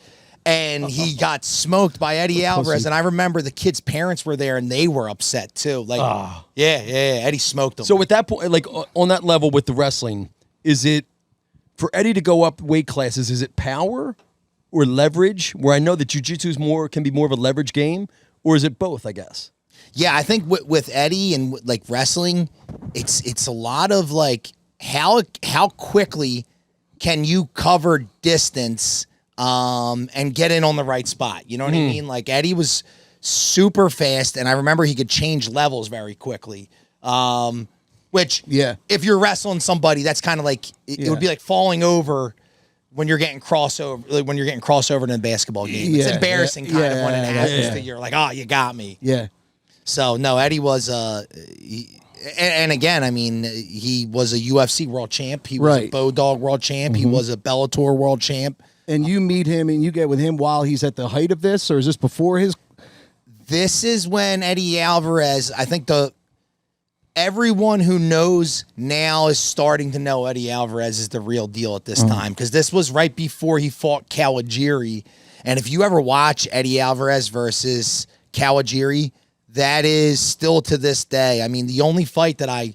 And he got smoked by Eddie Alvarez. And I remember the kid's parents were there, and they were upset too. Like, Eddie smoked him. So at that point, like on that level with the wrestling, is it for Eddie to go up weight classes? Is it power or leverage? Where I know that jiu-jitsu can be more of a leverage game, or is it both? I guess. Yeah, I think with Eddie and like wrestling, it's a lot of like how quickly can you cover distance and get in on the right spot. You know what I mean? Like Eddie was super fast, and I remember he could change levels very quickly. Which if you're wrestling somebody, that's kind of like it would be like falling over when you're getting crossover, like when you're getting crossover in a basketball game. It's embarrassing kind of when it happens to you. You're like, oh, you got me. Yeah. So no, Eddie was and again, I mean, he was a UFC world champ. He was a Bodog world champ. He was a Bellator world champ. And you meet him and you get with him while he's at the height of this, or is this before his? This is when Eddie Alvarez, I think everyone who knows now is starting to know Eddie Alvarez is the real deal at this time, because this was right before he fought Kawajiri. And if you ever watch Eddie Alvarez versus Kawajiri, that is still to this day. I mean, the only fight that I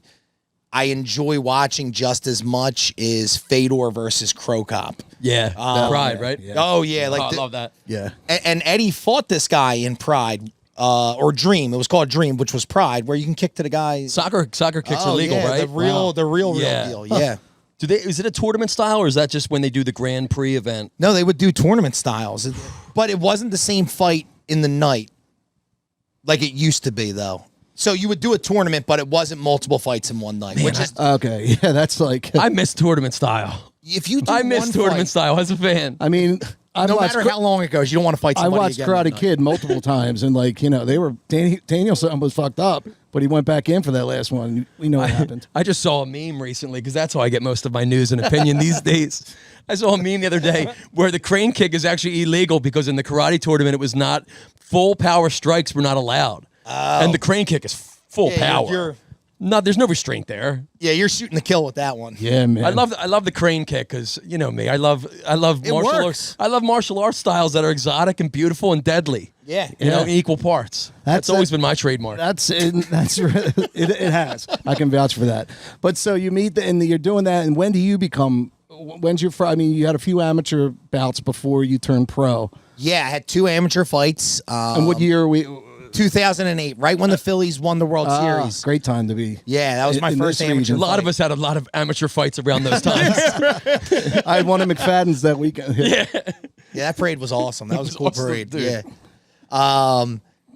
enjoy watching just as much is Fedor versus Krokop. Yeah, Pride, right? Yeah. Oh, yeah. I Like love that. Yeah. and Eddie fought this guy in Pride. Or Dream. It was called Dream, which was Pride, where you can kick to the guy. Soccer kicks are legal, yeah, right? The real Yeah. deal. Yeah. Is it a tournament style, or is that just when they do the Grand Prix event? No, they would do tournament styles, but it wasn't the same fight in the night like it used to be, though. So you would do a tournament, but it wasn't multiple fights in one night. Which is, Okay. Yeah, that's like. I miss tournament style. if you do I miss one tournament fight, style as a fan. I mean, no matter how long it goes, you don't want to fight I somebody watched again Karate that night. Kid multiple times, and like they were Danielson was fucked up, but he went back in for that last one. We know what happened. I just saw a meme recently because that's how I get most of my news and opinion these days. I saw a meme the other day where the crane kick is actually illegal because in the karate tournament it was not full power strikes were not allowed, and the crane kick is full power. No, there's no restraint there. Yeah, you're shooting the kill with that one. Yeah, man. I love the crane kick because you know me. I love martial works. arts. I love martial arts styles that are exotic and beautiful and deadly. Yeah. You know, in equal parts. That's always been my trademark. It has. I can vouch for that. But so you meet and you're doing that, and when do you become? When's your? I mean, you had a few amateur bouts before you turned pro. Yeah, I had 2 amateur fights. And what year are we? 2008, right when the Phillies won the World Series. Great time to be. Yeah, that was my in first this amateur region. a lot fight. of us had a lot of amateur fights around those times. I had one of McFadden's that weekend. Yeah, that parade was awesome. That was a cool awesome, parade. dude. Yeah.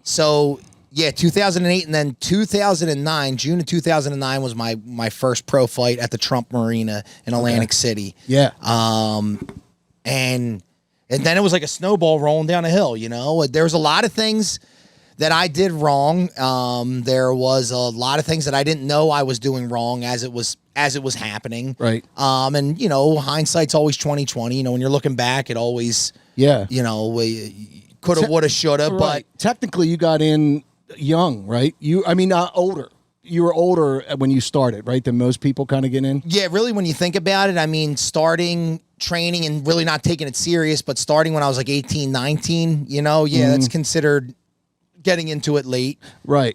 So yeah, 2008 and then 2009, June of 2009 was my first pro fight at the Trump Marina in Atlantic City. Yeah. And then it was like a snowball rolling down a hill, you know. There was a lot of things that I did wrong. There was a lot of things that I didn't know I was doing wrong as it was happening. Right. And you know, hindsight's always 20/20. You know, when you're looking back, it always Yeah. you know, coulda, woulda, shoulda. Right. Technically, you got in young, right? Older. You were older when you started, right? Than most people kind of get in. Yeah, really, when you think about it, I mean, starting training and really not taking it serious, but starting when I was like 18, 19, you know, that's considered getting into it late. Right.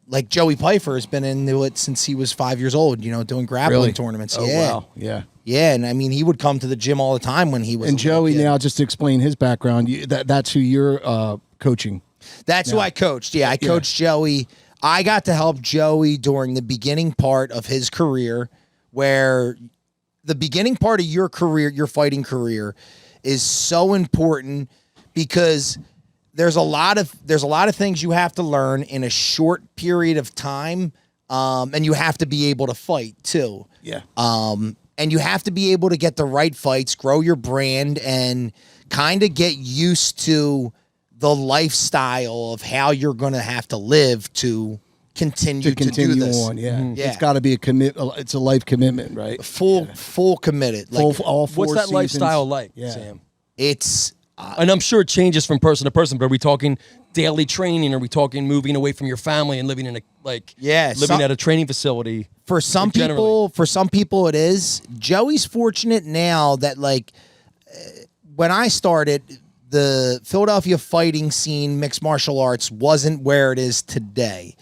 Like Joey Pfeiffer has been into it since he was 5 years old, you know, doing grappling Really? tournaments. Oh, yeah. wow. Yeah. Yeah, and I mean, he would come to the gym all the time when he was And a little Joey, kid. now just to explain his background, that's who you're coaching. That's who I coached. Yeah, I coached Joey. I got to help Joey during the beginning part of his career, where the beginning part of your career, your fighting career, is so important because there's a lot of things you have to learn in a short period of time, and you have to be able to fight too. Yeah. And you have to be able to get the right fights, grow your brand, and kind of get used to the lifestyle of how you're going to have to live to continue to do this. on. Yeah. Yeah. It's got to be it's a life commitment, right? Full committed. Like, All 4 What's that seasons. lifestyle like, Yeah. Sam? it's And I'm sure it changes from person to person, but are we talking daily training? Are we talking moving away from your family and living in living at a training facility? for some people it is. Joey's fortunate now that when I started, the Philadelphia fighting scene, mixed martial arts, wasn't where it is today.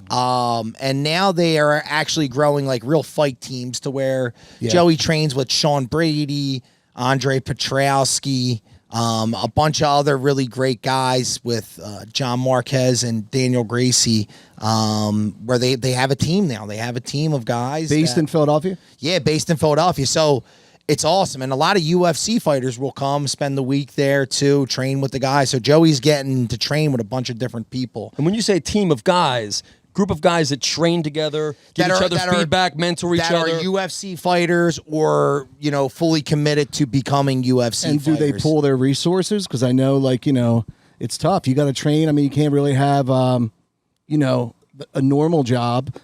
And now they are actually growing like real fight teams to where Joey trains with Sean Brady, Andre Petrowski, a bunch of other really great guys with John Marquez and Daniel Gracie, where they have a team now. They have a team of guys. Based in Philadelphia? Yeah, based in Philadelphia. So it's awesome. And a lot of UFC fighters will come spend the week there too, train with the guys. So Joey's getting to train with a bunch of different people. And when you say team of guys, group of guys that train together, give each other feedback, mentor each that other. are UFC fighters or, fully committed to becoming UFC And fighters. do they pull their resources? Because I know, it's tough. You got to train. I mean, you can't really have, a normal job.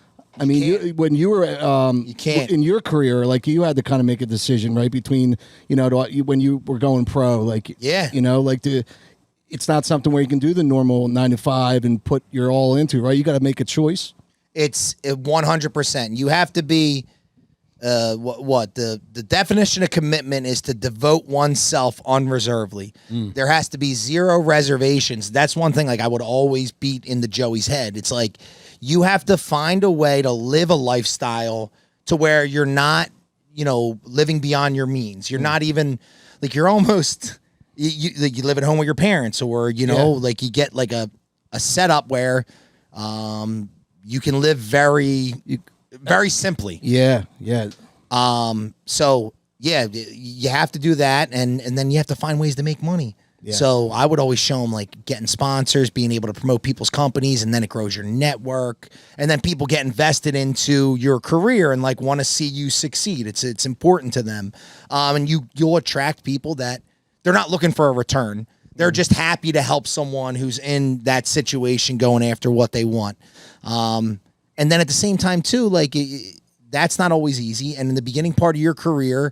I mean, when you were You can't. in your career, you had to kind of make a decision, right, between when you were going pro, it's not something where you can do the normal 9 to 5 and put your all into, right? You got to make a choice. It's 100%. You have to be the definition of commitment is to devote oneself unreservedly. There has to be zero reservations. That's one thing like I would always beat into Joey's head. It's like you have to find a way to live a lifestyle to where you're not, living beyond your means. You're not even like you're almost you live at home with your parents, or like you get like a setup where you can live very simply. Yeah. So yeah, you have to do that, and then you have to find ways to make money. Yeah. So I would always show them like getting sponsors, being able to promote people's companies, and then it grows your network, and then people get invested into your career and like want to see you succeed. It's important to them, and you'll attract people that they're not looking for a return. They're just happy to help someone who's in that situation going after what they want. And then at the same time too, like that's not always easy. And in the beginning part of your career,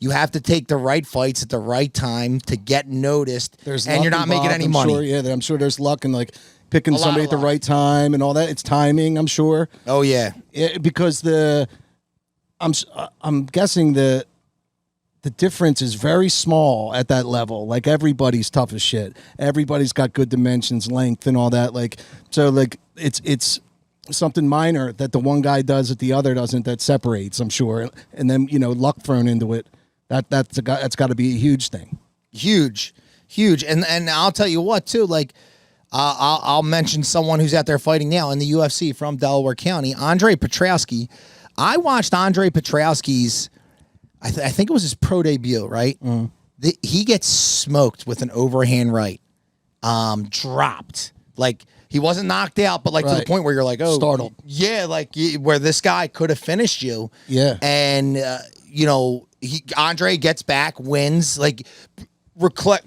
you have to take the right fights at the right time to get noticed. And you're not making any money. Sure, yeah, I'm sure there's luck in like picking somebody at the right time and all that. It's timing, I'm sure. Oh yeah, because I'm guessing the difference is very small at that level. Like everybody's tough as shit. Everybody's got good dimensions, length, and all that. Like so, like it's something minor that the one guy does that the other doesn't, that separates, I'm sure. And then luck thrown into it. That's got to be a huge thing. Huge. And I'll tell you what too. Like I'll mention someone who's out there fighting now in the UFC from Delaware County, Andre Petrowski. I watched Andre Petrowski's. I think it was his pro debut, right? He gets smoked with an overhand right, dropped. Like he wasn't knocked out, but like to the point where you're like, oh, startled. Yeah, like where this guy could have finished you. Yeah, and Andre gets back, wins, like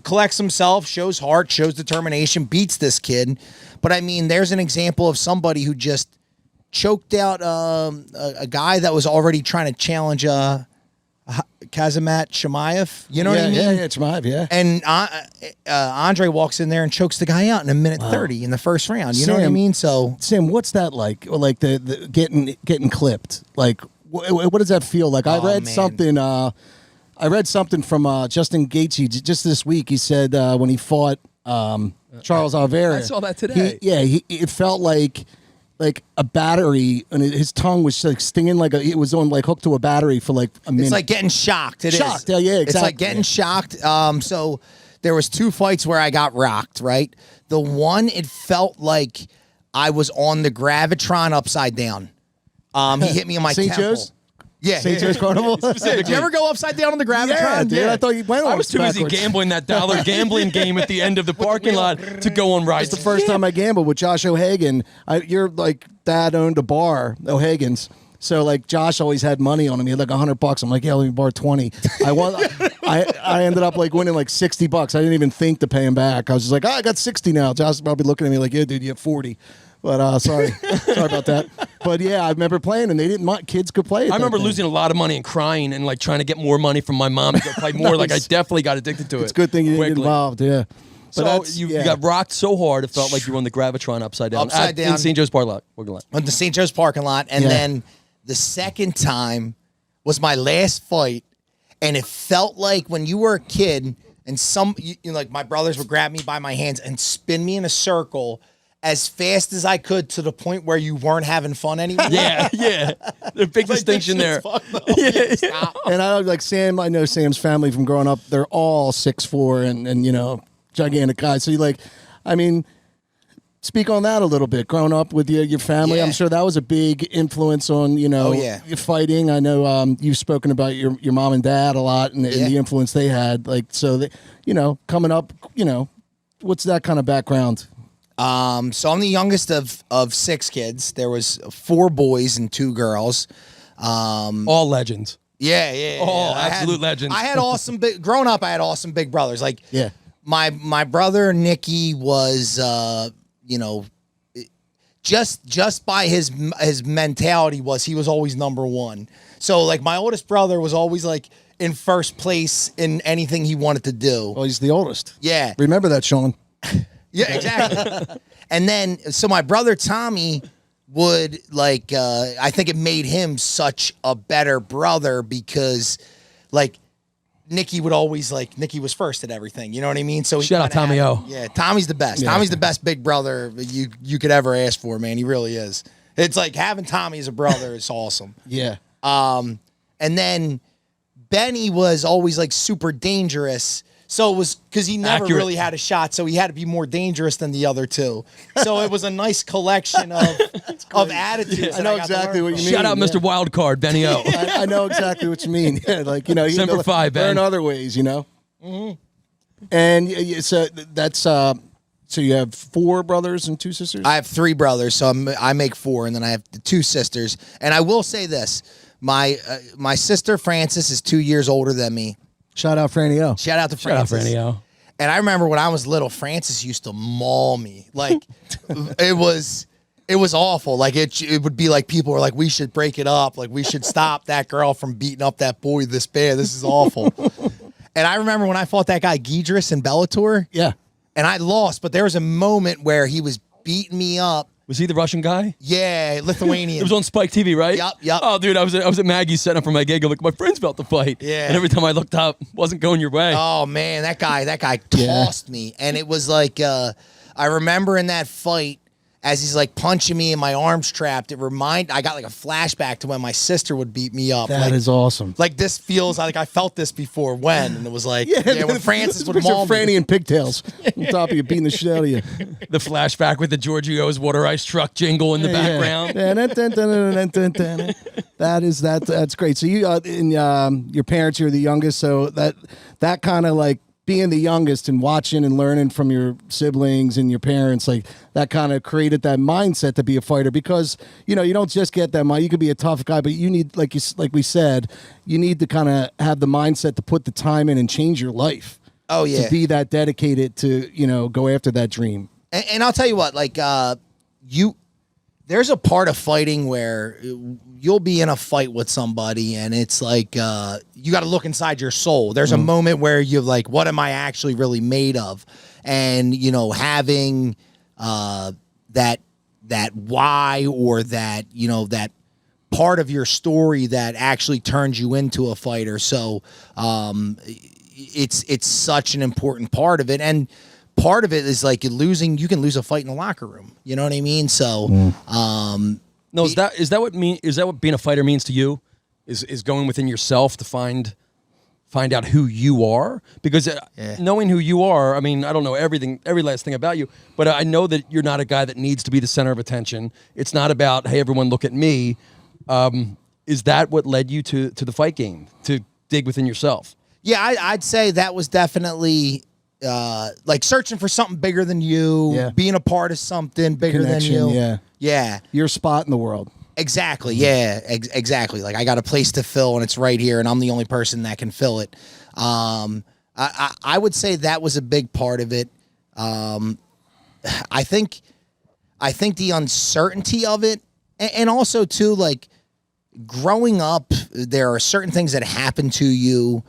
collects himself, shows heart, shows determination, beats this kid. But I mean, there's an example of somebody who just choked out a guy that was already trying to challenge Kazimat Chimaev, you know what I mean? Yeah, Chimaev, yeah. And Andre walks in there and chokes the guy out in a minute 30 in the first round. You know what I mean? So Sam, what's that like? Like the getting clipped? Like what does that feel like? I read something. I read something from Justin Gaethje just this week. He said when he fought Charles Oliveira, I saw that today. It felt like a battery, and his tongue was like stinging like it was on like hooked to a battery for like a minute. It's like getting shocked. Shocked, yeah, exactly. It's like getting shocked. So there was 2 fights where I got rocked, right? The one, it felt like I was on the Gravitron upside down. He hit me in my St. temple. Joe's? Yeah. St. Joe's Carnival? Did you ever go upside down on the Gravitron? Yeah, dude. I thought you went on I was too busy gambling that dollar gambling game at the end of the parking lot to go on rides. It's the first time I gambled with Josh O'Hagan. Your like dad owned a bar, O'Hagan's. So like Josh always had money on him. He had like $100. I'm like, yeah, let me borrow 20. I ended up like winning like $60. I didn't even think to pay him back. I was just like, I got 60 now. Josh is probably looking at me like, yeah, dude, you have 40. But sorry about that. But yeah, I remember playing, and they didn't mind. Kids could play it. I remember losing a lot of money and crying and like trying to get more money from my mom to go play more. Like I definitely got addicted to it. It's a good thing you didn't get involved. Yeah. But so you got rocked so hard, it felt like you were on the Gravitron upside down. In St. Joe's parking lot. On the St. Joe's parking lot. And then the second time was my last fight. And it felt like when you were a kid and like my brothers would grab me by my hands and spin me in a circle as fast as I could to the point where you weren't having fun anymore. Yeah. The big distinction there. Yeah. And I like Sam. I know Sam's family from growing up. They're all 6'4" and gigantic guys. So you like, I mean, speak on that a little bit. Growing up with your family, I'm sure that was a big influence on your fighting. I know you've spoken about your mom and dad a lot and the influence they had. Like so, coming up, what's that kind of background? So I'm the youngest of 6 kids. There was 4 boys and 2 girls. All legends. Yeah. All absolute legends. I had awesome growing up. I had awesome big brothers. Like my brother Nicky was just by his mentality he was always number 1. So like my oldest brother was always like in first place in anything he wanted to do. Well, he's the oldest. Yeah. Remember that, Sean. Yeah, exactly. And then, so my brother Tommy would like I think it made him such a better brother because like Nicky would always like Nicky was first at everything, you know what I mean? So he Shout out kinda Tommy had- O. Yeah, Tommy's the best. Tommy's the best big brother you could ever ask for, man. He really is. It's like having Tommy as a brother is awesome. Yeah. And then Benny was always like super dangerous. So it was because he never Accurate. really had a shot, so he had to be more dangerous than the other two. So it was a nice collection of attitudes. I know exactly what you mean. Shout out yeah. Mr. Wildcard, Benny O. I know exactly what you mean. Yeah, like you Semper Fi, Ben. learn other ways, you know. And so that's so you have 4 brothers and 2 sisters. I have 3 brothers, so I make 4, and then I have 2 sisters. And I will say this: my sister Frances is 2 years older than me. Shout out Franny O. Shout out to Shout out Frances. Benny O. And I remember when I was little, Frances used to maul me. Like it was awful. Like it would be like people were like, we should break it up. Like we should stop that girl from beating up that boy this bad. This is awful. And I remember when I fought that guy Giedris in Bellator. Yeah. And I lost, but there was a moment where he was beating me up. Was he the Russian guy? Yeah, Lithuanian. It was on Spike TV, right? Yup. Oh, dude, I was at Maggie's setting up for my gig. I'm like, my friend's about to fight. Yeah. And every time I looked up, wasn't going your way. Oh man, that guy tossed me, and it was like I remember in that fight as he's like punching me and my arms trapped. I got like a flashback to when my sister would beat me up. That is awesome. Like this feels like I felt this before when, and it was like when Francis would picture maul Franny me. and pigtails on top of you, beating the shit out of you. The flashback with the Giorgio's water ice truck jingle in the background. That's great. So you your parents, you're the youngest, so that kind of like being the youngest and watching and learning from your siblings and your parents, like that kind of created that mindset to be a fighter because you don't just get that mind. You could be a tough guy, but you need like we said, you need to kind of have the mindset to put the time in and change your life. Oh yeah, to be that dedicated to go after that dream. And I'll tell you what, like there's a part of fighting where you'll be in a fight with somebody and it's like you got to look inside your soul. There's a moment where you're like, what am I actually really made of? And having that why or that that part of your story that actually turns you into a fighter. So it's such an important part of it. And part of it is like you can lose a fight in the locker room. You know what I mean? So, No, is that what being a fighter means to you? Is going within yourself to find out who you are? Because knowing who you are, I mean, I don't know every last thing about you, but I know that you're not a guy that needs to be the center of attention. It's not about, hey, everyone look at me. Is that what led you to the fight game, to dig within yourself? Yeah, I'd say that was definitely like searching for something bigger than you, being a part of something bigger than you. Yeah. Your spot in the world. Exactly. Yeah, exactly. Like I got a place to fill and it's right here and I'm the only person that can fill it. I would say that was a big part of it. I think the uncertainty of it and also too, like growing up, there are certain things that happen to you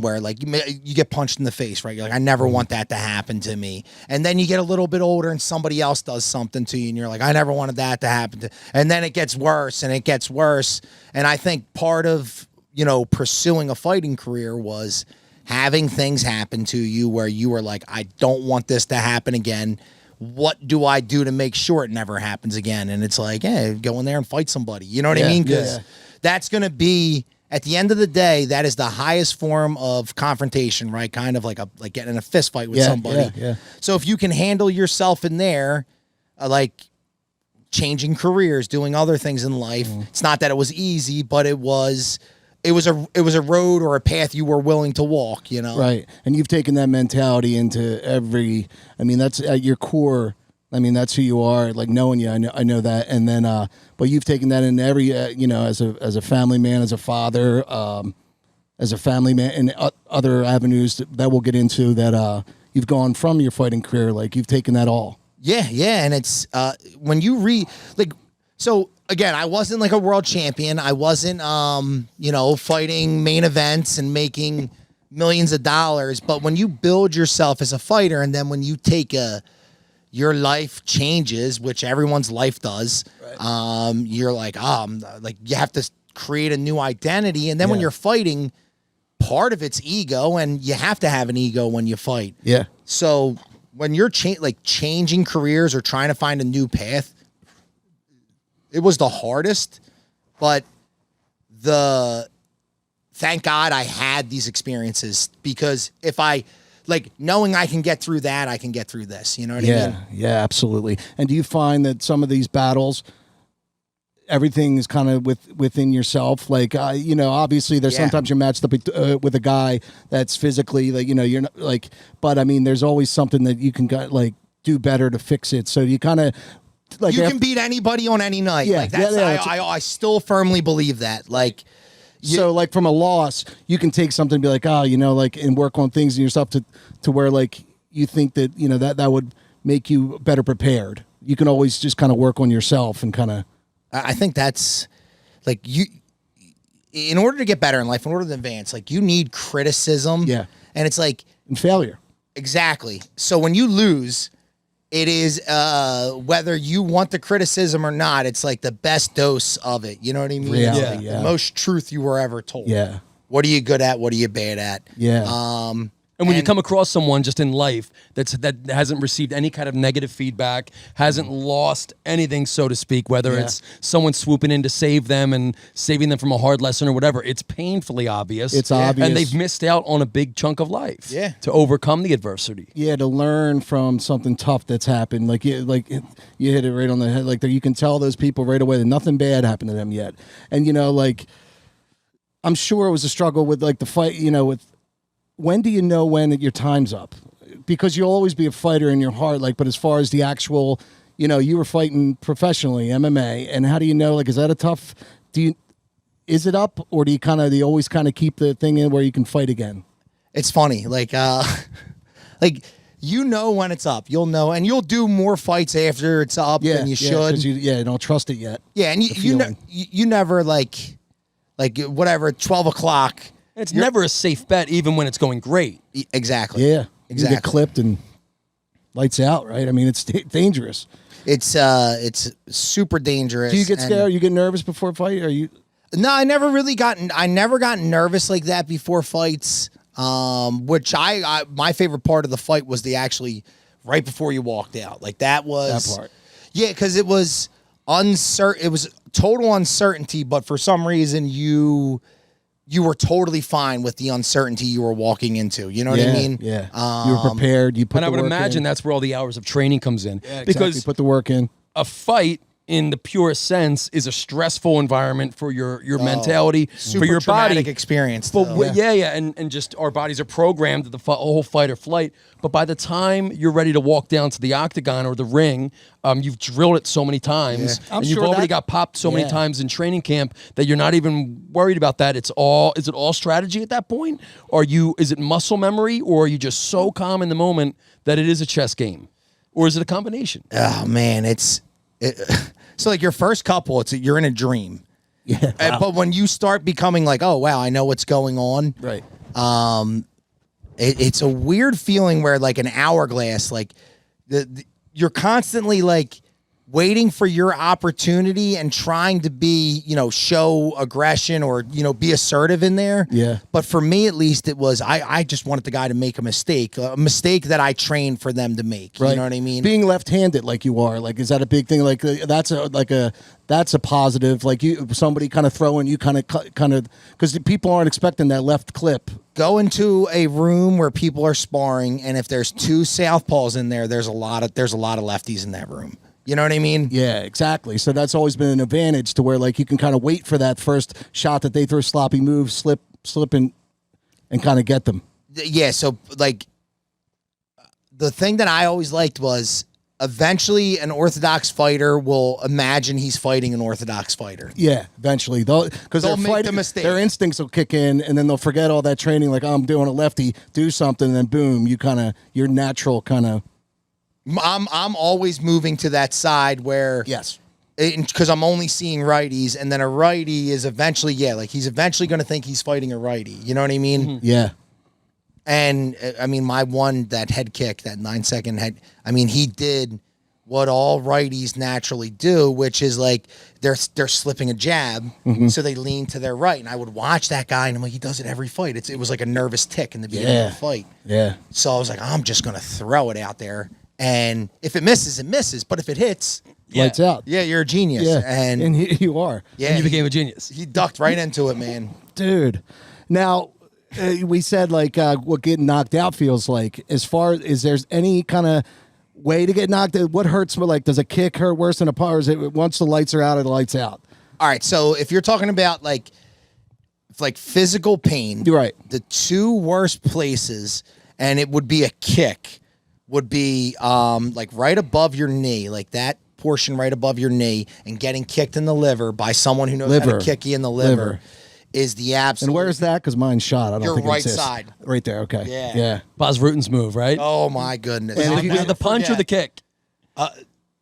where like you get punched in the face, right? You're like, I never want that to happen to me. And then you get a little bit older and somebody else does something to you and you're like, I never wanted that to happen to, and then it gets worse and it gets worse. And I think part of, pursuing a fighting career was having things happen to you where you were like, I don't want this to happen again. What do I do to make sure it never happens again? And it's like, go in there and fight somebody. You know what I mean? Because that's going to be, at the end of the day, that is the highest form of confrontation, right? Kind of like getting in a fist fight with somebody. Yeah. So if you can handle yourself in there, like changing careers, doing other things in life, it's not that it was easy, but it was a road or a path you were willing to walk, Right. And you've taken that mentality into that's at your core. I mean, that's who you are. Like knowing you, I know that. And then, but you've taken that in every, as a family man, as a father, as a family man, and other avenues that we'll get into. That you've gone from your fighting career, like you've taken that all. Yeah, and it's when you so again, I wasn't like a world champion. I wasn't, fighting main events and making millions of dollars. But when you build yourself as a fighter, and then when you take your life changes, which everyone's life does. Right. You're like, like you have to create a new identity. And then when you're fighting, part of it's ego, and you have to have an ego when you fight. Yeah. So when you're changing careers or trying to find a new path, it was the hardest, but thank God I had these experiences, because if I knowing I can get through that, I can get through this. You know what I mean? Yeah, absolutely. And do you find that some of these battles, everything is kind of within yourself? Like, obviously there's sometimes you're matched up with a guy that's physically you're not but I mean, there's always something that you can do better to fix it. So you kind of you can beat anybody on any night. Yeah, I still firmly believe that. So from a loss, you can take something and be like, and work on things in yourself to where you think that, that would make you better prepared. You can always just kind of work on yourself and kind of. I think that's in order to get better in life, in order to advance, you need criticism. Yeah. And it's and failure. Exactly. So when you lose, it is whether you want the criticism or not, it's the best dose of it. You know what I mean? Reality, The most truth you were ever told. Yeah. What are you good at? What are you bad at? Yeah. And when you come across someone just in life that hasn't received any kind of negative feedback, hasn't lost anything, so to speak, whether it's someone swooping in to save them and saving them from a hard lesson or whatever, it's painfully obvious. It's obvious. And they've missed out on a big chunk of life to overcome the adversity. Yeah, to learn from something tough that's happened. You hit it right on the head. You can tell those people right away that nothing bad happened to them yet. And, I'm sure it was a struggle with the fight, with when do you know when your time's up? Because you'll always be a fighter in your heart, but as far as the actual, you were fighting professionally, MMA, and how do you know, is that a tough, is it up, or do you always kind of keep the thing in where you can fight again? It's funny, when it's up, you'll know, and you'll do more fights after it's up than you should. You don't trust it yet. Yeah, and you never whatever 12 o'clock. It's never a safe bet, even when it's going great. Exactly. Yeah. Exactly. You get clipped and lights out, right? I mean, it's dangerous. It's super dangerous. Do you get scared? You get nervous before a fight? No, I never got nervous like that before fights. Which my favorite part of the fight was actually right before you walked out. That part. Yeah, because it was uncertain. It was total uncertainty, but for some reason you were totally fine with the uncertainty you were walking into. You know what I mean? Yeah. You were prepared. You put and the I would work imagine in. that's where all the hours of training comes in. Yeah, because you put the work in. A fight, in the purest sense, is a stressful environment for your mentality, for your body. Experience. But and just our bodies are programmed to the whole fight or flight. But by the time you're ready to walk down to the octagon or the ring, you've drilled it so many times, and you've already got popped so many times in training camp that you're not even worried about that. Is it all strategy at that point? Or is it muscle memory, or are you just so calm in the moment that it is a chess game? Or is it a combination? Oh man, so your first couple, you're in a dream. Yeah. Wow. But when you start becoming oh wow, I know what's going on. Right. It's a weird feeling where an hourglass, you're constantly waiting for your opportunity and trying to be, show aggression or, be assertive in there. Yeah. But for me, at least, it was, I just wanted the guy to make a mistake that I trained for them to make. Right. You know what I mean? Being left-handed like you are, is that a big thing? That's a positive. Somebody kind of throwing you kind of, because people aren't expecting that left clip. Go into a room where people are sparring, and if there's two southpaws in there, there's a lot of lefties in that room. You know what I mean? Yeah, exactly. So that's always been an advantage to where you can kind of wait for that first shot that they throw sloppy moves, slip and kind of get them. Yeah. So the thing that I always liked was eventually an orthodox fighter will imagine he's fighting an orthodox fighter. Yeah, eventually because they'll make the mistake. Their instincts will kick in, and then they'll forget all that training. I'm doing a lefty, do something, and then boom, your natural kind of. I'm always moving to that side where because I'm only seeing righties, and then a righty is eventually he's eventually going to think he's fighting a righty. You know what I mean? Yeah. And I mean, my one, that head kick, that 9-second head, I mean, he did what all righties naturally do, which is like they're slipping a jab, so they lean to their right. And I would watch that guy, and I'm like, he does it every fight. It was like a nervous tick in the beginning of the fight. Yeah. So I was like, I'm just gonna throw it out there, and if it misses, it misses. But if it hits, Lights out. yeah, you're a genius. Yeah. And you are. yeah, And you became a genius. he ducked right into it, man. Dude. Now, we said like what getting knocked out feels like. As far as there's any kind of way to get knocked out, what hurts more? Like, does a kick hurt worse than a punch? Or is it once the lights are out, it lights out? All right, so if you're talking about like physical pain, You're right. The two worst places, and it would be a kick, would be like right above your knee, like that portion right above your knee, and getting kicked in the liver by someone who knows how to kick you in the liver. Is the absolute. And where's that? Because mine's shot. I don't Your think it right exists. side. Right there. Okay. Yeah. Yeah. Bas Rutten's move, right? Oh my goodness! And I if you Was never it the punch or forget. the kick?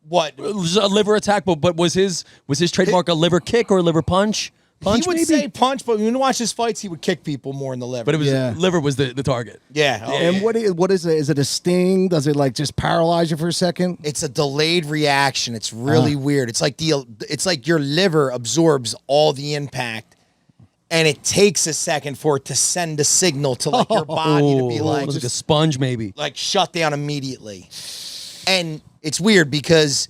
What? It was a liver attack, but was his trademark a liver kick or a liver punch? Punch, He would maybe? say punch, but when you watch his fights, he would kick people more in the liver. But it was Yeah. liver was the target. yeah. Oh, And what is it? Is it a sting? Does it like just paralyze you for a second? It's a delayed reaction. It's really weird. It's like your liver absorbs all the impact, and it takes a second for it to send a signal to like your body to be It like was like a sponge, maybe. shut down immediately. And it's weird because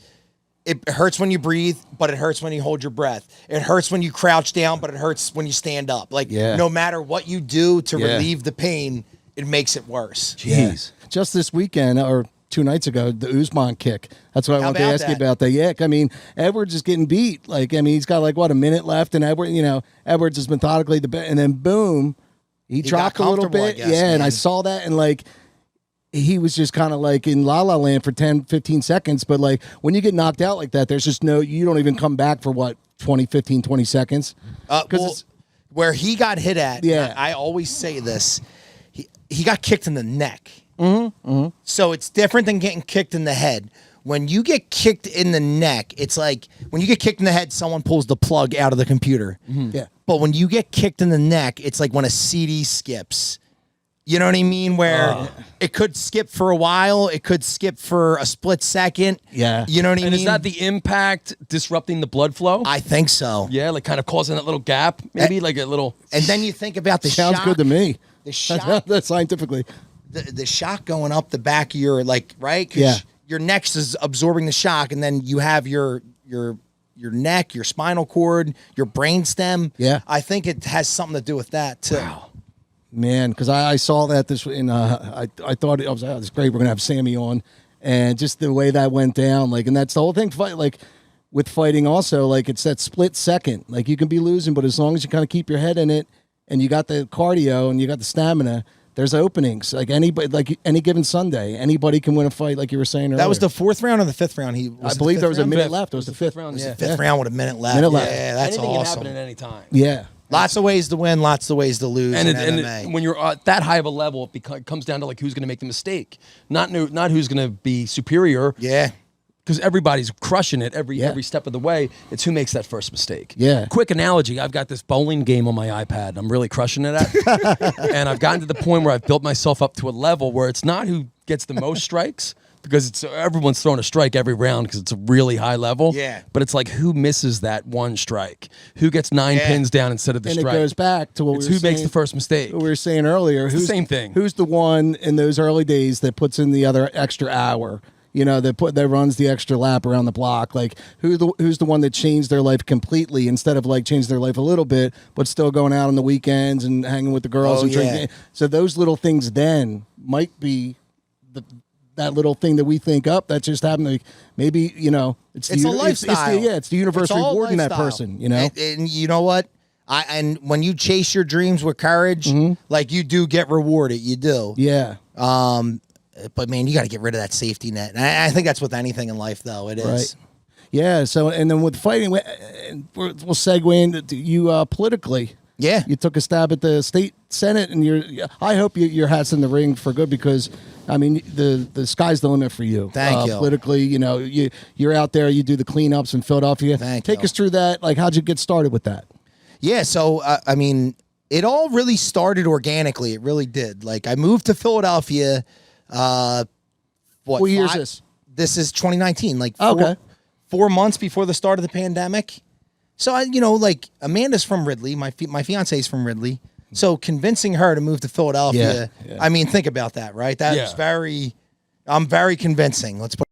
it hurts when you breathe, but it hurts when you hold your breath. It hurts when you crouch down, but it hurts when you stand up. Like no matter what you do to relieve the pain, it makes it worse. Jeez. Just this weekend or 2 nights ago, the Usman kick. That's what I How wanted to about ask you that? about. The Yick. I mean, Edwards is getting beat. Like, I mean, he's got like what, a minute left, and Edwards is methodically the best, and then boom, he dropped a little comfortable, I bit. guess, And I man. saw that, and like he was just kind of like in La La Land for 10, 15 seconds. But like when you get knocked out like that, there's just you don't even come back for what, 20, 15, 20 seconds. Well, where he got hit at, Yeah. I always say this, he got kicked in the neck. So it's different than getting kicked in the head. When you get kicked in the neck, it's like when you get kicked in the head, someone pulls the plug out of the computer. Yeah. But when you get kicked in the neck, it's like when a CD skips. You know what I mean? Where it could skip for a while, it could skip for a split second. Yeah. You know what I mean? And is that the impact disrupting the blood flow? I think so. Yeah, like kind of causing that little gap, maybe like a little. And then you think about the Sounds shock. good to me. The shock. That's scientifically. The shock going up the back of your right? 'Cause Yeah. your neck is absorbing the shock, and then you have your neck, your spinal cord, your brain stem. Yeah. I think it has something to do with that too. Wow. Man, because I saw that this in I thought I was like, oh, it's great. We're gonna have Sammy on, and just the way that went down, like, and that's the whole thing. Like with fighting, also, like it's that split second. Like you can be losing, but as long as you kind of keep your head in it, and you got the cardio and you got the stamina, there's openings. Like anybody, like any given Sunday, anybody can win a fight. Like you were saying earlier. That was the 4th round or the 5th round. I believe there was a minute left. It was the fifth round. Yeah. 5th round with a minute left. Minute left. Yeah, that's Anything awesome. can happen at any time. Yeah. Lots of ways to win, lots of ways to lose And, in and MMA. when you're at that high of a level, it comes down to like who's going to make the mistake, not who's going to be superior. Yeah. Because everybody's crushing it every Yeah. step of the way. It's who makes that first mistake. Yeah. Quick analogy: I've got this bowling game on my iPad. I'm really crushing it at, and I've gotten to the point where I've built myself up to a level where it's not who gets the most strikes, because everyone's throwing a strike every round because it's a really high level. Yeah. But it's like who misses that one strike, who gets 9 pins down instead of the And strike. it goes back to what It's we were who makes saying- the first mistake. What we were saying earlier. the same thing. Who's the one in those early days that puts in the other extra hour? That runs the extra lap around the block. Like who's the one that changed their life completely instead of like changed their life a little bit, but still going out on the weekends and hanging with the girls and drinking. So those little things then might be that little thing that we think up that just happened. Like maybe it's It's a lifestyle. It's the universe It's all rewarding that lifestyle. person. And you know what? And when you chase your dreams with courage, like you do get rewarded. You do. Yeah. But man, you got to get rid of that safety net. And I think that's with anything in life, though. It is. Right. Yeah. So, and then with fighting, we'll segue into you politically. Yeah. You took a stab at the state senate, and I hope your hat's in the ring for good, because I mean the sky's the limit for you. Thank you. Politically, you're out there. You do the cleanups in Philadelphia. Thank Take you. us through that. Like, how'd you get started with that? Yeah. So I mean, it all really started organically. It really did. Like I moved to Philadelphia. What What year is this? This is 2019. Like Okay. 4 months before the start of the pandemic. So like Amanda's from Ridley. My fiance is from Ridley. So convincing her to move to Philadelphia. Yeah. I mean, think about that, right? That Yeah. was I'm very convincing. Let's put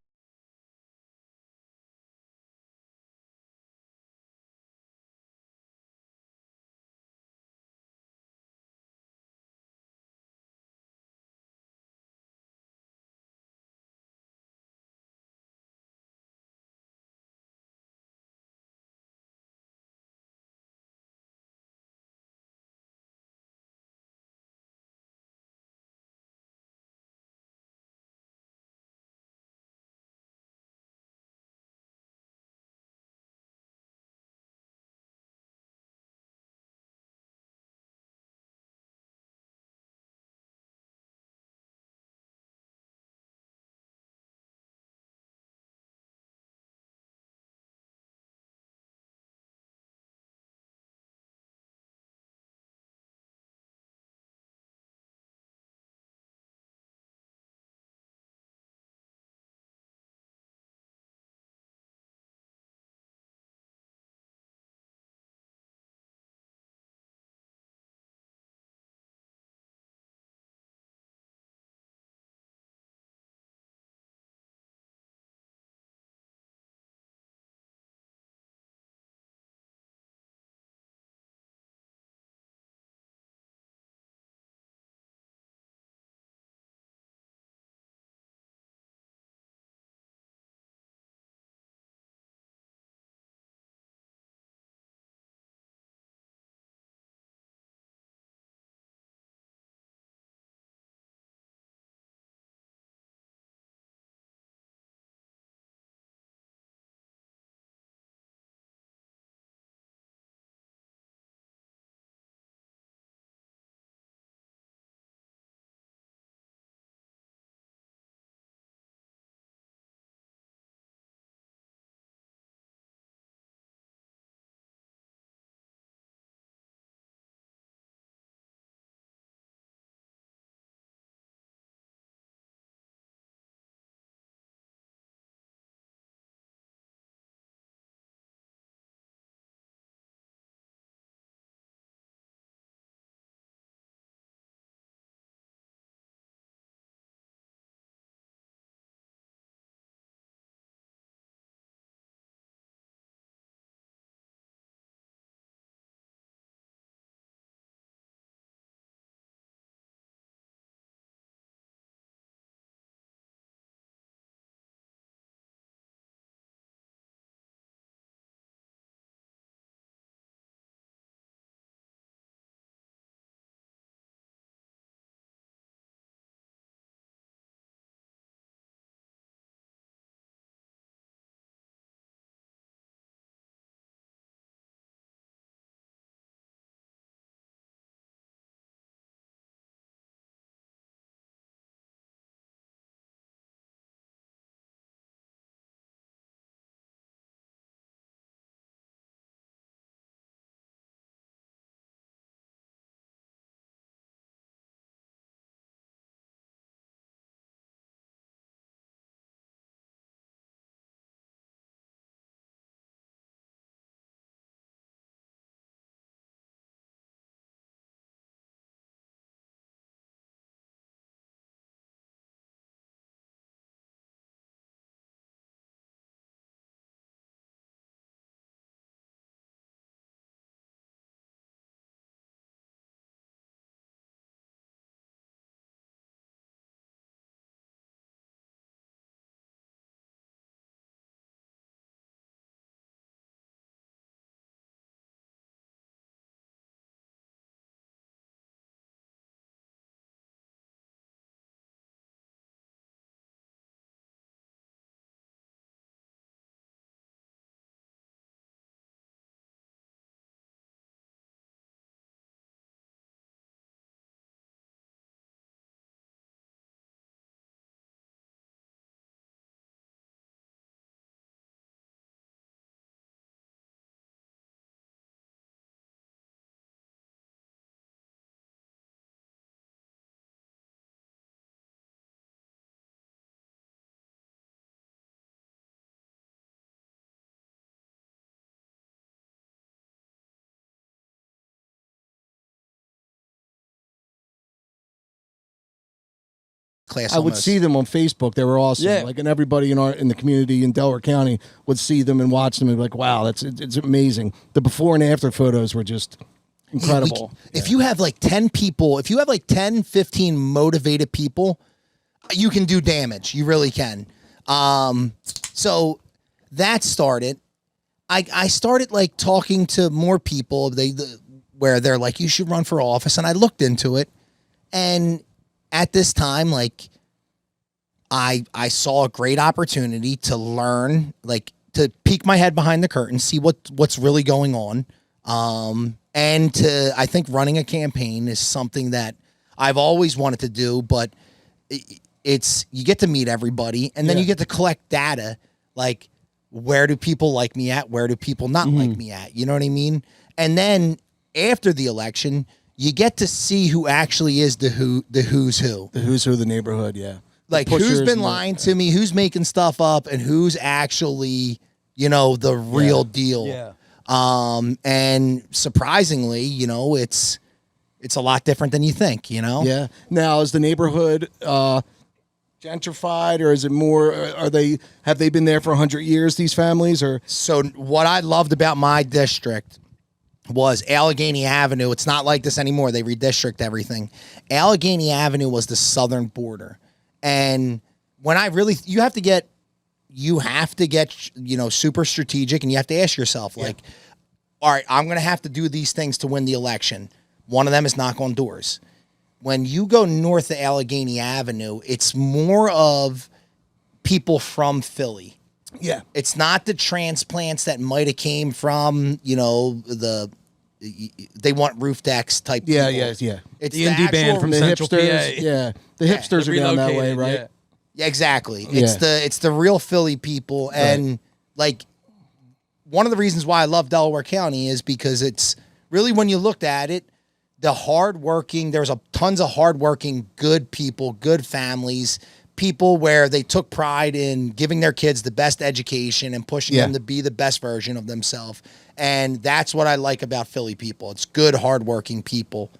class. I would almost. see them on Facebook. They were awesome. Yeah. Like, and everybody in the community in Delaware County would see them and watch them and be like, wow, it's amazing. The before and after photos were just incredible. If you have like 10 people, if you have like 10, 15 motivated people, you can do damage. You really can. So that started. I started like talking to more people. Where they're like, you should run for office, and I looked into it, and at this time, like, I saw a great opportunity to learn, like, to peek my head behind the curtain, see what's really going on, and I think running a campaign is something that I've always wanted to do, but it's you get to meet everybody, and then you get to collect data, like, where do people like me at? Where do people not like me at? You know what I mean? And then after the election, you get to see who actually is the who's who. The who's who of the neighborhood, yeah. Like, who's been lying to me, who's making stuff up, and who's actually, the real deal. Yeah. And surprisingly, it's a lot different than you think, Yeah. Now, is the neighborhood gentrified, or is it more? Have they been there for 100 years? These families, or So what I loved about my district was Allegheny Avenue. It's not like this anymore. They redistrict everything. Allegheny Avenue was the southern border. And when you have to get, super strategic, and you have to ask yourself, like, all right, I'm going to have to do these things to win the election. One of them is knock on doors. When you go north of Allegheny Avenue, it's more of people from Philly. yeah, It's not the transplants that might have came from, they want roof decks type. yeah, people. yeah. It's The indie band actual- from The Central hipsters, PA. yeah, the hipsters are down that way, Relocated, right? yeah. Yeah, exactly. Yeah. It's the real Philly people, and like one of the reasons why I love Delaware County is because it's really, when you looked at it, there's tons of hardworking, good people, good families, people where they took pride in giving their kids the best education and pushing them to be the best version of themselves. And that's what I like about Philly people. It's good, hardworking people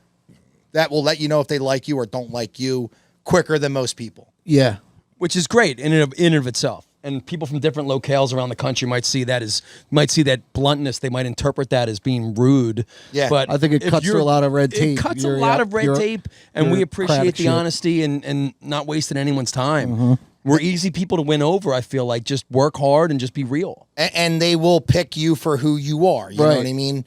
that will let you know if they like you or don't like you quicker than most people. Yeah. Which is great in and of itself. And people from different locales around the country might see that bluntness. They might interpret that as being rude. Yeah. But I think it if cuts through a lot of red tape. It cuts You're a lot out- of red you're- tape, and you're we crowded appreciate the shit. honesty and not wasting anyone's time. We're easy people to win over, I feel like. Just work hard and just be real. And they will pick you for who you are. You know Right. what I mean?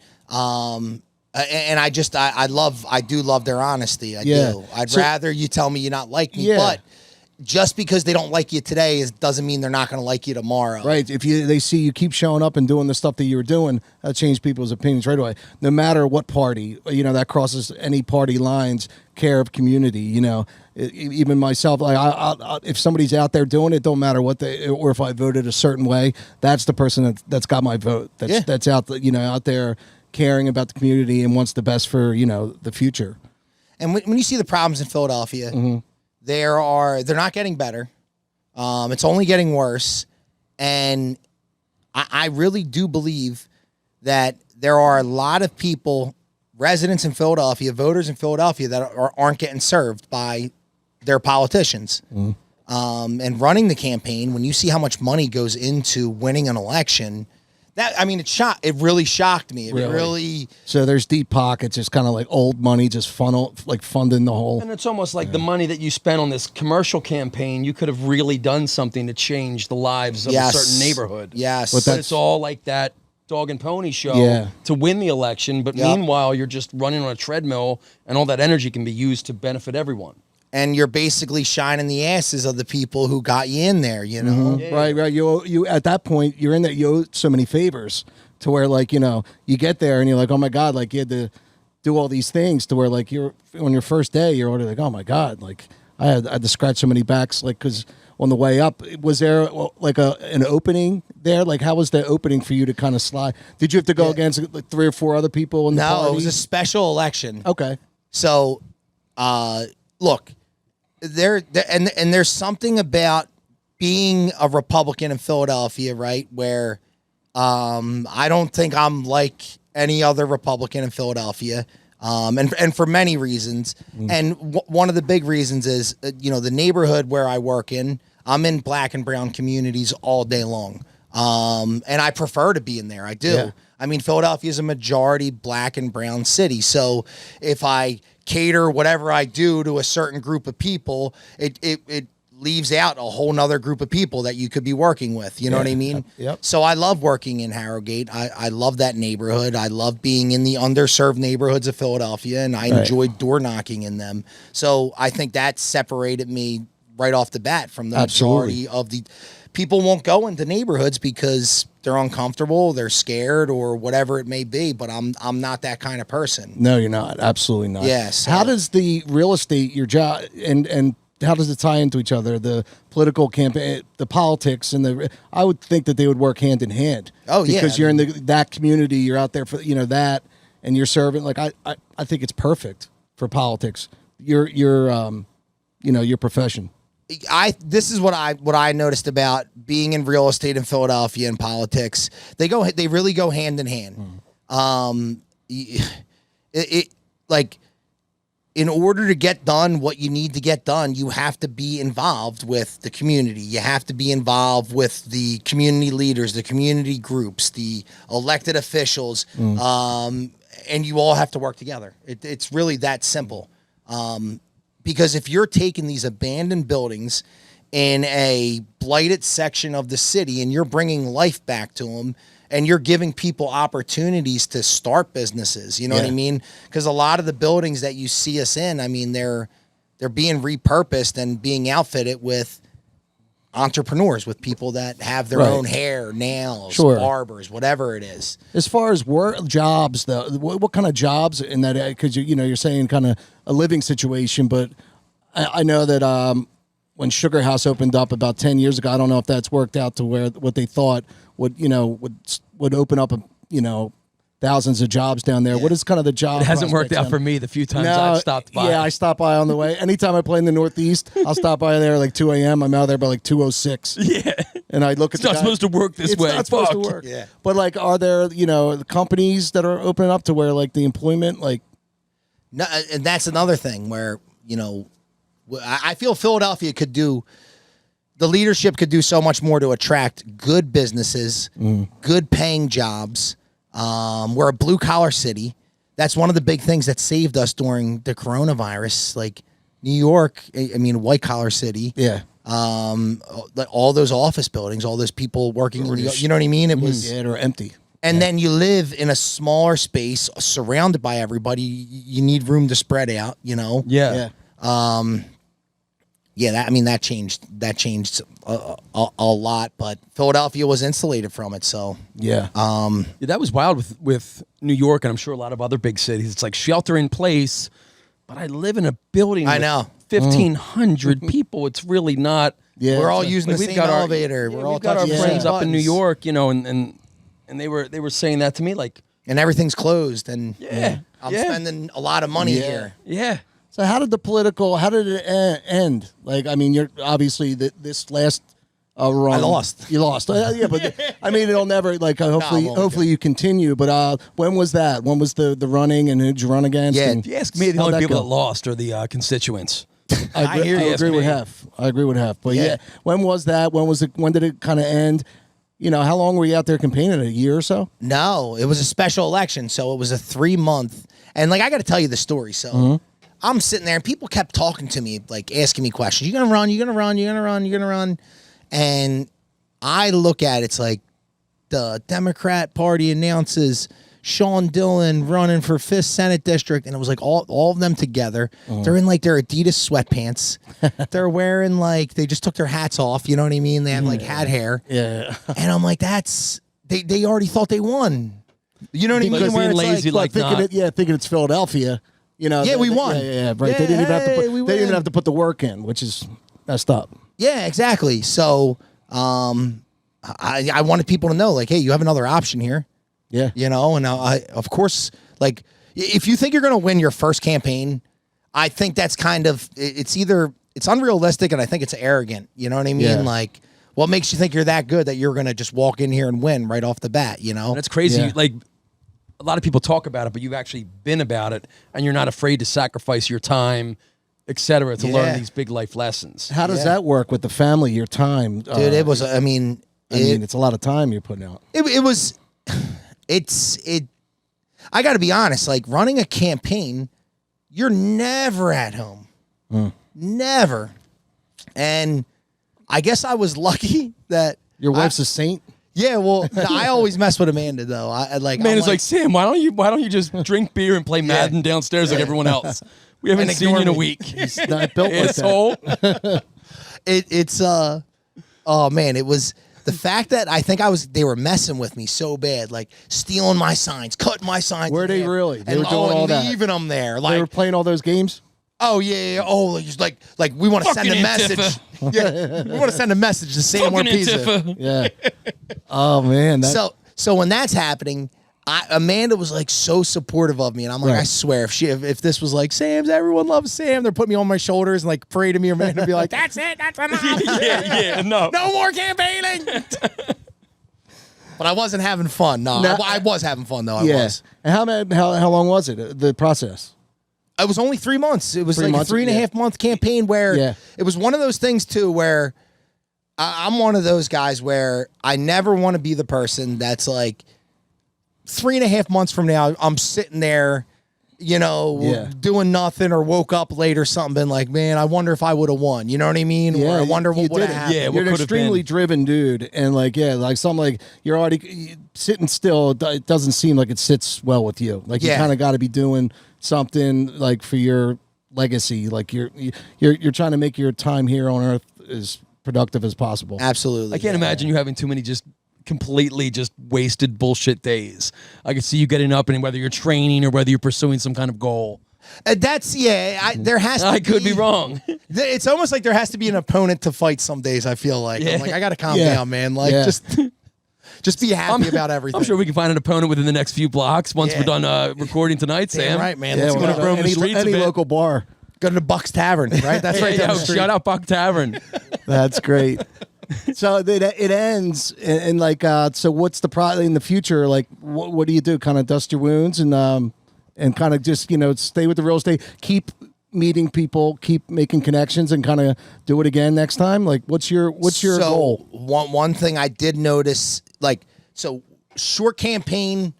And I do love their honesty. I Yeah. do. I'd So- rather you tell me you're not like me, Yeah. but just because they don't like you today doesn't mean they're not going to like you tomorrow. Right. If they see you keep showing up and doing the stuff that you were doing, that changed people's opinions right away. No matter what party, that crosses any party lines, care of community, even myself, like I, if somebody's out there doing it, don't matter what or if I voted a certain way, that's the person that's got my vote. That's out there caring about the community and wants the best for, the future. And when you see the problems in Philadelphia, they're not getting better. It's only getting worse. And I really do believe that there are a lot of people, residents in Philadelphia, voters in Philadelphia, that aren't getting served by their politicians. And running the campaign, when you see how much money goes into winning an election, it really shocked me. It really So there's deep pockets, just kind of like old money, just funding the whole. And it's almost like the money that you spent on this commercial campaign, you could have really done something to change the lives of a certain neighborhood. Yes. But But it's all like that dog and pony show Yeah. to win the election. But meanwhile, you're just running on a treadmill, and all that energy can be used to benefit everyone. And you're basically shining the asses of the people who got you in there, Right. You at that point, you're in that you owe so many favors to where, like, you get there and you're like, oh my God, like you had to do all these things to where, like, you're on your first day, you're already like, oh my God, like I had to scratch so many backs, like, because on the way up, was there like an opening there? Like, how was the opening for you to kind of slide? Did you have to go against like 3 or 4 other people in the No, party? it was a special election. Okay. So, look, there's something about being a Republican in Philadelphia, right? Where I don't think I'm like any other Republican in Philadelphia. and for many reasons. And one of the big reasons is, the neighborhood where I work in, I'm in black and brown communities all day long. And I prefer to be in there. I do. Yeah. I mean, Philadelphia is a majority black and brown city. So if I cater whatever I do to a certain group of people, it leaves out a whole nother group of people that you could be working with. You know what I mean? Yep. So I love working in Harrogate. I love that neighborhood. I love being in the underserved neighborhoods of Philadelphia, and I enjoy door knocking in them. So I think that separated me right off the bat from the majority of the people. Won't go into neighborhoods because they're uncomfortable, they're scared, or whatever it may be. But I'm not that kind of person. No, you're not. Absolutely not. Yes. How does the real estate, your job, and how does it tie into each other? The political campaign, the politics, and I would think that they would work hand in hand. Oh, yeah. Because you're in that community, you're out there for that, and you're serving. Like I think it's perfect for politics. Your profession. This is what I noticed about being in real estate in Philadelphia and politics. They really go hand in hand. Like, in order to get done what you need to get done, you have to be involved with the community. You have to be involved with the community leaders, the community groups, the elected officials, and you all have to work together. It's really that simple. Because if you're taking these abandoned buildings in a blighted section of the city and you're bringing life back to them, and you're giving people opportunities to start businesses, you know what I mean? Because a lot of the buildings that you see us in, I mean, they're being repurposed and being outfitted with entrepreneurs, with people that have their own hair, nails, barbers, whatever it is. As far as work jobs, though, what kind of jobs in that? Because you're saying kind of a living situation, but I know that when Sugar House opened up about 10 years ago, I don't know if that's worked out to where what they thought would open up thousands of jobs down there. What is kind of the job? It hasn't worked out for me the few times I've stopped by. Yeah, I stop by on the way. Anytime I play in the Northeast, I'll stop by there like 2 a.m. I'm out there by like 2:06. Yeah. And I look at it's not supposed to work this way. It's not supposed to work. Yeah. But like, are there, companies that are opening up to where like the employment, like. No, and that's another thing where, I feel Philadelphia could do, the leadership could do so much more to attract good businesses, good paying jobs. We're a blue collar city. That's one of the big things that saved us during the coronavirus. Like New York, I mean, white collar city. Yeah. All those office buildings, all those people working, you know what I mean? It was they're empty. And then you live in a smaller space, surrounded by everybody. You need room to spread out, Yeah. That changed a lot, but Philadelphia was insulated from it. So yeah, that was wild with New York, and I'm sure a lot of other big cities. It's like shelter in place, but I live in a building. I know 1,500 people. It's really not. Yeah, we're all using the we've same got elevator. We've all got our touching the friends same up in New buttons. York, and they were saying that to me, like, and everything's closed, and I'm yeah. spending a lot of money here. Yeah. So how did it end? Like, I mean, you're obviously this last run. I lost. You lost. Yeah, but I mean, it'll never like. Hopefully you continue. But when was that? When was the running, and who'd you run against? Yeah. And If you ask me, the how'd only that people go? that lost are the constituents. I agree with half. But yeah, when was that? When was it? When did it kind of end? How long were you out there campaigning? A year or so? No, it was a special election, so it was a 3-month. And like, I got to tell you the story. So I'm sitting there, and people kept talking to me, like asking me questions. You gonna run? You gonna run? You gonna run? You gonna run? And I look at it, it's like the Democrat Party announces Sean Dillon running for 5th Senate District, and it was like all of them together. They're in like their Adidas sweatpants. They're wearing like, they just took their hats off, you know what I mean? They had like hat hair. Yeah. And I'm like, they already thought they won. You know what I mean? Because Where being it's lazy, like thinking it's Philadelphia. Yeah, we won. Yeah, right. Yeah, They didn't even have to hey, put. we They didn't even win. have to put the work in, which is messed up. Yeah, exactly. So I wanted people to know, like, hey, you have another option here. Yeah. And I, of course, like, if you think you're going to win your first campaign, I think that's kind of, it's unrealistic, and I think it's arrogant. You know what I mean? Yeah. Like, what makes you think you're that good that you're going to just walk in here and win right off the bat, And it's crazy. Yeah. Like, a lot of people talk about it, but you've actually been about it, and you're not afraid to sacrifice your time, et cetera, to learn these big life lessons. How does that work with the family, your time? Dude, it was, I mean, it's a lot of time you're putting out. I got to be honest, like running a campaign, you're never at home. Never. And I guess I was lucky that Your wife's a saint? yeah, well, I always mess with Amanda though. Amanda's like, Sam, why don't you just drink beer and play Madden downstairs like everyone else? We haven't And seen you in a ignore me. week. He's not built like that. Asshole. Oh man, it was the fact that I think they were messing with me so bad, like stealing my signs, cutting my signs. Were in they half, really? They and were doing all that. leaving them there. They were Like, playing all those games? oh yeah. Oh, just like we want to send a Fucking message. Yeah, we want to send a message to Sam Fucking Pizza. Antifa. Yeah. Oh, man. So when that's happening, Amanda was like so supportive of me, and I'm like, Right. I swear, if this was like everyone loves Sam, they're putting me on my shoulders and like pray to me, Amanda would be like, that's it, that's enough, no. no more campaigning. But I wasn't having fun. No, I was having fun though. I was. And how long was it, the process? It was only 3 months. It was 3 like months, a 3.5 month campaign where it was one of those things too where I'm one of those guys where I never want to be the person that's like 3.5 months from now, I'm sitting there, doing nothing or woke up late or something, been like, man, I wonder if I would have won. You know what I mean? Yeah, or I wonder you what would did have it. happened. Yeah, what You're an could have extremely been. driven dude, and something like you're already sitting still. It doesn't seem like it sits well with you. Like you kind of got to be doing something like for your legacy. Like you're trying to make your time here on Earth as productive as possible. Absolutely. I can't imagine you having too many just completely just wasted bullshit days. I could see you getting up and whether you're training or whether you're pursuing some kind of goal. There has to I could be wrong. It's almost like there has to be an opponent to fight some days, I feel like. I'm like, I got to calm down, man. Like, just be happy about everything. I'm sure we can find an opponent within the next few blocks once we're done recording tonight, Damn Sam. right, man. Yeah, Let's gonna roam the streets a any bit. local bar. go to Buck's Tavern, right? That's right down the street. Shout out Buck Tavern. That's great. So it ends, and so what's the in the future? Like, what do you do? Kind of dust your wounds and kind of just stay with the real estate, keep meeting people, keep making connections, and kind of do it again next time. Like, what's your goal? One thing I did notice, short campaign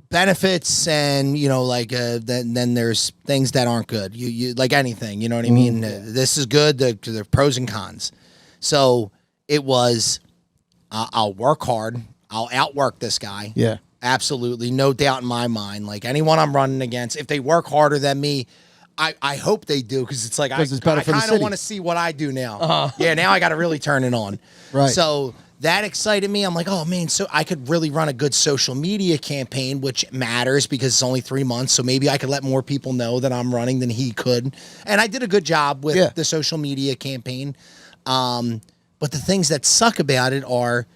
benefits, and then there's things that aren't good. You like anything, you know what I mean? This is good. There are pros and cons. So it was, I'll work hard. I'll outwork this guy. Yeah. Absolutely. No doubt in my mind. Like anyone I'm running against, if they work harder than me, I hope they do, because it's like I it's better for the kind of city. want to see what I do now. Yeah, now I got to really turn it on. Right. So that excited me. I'm like, oh man, so I could really run a good social media campaign, which matters because it's only 3 months. So maybe I could let more people know that I'm running than he could. And I did a good job with the social media campaign. But the things that suck about it are,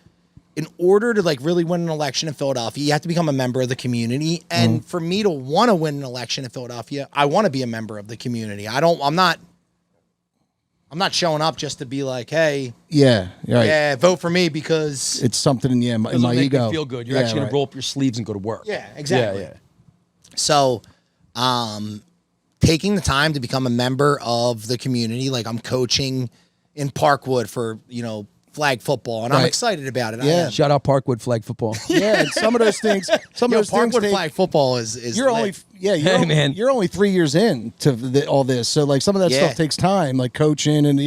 in order to really win an election in Philadelphia, you have to become a member of the community. And for me to want to win an election in Philadelphia, I want to be a member of the community. I'm not showing up just to be like, hey, vote for me because It's something in my It'll make ego. you feel good. You're actually going to roll up your sleeves and go to work. yeah, exactly. Yeah. So, taking the time to become a member of the community, like I'm coaching in Parkwood for, flag football, and I'm excited about it. Yeah. Shout out Parkwood flag football. Yeah, and some of those things. Parkwood flag football is You're lit. you're only 3 years in to all this, so some of that stuff takes time, like coaching and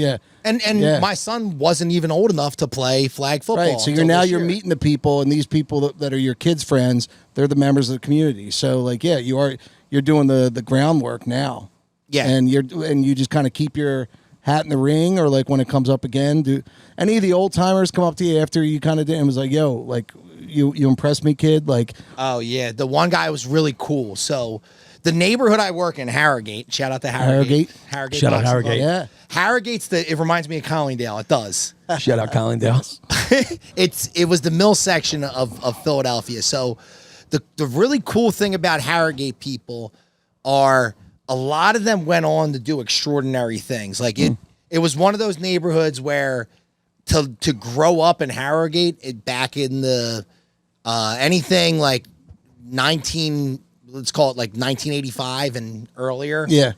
And my son wasn't even old enough to play flag football. right. So until you're this year. meeting the people, and these people that are your kids' friends, they're the members of the community. So you're doing the groundwork now. Yeah. and you just kind of keep your hat in the ring, or when it comes up again, do any of the old timers come up to you after you kind of did and was like, yo, you impressed me, kid? Oh yeah, the one guy was really cool. So the neighborhood I work in, Harrogate, shout out to Harrogate. Shout out Harrogate. Yeah. Harrogate's it reminds me of Collingdale. It does. Shout out Collingdale. It was the mill section of Philadelphia. So the really cool thing about Harrogate people are a lot of them went on to do extraordinary things. It was one of those neighborhoods where to grow up in Harrogate, back in the anything like let's call it like 1985 and earlier. Yeah.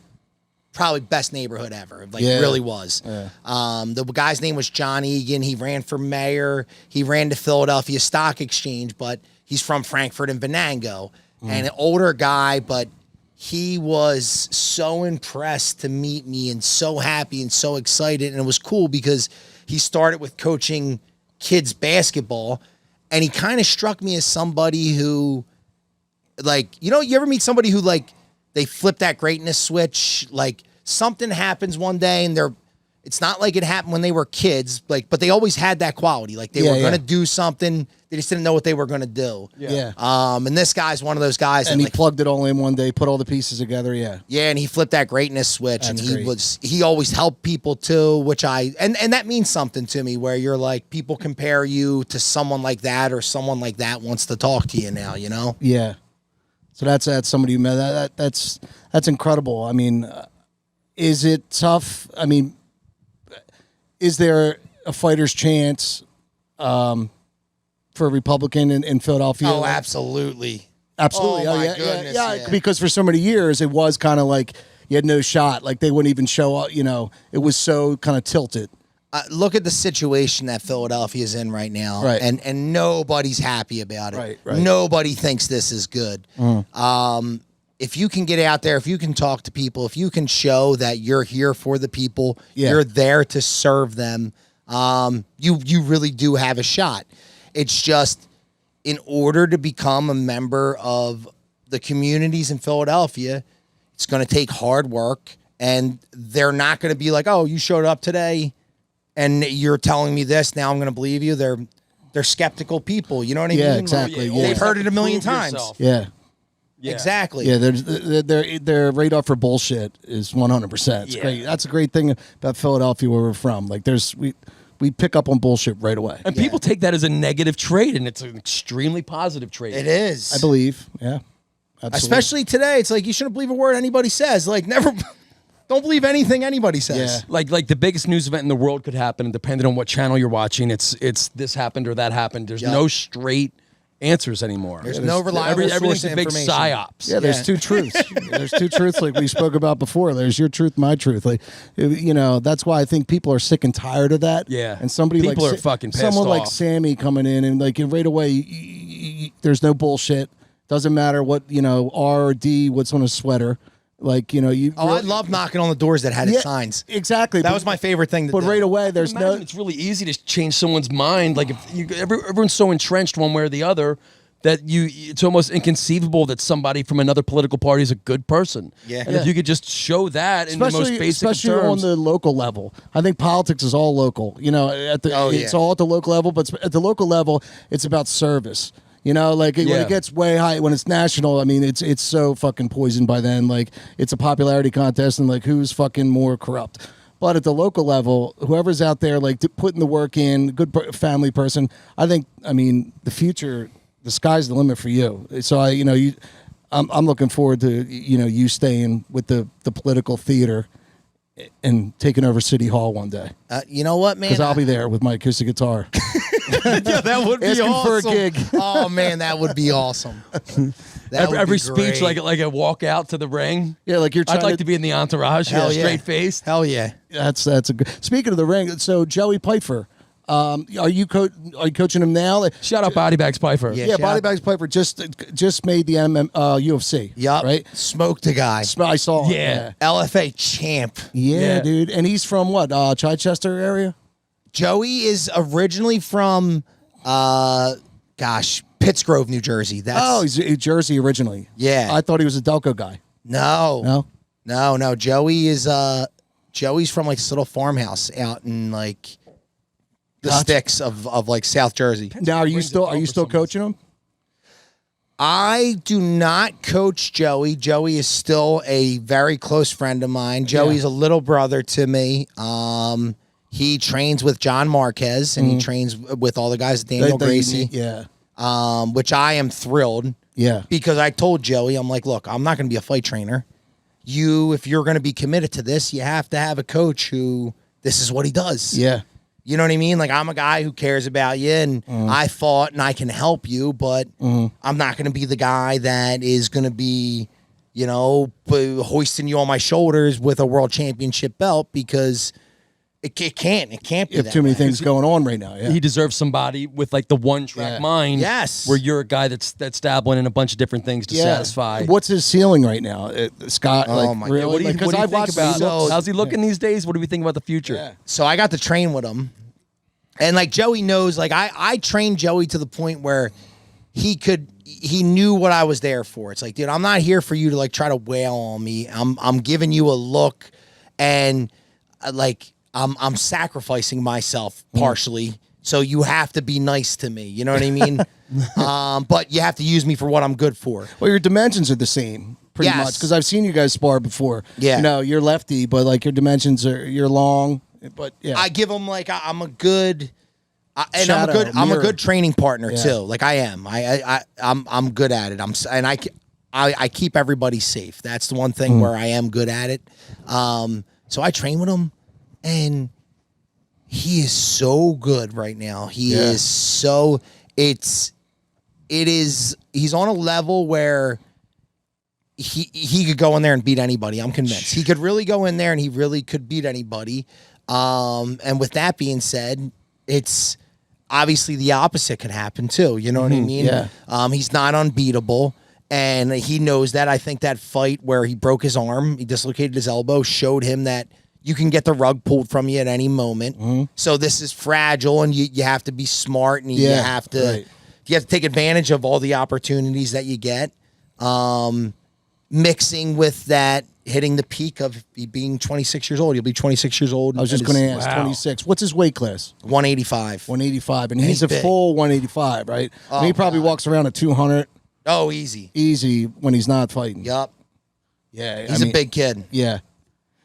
Probably best neighborhood ever. Like, Yeah. really was. Yeah. The guy's name was John Egan. He ran for mayor. He ran the Philadelphia Stock Exchange, but he's from Frankfurt and Venango. And an older guy, but he was so impressed to meet me and so happy and so excited. And it was cool because he started with coaching kids basketball, and he kind of struck me as somebody who, like, you ever meet somebody who, like, they flip that greatness switch, like something happens one day and it's not like it happened when they were kids, like, but they always had that quality. Like, they were going to do something. They just didn't know what they were going to do. Yeah. And this guy's one of those guys. And he like, plugged it all in one day, put all the pieces together. Yeah. yeah, and he flipped that greatness switch. That's and great. he always helped people too, which and that means something to me, where you're like, people compare you to someone like that, or someone like that wants to talk to you now, Yeah. So that's somebody you met. That's incredible. I mean, is it tough? I mean, is there a fighter's chance for a Republican in Philadelphia? Oh, absolutely. Absolutely. Oh, my yeah, goodness, yeah. yeah. Because for so many years, it was kind of like you had no shot. Like, they wouldn't even show up. It was so kind of tilted. Look at the situation that Philadelphia is in right now, Right. and nobody's happy about it. Right. Nobody thinks this is good. If you can get out there, if you can talk to people, if you can show that you're here for the people, you're there to serve them, you really do have a shot. It's just, in order to become a member of the communities in Philadelphia, it's going to take hard work, and they're not going to be like, oh, you showed up today and you're telling me this, now I'm going to believe you. They're skeptical people. You know what I mean? Yeah, exactly. Like, Yeah. they've heard it a million Prove times. yourself. Yeah. Exactly. Yeah, their radar for bullshit is 100%. It's great. That's a great thing about Philadelphia, where we're from. Like, we pick up on bullshit right away. And people take that as a negative trait, and it's an extremely positive trait. It is. I believe. Yeah. Absolutely. Especially today. It's like, you shouldn't believe a word anybody says. Like, never. Don't believe anything anybody says. Yeah. Like the biggest news event in the world could happen, and depending on what channel you're watching, it's this happened or that happened. There's no straight answers anymore. There's no reliable everything's source a of big information. psyops. Yeah, there's two truths. There's two truths, like we spoke about before. There's your truth, my truth. Like, that's why I think people are sick and tired of that. Yeah. And somebody People like are fucking pissed someone like off. Sammy coming in and like right away, there's no bullshit. Doesn't matter what R or D, what's on a sweater. Like, you. Oh, I love knocking on the doors that had his signs. Exactly. That was my favorite thing to But do. right away, there's no. It's really easy to change someone's mind. Like, if everyone's so entrenched one way or the other that it's almost inconceivable that somebody from another political party is a good person. Yeah. And if you could just show that in the most basic of especially on terms. the local level. I think politics is all local. It's all at the local level, but at the local level, it's about service. When it gets way high, when it's national, I mean, it's so fucking poisoned by then. Like, it's a popularity contest, and like, who's fucking more corrupt. But at the local level, whoever's out there, like, putting the work in, good family person, the future, the sky's the limit for you. So I'm looking forward to you staying with the political theater and taking over City Hall one day. You know what, man? Because I'll be there with my acoustic guitar. Yeah, that would be Asking awesome. for a gig. Oh man, that would be awesome. Every speech, like a walk out to the ring. Yeah, like you're trying I'd like to be in the entourage. Hell yeah. Straight faced. Hell yeah. That's a good. Speaking of the ring, so Joey Pfeiffer, are you coaching him now? Shout out Body Bags Piper. Yeah. Yeah, shout Body out. Bags Piper just made the UFC. Yup. Right. Smoked a guy. I saw. it, Yeah. LFA champ. Yeah, Yeah. dude, and he's from what? Chichester area. Joey is originally from, Pittsgrove, New Jersey. That's He's Jersey originally. Yeah. I thought he was a Delco guy. no. No. Joey is Joey's from like this little farmhouse out in like the Gotcha. sticks of like South Jersey. Now, are you Brings still it over coaching him? I do not coach Joey. Joey is still a very close friend of mine. Joey's a little brother to me. He trains with John Marquez, and he trains with all the guys at Daniel Gracie, Yeah. which I am thrilled Yeah. because I told Joey, I'm like, look, I'm not going to be a fight trainer. If you're going to be committed to this, you have to have a coach who this is what he does. Yeah. You know what I mean? Like, I'm a guy who cares about you, and I fought and I can help you, but I'm not going to be the guy that is going to be, you know, hoisting you on my shoulders with a world championship belt, because it can't be You have too many things going on right now. Yeah. He deserves somebody with like the one track mind. Yes. Where you're a guy that's dabbling in a bunch of different things to satisfy. What's his ceiling right now, Scott? Oh, my God. really? What do you, Because what do you I've think watched about so- how's he looking these days? What do we think about the future? Yeah. So I got to train with him, and like Joey knows, like I trained Joey to the point where he knew what I was there for. It's like, dude, I'm not here for you to like try to wail on me. I'm giving you a look, and like I'm sacrificing myself partially. So you have to be nice to me. You know what I mean? But you have to use me for what I'm good for. Well, your dimensions are the same, pretty much, because I've seen you guys spar before. Yeah. You know, you're lefty, but like your dimensions you're long. But yeah, I give him like I'm a good, and Shadow, I'm a mirror. good training partner Yeah. too. Like I am. I'm good at it. I keep everybody safe. That's the one thing where I am good at it. So I train with him, and he is so good right now. He is so he's on a level where he could go in there and beat anybody. I'm convinced he could really go in there and he really could beat anybody. And with that being said, it's obviously the opposite could happen too. You know what I mean? Yeah. He's not unbeatable, and he knows that. I think that fight where he broke his arm, he dislocated his elbow, showed him that you can get the rug pulled from you at any moment. So this is fragile, and you have to be smart, and you have to take advantage of all the opportunities that you get. Mixing with that, hitting the peak of being 26 years old. He'll be 26 years old. I was just going to ask, 26. What's his weight class? 185. 185, and And he's he's a big. full 185, right? I mean, he probably walks around at 200 Oh, easy. easy when he's not fighting. Yup. Yeah, He's a big kid. Yeah.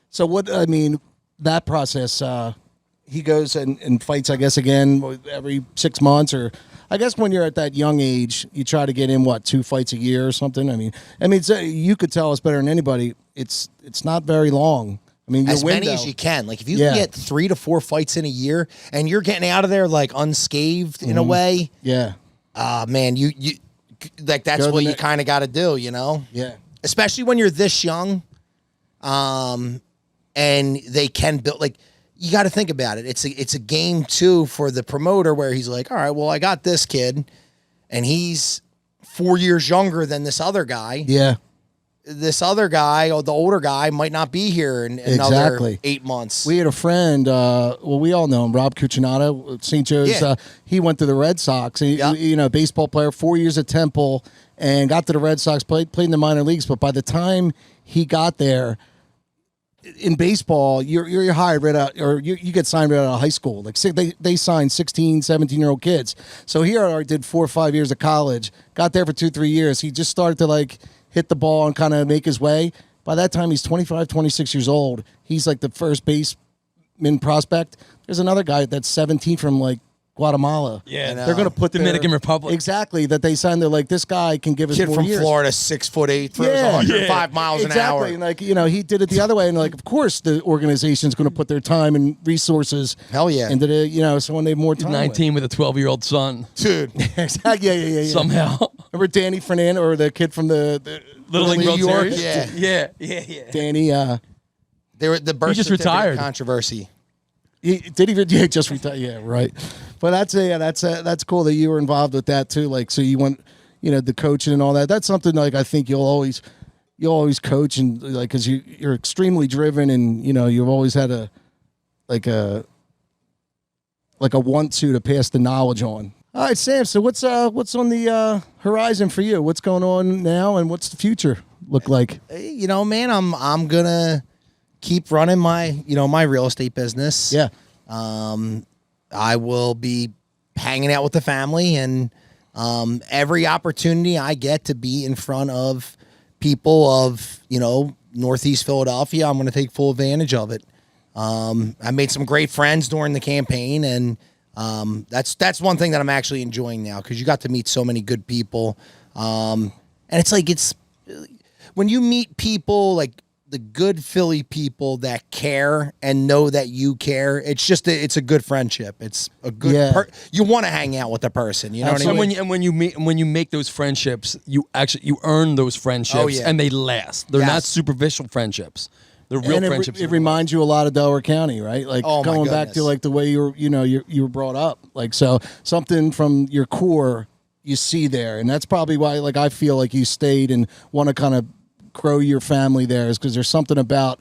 So what I mean, that process, he goes and fights, I guess, again every 6 months, or I guess when you're at that young age, you try to get in 2 fights a year or something. I mean, it's, you could tell us better than anybody. It's not very long. I mean, your As many window- as you can. Like if you can get 3 to 4 fights in a year, and you're getting out of there like unscathed in a way, Yeah. man, you like that's Go what the you ne- kind of got to do, you know? Yeah. Especially when you're this young, and they can build like. You got to think about it. It's a game too for the promoter where he's like, all right, well, I got this kid, and he's 4 years younger than this other guy. Yeah. This other guy, or the older guy, might not be here in another Exactly. 8 months. We had a friend, well, we all know him, Rob Cucinato, St. Joe's. Yeah. He went to the Red Sox. He, Yeah. You know, baseball player, 4 years at Temple, and got to the Red Sox, played in the minor leagues. But by the time he got there, in baseball, you're hired right out, or you get signed right out of high school. Like they sign 16, 17-year-old kids. So he already did 4 or 5 years of college, got there for 2-3 years. He just started to like hit the ball and kind of make his way. By that time, he's 25, 26 years old. He's like the first baseman prospect. There's another guy that's 17 from like Guatemala. Yeah, They're going to put Dominican Republic. Exactly, that they signed. They're like, this guy can give us Kid more from years. Florida, 6'8", throws 105 miles an hour. Exactly. And like, you know, he did it the other way. And like, of course, the organization's going to put their time and resources Hell yeah. into the, you know, so when they have more time. 19 with a 12-year-old son. Dude. Exactly. Yeah. Somehow. Remember Danny Fernandez, or the kid from the Little League New World York, Series? yeah. Yeah. Danny, They were the birth just certificate retired. controversy. he just retired. Yeah, right. But that's cool that you were involved with that too. Like, so you went, you know, the coaching and all that. That's something like I think you'll always coach, and like, cause you're extremely driven, and you know, you've always had a want to pass the knowledge on. All right, Sam. So what's on the horizon for you? What's going on now, and what's the future look like? You know, man, I'm gonna keep running my real estate business. Yeah. I will be hanging out with the family, and every opportunity I get to be in front of people of, you know, Northeast Philadelphia, I'm going to take full advantage of it. I made some great friends during the campaign, and that's one thing that I'm actually enjoying now, because you got to meet so many good people. And it's like, when you meet people like the good Philly people that care and know that you care. It's a good friendship. It's a good you want to hang out with the person, you know what I mean? And when you make those friendships, you earn those friendships and they last. They're not superficial friendships. They're real friendships. It reminds you a lot of Delaware County, right? Like going back to like the way you were brought up. Like so something from your core you see there. And that's probably why like I feel like you stayed and want to kind of grow your family there, is because there's something about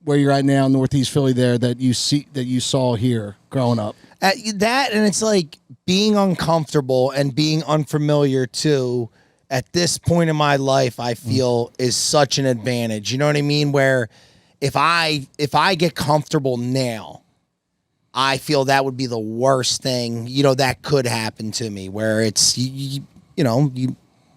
where you're at now, Northeast Philly, there that you saw here growing up. That, and it's like being uncomfortable and being unfamiliar too. At this point in my life, I feel is such an advantage. You know what I mean? Where if I get comfortable now, I feel that would be the worst thing that could happen to me. Where it's you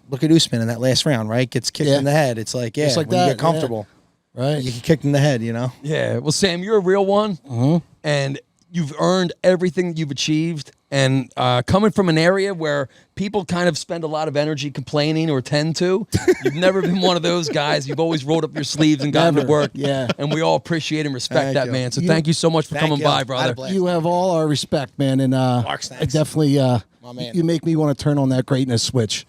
look at Usman in that last round, right? Gets kicked in the head. It's like, just like when that, you get comfortable, right? You get kicked in the head, Yeah. Well, Sam, you're a real one, and you've earned everything that you've achieved. And coming from an area where people kind of spend a lot of energy complaining or tend to, you've never been one of those guys. You've always rolled up your sleeves and gotten to work. Yeah. And we all appreciate and respect that, man. So thank you so much for coming by, brother. You have all our respect, man. And Marks, I definitely, my man. You make me want to turn on that greatness switch.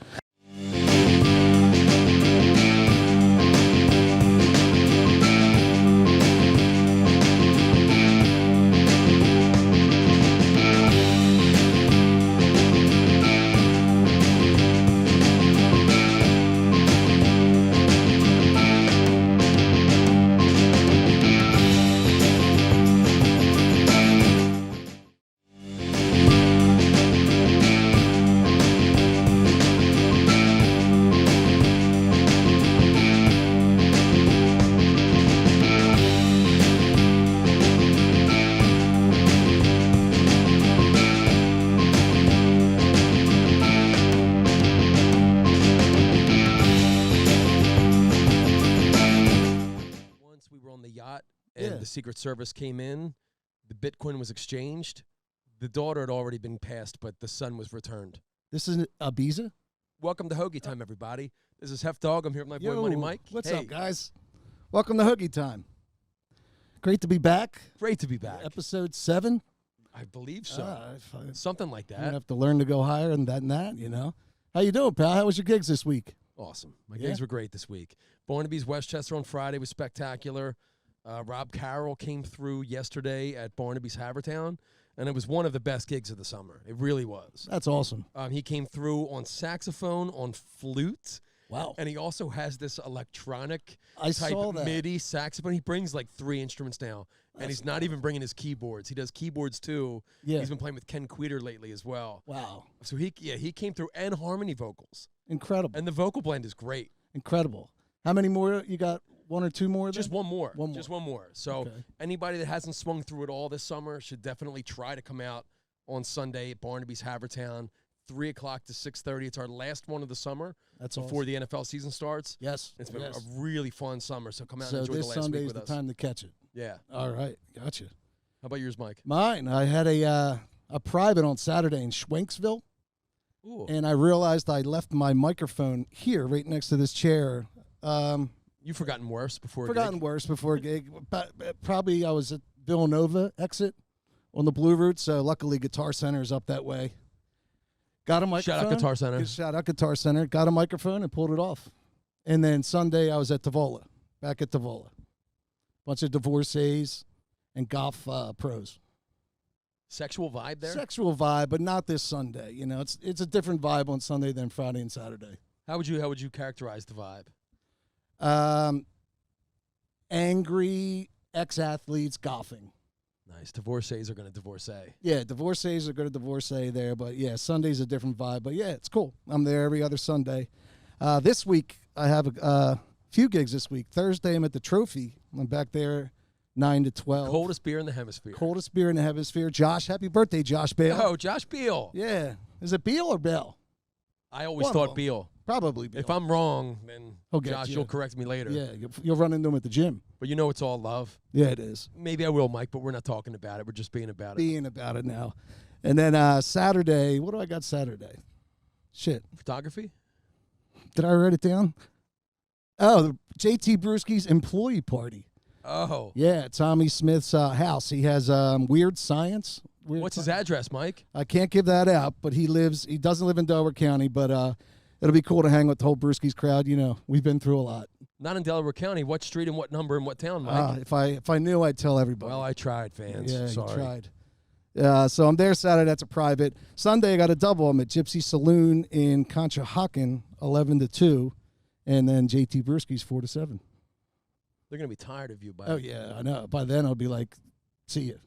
And the Secret Service came in, the Bitcoin was exchanged, the daughter had already been passed, but the son was returned. This is Ibiza? Welcome to Hoagie Time, everybody. This is Hef Dog. I'm here with my boy Money Mike. What's up, guys? Welcome to Hoagie Time. Great to be back. Great to be back. Episode 7? I believe so. Something like that. You have to learn to go higher than that, How you doing, pal? How was your gigs this week? Awesome. My gigs were great this week. Barnaby's Westchester on Friday was spectacular. Rob Carroll came through yesterday at Barnaby's Havertown, and it was one of the best gigs of the summer. It really was. That's awesome. He came through on saxophone, on flute. Wow. And he also has this electronic type MIDI saxophone. He brings like 3 instruments now, and he's not even bringing his keyboards. He does keyboards too. Yeah. He's been playing with Ken Queter lately as well. Wow. So he came through, and harmony vocals. Incredible. And the vocal blend is great. Incredible. How many more you got? 1 or 2 more? Just one more. One more. Just one more. So anybody that hasn't swung through it all this summer should definitely try to come out on Sunday at Barnaby's Havertown, 3 o'clock to 6:30. It's our last one of the summer. That's before awesome. the NFL season starts. Yes. It's been a really fun summer. So come out and enjoy the last week with us. So this Sunday is the time to catch it. Yeah. All right. Gotcha. How about yours, Mike? Mine. I had a private on Saturday in Schwenksville. Ooh. And I realized I left my microphone here right next to this chair. You've forgotten worse before a gig. But probably I was at Villanova exit on the Blue Route, so luckily Guitar Center is up that way. Got a microphone. Shout out Guitar Center. Shout out Guitar Center. Got a microphone and pulled it off. And then Sunday I was at Tavola, back at Tavola. Bunch of divorcees and golf pros. Sexual vibe there? Sexual vibe, but not this Sunday. It's a different vibe on Sunday than Friday and Saturday. How would you characterize the vibe? Angry ex-athletes golfing. Nice. Divorcees are going to divorce. Yeah, divorcees are going to divorce there, but yeah, Sunday's a different vibe. But yeah, it's cool. I'm there every other Sunday. This week, I have a few gigs this week. Thursday, I'm at the Trophy. I'm back there 9 to 12. Coldest beer in the hemisphere. Coldest beer in the hemisphere. Josh, happy birthday, Josh Bale. Oh, Josh Beal. Yeah. Is it Beal or Bell? I always thought Beal. Probably Beal. If I'm wrong, then Josh, you'll correct me later. Yeah, you'll run into him at the gym. But you know it's all love. Yeah, it is. Maybe I will, Mike, but we're not talking about it. We're just being about it. Being about it now. And then Saturday, what do I got Saturday? Shit. Photography? Did I write it down? Oh, the JT Brewski's employee party. Oh. Yeah, Tommy Smith's house. He has Weird Science. What's his address, Mike? I can't give that out, but he doesn't live in Delaware County, but it'll be cool to hang with the whole Brewski's crowd. You know, we've been through a lot. Not in Delaware County. What street and what number and what town, Mike? If I knew, I'd tell everybody. Well, I tried, fans. Yeah, Sorry. you tried. So I'm there Saturday. That's a private. Sunday, I got a double. I'm at Gypsy Saloon in Conshohocken, 11 to 2, and then JT Brewski's 4 to 7. They're going to be tired of you by Oh, yeah, I know. By then, I'll be like, see you.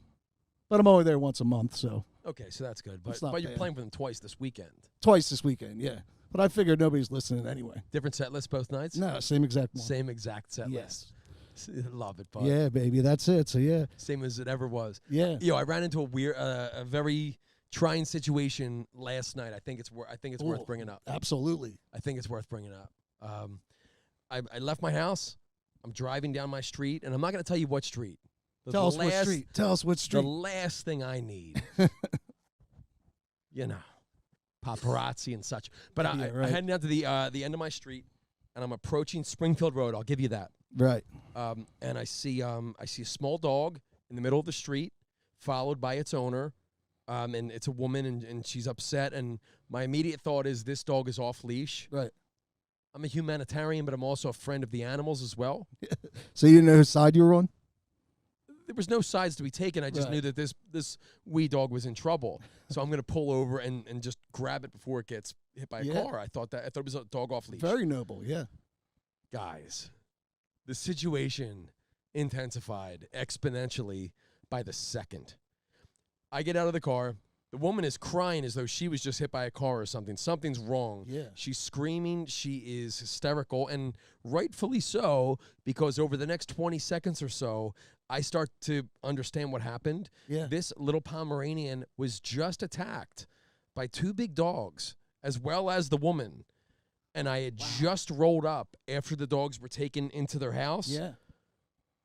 But I'm only there once a month, so. Okay, so that's good. It's But not you're bad. playing for them twice this weekend. Twice this weekend, yeah. But I figured nobody's listening anyway. Different set list both nights? No, same exact one. Same exact set Yes. list. Love it, bud. Yeah, baby, that's it. So, yeah. Same as it ever was. Yeah. Yo, I ran into a very trying situation last night. I think it's worth bringing up. Absolutely. I think it's worth bringing up. I left my house. I'm driving down my street, and I'm not going to tell you what street. Tell us what street. Tell us what The street. last thing I need, you know, paparazzi and such. But Yeah, I'm right. heading down to the end of my street, and I'm approaching Springfield Road. I'll give you that. Right. And I see a small dog in the middle of the street, followed by its owner, and it's a woman, and she's upset. And my immediate thought is, this dog is off leash. Right. I'm a humanitarian, but I'm also a friend of the animals as well. So you didn't know whose side you were on? There was no sides to be taken. I just Right. knew that this wee dog was in trouble. So I'm going to pull over and just grab it before it gets hit by a Yeah. car. I thought it was a dog off leash. Very noble, yeah. Guys, the situation intensified exponentially by the second. I get out of the car. The woman is crying as though she was just hit by a car or something. Something's wrong. Yeah. She's screaming. She is hysterical, and rightfully so, because over the next 20 seconds or so, I start to understand what happened. Yeah. This little Pomeranian was just attacked by two big dogs, as well as the woman. And I had just rolled up after the dogs were taken into their house. Yeah.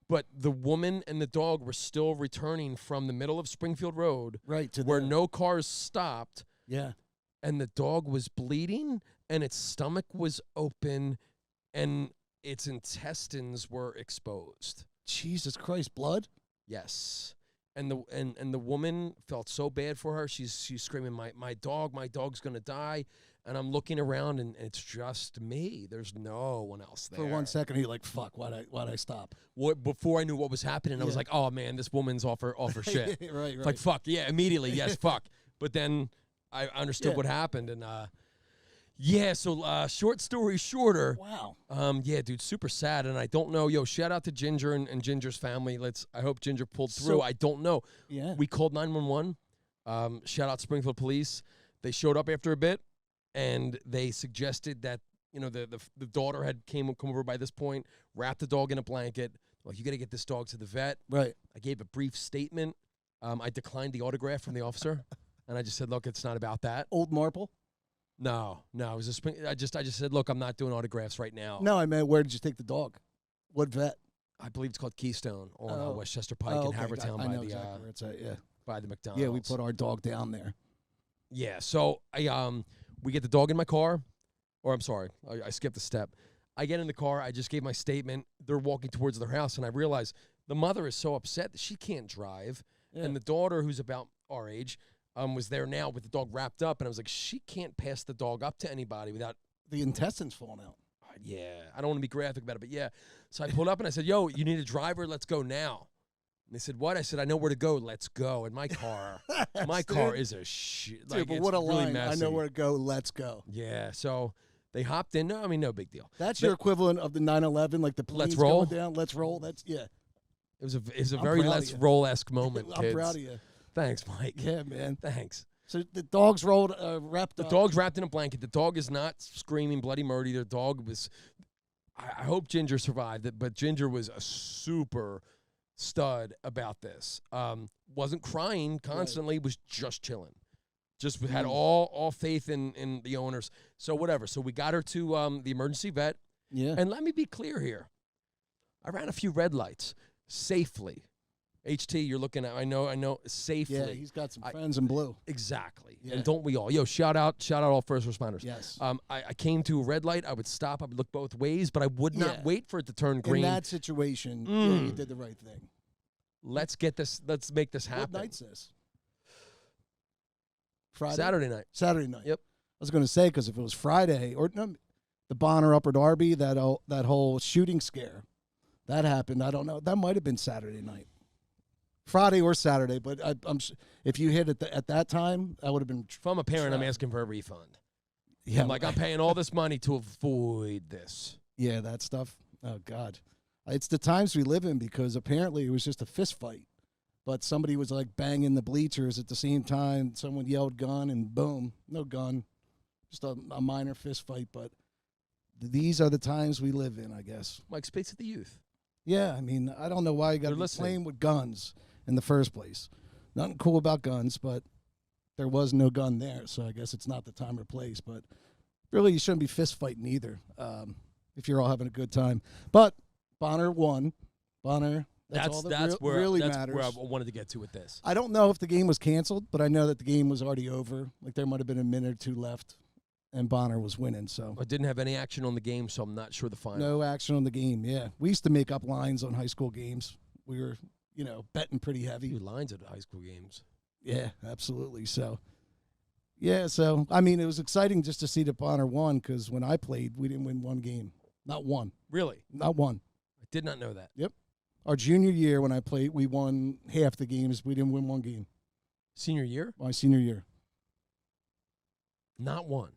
But the woman and the dog were still returning from the middle of Springfield Road, Right. To where the, no cars stopped, Yeah. and the dog was bleeding, and its stomach was open, and its intestines were exposed. Jesus Christ, blood? Yes. And the woman felt so bad for her. She's screaming, my dog's gonna die. And I'm looking around, and it's just me. There's no one else there. For 1 second, you're like, fuck, why'd I stop? Before I knew what was happening, I was Yeah. like, oh man, this woman's off her shit. Right. Like, fuck, yeah, immediately, yes, fuck. But then I understood Yeah. what happened, and so short story shorter, Wow. yeah, dude, super sad, and I don't know, shout out to Ginger and Ginger's family. I hope Ginger pulled through. I don't know. Yeah. We called 911. Shout out Springfield Police. They showed up after a bit, and they suggested that, the daughter had come over by this point, wrapped the dog in a blanket. Like, you got to get this dog to the vet. Right. I gave a brief statement. I declined the autograph from the officer, and I just said, look, it's not about that. Old Marple? No, it was a spring. I just said, look, I'm not doing autographs right now. No, I meant, where did you take the dog? What vet? I believe it's called Keystone on Oh. Westchester Pike in Okay, Havertown I by know the exactly where it's at, yeah. by the McDonald's. Yeah, we put our dog down there. Yeah, so we get the dog in my car, or I'm sorry, I skipped a step. I get in the car. I just gave my statement. They're walking towards their house, and I realize the mother is so upset that she can't drive, Yeah. and the daughter, who's about our age, was there now with the dog wrapped up, and I was like, she can't pass the dog up to anybody without. The intestines falling out. Yeah, I don't want to be graphic about it, but yeah. So I pulled up and I said, yo, you need a driver? Let's go now. And they said, what? I said, I know where to go. Let's go. And my car, Dude. is a shit. Dude, but it's what a really line. messy. I know where to go. Let's go. Yeah, so they hopped in. No, I mean, no big deal. That's They- your equivalent of the 9/11, like the Let's planes roll? going down. Let's roll. That's, yeah. It was a I'm very proud of let's you. roll-esque moment, I'm kids. proud of you. Thanks, Mike. Yeah, man. Thanks. So the dog's rolled, wrapped The up. dog's wrapped in a blanket. The dog is not screaming bloody murder. The dog was. I hope Ginger survived it, but Ginger was a super stud about this. Wasn't crying constantly. Was just chilling. Just had all faith in the owners. So whatever. So we got her to the emergency vet. Yeah. And let me be clear here. I ran a few red lights safely. HT, you're looking at. I know safely. Yeah, he's got some friends in blue. Exactly. Yeah. And don't we all? Yo, shout out all first responders. Yes. I came to a red light. I would stop. I would look both ways, but I would not wait for it to turn green. In that situation, yeah, you did the right thing. Let's get this. Let's make this happen. What night's this? Friday? Saturday night. Saturday night. Yep. I was going to say, because if it was Friday, or no, the Bonner Upper Darby, that whole shooting scare, that happened. I don't know. That might have been Saturday night. Friday or Saturday, but if you hit it at that time, I would have been. If I'm a parent, I'm asking for a refund. Yeah, I'm like, I'm paying all this money to avoid this. Yeah, that stuff. Oh God, it's the times we live in, because apparently it was just a fist fight, but somebody was like banging the bleachers at the same time. Someone yelled gun, and boom, no gun, just a minor fist fight. But these are the times we live in, I guess. Mike, speaks to the youth. Yeah, I mean, I don't know why you got to be playing with guns in the first place. Nothing cool about guns, but there was no gun there, so I guess it's not the time or place. But really, you shouldn't be fist fighting either, if you're all having a good time. But Bonner won. Bonner, that's all that really matters. Where I wanted to get to with this. I don't know if the game was canceled, but I know that the game was already over. Like, there might have been a minute or two left, and Bonner was winning. So I didn't have any action on the game, so I'm not sure the final. No action on the game, yeah. We used to make up lines on high school games. We were, betting pretty heavy. Few lines at high school games. Yeah, absolutely. So, I mean, it was exciting just to see that Bonner won, because when I played, we didn't win one game. Not one. Really? Not one. I did not know that. Yep. Our junior year when I played, we won half the games. We didn't win one game. Senior year? My senior year. Not one.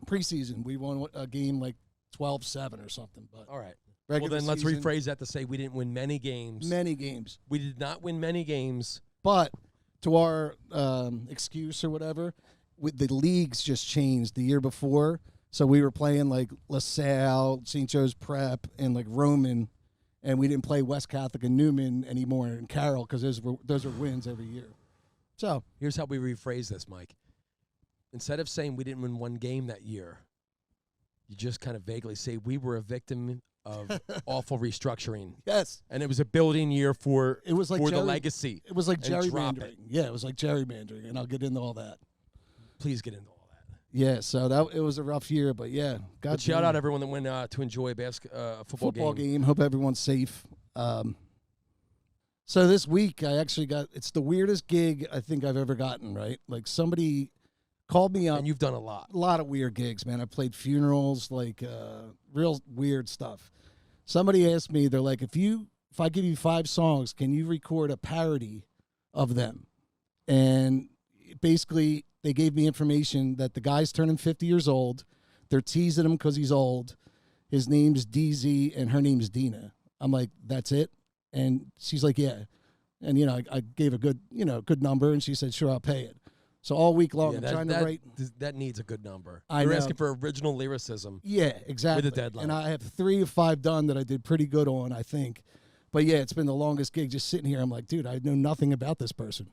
Preseason, we won a game like 12-7 or something. But all right. Well, then let's rephrase that to say we didn't win many games. Many games. We did not win many games. But to our excuse or whatever, the leagues just changed the year before. So we were playing like LaSalle, St. Joe's Prep, and like Roman, and we didn't play West Catholic and Newman anymore and Carroll, because those are wins every year. So here's how we rephrase this, Mike. Instead of saying we didn't win one game that year, you just kind of vaguely say we were a victim of awful restructuring. Yes. And it was a building year for the legacy. It was like gerrymandering. Yeah, it was like gerrymandering, and I'll get into all that. Please get into all that. Yeah, so it was a rough year, but yeah. But shout out everyone that went to enjoy a football game. Hope everyone's safe. So this week I actually it's the weirdest gig I think I've ever gotten, right? Like, somebody called me up. And you've done a lot. A lot of weird gigs, man. I played funerals, like real weird stuff. Somebody asked me, they're like, if I give you 5 songs, can you record a parody of them? And basically, they gave me information that the guy's turning 50 years old. They're teasing him because he's old. His name's DZ and her name's Dina. I'm like, that's it? And she's like, yeah. And, I gave a good number, and she said, sure, I'll pay it. So all week long, I'm trying to write. That needs a good number. You're asking for original lyricism. Yeah, exactly. With a deadline. And I have 3 or 5 done that I did pretty good on, I think. But yeah, it's been the longest gig just sitting here. I'm like, dude, I know nothing about this person.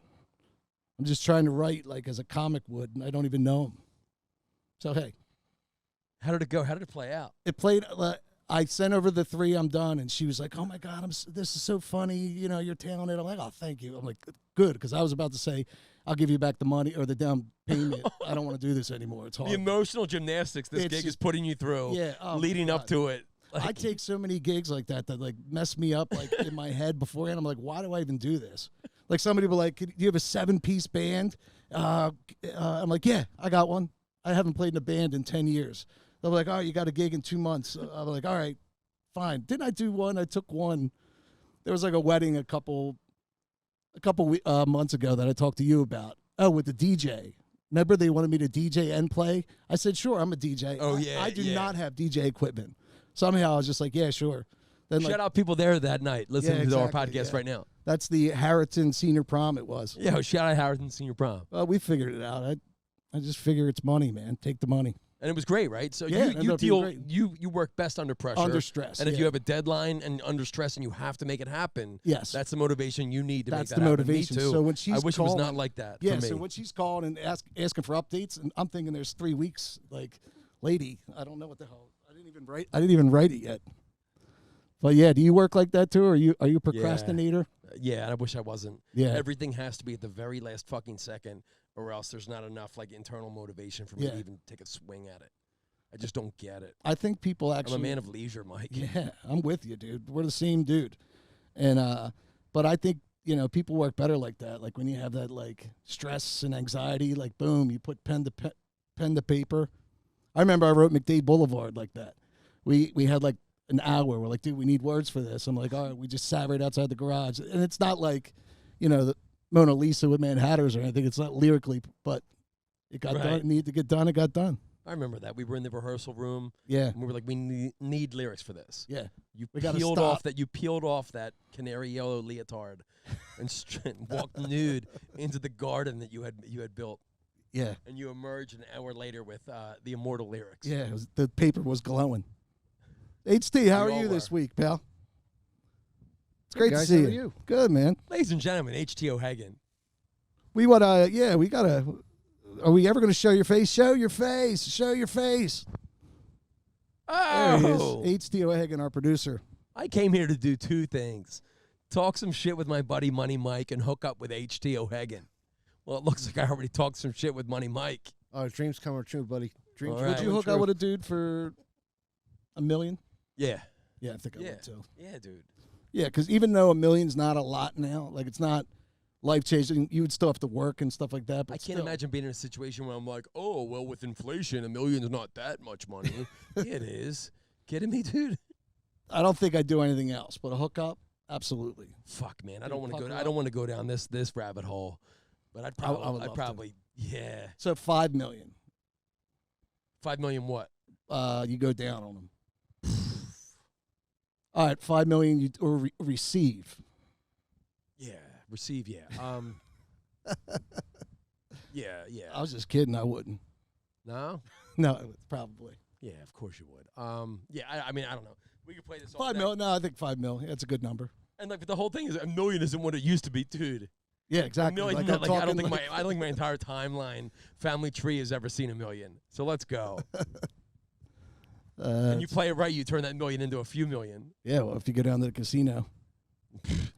I'm just trying to write like as a comic would, and I don't even know him. So, hey. How did it go? How did it play out? It played. I sent over the 3, I'm done, and she was like, oh my God, this is so funny, you're talented. I'm like, oh, thank you. I'm like, good, because I was about to say, I'll give you back the money or the down payment. I don't want to do this anymore. It's hard. The emotional gymnastics this gig is putting you through leading up to it. Like, I take so many gigs like that like mess me up like in my head beforehand. I'm like, why do I even do this? Like, somebody will be like, do you have a 7-piece band? I'm like, yeah, I got one. I haven't played in a band in 10 years. They'll be like, oh, you got a gig in 2 months. I'm like, all right, fine. Didn't I do one? I took one. There was like a wedding a couple months ago that I talked to you about. Oh, with the DJ. Remember they wanted me to DJ and play? I said, sure, I'm a DJ. Oh, yeah. I do not have DJ equipment. Somehow I was just like, yeah, sure. Then shout out people there that night listening to our podcast right now. That's the Harrington Senior Prom it was. Yeah, shout out Harrington Senior Prom. Well, we figured it out. I just figure it's money, man. Take the money. And it was great, right? So yeah, you work best under pressure. Under stress. And if you have a deadline and under stress and you have to make it happen, yes, that's the motivation you need to make that happen. That's the motivation. Me too. So when she's I wish it was not like that for me. So when she's calling and asking for updates, and I'm thinking there's 3 weeks, like, lady, I don't know what the hell. I didn't even write it yet. But yeah, do you work like that too? Or are you a procrastinator? Yeah, I wish I wasn't. Yeah. Everything has to be at the very last fucking second, or else there's not enough like internal motivation for me to even take a swing at it. I just don't get it. I think people actually. I'm a man of leisure, Mike. Yeah, I'm with you, dude. We're the same dude. And but I think, people work better like that. Like when you have that like stress and anxiety, like boom, you put pen to paper. I remember I wrote McDade Boulevard like that. We had like an hour. We're like, dude, we need words for this. I'm like, all right, we just sat right outside the garage. And it's not like, the Mona Lisa with Mad Hatters or anything. It's not lyrically, but it got done. It needed to get done. It got done. I remember that. We were in the rehearsal room. Yeah. And we were like, we need lyrics for this. Yeah. You We peeled gotta off that. You peeled off that canary yellow leotard, and walked nude into the garden that you had built. Yeah. And you emerged an hour later with the immortal lyrics. Yeah. The paper was glowing. HT, how We are all you this were. week, pal? It's great to guys. see How are you. you? Good, man. Ladies and gentlemen, HT O'Hagan. We gotta. Are we ever going to show your face? Show your face. Show your face. There he Oh, is. HT O'Hagan, our producer. I came here to do two things: talk some shit with my buddy Money Mike and hook up with HT O'Hagan. Well, it looks like I already talked some shit with Money Mike. Oh, dreams come true, buddy. Dreams All come right. Would you true. hook up with a dude for $1 million? Yeah, Yeah, I think I yeah, would too. yeah, dude. Yeah, because even though $1 million's not a lot now, like it's not life changing, you would still have to work and stuff like that. But I can't still. imagine being in a situation where I'm like, oh, well, with inflation, $1 million's not that much money. Yeah, it is. Kidding me, dude? I don't think I'd do anything else, but a hookup, absolutely. Fuck, man, I Dude, don't want to pucker go. up. I don't want to go down this rabbit hole. But I'd probably, I would love to. yeah. So $5 million, $5 million what? you go down on them. All right, $5 million you or receive. Yeah, receive. Yeah. Yeah. I was just kidding. I wouldn't. No. No, I would, probably Yeah, of course you would. Yeah. I mean, I don't know. We could play this all $5 day. million. No, I think $5 million. That's a good number. And like, but the whole thing is, $1 million isn't what it used to be, dude. Yeah, $1 exactly. million. I'm I don't talking think like- I don't think my entire timeline, family tree has ever seen $1 million. So let's go. And you play it right, you turn that $1 million into a few million. Yeah, well, if you go down to the casino,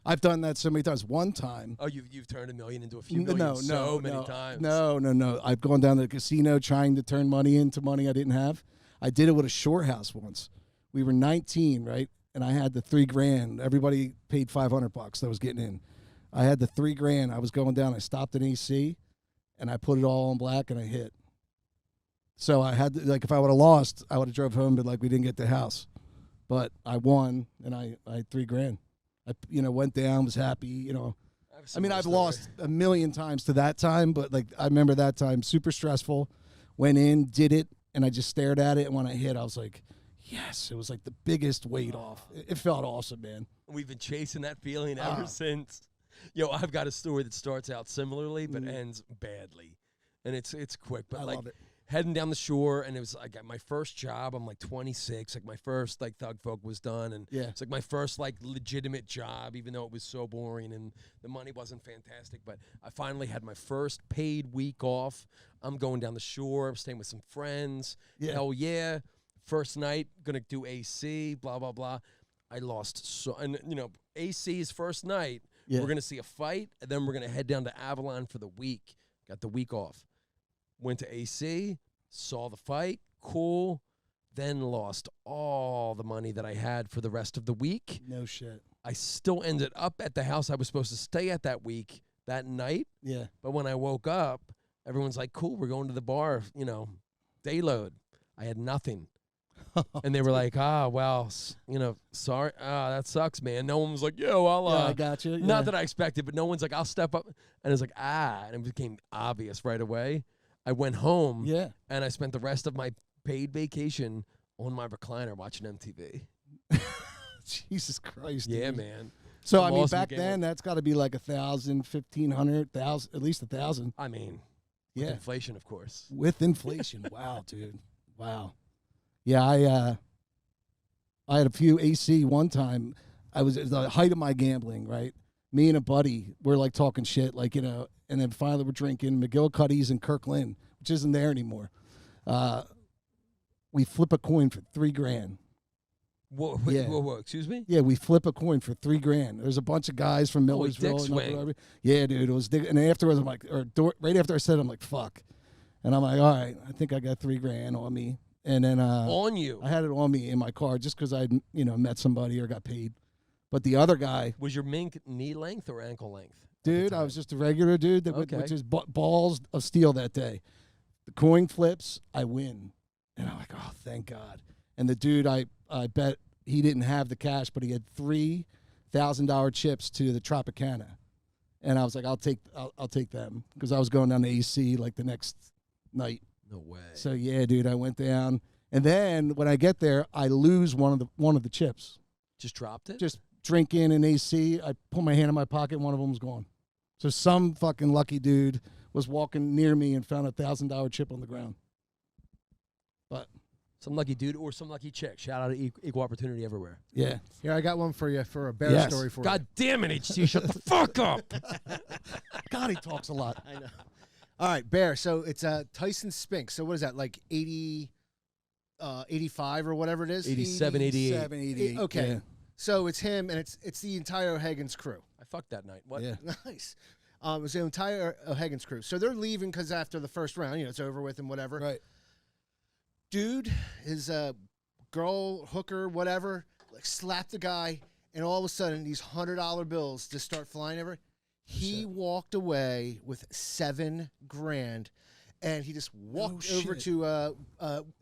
I've done that so many times. One time, Oh, you've turned $1 million into a few million so many times. No. I've gone down to the casino trying to turn money into money I didn't have. I did it with a shore house once. We were 19, right? And I had the $3,000. Everybody paid $500 that was getting in. I had the $3,000. I was going down. I stopped an AC, and I put it all on black, and I hit. So I had to, like, if I would have lost, I would have drove home and been like, we didn't get the house. But I won, and I had $3,000. I went down, was happy. I mean, I've lost a million times to that time, but like I remember that time, super stressful. Went in, did it, and I just stared at it. And when I hit, I was like, yes, it was like the biggest weight off. It felt awesome, man. We've been chasing that feeling ever since. Yo, I've got a story that starts out similarly but ends badly, and it's quick. But I like love it. heading down the shore, and it was like my first job. I'm like 26, like my first like Thug Folk was done, and Yeah. it's like my first like legitimate job, even though it was so boring and the money wasn't fantastic. But I finally had my first paid week off. I'm going down the shore. I'm staying with some friends. Yeah. Hell yeah! First night, gonna do AC. Blah blah blah. I lost so, and AC's first night. Yeah. We're gonna see a fight, and then we're gonna head down to Avalon for the week. Got the week off. Went to AC, saw the fight, cool. Then lost all the money that I had for the rest of the week. No shit. I still ended up at the house I was supposed to stay at that week, that night. Yeah. But when I woke up, everyone's like, cool, we're going to the bar, day load. I had nothing. And they were like, well, sorry. That sucks, man. No one was like, yo, I'll, Yeah, I got you. Yeah. Not that I expected, but no one's like, I'll step up. And it was like, and it became obvious right away. I went home. Yeah. And I spent the rest of my paid vacation on my recliner watching MTV. Jesus Christ. Yeah, dude. man. So Some I mean, awesome back game. then that's got to be like 1,000, 1,500, 1,000, at least 1,000 I mean, with Yeah. inflation, of course. with inflation. Wow, dude. Wow. Yeah, I had a few AC one time. I was at the height of my gambling, right? Me and a buddy were like talking shit, like, and then finally we're drinking McGillicuddy's in Kirkland, which isn't there anymore. We flip a coin for $3,000. Whoa, excuse me? Yeah, we flip a coin for $3,000. There's a bunch of guys from Millersville. dick swing. Yeah, dude. It was and afterwards, I'm like, right after I said, I'm like, fuck. And I'm like, all right, I think I got $3,000 on me. And then On you. I had it on me in my car just because I'd met somebody or got paid. But the other guy, Was your mink knee length or ankle length? dude, I was just a regular dude Okay. which is balls of steel that day. The coin flips, I win. And I'm like, oh, thank God. And the dude, I bet he didn't have the cash, but he had $3,000 chips to the Tropicana. And I was like, I'll take them because I was going down to AC like the next night. No way. So yeah, dude, I went down. And then when I get there, I lose one of the chips. Just dropped it? Just drinking in AC. I put my hand in my pocket, one of them was gone. So some fucking lucky dude was walking near me and found a $1,000 chip on the ground. But Some lucky dude or some lucky chick. Shout out to Equal Opportunity everywhere. yeah. Here, I got one for you for a bear Yes. story for God damn it, HT, shut the fuck up. God, he talks a lot. you. I know. All right, bear. So it's Tyson Spink. So what is that, like 80, 85 or whatever it is? 87, 88. 88. Okay. Yeah. So it's him, and it's the entire O'Hagan's crew. I fucked that night. What? Yeah. Nice. It was the entire O'Hagan's crew. So they're leaving because after the first round, it's over with and whatever. Right. Dude, his girl, hooker, whatever, like slapped the guy, and all of a sudden these $100 bills just start flying everywhere. He walked away with $7,000, and he just walked over to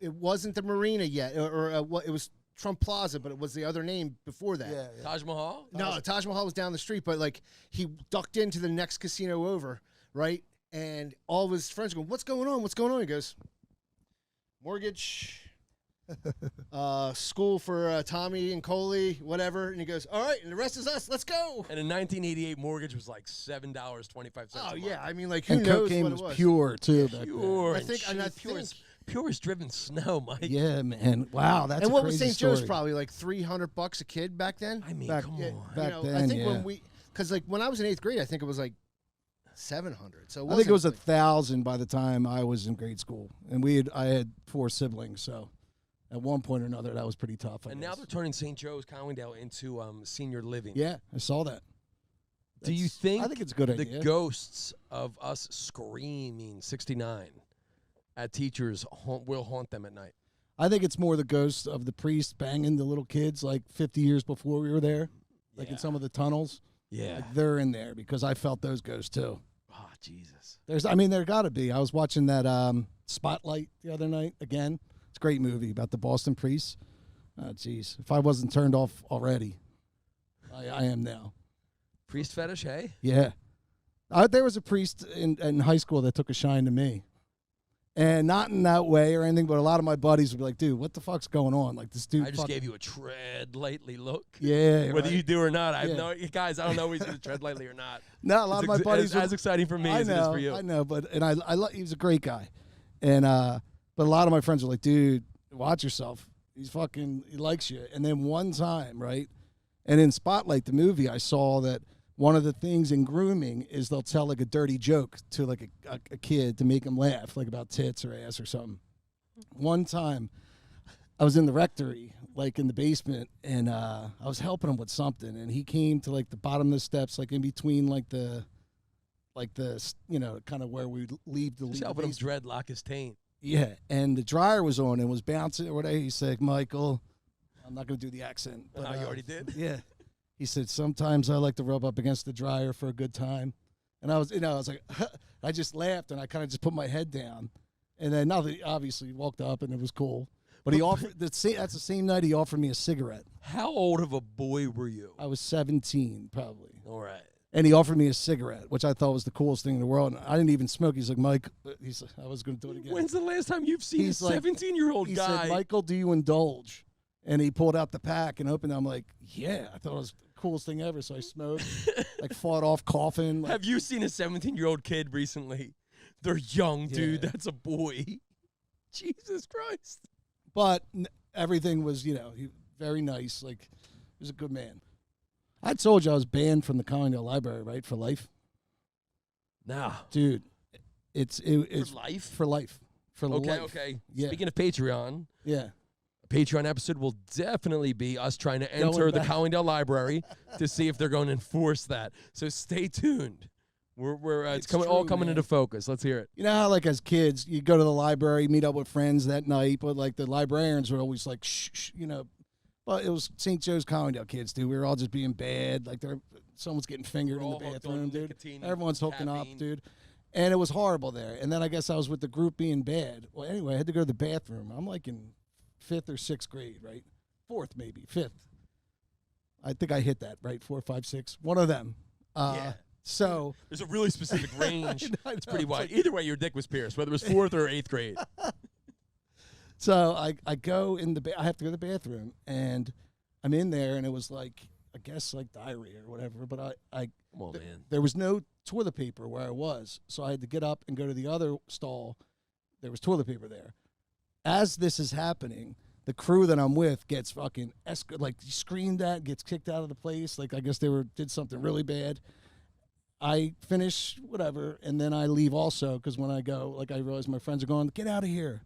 it wasn't the Marina yet, or what? It was Trump Plaza, but it was the other name before that. Yeah. Taj Mahal? No, Taj Mahal was down the street, but like he ducked into the next casino over, right? And all of his friends go, "What's going on? What's going on?" He goes, "Mortgage, school for Tommy and Coley, whatever." And he goes, "All right, and the rest is us. Let's go." And in 1988, mortgage was like $7.25. Oh a yeah, month. I mean, like who And knows cocaine what was it was? pure too. Back then. Pure. I think- and I pure, think- pure as driven snow, Mike. Yeah, man. Wow, that's And a what was crazy St. Joe's story. probably like $300 a kid back then? I mean, Back- come Yeah, on. back I then, think yeah. when because like when I was in 8th grade, I think it was like 700. So I think it was like, 1,000 by the time I was in grade school, and I had 4 siblings, so at one point or another that was pretty tough. I And guess. now they're turning St. Joe's Conwayndale into senior living. Yeah, I saw that. Do you think I think it's a good the idea. ghosts of us screaming 69 at teachers will haunt them at night? I think it's more the ghost of the priest banging the little kids like 50 years before we were there, like in Yeah. some of the tunnels. Yeah. Like they're in there because I felt those ghosts too. Oh, Jesus. There got to be. I was watching that Spotlight the other night again. It's a great movie about the Boston priests. Oh, jeez. If I wasn't turned off already, I am now. Priest fetish, hey? Yeah. There was a priest in high school that took a shine to me. And not in that way or anything, but a lot of my buddies would be like, dude, what the fuck's going on? Like this dude. I just gave you a tread lightly look. Yeah. Whether right. you do or not, I have Yeah. no guys. I don't know if he's going to tread lightly or not. No, a lot of my buddies. It's as exciting for me I as know, it is for you. I know, but he was a great guy, and but a lot of my friends were like, dude, watch yourself. He likes you. And then one time, right, and in Spotlight, the movie, I saw that one of the things in grooming is they'll tell like a dirty joke to like a kid to make him laugh, like about tits or ass or something. One time, I was in the rectory, like in the basement, and I was helping him with something, and he came to like the bottom of the steps, like in between like the kind of where we leave the Just helping him dreadlock his taint. yeah, and the dryer was on and was bouncing or whatever. He said, Michael, I'm not going to do the accent. But, You already did? Yeah. He said, sometimes I like to rub up against the dryer for a good time. And I was like, I just laughed and I kind of just put my head down. And then now he obviously walked up and it was cool. But he offered, that's the same night he offered me a cigarette. How old of a boy were you? I was 17 probably. All right. And he offered me a cigarette, which I thought was the coolest thing in the world. And I didn't even smoke. He's like, Mike, he's like, I was going to do it again. When's the last time you've seen He's a like- 17-year-old He guy? said, Michael, do you indulge? And he pulled out the pack and opened it. I'm like, yeah, I thought it was the coolest thing ever. So I smoked, like fought off coughing. Like, Have you seen a 17-year-old kid recently? They're young, dude. Yeah. That's a boy. Jesus Christ. but everything was, very nice. Like, he was a good man. I told you I was banned from the Conwayndale Library, right, for life? Nah. Dude, it's For life? For life. For Okay, life. okay. Yeah. Speaking of Patreon, Yeah. Patreon episode will definitely be us trying to enter the Collingdale Library to see if they're going to enforce that. So stay tuned. It's coming into focus. Let's hear it. You know how, like, as kids, you go to the library, meet up with friends that night, but, like, the librarians were always like, shh, you know. But it was St. Joe's Collingdale kids, dude. We were all just being bad. Like, someone's getting fingered in the bathroom, dude. Everyone's hooking up, dude. And it was horrible there. And then I guess I was with the group being bad. Well, anyway, I had to go to the bathroom. I'm, like, in 5th or 6th grade, right? 4th, maybe. 5th. I think I hit that, right? 4, 5, 6. One of them. Yeah. So there's a really specific range. I know, it's pretty wide. Either way, your dick was pierced, whether it was 4th or 8th grade. So I go in I have to go to the bathroom, and I'm in there, and it was like, I guess, like diarrhea or whatever. But Come on, man. There was no toilet paper where I was, so I had to get up and go to the other stall. There was toilet paper there. As this is happening, the crew that I'm with gets fucking screamed at, gets kicked out of the place. Like, I guess they did something really bad. I finish whatever, and then I leave also, because when I go, like, I realize my friends are going, get out of here.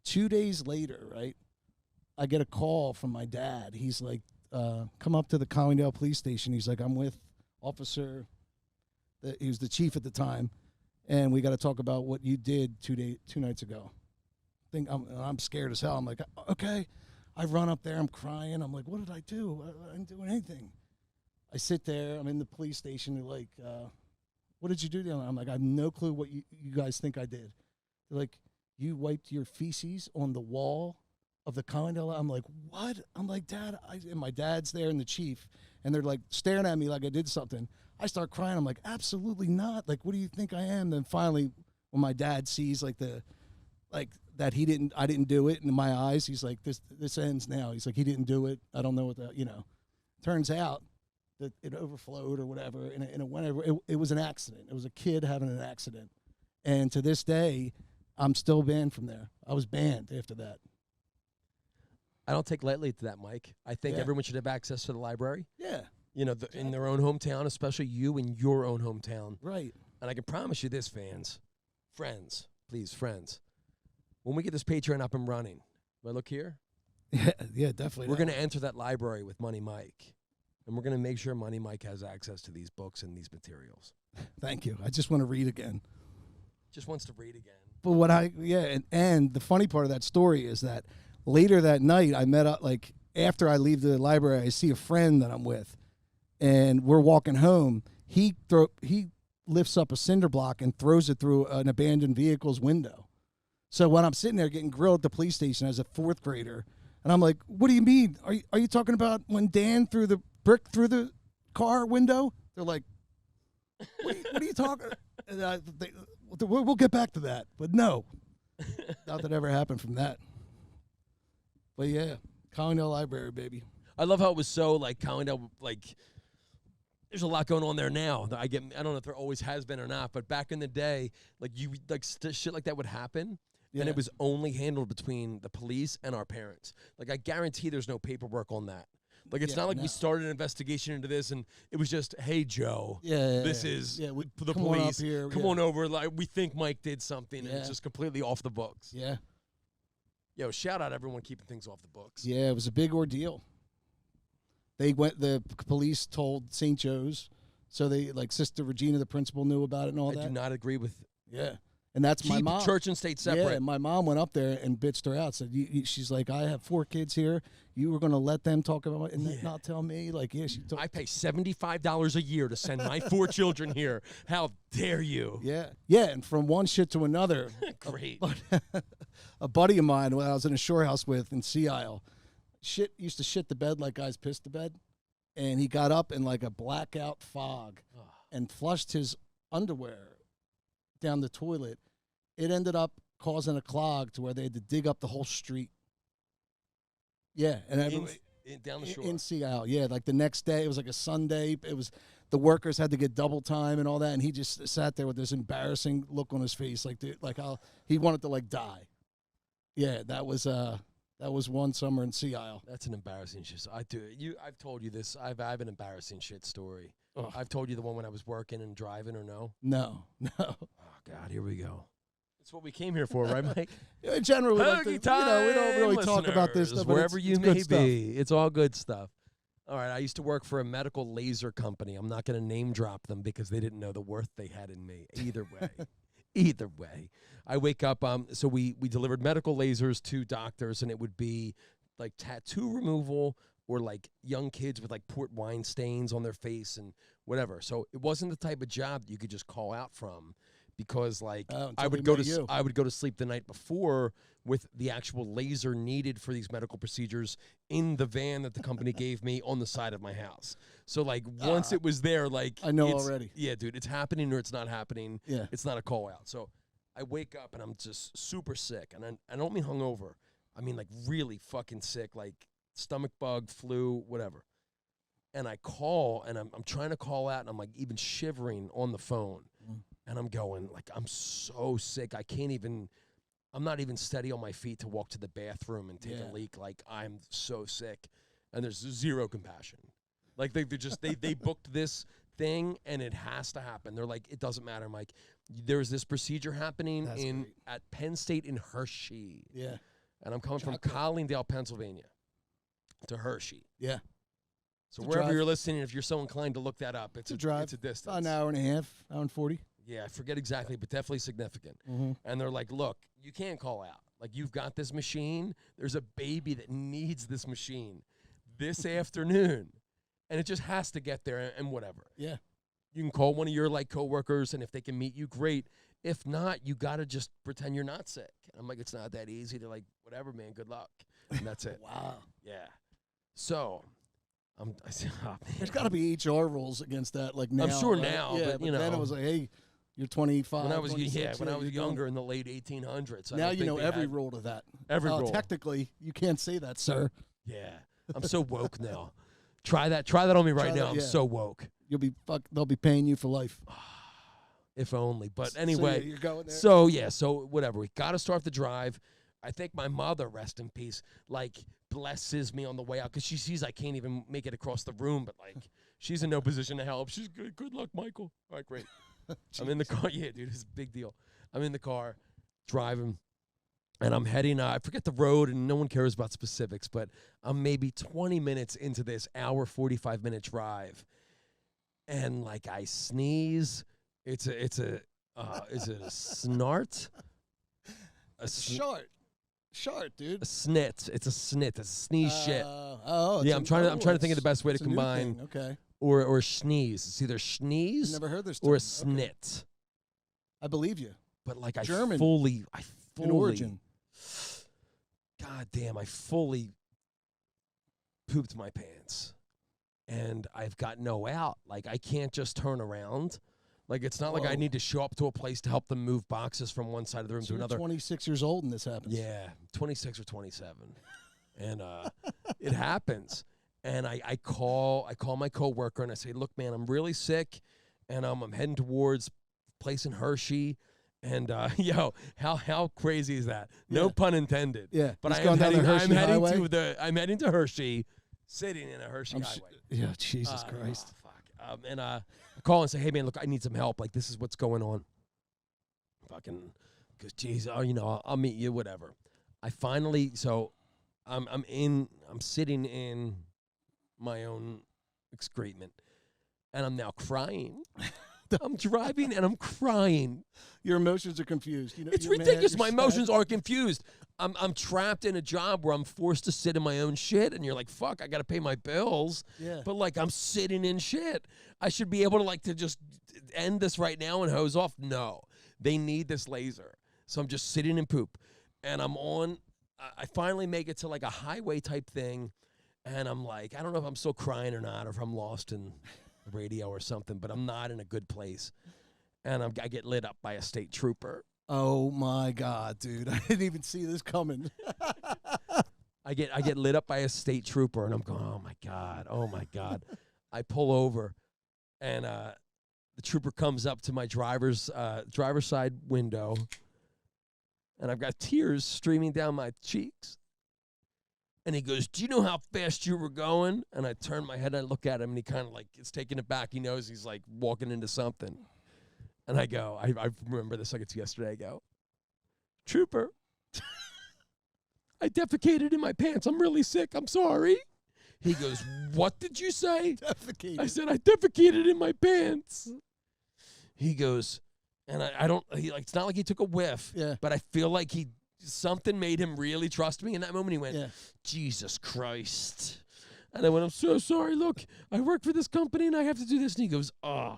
2 days later, right, I get a call from my dad. He's like, come up to the Collingdale police station. He's like, I'm with officer, he was the chief at the time, and we got to talk about what you did 2 nights ago. I'm scared as hell. I'm like, okay. I run up there. I'm crying. I'm like, what did I do? I didn't do anything. I sit there. I'm in the police station. They're like, what did you do? I'm like, I have no clue what you guys think I did. They're like, you wiped your feces on the wall of the Collingdale. I'm like, what? I'm like, Dad. And my dad's there and the chief. And they're like staring at me like I did something. I start crying. I'm like, absolutely not. Like, what do you think I am? Then finally, when my dad sees that I didn't do it in my eyes, he's like, this ends now. He's like, he didn't do it. I don't know what that, Turns out that it overflowed or whatever, and it was an accident. It was a kid having an accident. And to this day, I'm still banned from there. I was banned after that. I don't take lightly to that, Mike. I think everyone should have access to the library. Yeah. In their own hometown, especially you in your own hometown. Right. And I can promise you this, friends, when we get this Patreon up and running, do I look here? Yeah, definitely. We're going to enter that library with Money Mike. And we're going to make sure Money Mike has access to these books and these materials. Thank you. I just want to read again. Just wants to read again. But and the funny part of that story is that later that night, I met up, like, after I leave the library, I see a friend that I'm with, and we're walking home. He lifts up a cinder block and throws it through an abandoned vehicle's window. So when I'm sitting there getting grilled at the police station as a 4th grader, and I'm like, what do you mean? Are you talking about when Dan threw the brick through the car window? They're like, what are you talking? We'll get back to that, but no, nothing ever happened from that. But yeah, Collingdale Library, baby. I love how it was so like Collingdale, like there's a lot going on there now. I don't know if there always has been or not, but back in the day, like shit like that would happen. Yeah. And it was only handled between the police and our parents. Like, I guarantee there's no paperwork on that. Like, it's not like we started an investigation into this and it was just, hey, Joe, this is the police. Come on over. Like, we think Mike did something and it's just completely off the books. Yeah. Yo, shout out everyone keeping things off the books. Yeah, it was a big ordeal. The police told St. Joe's, so Sister Regina, the principal, knew about it and all that. I do not agree with. Yeah. And that's my mom. Church and state separate. Yeah, my mom went up there and bitched her out. Said, she's like, I have 4 kids here. You were going to let them talk about it and not tell me? Like, yeah, I pay $75 a year to send my 4 children here. How dare you? Yeah. Yeah, and from one shit to another. Great. A buddy of mine, when I was in a shore house with in Sea Isle, used to shit the bed like guys pissed the bed. And he got up in like a blackout fog and flushed his underwear down the toilet. It ended up causing a clog to where they had to dig up the whole street. Yeah, and down the shore in Sea Isle. Yeah, like the next day, it was like a Sunday. It was the workers had to get double time and all that, and he just sat there with this embarrassing look on his face, like how he wanted to like die. Yeah, that was one summer in Sea Isle. That's an embarrassing shit. I've told you this. I have an embarrassing shit story. Ugh. I've told you the one when I was working and driving, or no? No. Oh God, here we go. That's what we came here for, right, Mike? Generally, like Hoagie we don't really talk about this listeners, stuff. but wherever it's you good may stuff. be. It's all good stuff. All right, I used to work for a medical laser company. I'm not going to name drop them because they didn't know the worth they had in me. Either way. Either way. I wake up, so we delivered medical lasers to doctors, and it would be like tattoo removal or like young kids with like port wine stains on their face and whatever. So it wasn't the type of job that you could just call out from because like I would go to sleep the night before with the actual laser needed for these medical procedures in the van that the company gave me on the side of my house. So like once it was there, like I know already. Yeah, dude, it's happening or it's not happening. Yeah. It's not a call out. So I wake up and I'm just super sick, and I don't mean hungover. I mean like really fucking sick, like stomach bug, flu, whatever. And I call, and I'm trying to call out, and I'm like even shivering on the phone. And I'm going, like, I'm so sick. I'm not even steady on my feet to walk to the bathroom and take a leak. Like, I'm so sick. And there's zero compassion. Like, they booked this thing, and it has to happen. They're like, it doesn't matter, Mike. There's this procedure happening at Penn State in Hershey. Yeah. And I'm coming from Collingdale, Pennsylvania to Hershey. Yeah. So wherever you're listening, if you're so inclined to look that up, it's a drive. It's a distance. About an hour and a half, hour and 40. Yeah, I forget exactly, but definitely significant. And they're like, look, you can't call out. Like, you've got this machine. There's a baby that needs this machine this afternoon. And it just has to get there and whatever. Yeah. You can call one of your, like, coworkers, and if they can meet you, great. If not, you got to just pretend you're not sick. And I'm like, it's not that easy. They're like, whatever, man, good luck. And that's it. Wow. Yeah. So I said, oh, man. There's got to be HR rules against that, like now. I'm sure right? now, yeah, but, you know. then it was like, hey, you're 25. When I was 26, when I was you're younger going. in the late 1800s. Now you know every rule to that. Every rule. Technically, you can't say that, sir. Yeah, I'm so woke now. Try that on me right now. I'm so woke. You'll be They'll be paying you for life. If only. But anyway, you're going there. So whatever. We got to start the drive. I think my mother, rest in peace, like blesses me on the way out because she sees I can't even make it across the room, but like she's in no position to help. She's good. Good luck, Michael. All right, great. I'm in the car. Yeah, dude, it's a big deal. I'm in the car driving, and I'm heading. I forget the road, and no one cares about specifics, but I'm maybe 20 minutes into this 45-minute drive, and like I sneeze. Is it a snort? Short, dude. A snit. It's a snit. It's a sneeze shit. Yeah, I'm trying to think of the best way to combine. Okay. Or sneeze. It's either sneeze Never heard this or a term. snit. I believe you. But like German. I fully In origin. God damn, I fully pooped my pants. And I've got no out. Like I can't just turn around. Like it's not like I need to show up to a place to help them move boxes from one side of the room to You're another. 26 years old and this happens. Yeah, 26 or 27. And it happens. And I call my coworker and I say, "Look, man, I'm really sick, and I'm heading towards a place in Hershey." And yo, how crazy is that? No pun intended. Yeah, but he's going down the Hershey highway? I'm heading to Hershey, sitting in a Hershey highway. Yeah, Jesus Christ. Oh, fuck. And I call and say, "Hey, man, look, I need some help. Like, this is what's going on." Fucking, because geez, I'll meet you, whatever. I finally, so I'm sitting in my own excrement, and I'm now crying. I'm driving and I'm crying. Your emotions are confused. It's you're ridiculous. mad, My you're emotions sad. are confused. I'm trapped in a job where I'm forced to sit in my own shit, and you're like, fuck, I got to pay my bills. Yeah. But like, I'm sitting in shit. I should be able to just end this right now and hose off. No, they need this laser. So I'm just sitting in poop, and I finally make it to like a highway type thing, and I'm like, I don't know if I'm still crying or not, or if I'm lost in the radio or something, but I'm not in a good place. And I get lit up by a state trooper. Oh my God, dude! I didn't even see this coming. I get lit up by a state trooper, and I'm going, oh my God. I pull over, and the trooper comes up to my driver's side window, and I've got tears streaming down my cheeks. And he goes, "Do you know how fast you were going?" And I turn my head and I look at him, and he kind of like is taking it back. He knows he's like walking into something. And I go, I remember this like it's yesterday. I go, Trooper, I defecated in my pants. I'm really sick. I'm sorry. He goes, what did you say? Defecated. I said, I defecated in my pants. He goes, and I don't, it's not like he took a whiff, but I feel like something made him really trust me. In that moment, he went, Jesus Christ. And I went, I'm so sorry. Look, I work for this company and I have to do this. And he goes, oh,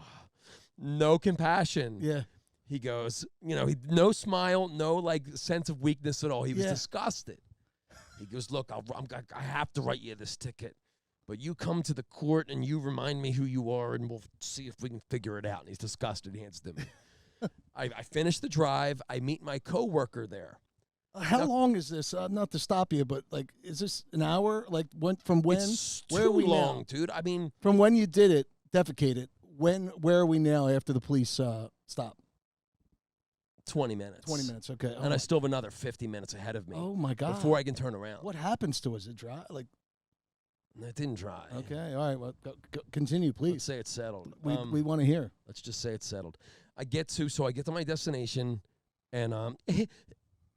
no compassion. Yeah. He goes, no smile, no like sense of weakness at all. He was disgusted. He goes, look, I have to write you this ticket, but you come to the court and you remind me who you are, and we'll see if we can figure it out. And he's disgusted. He hands it to me. I finish the drive. I meet my coworker there. How long is this? Not to stop you, but like, is this an hour? Like, from when? It's where too are we long, now? dude. I mean, from when you did it, defecated. Where are we now after the police stop? 20 minutes. 20 minutes, okay. And I still have another 50 minutes ahead of me. Oh, my God. Before I can turn around. What happens to us? It dry? Like, it didn't dry. okay, all right. Well, continue, please. Let's say it's settled. We want to hear. Let's just say it's settled. I get to my destination, and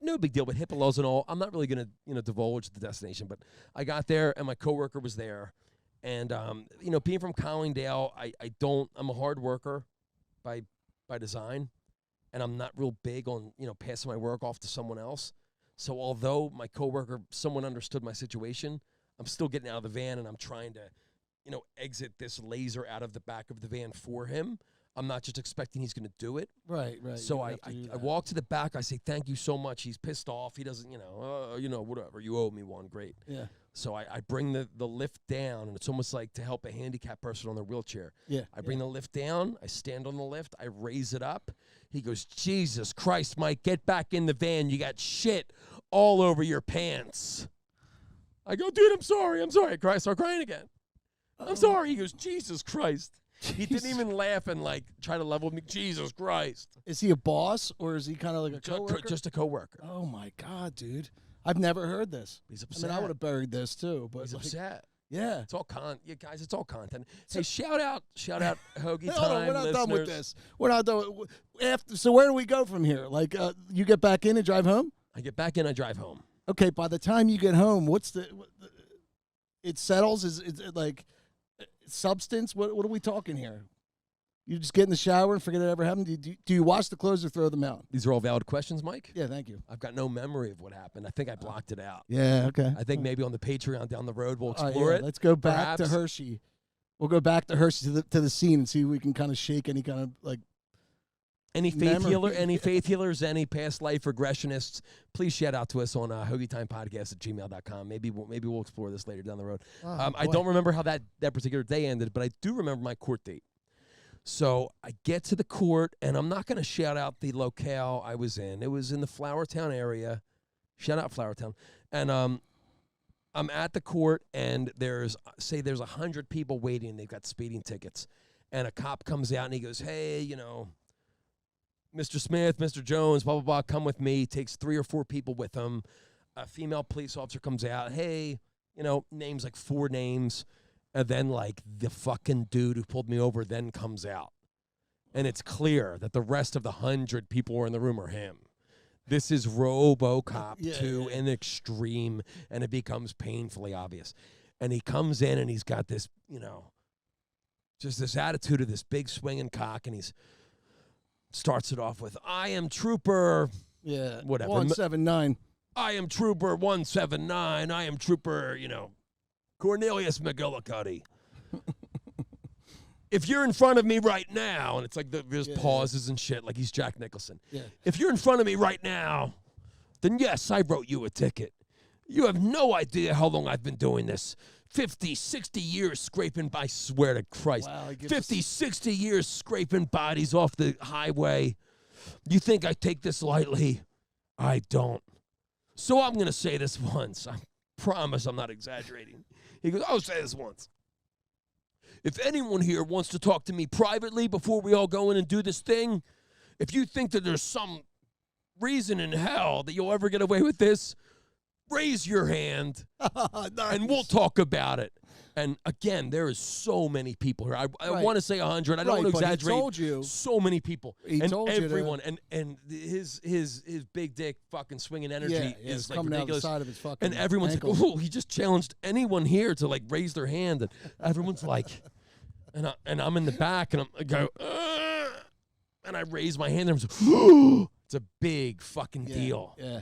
no big deal, but HIPAA laws and all. I'm not really going to divulge the destination, but I got there, and my coworker was there. And, being from Collingdale, I'm a hard worker by design. And I'm not real big on, passing my work off to someone else. So although my coworker, someone understood my situation, I'm still getting out of the van and I'm trying to, exit this laser out of the back of the van for him. I'm not just expecting he's going to do it. Right. So I walk to the back. I say, thank you so much. He's pissed off. He doesn't, whatever. You owe me one. Great. Yeah. So I bring the lift down, and it's almost like to help a handicapped person on their wheelchair. Yeah. I bring the lift down. I stand on the lift. I raise it up. He goes, Jesus Christ, Mike, get back in the van. You got shit all over your pants. I go, dude, I'm sorry. I start crying again. I'm sorry. He goes, Jesus Christ. He didn't even laugh and try to level me. Jesus Christ. Is he a boss or is he kind of like a coworker? Just a coworker. Oh my God, dude! I've never heard this. He's upset. I mean, I would have buried this too, but he's upset. Yeah, it's all guys. It's all content. Hey, shout out, Hoagie Time. Hold on, we're not listeners. done with this. We're not done. So where do we go from here? Like, you get back in and drive home? I get back in. I drive home. Okay. By the time you get home, it settles? Is it like substance? What are we talking here? You just get in the shower and forget it ever happened? Do you wash the clothes or throw them out? These are all valid questions, Mike? Yeah, thank you. I've got no memory of what happened. I think I blocked it out. Yeah, okay. I think maybe on the Patreon down the road we'll explore it. Let's go back to perhaps. Hershey. We'll go back to Hershey to the scene and see if we can kind of shake any kind of like any faith memory. healer, any faith healers, any past life regressionists, please shout out to us on Hoagietimepodcast@gmail.com. Maybe we'll explore this later down the road. I don't remember how that particular day ended, but I do remember my court date. So I get to the court, and I'm not going to shout out the locale I was in. It was in the Flowertown area. Shout out Flowertown. And I'm at the court, and there's 100 people waiting. They've got speeding tickets. And a cop comes out, and he goes, hey, Mr. Smith, Mr. Jones, blah, blah, blah, come with me. Takes 3 or 4 people with him. A female police officer comes out. Hey, names like 4 names. And then, the fucking dude who pulled me over then comes out. And it's clear that the rest of the 100 people who are in the room are him. This is RoboCop to an extreme, and it becomes painfully obvious. And he comes in, and he's got this, just this attitude of this big swinging cock, and he's starts it off with, I am Trooper. Yeah. Whatever. 179. I am Trooper 179. I am Trooper, Cornelius McGillicuddy. If you're in front of me right now, and it's like there's pauses and shit, like he's Jack Nicholson. Yeah. If you're in front of me right now, then yes, I wrote you a ticket. You have no idea how long I've been doing this. 50, 60 years scraping, I swear to Christ. Wow, 50, 60 years scraping bodies off the highway. You think I take this lightly? I don't. So I'm going to say this once. I promise I'm not exaggerating. He goes, I'll say this once. If anyone here wants to talk to me privately before we all go in and do this thing, if you think that there's some reason in hell that you'll ever get away with this, raise your hand, and we'll talk about it. And again, there is so many people here. I Right. want to say 100. I don't Right, want to but he exaggerate. told you. So many people. He and told you to- everyone. And his big dick fucking swinging energy Yeah, is it's like coming out the ridiculous. side of his fucking And everyone's ankle. like, "Oh, he just challenged anyone here to like raise their hand." And everyone's like, and I'm in the back, and I go, and I raise my hand, and I'm like, it's a big fucking deal. Yeah.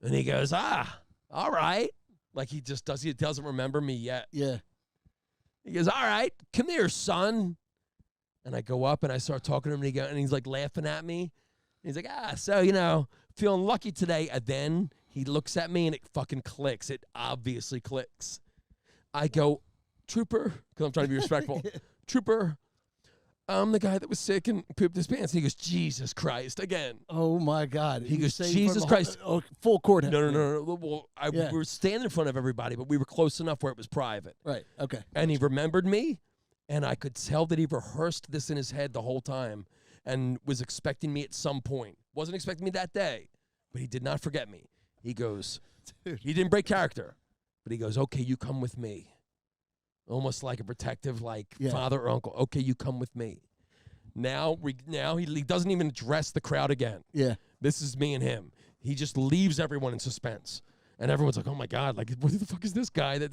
And he goes, all right. Like he doesn't remember me yet. Yeah. He goes, all right, come here, son. And I go up and I start talking to him, and he's like laughing at me. He's like, so, feeling lucky today. And then he looks at me and it fucking clicks. It obviously clicks. I go, Trooper, because I'm trying to be respectful. Trooper, I'm the guy that was sick and pooped his pants. And he goes, Jesus Christ, again. Oh my God. He You goes, say in front Jesus of a Christ. full court. No. Well, Yeah. we were standing in front of everybody, but we were close enough where it was private. Right. Okay. And he remembered me, and I could tell that he rehearsed this in his head the whole time and was expecting me at some point. Wasn't expecting me that day, but he did not forget me. He goes, Dude. he didn't break character, but he goes, okay, you come with me. Almost like a protective, father or uncle. Okay, you come with me. Now he doesn't even address the crowd again. Yeah. This is me and him. He just leaves everyone in suspense. And everyone's like, oh, my God, like, what the fuck is this guy? This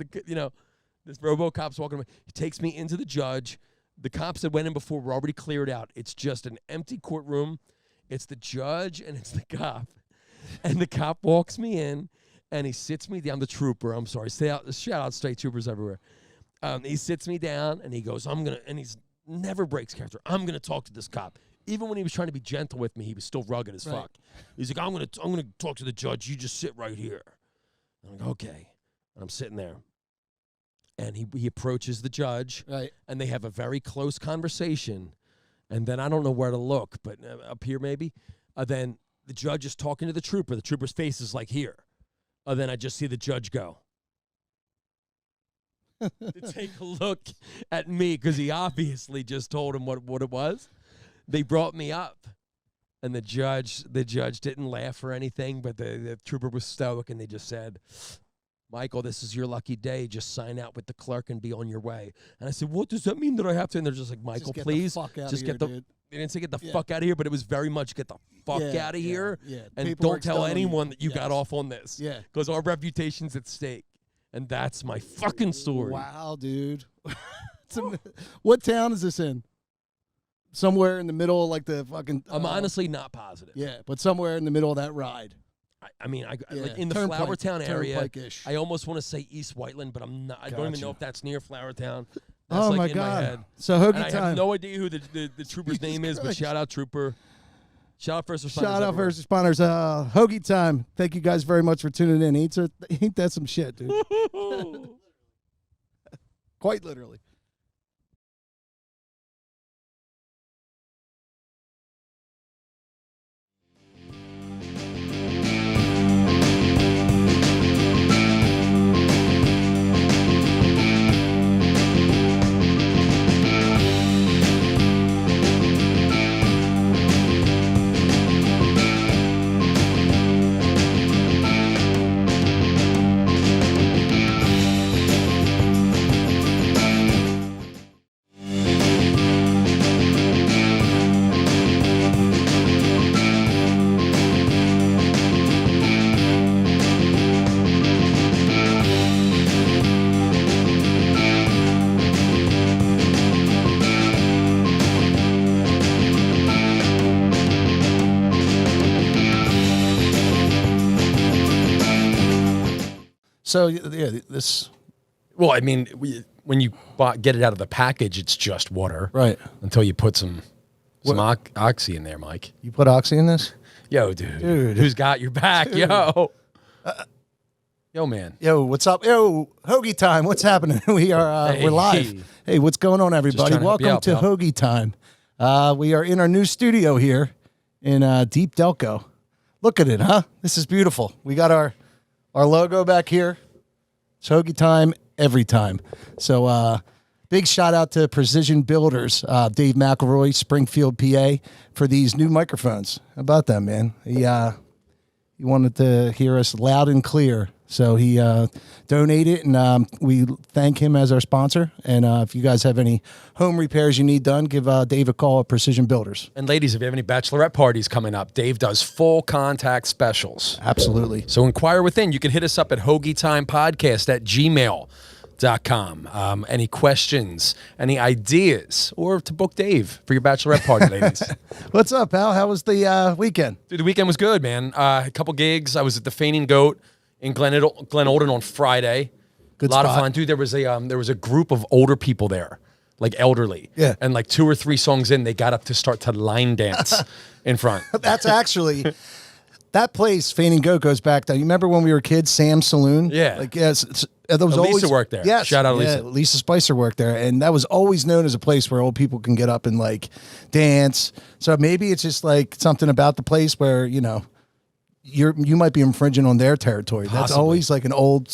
RoboCop's walking away. He takes me into the judge. The cops that went in before were already cleared out. It's just an empty courtroom. It's the judge and it's the cop. And the cop walks me in, and he sits me down. The trooper, I'm sorry. Shout out state troopers everywhere. He sits me down, and he goes, and he's never breaks character. I'm going to talk to this cop. Even when he was trying to be gentle with me, he was still rugged as fuck. He's like, I'm gonna talk to the judge. You just sit right here. I'm like, okay. And I'm sitting there. And he approaches the judge. Right. And they have a very close conversation. And then I don't know where to look, but up here maybe. Then the judge is talking to the trooper. The trooper's face is like here. Then I just see the judge go to take a look at me, because he obviously just told him what it was. They brought me up, and the judge didn't laugh or anything, but the trooper was stoic, and they just said, Michael, this is your lucky day. Just sign out with the clerk and be on your way. And I said, what does that mean that I have to? And they're just like, Michael, Just get please. the fuck out Just of get here, the. dude. They didn't say get the fuck out of here, but it was very much get the fuck out of here. Yeah. And Paperwork's don't tell done. anyone that you Yes. got off on this. Yeah. Because our reputation's at stake. And that's my fucking story. Wow, dude. What town is this in? Somewhere in the middle of like the fucking. I'm honestly not positive. Yeah, but somewhere in the middle of that ride. I mean, like Yeah, in the Turnpike- Flowertown area, Turnpike-ish. I almost want to say East Whiteland, but I'm not. I don't even Gotcha. know if that's near Flowertown. That's Oh like my in God. my head. So Hoagie And I Time. have no idea who the trooper's name is, but Christ. shout out trooper. Shout out first responders. Shout out everywhere. first responders. Hoagie Time. Thank you guys very much for tuning in. Ain't that some shit, dude? Quite literally. So yeah, this Well, I mean, when you get it out of the package, it's just water. right. Until you put some oxy in there, Mike. You put oxy in this? Yo, dude. Dude. Who's got your back? Yo. Yo, man. Yo, what's up? Yo, Hoagie Time. What's happening? We're live. Hey, what's going on, everybody? trying to help you Welcome out, to pal. Hoagie Time. We are in our new studio here in Deep Delco. Look at it, huh? This is beautiful. We got our logo back here. It's Hoagie Time every time. So big shout out to Precision Builders, Dave McElroy, Springfield, PA, for these new microphones. How about that, man? He wanted to hear us loud and clear So he donated, and we thank him as our sponsor. And if you guys have any home repairs you need done, give Dave a call at Precision Builders. And ladies, if you have any bachelorette parties coming up, Dave does full contact specials. Absolutely. So inquire within. You can hit us up at Hoagietimepodcast at gmail.com. Any questions, any ideas, or to book Dave for your bachelorette party, ladies. What's up, pal? How was the weekend? Dude, the weekend was good, man. A couple gigs. I was at the Fainting Goat in Glen Olden on Friday. Good a lot spot. of fun, dude. There was a group of older people there, like elderly. Yeah. And like 2 or 3 songs in, they got up to start to line dance in front. That's actually that place. Fainting Goat goes back to. You remember when we were kids, Sam's Saloon? Yeah. Like yes, there was Lisa always worked there. Yes, Shout out yeah, Lisa. Lisa Spicer worked there, and that was always known as a place where old people can get up and like dance. So maybe it's just like something about the place where you might be infringing on their territory. That's Possibly. always like an old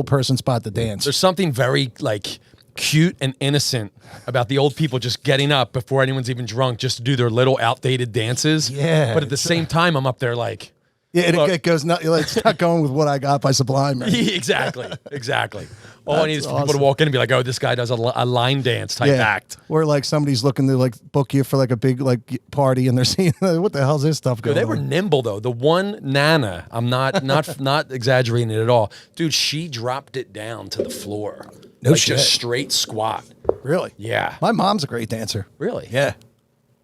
person spot to dance. There's something very like cute and innocent about the old people just getting up before anyone's even drunk just to do their little outdated dances. Yeah. But at the same time, I'm up there like, Yeah, and look. it goes not. It's not going with What I Got by Sublime. Right? exactly. All I need is That's for people to awesome. walk in and be like, oh, this guy does a line dance type act. Or like somebody's looking to like book you for like a big like party, and they're seeing what the hell's this stuff Dude, going they on? were nimble though. The one Nana, I'm not exaggerating it at all. Dude, she dropped it down to the floor. No like shit. just straight squat. Really? Yeah. My mom's a great dancer. Really? Yeah.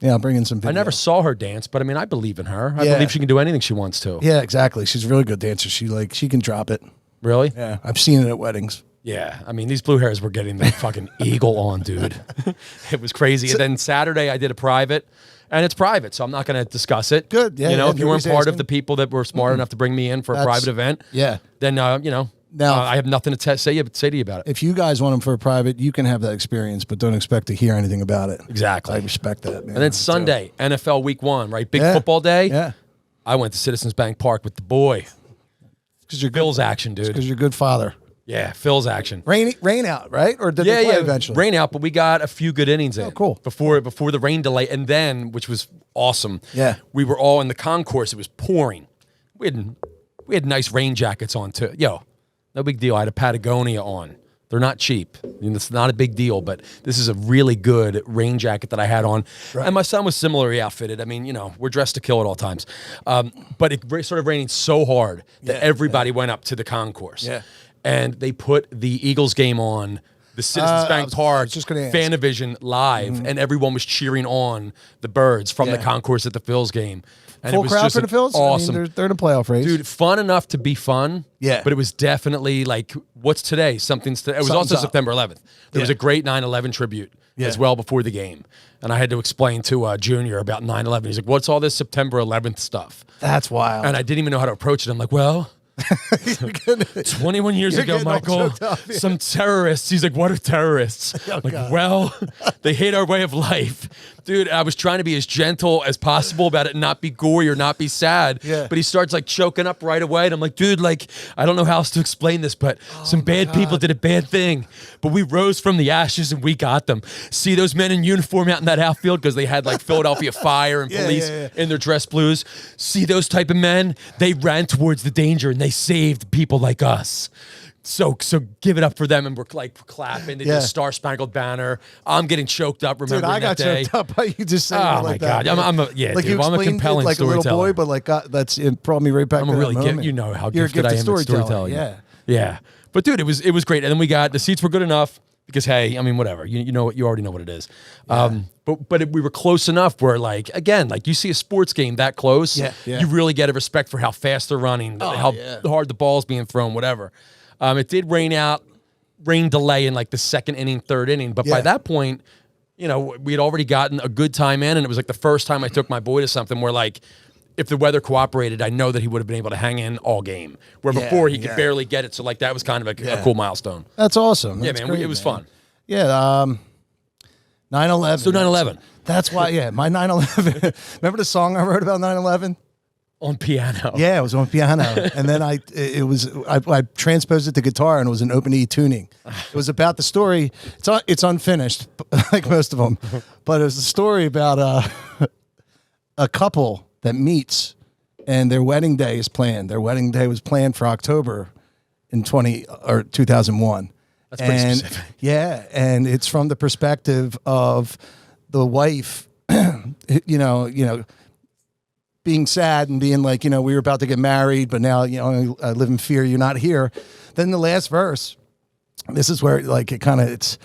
Yeah, I'll bring in some videos. I never saw her dance, but I mean, I believe in her. I Yeah. believe she can do anything she wants to. Yeah, exactly. She's a really good dancer. She can drop it. Really? Yeah, I've seen it at weddings. Yeah, I mean, these blue hairs were getting the fucking eagle on, dude. It was crazy. And then Saturday, I did a private, and it's private, so I'm not going to discuss it. Good, yeah, You know, yeah, if you weren't nobody's part of asking. the people that were smart enough to bring me in for a That's- private event, Yeah. then, Now- I have nothing to say to you about it. If you guys want them for a private, you can have that experience, but don't expect to hear anything about it. Exactly. I respect that, man. And then Sunday, NFL Week 1, right? Big Yeah. football day. Yeah. I went to Citizens Bank Park with the boy. Because you're Phil's action, dude. Because you're a good father. Yeah, Phil's action. Rain out, right? Or did they play eventually? Rain out, but we got a few good innings in. cool. Before the rain delay, and then, which was awesome. Yeah. we were all in the concourse. It was pouring. We had nice rain jackets on too. Yo, no big deal. I had a Patagonia on. They're not cheap. I mean, it's not a big deal, but this is a really good rain jacket that I had on. Right. And my son was similarly outfitted. I mean, we're dressed to kill at all times. But it started raining so hard that everybody went up to the concourse. Yeah. And they put the Eagles game on the Citizens Bank I Park was just gonna ask. Mm-hmm. Fanavision live, and everyone was cheering on the Birds from the Yeah. concourse at the Phils game. And Full it was crowd just for the Phils? awesome. I mean, they're in a playoff race. Dude, fun enough to be fun. Yeah. But it was definitely like, what's today? Something's today. It was Something's also up. September 11th. There was Yeah. a great 9/11 tribute Yeah. as well before the game. And I had to explain to Junior about 9/11. He's like, what's all this September 11th stuff? That's wild. And I didn't even know how to approach it. I'm like, well, 21 years You're ago, getting all Michael, choked up, yeah. some terrorists. He's like, what are terrorists? Oh, like, God. well, they hate our way of life. Dude, I was trying to be as gentle as possible about it and not be gory or not be sad. Yeah. But he starts like choking up right away. And I'm like, dude, like, I don't know how else to explain this, but some bad people did a bad thing. But we rose from the ashes and we got them. See those men in uniform out in that outfield because they had like Philadelphia Fire and Yeah, police yeah, in their dress blues. See those type of men? They ran towards the danger and they saved people like us. So give it up for them, and we're like clapping. They did Yeah. a Star Spangled Banner. I'm getting choked up. Dude, Remembering I got that day. choked up by you just saying Oh it like my that. God. I'm a like dude, you well, I'm a explained compelling it like a little storyteller. boy, but like that it brought me right back I'm to a really that gift. moment. You know how You're a gifted I am at storytelling. storytelling. Yeah. Yeah. But dude, it was great. And then we got the seats were good enough because hey, I mean whatever. You know you already know what it is. We were close enough where like again, like you see a sports game that close, Yeah. you really get a respect for how fast they're running, how hard the ball's being thrown, whatever. It did rain delay in like the second inning, third inning, but by Yeah. that point, we had already gotten a good time in, and it was like the first time I took my boy to something where like, if the weather cooperated, I know that he would have been able to hang in all game. Where Yeah, before he could yeah. barely get it, so like that was kind of a cool milestone. That's awesome. Yeah, That's man, great, it was fun. Yeah, 9/11. So 9/11 That's why. Yeah, my 9/11. Remember the song I wrote about 9/11? on piano. Yeah, it was on piano, and then I transposed it to guitar, and it was an open E tuning. It was about the story. It's unfinished, like most of them, but it was a story about a couple that meets, and their wedding day is planned. Their wedding day was planned for October, in 2001. That's pretty specific. Yeah, and it's from the perspective of the wife, being sad and being like, we were about to get married, but now, I live in fear you're not here. Then the last verse, this is where it's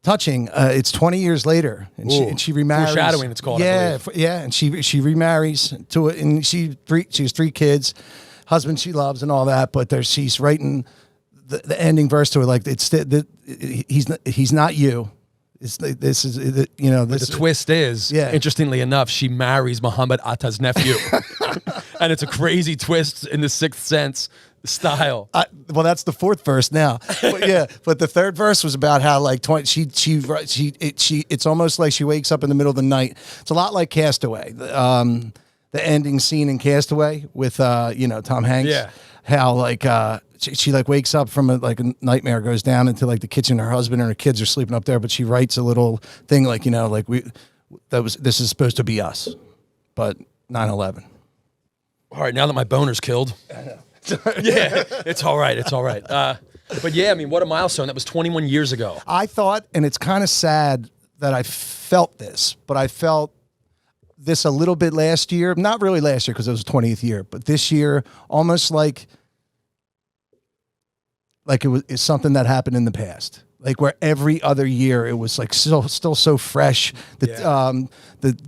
touching. It's 20 years later, and she remarries. Foreshadowing, it's called. Yeah, and she remarries to it, and she has 3 kids, husband she loves, and all that. But she's writing the ending verse to it like he's not you. The twist is, interestingly enough, she marries Muhammad Atta's nephew, and it's a crazy twist in the Sixth Sense style. Well, that's the 4th verse now, but the 3rd verse was about how like it's almost like she wakes up in the middle of the night. It's a lot like Castaway, the ending scene in Castaway with Tom Hanks. Yeah, how like she like wakes up from a nightmare, goes down into like the kitchen. Her husband and her kids are sleeping up there, but she writes a little thing like this is supposed to be us, but 9/11. All right, now that my boner's killed. Yeah, it's all right. It's all right. But yeah, I mean, what a milestone. That was 21 years ago. I thought, and it's kind of sad that I felt this, but I felt this a little bit last year. Not really last year because it was the 20th year, but this year, almost like it's something that happened in the past. Like where every other year it was like still so fresh. The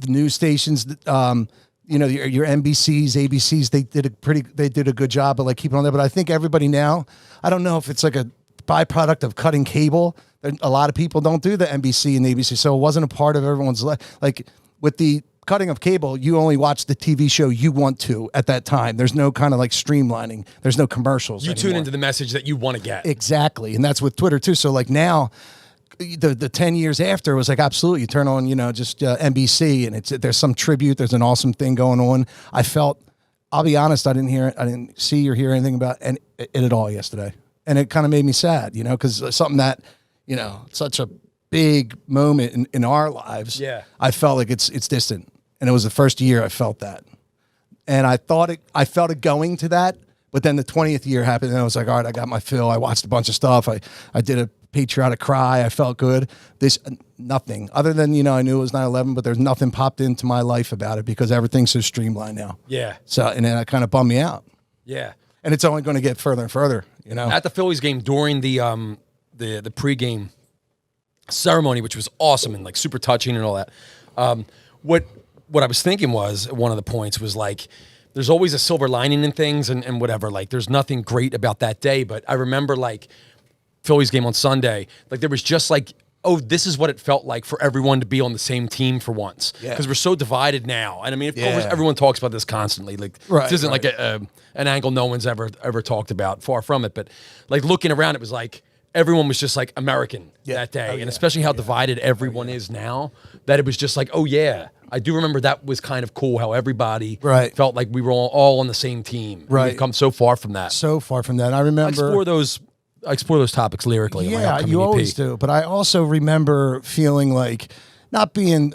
news stations, your NBCs, ABCs, they did a good job of like keeping on there. But I think everybody now, I don't know if it's like a byproduct of cutting cable. A lot of people don't do the NBC and ABC, so it wasn't a part of everyone's life. Like with the cutting of cable, you only watch the TV show you want to at that time. There's no kind of like streamlining. There's no commercials. You tune into the message that you want to get. Exactly, and that's with Twitter too. So like now, the 10 years after was like absolutely. You turn on just NBC and there's some tribute. There's an awesome thing going on. I felt. I'll be honest. I didn't see or hear anything about it at all yesterday, and it kind of made me sad. Because something that such a big moment in our lives. Yeah, I felt like it's distant. And it was the first year I felt that. And I felt it going to that, but then the 20th year happened and I was like, all right, I got my fill. I watched a bunch of stuff. I did a patriotic cry. I felt good. Nothing other than, I knew it was 9/11, but there's nothing popped into my life about it because everything's so streamlined now. Yeah. So, and then it kind of bummed me out. Yeah. And it's only going to get further and further, At the Phillies game during the pregame ceremony, which was awesome and like super touching and all that. What I was thinking was, one of the points was like, there's always a silver lining in things and whatever. Like, there's nothing great about that day. But I remember, like, Phillies game on Sunday, like, there was just like, oh, this is what it felt like for everyone to be on the same team for once. Because we're so divided now. And I mean, of course, everyone talks about this constantly. Like, this isn't like an angle no one's ever talked about. Far from it. But, like, looking around, it was like, everyone was just like American that day. And especially how divided everyone is now, that it was just like, oh, yeah. I do remember that was kind of cool how everybody felt like we were all on the same team. Right. We've come so far from that. So far from that. I remember. I explore those topics lyrically. Yeah, you always do. But I also remember feeling like not being,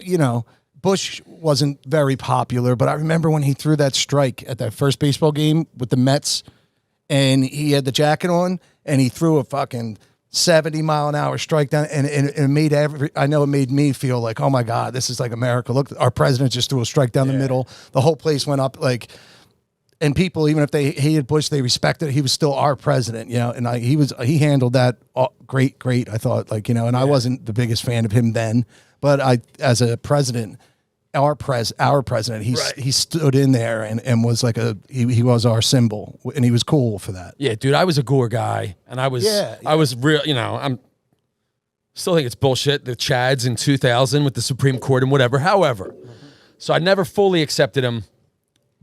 Bush wasn't very popular, but I remember when he threw that strike at that first baseball game with the Mets and he had the jacket on and he threw a fucking 70-mile-an-hour strike down, and it made I know it made me feel like, oh my God, this is like America. Look, our president just threw a strike down the middle. The whole place went up, like, and people, even if they hated Bush, they respected it. He was still our president, and he handled that great. I thought, like, and I wasn't the biggest fan of him then, but as a president. Our president, he stood in there and was like he was our symbol, and he was cool for that. Yeah, dude, I was a Gore guy, and I was I was real. I'm still think it's bullshit. The Chads in 2000 with the Supreme Court and whatever. However, so I never fully accepted him,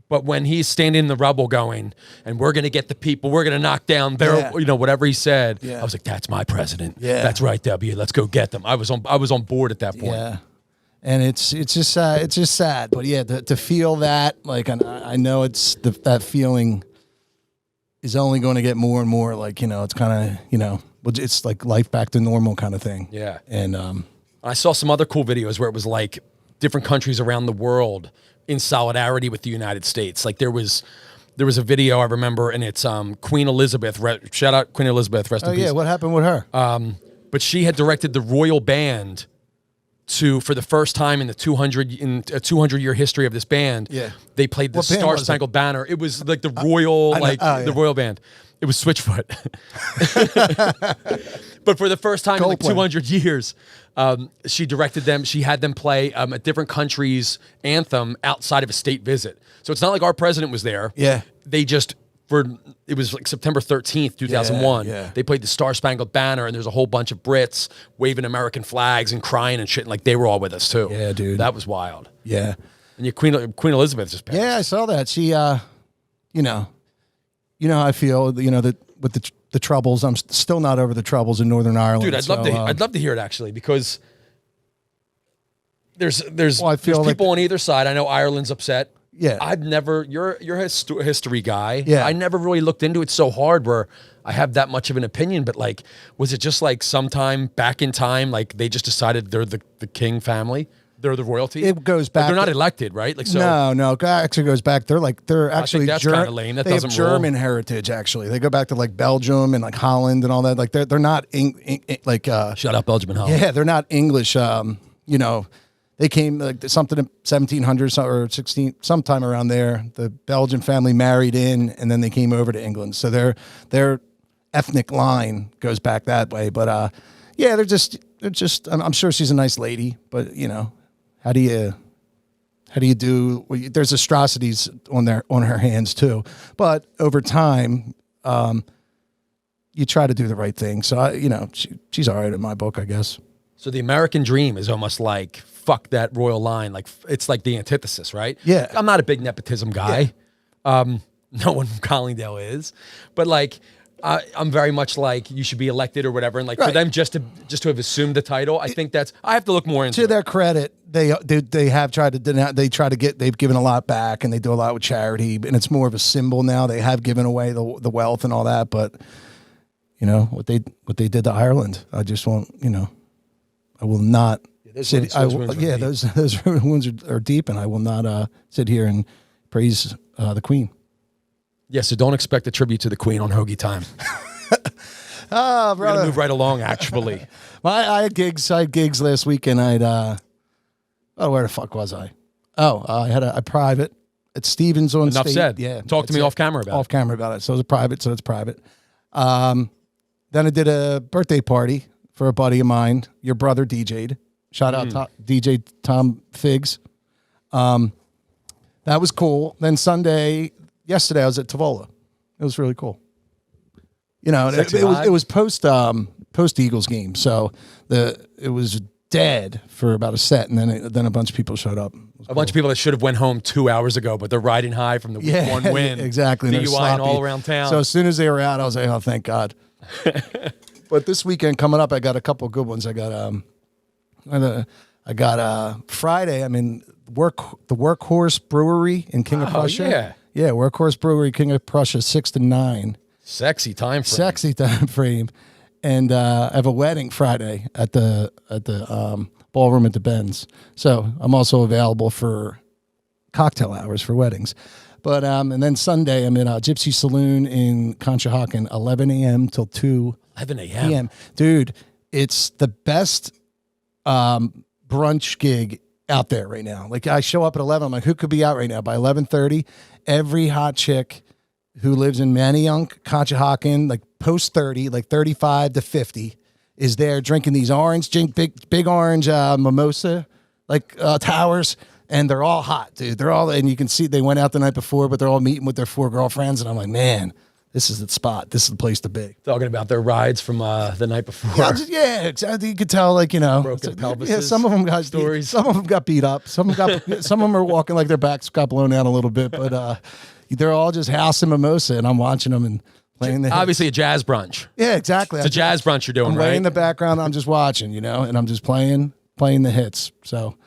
but when he's standing in the rubble going, and we're gonna get the people, we're gonna knock down their, whatever he said. I was like, that's my president. Yeah, that's right, W. Let's go get them. I was on board at that point. Yeah. And it's just sad, but yeah, to feel that, like, I know that feeling is only going to get more and more, like, it's kind of, it's like life back to normal kind of thing. Yeah. And I saw some other cool videos where it was like different countries around the world in solidarity with the United States. Like there was there was a video I remember, and it's Queen Elizabeth. Shout out Queen Elizabeth. Rest in peace. yeah, what happened with her? But she had directed the royal band for the first time in the 200-year history of this band. Yeah. They played the What band Star was it? Spangled Banner. It was like the royal, the royal band. It was Switchfoot. But for the first time in like 200 years, she directed them. She had them play a different country's anthem outside of a state visit. So it's not like our president was there. Yeah. They just, it was like September 13th, 2001. Yeah. They played the Star Spangled Banner, and there's a whole bunch of Brits waving American flags and crying and shit. And like they were all with us too. Yeah, dude. That was wild. Yeah. And Queen Elizabeth just passed. Yeah, I saw that. She, you know how I feel, that with the troubles, I'm still not over the troubles in Northern Ireland. Dude, I'd love to hear it actually, because there's I feel like people on either side. I know Ireland's upset. Yeah. You're a history guy. Yeah. I never really looked into it so hard where I have that much of an opinion, but like, was it just like sometime back in time, like they just decided they're the king family? They're the royalty? It goes back. Like they're not elected, right? Like, so no, it actually goes back. They're actually that's kinda lame. That they have doesn't roll. German heritage. Actually, they go back to like Belgium and like Holland and all that. Like they're not shut up, Belgium and Holland. yeah, they're not English. They came like something in 1700s or 16, sometime around there. The Belgian family married in, and then they came over to England. So their ethnic line goes back that way. But yeah, they're just. I'm sure she's a nice lady, but how do you do? There's atrocities on her hands too. But over time, you try to do the right thing. So she's all right in my book, I guess. So the American dream is almost like, fuck that royal line. Like, it's like the antithesis, right? Yeah. I'm not a big nepotism guy. No one from Collingdale is. But like, I'm very much like, you should be elected or whatever. And like, for them just to have assumed the title, I think I have to look more into it. To their credit, they have tried to they've given a lot back, and they do a lot with charity, and it's more of a symbol now. They have given away the wealth and all that, but what they did to Ireland, I just won't, I will not sit. Those wounds are deep, and I will not sit here and praise the Queen. Yeah, so don't expect a tribute to the Queen on Hoagie Time. Oh, We're brother. gonna move right along, actually. I had gigs last week, and where the fuck was I? I had a private at Stevens on Enough State. said. Yeah, Talk to me off camera about it. Off camera about it. So it was a private, so it's private. Then I did a birthday party for a buddy of mine. Your brother DJ'd. Shout out to DJ Tom Figs. That was cool. Then yesterday I was at Tavola. It was really cool. It was post Eagles game, so it was dead for about a set, and then a bunch of people showed up. A bunch of people that should have went home 2 hours ago, but they're riding high from the week one win. Exactly. And they're DUI and all sloppy. around town. So as soon as they were out, I was like, oh, thank God. But this weekend coming up, I got a couple of good ones. I got Friday. I'm in the Workhorse Brewery in King of Prussia. Yeah, Workhorse Brewery, King of Prussia, 6 to 9. Sexy time frame. Sexy time frame. And I have a wedding Friday at the ballroom at the Benz. So I'm also available for cocktail hours for weddings. But and then Sunday I'm in a Gypsy Saloon in Conshohocken, 11 a.m. till 2 11 a.m. p.m. Dude, it's the best brunch gig out there right now. Like I show up at 11, I'm like, who could be out right now? By 11:30, every hot chick who lives in Manayunk, Conshohocken, like post 30, like 35 to 50, is there drinking these big orange mimosa, like towers, and they're all hot, dude. They're all, and you can see they went out the night before, but they're all meeting with their 4 girlfriends, and I'm like, man, this is the spot. This is the place to be. Talking about their rides from the night before. Yeah, exactly. You could tell, like, broken pelvises. Yeah, some of them got stories. Some of them got beat up. Some of them are walking like their backs got blown out a little bit, but they're all just house and mimosa, and I'm watching them and playing the Obviously a jazz brunch. Yeah, exactly. It's a jazz brunch you're doing, I'm right? laying in the background. I'm just watching, and I'm just playing the hits. So,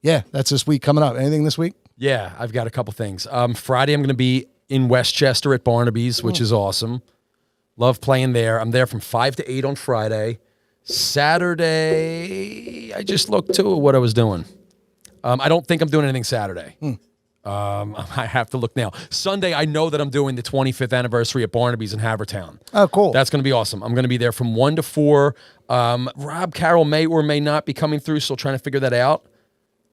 yeah, that's this week coming up. Anything this week? Yeah, I've got a couple things. Friday, I'm going to be in Westchester at Barnaby's, which is awesome. Love playing there. I'm there from 5 to 8 on Friday. Saturday, I just looked to what I was doing. I don't think I'm doing anything Saturday. I have to look now. Sunday, I know that I'm doing the 25th anniversary at Barnaby's in Havertown. Oh, cool. That's going to be awesome. I'm going to be there from 1 to 4. Rob Carroll may or may not be coming through, still trying to figure that out.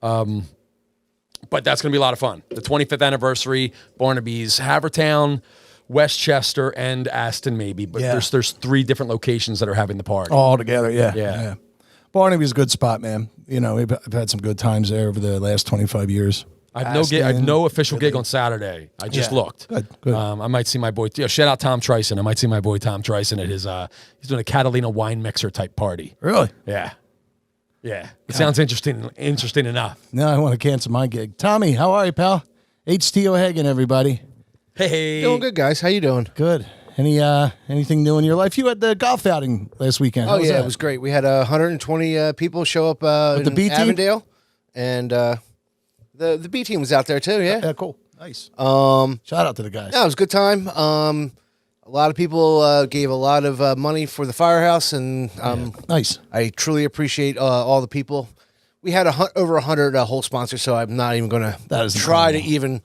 But that's going to be a lot of fun. The 25th anniversary, Barnaby's, Havertown, Westchester, and Aston maybe. But there's 3 different locations that are having the party. All together, yeah. Yeah. Barnaby's a good spot, man. You know, I've had some good times there over the last 25 years. I have no official gig on Saturday. I just looked. Good. I might see my boy. Shout out Tom Trison. I might see my boy Tom Trison at his. He's doing a Catalina wine mixer type party. Really? Yeah. It sounds interesting enough. No, I want to cancel my gig. Tommy, how are you, pal? HT O'Hagan, everybody. Hey. Doing good, guys. How you doing? Good. Anything new in your life? You had the golf outing last weekend. How was that? It was great. We had 120 people show up in the B team? Avondale, and the B team was out there too. Yeah. Yeah, cool. Nice. Shout out to the guys. Yeah, it was a good time. A lot of people gave a lot of money for the firehouse, and Nice. I truly appreciate all the people. We had over 100 whole sponsors, so I'm not even going to try to even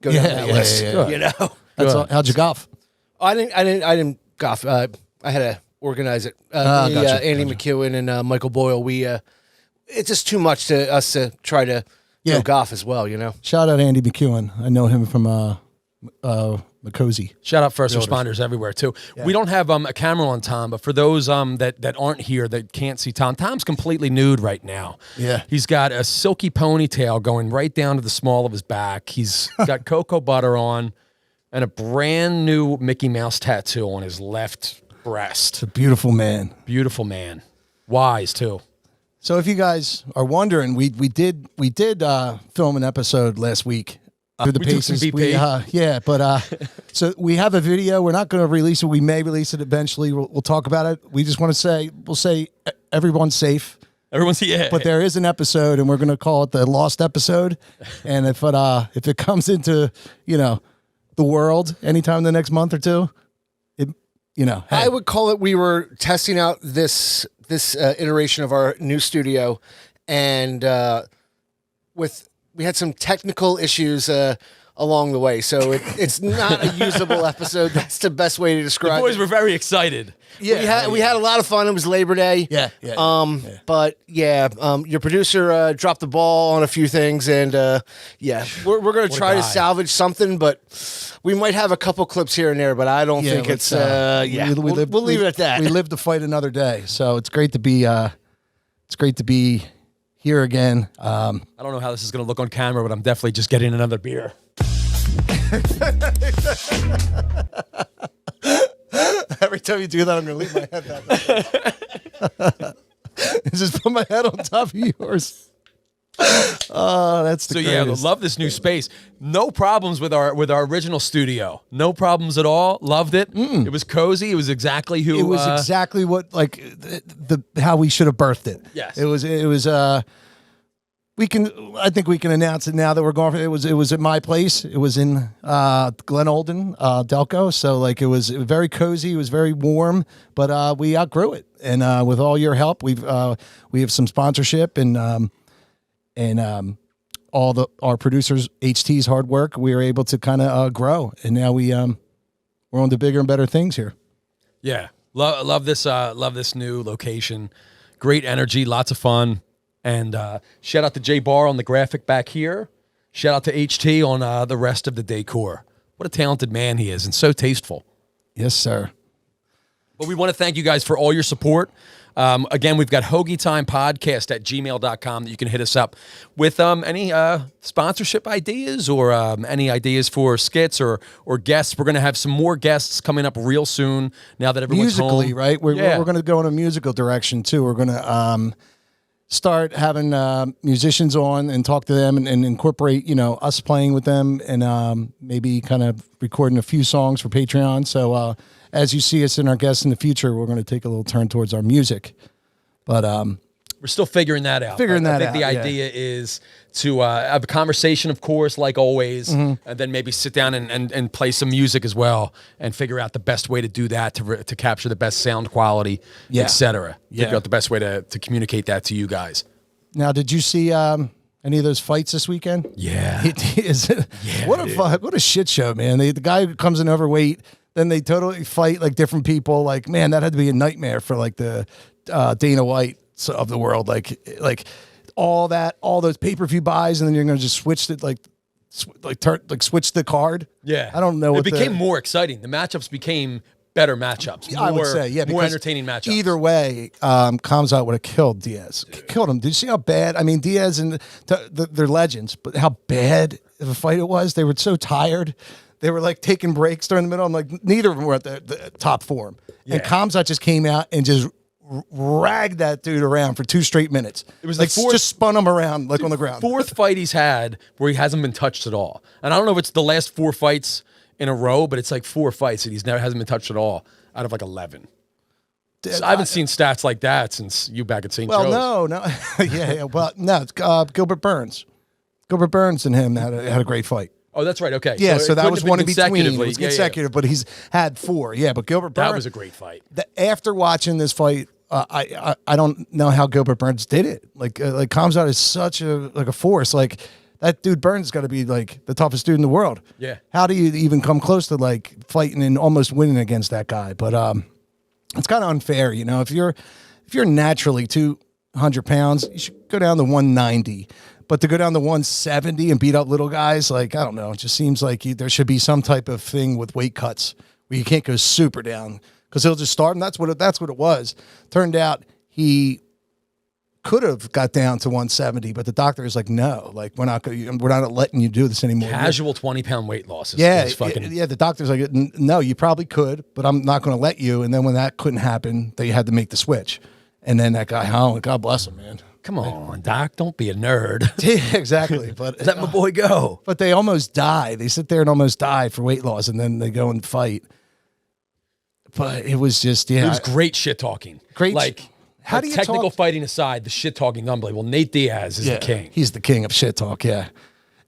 go down that list. You know, How'd you golf? I didn't golf. I had to organize it. Gotcha. Andy McEwen and Michael Boyle. It's just too much to us to try to go golf as well. You know. Shout out Andy McEwen. I know him from McCosey. Shout out first responders everywhere too. Yeah. We don't have a camera on Tom, but for those that aren't here that can't see Tom's completely nude right now. Yeah. He's got a silky ponytail going right down to the small of his back. He's got cocoa butter on and a brand new Mickey Mouse tattoo on his left breast. It's a beautiful man. Beautiful man. Wise too. So if you guys are wondering, we did film an episode last week. Through the paces, so we have a video. We're not going to release it. We may release it eventually. We'll talk about it. We just want to say, we'll say everyone's safe. Everyone's but there is an episode, and we're going to call it the lost episode. And if it comes into the world anytime in the next month or two, hey. I would call it. We were testing out this iteration of our new studio, and we had some technical issues along the way, so it's not a usable episode. That's the best way to describe it. The boys were very excited. Yeah, we had a lot of fun. It was Labor Day. But your producer dropped the ball on a few things, and we're going to try to salvage something, but we might have a couple clips here and there, but I don't think it's we'll leave it at that. We live to fight another day, so it's great to be here again. I don't know how this is going to look on camera, but I'm definitely just getting another beer. Every time you do that, I'm going to leave my head back. Just put my head on top of yours. Oh, that's the greatest. Love this new space. No problems with our original studio. No problems at all. Loved it. It was cozy. It was exactly who. It was exactly what how we should have birthed it. Yes. It was. I think we can announce it now that we're going. It was at my place. It was in Glen Olden, Delco. So it was very cozy. It was very warm, but we outgrew it. And with all your help, we have some sponsorship and all our producers, HT's hard work, we were able to kind of grow, and now we're on to bigger and better things here. Yeah, love this new location. Great energy, lots of fun, and shout out to Jay Barr on the graphic back here. Shout out to HT on the rest of the decor. What a talented man he is, and so tasteful. Yes, sir. But we want to thank you guys for all your support. Again, we've got Hoagie Time Podcast at gmail.com that you can hit us up with any sponsorship ideas or any ideas for skits or guests. We're going to have some more guests coming up real soon now that everyone's musically, home. Right? We're going to go in a musical direction too. We're going to start having musicians on and talk to them and incorporate, us playing with them and maybe kind of recording a few songs for Patreon. So as you see us in our guests in the future, we're going to take a little turn towards our music. But we're still figuring that out. I think the idea is to have a conversation, of course, like always, and then maybe sit down and play some music as well and figure out the best way to do that to capture the best sound quality, etc. Figure out the best way to communicate that to you guys. Now, did you see any Any of those fights this weekend? Yeah. It is. What a shit show, man. The guy who comes in overweight, then they totally fight like different people. Like, man, that had to be a nightmare for like the Dana White of the world. Like all those pay-per-view buys, and then you're going to just switch it switch the card. Yeah. I don't know. It became more exciting. The matchups became better matchups. I would say, yeah, more entertaining matchups. Either way, Kamzat would have killed Diaz. Killed him. Did you see how bad? I mean, Diaz and they're legends, but how bad of a fight it was. They were so tired. They were like taking breaks during the middle. I'm like, neither of them were at the top form. Yeah. And Kamzat just came out and just ragged that dude around for 2 straight minutes. It was like just spun him around like on the ground. 4th fight he's had where he hasn't been touched at all. And I don't know if it's the last 4 fights in a row, but it's like 4 fights that hasn't been touched at all out of like 11. So I haven't seen stats like that since you back at St. Joe's. Well, no. yeah. Well, no, it's Gilbert Burns. Gilbert Burns and him had a great fight. Oh, that's right. Okay. Yeah, so that was one in between. It was Yeah, consecutive, but he's had 4. Yeah, but Gilbert Burns. That was a great fight. After watching this fight, I don't know how Gilbert Burns did it. Like Kamzat is such a force. Like that dude Burns got to be like the toughest dude in the world. Yeah. How do you even come close to like fighting and almost winning against that guy? But it's kind of unfair, you know. If you're naturally 200 pounds, you should go down to 190. But to go down to 170 and beat up little guys, like, I don't know. It just seems like there should be some type of thing with weight cuts where you can't go super down because he'll just start. And that's what it was. Turned out he could have got down to 170, but the doctor is like, no, like we're not letting you do this anymore. Casual 20-pound weight loss. The doctor's like, no, you probably could, but I'm not going to let you. And then when that couldn't happen, they had to make the switch. And then that guy, Holland, God bless him, man. Come on, Doc, don't be a nerd. Yeah, exactly. But let my boy go. But they almost die. They sit there and almost die for weight loss, and then they go and fight. But it was just, It was great shit talking. Great. How do you technical fighting aside, the shit talking is unbelievable. Nate Diaz is the king. He's the king of shit talk, yeah.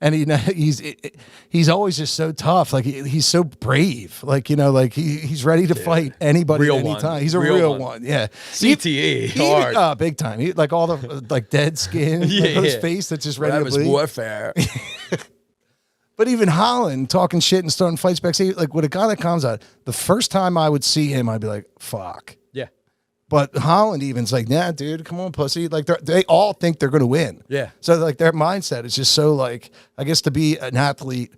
And he's always just so tough. Like he's so brave. Like, you know, like he's ready to fight anybody at any time. He's a real one. Yeah. CTE hard. Big time. He, like all the like dead skin, his face that's just ready to bleed. Warfare. But even Holland talking shit and starting fights backstage, like with a guy that comes out, the first time I would see him, I'd be like, fuck. Yeah. But Holland even's like, nah, dude, come on, pussy. Like they all think they're going to win. Yeah. So like their mindset is just so like, I guess to be an athlete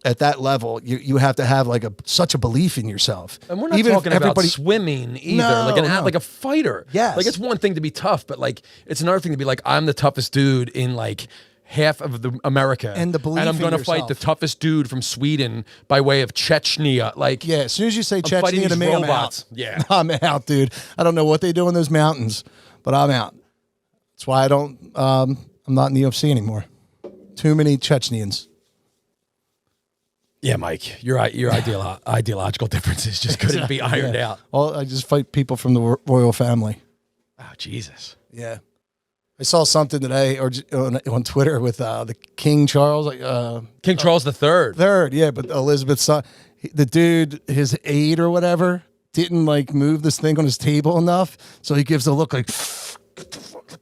at that level, you have to have like such a belief in yourself. And we're not talking about swimming either. Like a fighter. Yes. Like it's one thing to be tough, but like it's another thing to be like, I'm the toughest dude in like half of the America, and the belief, and I'm going to fight the toughest dude from Sweden by way of Chechnya. Like, yeah, as soon as you say Chechnya to me, I'm out. Yeah, I'm out, dude. I don't know what they do in those mountains, but I'm out. That's why I don't. I'm not in the UFC anymore. Too many Chechnyans. Yeah, Mike, your ideological differences just couldn't be ironed out. Well, I just fight people from the royal family. Oh, Jesus. Yeah. I saw something today or on Twitter with the King Charles, King Charles the Third. Yeah, but Elizabeth's son, the dude, his aide or whatever, didn't like move this thing on his table enough, so he gives a look like,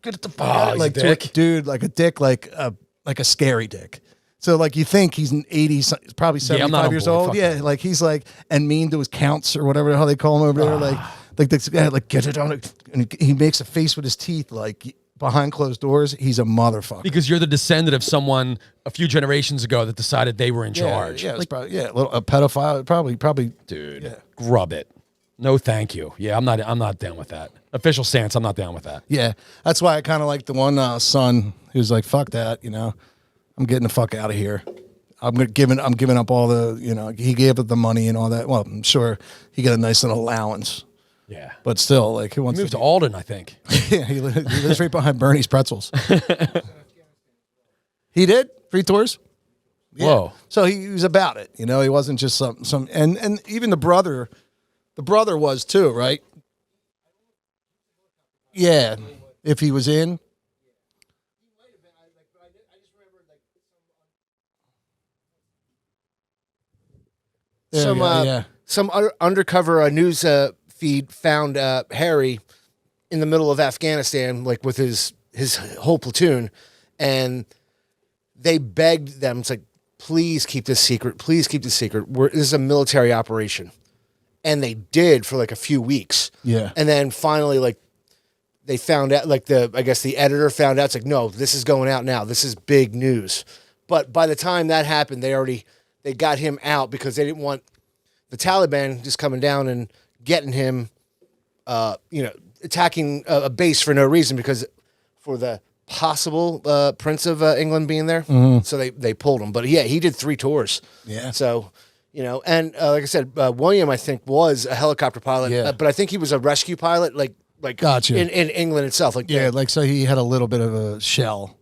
get the like dick, dude, like a dick, like a scary dick. So like you think he's an 80, probably 75 years old, yeah, like he's like and mean to his counts or whatever the hell they call him over there, like this guy, like get it on, and he makes a face with his teeth like. Behind closed doors, he's a motherfucker. Because you're the descendant of someone a few generations ago that decided they were in charge. Yeah, like, probably, a pedophile, probably. Dude, grub it. No, thank you. Yeah, I'm not down with that. Official stance, I'm not down with that. Yeah, that's why I kind of like the one son who's like, fuck that, you know, I'm getting the fuck out of here. I'm giving up all the, you know, he gave up the money and all that. Well, I'm sure he got a nice little allowance. Yeah. But still, like, who wants to Alden, I think. Yeah, he lives right behind Bernie's Pretzels. He did? 3 tours? Yeah. Whoa. So he was about it. You know, he wasn't just some and even the brother was too, right? Yeah. If he was in. Some undercover news feed found Harry in the middle of Afghanistan, like with his whole platoon, and they begged them. It's like, please keep this secret. Please keep this secret. This is a military operation. And they did for like a few weeks. Yeah. And then finally, like, they found out, like, I guess the editor found out. It's like, no, this is going out now. This is big news. But by the time that happened, they got him out because they didn't want the Taliban just coming down and getting him, attacking a base for no reason, because for the possible Prince of England being there. So they pulled him. But yeah, he did 3 tours. Yeah. So, and like I said, William, I think, was a helicopter pilot. Yeah. But I think he was a rescue pilot, like Gotcha. in England itself. Like, Yeah, like so he had a little bit of a shell.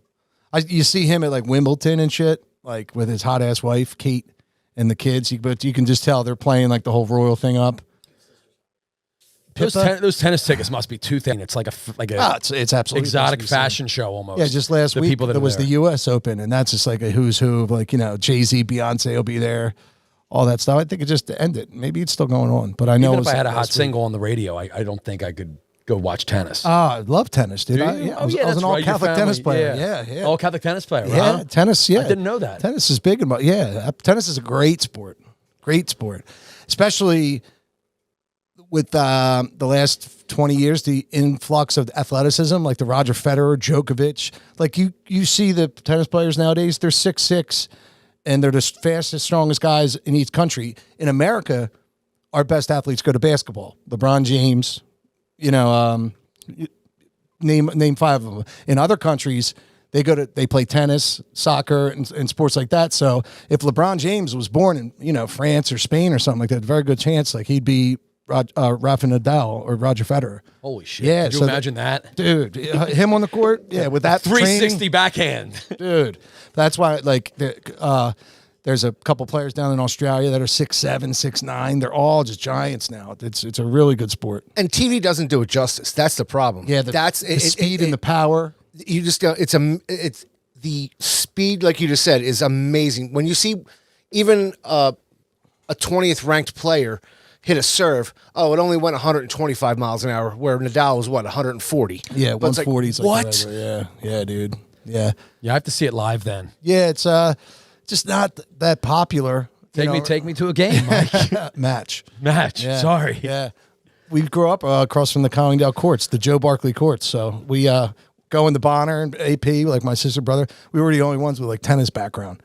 You see him at like Wimbledon and shit, like with his hot ass wife Kate and the kids. But you can just tell they're playing like the whole royal thing up. Those tennis tickets must be too thin. It's like it's absolutely exotic insane. fashion show almost. Yeah, just last week people that there are was there. the U.S. Open, and that's just like a who's who of like Jay-Z, Beyonce will be there, all that stuff. I think it just ended. Maybe it's still going on, but I know Even it if was I had a hot last week. single on the radio, I don't think I could go watch tennis. I love tennis, dude. Do I, you? yeah, Oh, I was, yeah, I was that's an all right, your Catholic tennis family, player. Yeah. All Catholic tennis player. Yeah, Huh? tennis. Yeah, I didn't know that. Tennis is big, tennis is a great sport, especially with the last 20 years, the influx of athleticism, like the Roger Federer, Djokovic. Like you see the tennis players nowadays, they're 6'6", and they're the fastest, strongest guys in each country. In America, our best athletes go to basketball. LeBron James, name 5 of them. In other countries, they play tennis, soccer, and sports like that. So if LeBron James was born in France or Spain or something like that, very good chance like he'd be Rafa Nadal or Roger Federer. Holy shit! Yeah, Could you so imagine that? Dude, him on the court, yeah, with that 360 training, backhand. dude. That's why there's a couple players down in Australia that are 6'7", 6'9". They're all just giants now. It's a really good sport. And TV doesn't do it justice. That's the problem. Yeah, that's the speed and the power. You just go. It's the speed, like you just said, is amazing. When you see even a 20th ranked player hit a serve, it only went 125 miles an hour, where Nadal was 140. Yeah, But it's 140 is like what? whatever. Yeah, dude. Yeah. Yeah, I have to see it live then. Yeah, it's just not that popular. Take me to a game, Mike. Match. Match. Yeah. Sorry. Yeah. We grew up across from the Collingdale courts, the Joe Barkley courts. So we go into Bonner and AP, like my sister, brother. We were the only ones with like tennis background.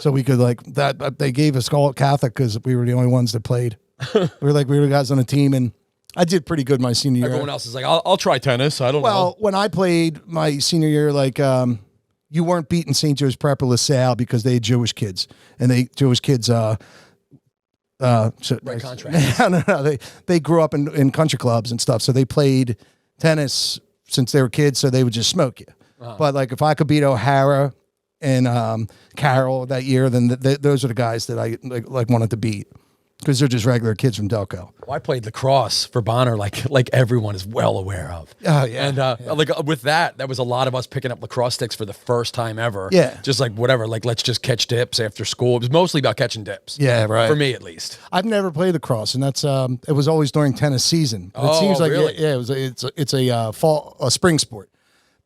So we could like that. They gave us all Catholic because we were the only ones that played. we were the guys on the team, and I did pretty good my senior year. Everyone else is like, I'll try tennis. I don't know. Well, when I played my senior year, like you weren't beating St. Joe's Prep or LaSalle because they had Jewish kids, and Jewish kids Right contract. no. They grew up in country clubs and stuff, so they played tennis since they were kids, so they would just smoke you. But like if I could beat O'Hara and Carroll that year, then those are the guys that I like wanted to beat. Because they're just regular kids from Delco. Well, I played lacrosse for Bonner, like everyone is well aware of. Oh, yeah. And like with that was a lot of us picking up lacrosse sticks for the first time ever. Yeah. Just like whatever, like let's just catch dips after school. It was mostly about catching dips. Yeah, right. For me, at least. I've never played lacrosse, and that's it was always during tennis seain. But it seems like really? it's a spring sport.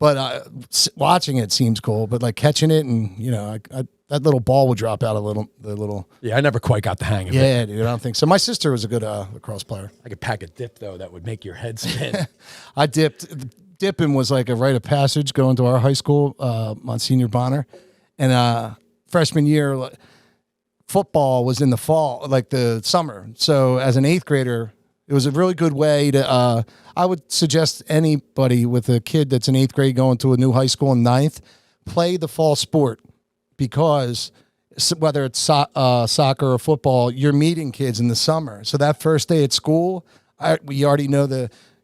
But watching it seems cool. But like catching it, and that little ball would drop out the little. Yeah, I never quite got the hang of it. Yeah, dude, I don't think so. My sister was a good lacrosse player. I could pack a dip though that would make your head spin. I dipped. Dipping was like a rite of passage going to our high school, Monsignor Bonner, and freshman year, football was in the fall, like the summer. So as an 8th grader, it was a really good way to. I would suggest anybody with a kid that's in 8th grade going to a new high school in 9th, play the fall sport, because whether it's soccer or football, you're meeting kids in the summer. So that first day at school, we already know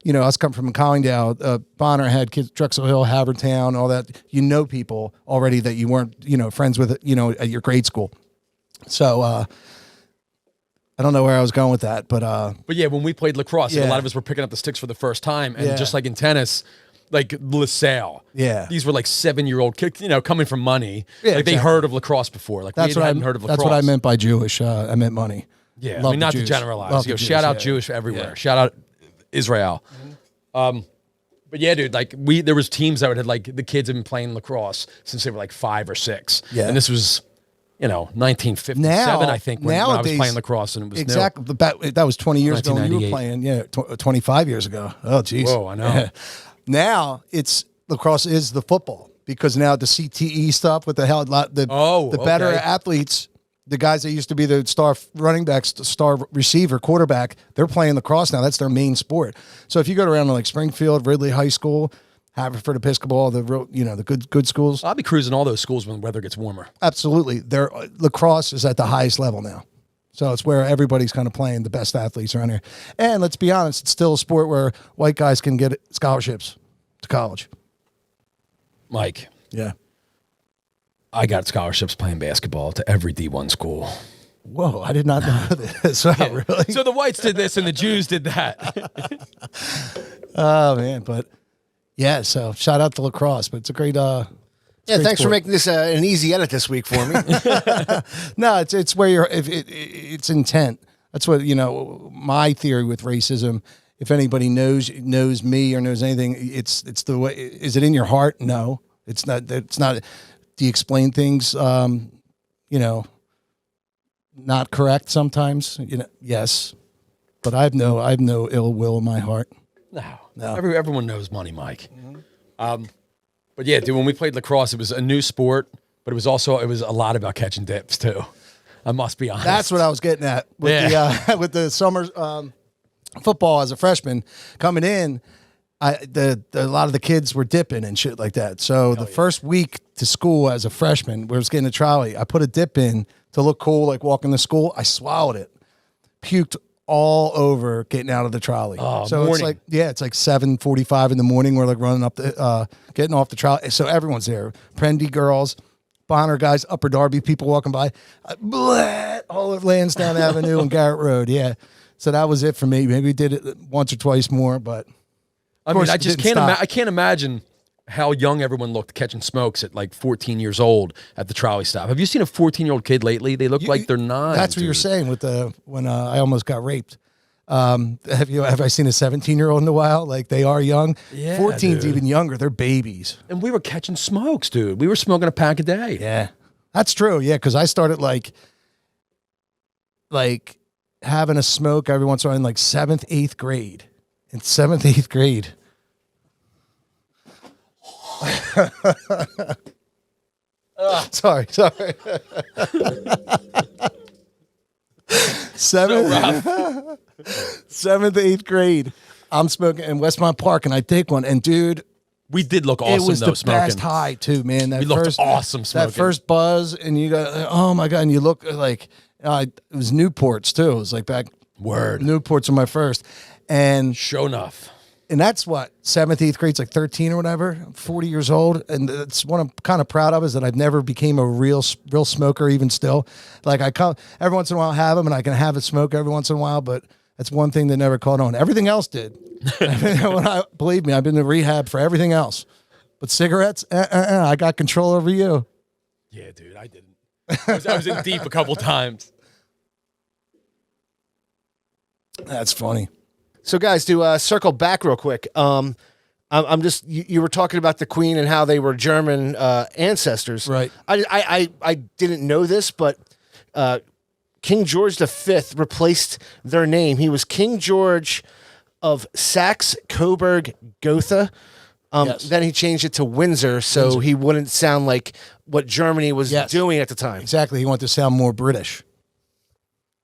us come from Collingdale. Bonner had kids, Drexel Hill, Havertown, all that. People already that you weren't, friends with, at your grade school. So I don't know where I was going with that, but yeah, when we played lacrosse, like, Yeah. a lot of us were picking up the sticks for the first time, and Yeah. just like in tennis, like LaSalle. Yeah. These were like 7-year-old kids, coming from money. Yeah, like they exactly. heard of lacrosse before. Like that's we what hadn't heard of lacrosse. That's what I meant by Jewish. I meant money. Yeah, Love I mean, the not to Jews. generalize. Love the Shout Jews, out yeah. Jewish everywhere. Yeah. Shout out Israel. But yeah, dude, like there was teams that would have like the kids have been playing lacrosse since they were like 5 or 6. Yeah. And this was, 1957, I think, when I was playing lacrosse and it was exactly. That was 20 years ago when you were 1998. playing. 25 years ago. Oh, geez. Whoa, I know. Now lacrosse is the football because now the CTE stuff with the better okay. athletes, the guys that used to be the star running backs, star receiver, quarterback, they're playing lacrosse now. That's their main sport. So if you go around to like Springfield, Ridley High School, Haverford Episcopal, the good schools. I'll be cruising all those schools when the weather gets warmer. Absolutely. Lacrosse is at the highest level now. So it's where everybody's kind of playing the best athletes around here. And let's be honest, it's still a sport where white guys can get scholarships to college. Mike. Yeah. I got scholarships playing basketball to every D1 school. Whoa, I did not know this. Wow, really? So the whites did this and the Jews did that. Oh, man. But, yeah, so shout out to lacrosse. But it's a great Thanks for making this an easy edit this week for me. No, it's where it's intent. That's what, my theory with racism, if anybody knows me or knows anything, it's the way. Is it in your heart? No, it's not. Do you explain things, not correct sometimes? Yes, but I have no ill will in my heart. No. Everyone knows money, Mike. Mm-hmm. But yeah, dude, when we played lacrosse, it was a new sport, but it was a lot about catching dips too. I must be honest. That's what I was getting at with with the summer football as a freshman coming in. A lot of the kids were dipping and shit like that. So the first week to school as a freshman, we was getting a trolley. I put a dip in to look cool, like walking to school. I swallowed it, puked all over getting out of the trolley. Oh, so morning. it's like 7:45 in the morning. We're like running up getting off the trolley. So everyone's there. Prendy girls, Bonner guys, Upper Darby people walking by. All of Lansdowne Avenue and Garrett Road. Yeah. So that was it for me. Maybe did it once or twice more, but. I just can't imagine how young everyone looked catching smokes at like 14 years old at the trolley stop. Have you seen a 14-year-old kid lately? They look like they're 9. That's what you're saying with when I almost got raped. Have I seen a 17-year-old in a while? Like they are young. Yeah, 14's even younger. They're babies. And we were catching smokes, dude. We were smoking a pack a day. Yeah, that's true. Yeah, because I started like having a smoke every once in a while in like 7th, 8th grade. In 7th, 8th grade. Sorry. 7th, 8th grade. I'm smoking in Westmont Park, and I take one. And dude, we did look awesome. It was though, the smoking. best high too, man. We looked awesome smoking. That first buzz, and you got oh my god, and you look like it was Newports too. It was like back Newports were my first, and show enough. And that's what 7th, 8th grade's like 13 or whatever. I'm 40 years old, and that's what I'm kind of proud of is that I've never became a real smoker. Even still, like I come every once in a while have them, and I can have a smoke every once in a while. But that's one thing that never caught on. Everything else did. Believe me, I've been to rehab for everything else, but cigarettes, I got control over you. Yeah, dude, I didn't. I was in deep a couple times. That's funny. So, guys, to circle back real quick, I'm just you were talking about the Queen and how they were German ancestors, right? I didn't know this, but King George V replaced their name. He was King George of Saxe-Coburg-Gotha. Yes. Then he changed it to Windsor, so he wouldn't sound like what Germany was doing at the time. Exactly, he wanted to sound more British.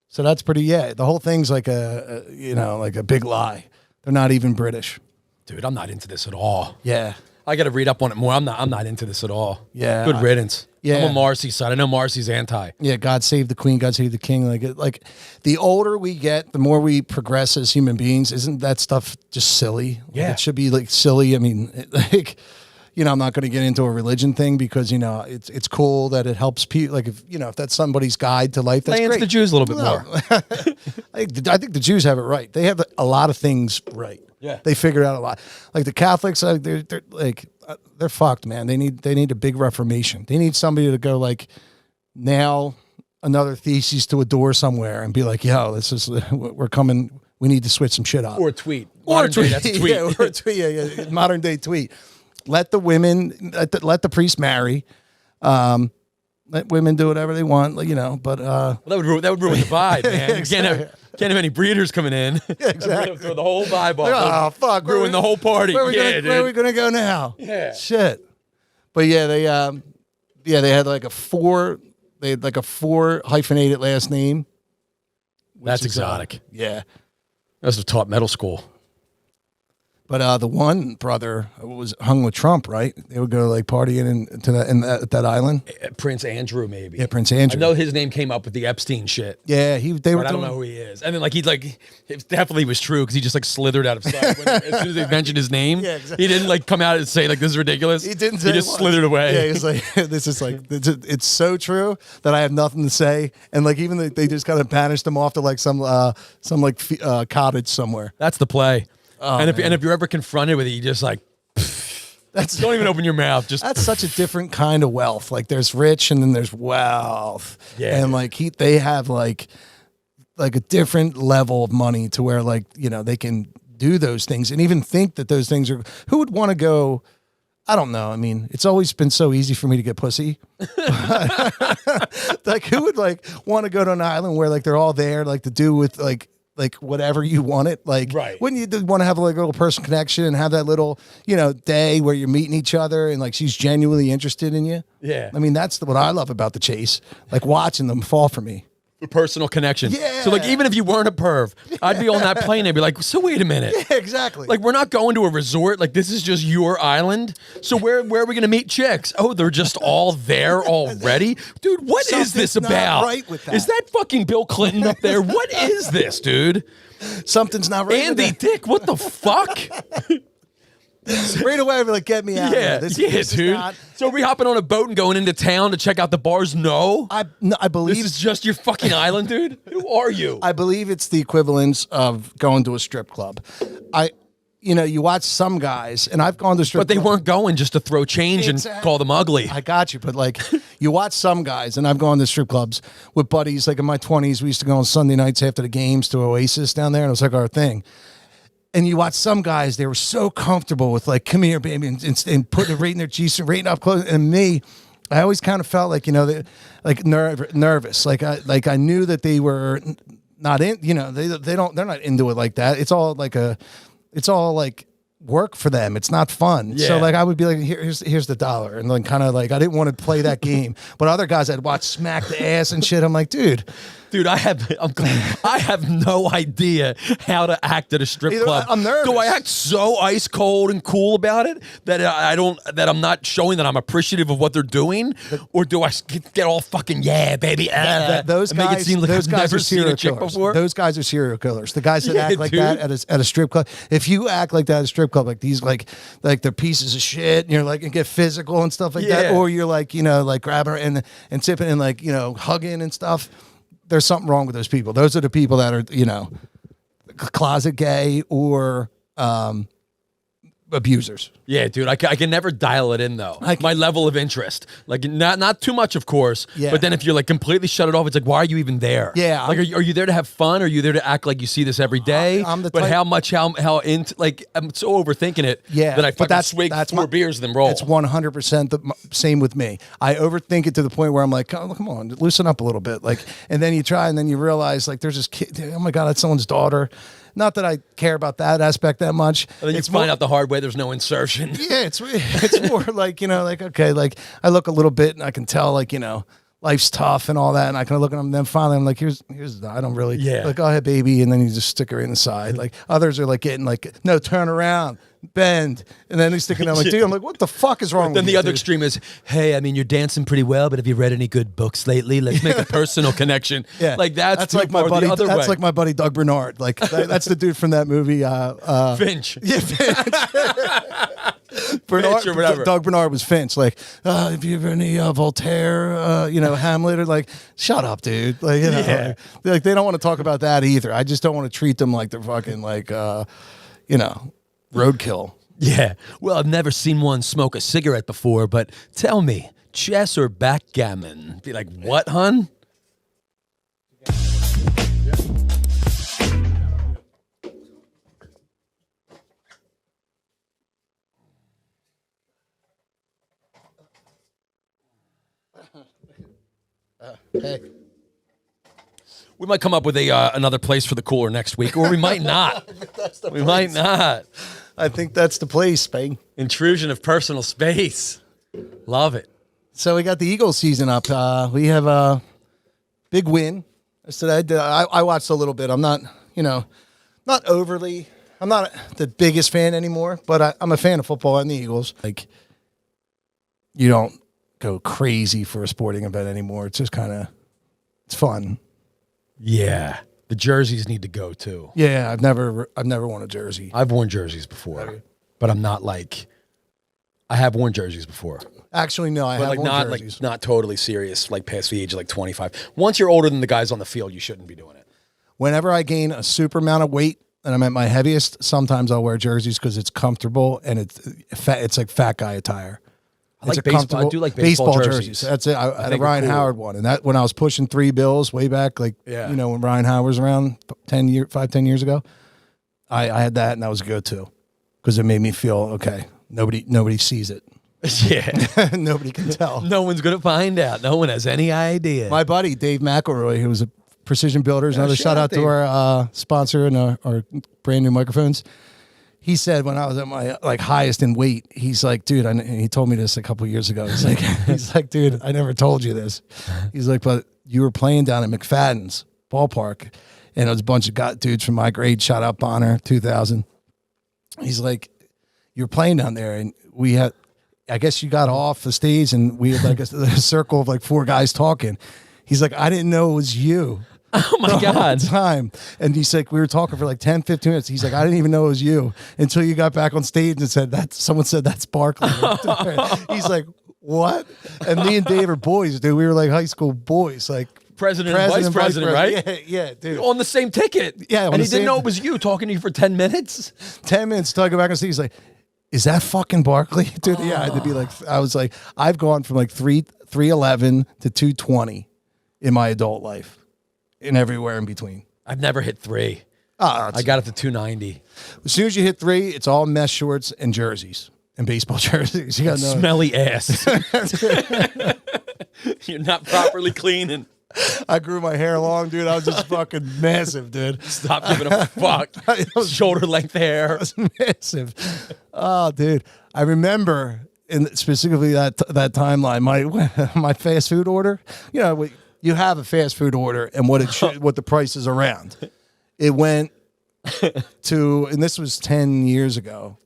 So that's pretty. Yeah, the whole thing's like like a big lie. They're not even British. Dude, I'm not into this at all. Yeah, I got to read up on it more. I'm not into this at all. Yeah, good riddance. Yeah, I'm on Marcy's side. I know Marcy's anti. Yeah, God save the Queen, God save the King. Like the older we get, the more we progress as human beings. Isn't that stuff just silly? Yeah, it should be like silly. I mean, I'm not going to get into a religion thing because it's cool that it helps people. Like if that's somebody's guide to life, that's great. The Jews a little bit more. I think the Jews have it right. They have a lot of things right. Yeah, they figured out a lot. Like the Catholics, they're fucked, man. They need a big reformation. They need somebody to go like nail another thesis to a door somewhere and be like, yo, we're coming we need to switch some shit up. Or a tweet. Modern day, that's a tweet. Yeah, or a tweet. Yeah. Modern day tweet. Let the women, let the priest marry. Let women do whatever they want, but Well, that would ruin the vibe, man. You can't have any breeders coming in. Exactly. Throw the whole vibe off. Oh, fuck. Ruin the whole party. Where are we gonna go now? Yeah. Shit. But yeah, they had like a 4 hyphenated last name. That's which is, exotic. Yeah. That's what taught middle school. But the one brother was hung with Trump, right? They would go like partying at that island. Prince Andrew, maybe. Yeah, Prince Andrew. I know his name came up with the Epstein shit. Yeah, they were. But I don't know who he is. And then it definitely was true because he just like slithered out of sight as soon as they mentioned his name. Yeah, exactly. He didn't like come out and say like this is ridiculous. He didn't say He just it slithered away. Yeah, he's like, this is like, it's so true that I have nothing to say. And like, even they just kind of banished him off to like some cottage somewhere. That's the play. Oh, and if you're ever confronted with it, you just like don't even open your mouth. Just that's such a different kind of wealth. Like there's rich and then there's wealth. Yeah. And like they have like a different level of money to where like, they can do those things and even think that those things are, who would want to go? I don't know. I mean, it's always been so easy for me to get pussy. Like who would like want to go to an island where like they're all there, like to do with like whatever you want it, like, right. Wouldn't you want to have like a little personal connection and have that little, day where you're meeting each other and like she's genuinely interested in you? Yeah. I mean, that's what I love about the chase, like watching them fall for me. a personal connection. Yeah. So like even if you weren't a perv, I'd be on that plane and be like, so wait a minute. Yeah, exactly. Like we're not going to a resort. Like this is just your island. So where are we gonna meet chicks? Oh, they're just all there already, dude. What is this Something's not about? right with that. Is that fucking Bill Clinton up there? What is this, dude? Something's not right. Andy Dick, what the fuck? Right away, I'd be like, get me out Yeah, of here. This dude. is not. So are we hopping on a boat and going into town to check out the bars? No. I This believe is just your fucking island, dude. Who are you? I believe it's the equivalence of going to a strip club. You watch some guys, and I've gone to strip But they club. weren't going just to throw change and Exactly. call them ugly. I got you, but like you watch some guys, and I've gone to strip clubs with buddies. Like in my 20s, we used to go on Sunday nights after the games to Oasis down there, and it was like our thing. And you watch some guys; they were so comfortable with like, "Come here, baby," and putting it right in their G-string, right up close. And me, I always kind of felt like like nervous. Like I knew that they were not in. They're not into it like that. It's all like work for them. It's not fun. Yeah. So like I would be like, here's the $1, and then kind of like I didn't want to play that game. But other guys I'd watch smack the ass and shit. I'm like, dude, I have no idea how to act at a strip Either club. I'm nervous. Do I act so ice cold and cool about it that I'm not showing that I'm appreciative of what they're doing, or do I get all fucking baby? those and make it guys, seem like those I've guys never are seen serial a chick killers. before? Those guys are serial killers. The guys that Yeah, act like dude. that at a strip club. If you act like that at a strip club, like these, like they're pieces of shit, and you're like and get physical and stuff like that, Yeah. or you're like like grabbing her and tipping and like hugging and stuff. There's something wrong with those people. Those are the people that are closet gay or abusers. Yeah, dude, I can never dial it in though. My level of interest, like not too much, of course. Yeah. But then if you're like completely shut it off, it's like, why are you even there? Yeah, like are you there to have fun? Are you there to act like you see this every day? I'm the but type- how into like I'm so overthinking it. Yeah, that I but fucking swig four beers and then roll. It's 100% the same with me. I overthink it to the point where I'm like, oh, come on, loosen up a little bit. Like, and then you try, and then you realize like there's this kid. Oh my god, that's someone's daughter. Not that I care about that aspect that much. And then you find out the hard way there's no insertion. Yeah, it's more like like okay, like I look a little bit and I can tell like life's tough and all that, and I can look at them. And then finally, I'm like, here's I don't really like, go ahead, baby, and then you just stick her in the side. Like others are like getting like, no, turn around, bend, and then he's sticking out like, dude, I'm like, what the fuck is wrong? Then with the you, other dude? extreme is, hey, I mean, you're dancing pretty well, but have you read any good books lately? Let's make a personal connection. Yeah, like that's like my buddy. The other That's way. like my buddy Doug Bernard. Like that's the dude from that movie. Finch. Yeah, Finch. Bernard, Finch or whatever. Doug Bernard was Finch. Like, have you ever any Voltaire? Hamlet, or like, shut up, dude. Like, Yeah. like they don't want to talk about that either. I just don't want to treat them like they're fucking like, roadkill. Yeah. Well, I've never seen one smoke a cigarette before, but tell me, chess or backgammon? Be like, what, hun? Hey. We might come up with another place for the cooler next week, or we might not. We might not. I think that's the place, Bang. Intrusion of personal space. Love it. So we got the Eagles season up. We have a big win. I watched a little bit. I'm not, not overly. I'm not the biggest fan anymore, but I'm a fan of football and the Eagles. Like, you don't go crazy for a sporting event anymore. It's just it's fun. Yeah. The jerseys need to go too. Yeah, I've never worn a jersey. I've worn jerseys before, but I'm not like, I have worn jerseys before. Actually, no, I But have like worn not jerseys. like not totally serious, like past the age of like 25. Once you're older than the guys on the field, you shouldn't be doing it. Whenever I gain a super amount of weight and I'm at my heaviest, sometimes I'll wear jerseys because it's comfortable and it's like fat guy attire. I like It's a baseball. I comfortable- do like baseball jerseys. jerseys. That's it. I had a think Ryan they're cool. Howard one, and that when I was pushing 3 bills way back, like Yeah. when Ryan Howard was around 10 years ago, I had that, and that was good too because it made me feel okay. Nobody sees it. Yeah. Nobody can tell. No one's going to find out. No one has any idea. My buddy Dave McElroy, who was a Precision Builders, another shout out to our sponsor and our brand new microphones. He said when I was at my highest in weight, he's like, dude, and he told me this a couple of years ago. He's like, dude, I never told you this. He's like, but you were playing down at McFadden's ballpark, and it was a bunch of dudes from my grade. Shout out Bonner, 2000. He's like, you're playing down there, and we had, I guess you got off the stage, and we had like a circle of like 4 guys talking. He's like, I didn't know it was you. Oh my God. Time. And he's like, we were talking for like 10, 15 minutes. He's like, I didn't even know it was you until you got back on stage and said that someone said that's Barkley. He's like, what? And me and Dave are boys, dude. We were like high school boys, like President and vice president, right? Yeah, dude. On the same ticket. Yeah, on and the he didn't same- know it was you talking to you for 10 minutes. 10 minutes till I go back on stage. He's like, is that fucking Barkley? Dude, yeah, I had to be like, I was like, I've gone from like 311 to 220 in my adult life and everywhere in between. I've never hit 3. I got up to 290. As soon as you hit 3, it's all mesh shorts and jerseys and baseball jerseys. You got no Smelly ass. You're not properly cleaning. I grew my hair long, dude. I was just fucking massive, dude. Stop giving a fuck. Shoulder length hair. I was massive. Oh, dude. I remember specifically that timeline, my fast food order. You have a fast food order and what the price is around. It went to, and this was 10 years ago.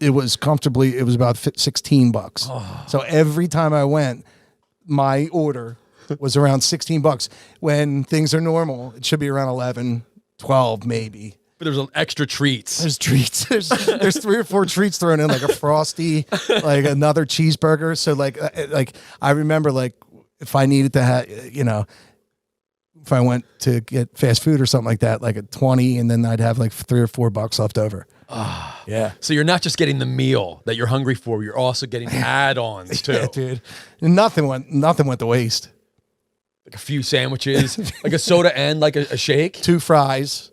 It was about $16. So every time I went, my order was around $16. When things are normal, it should be around 11, 12 maybe. But there's extra treats. There's treats. There's 3 or 4 treats thrown in, like a Frosty, like another cheeseburger. So like I remember like if I needed to have, if I went to get fast food or something like that, like a 20, and then I'd have like $3 or $4 left over. Yeah. So you're not just getting the meal that you're hungry for, you're also getting add-ons too. Yeah, dude. Nothing went to waste. Like a few sandwiches, like a soda and like a shake. 2 fries,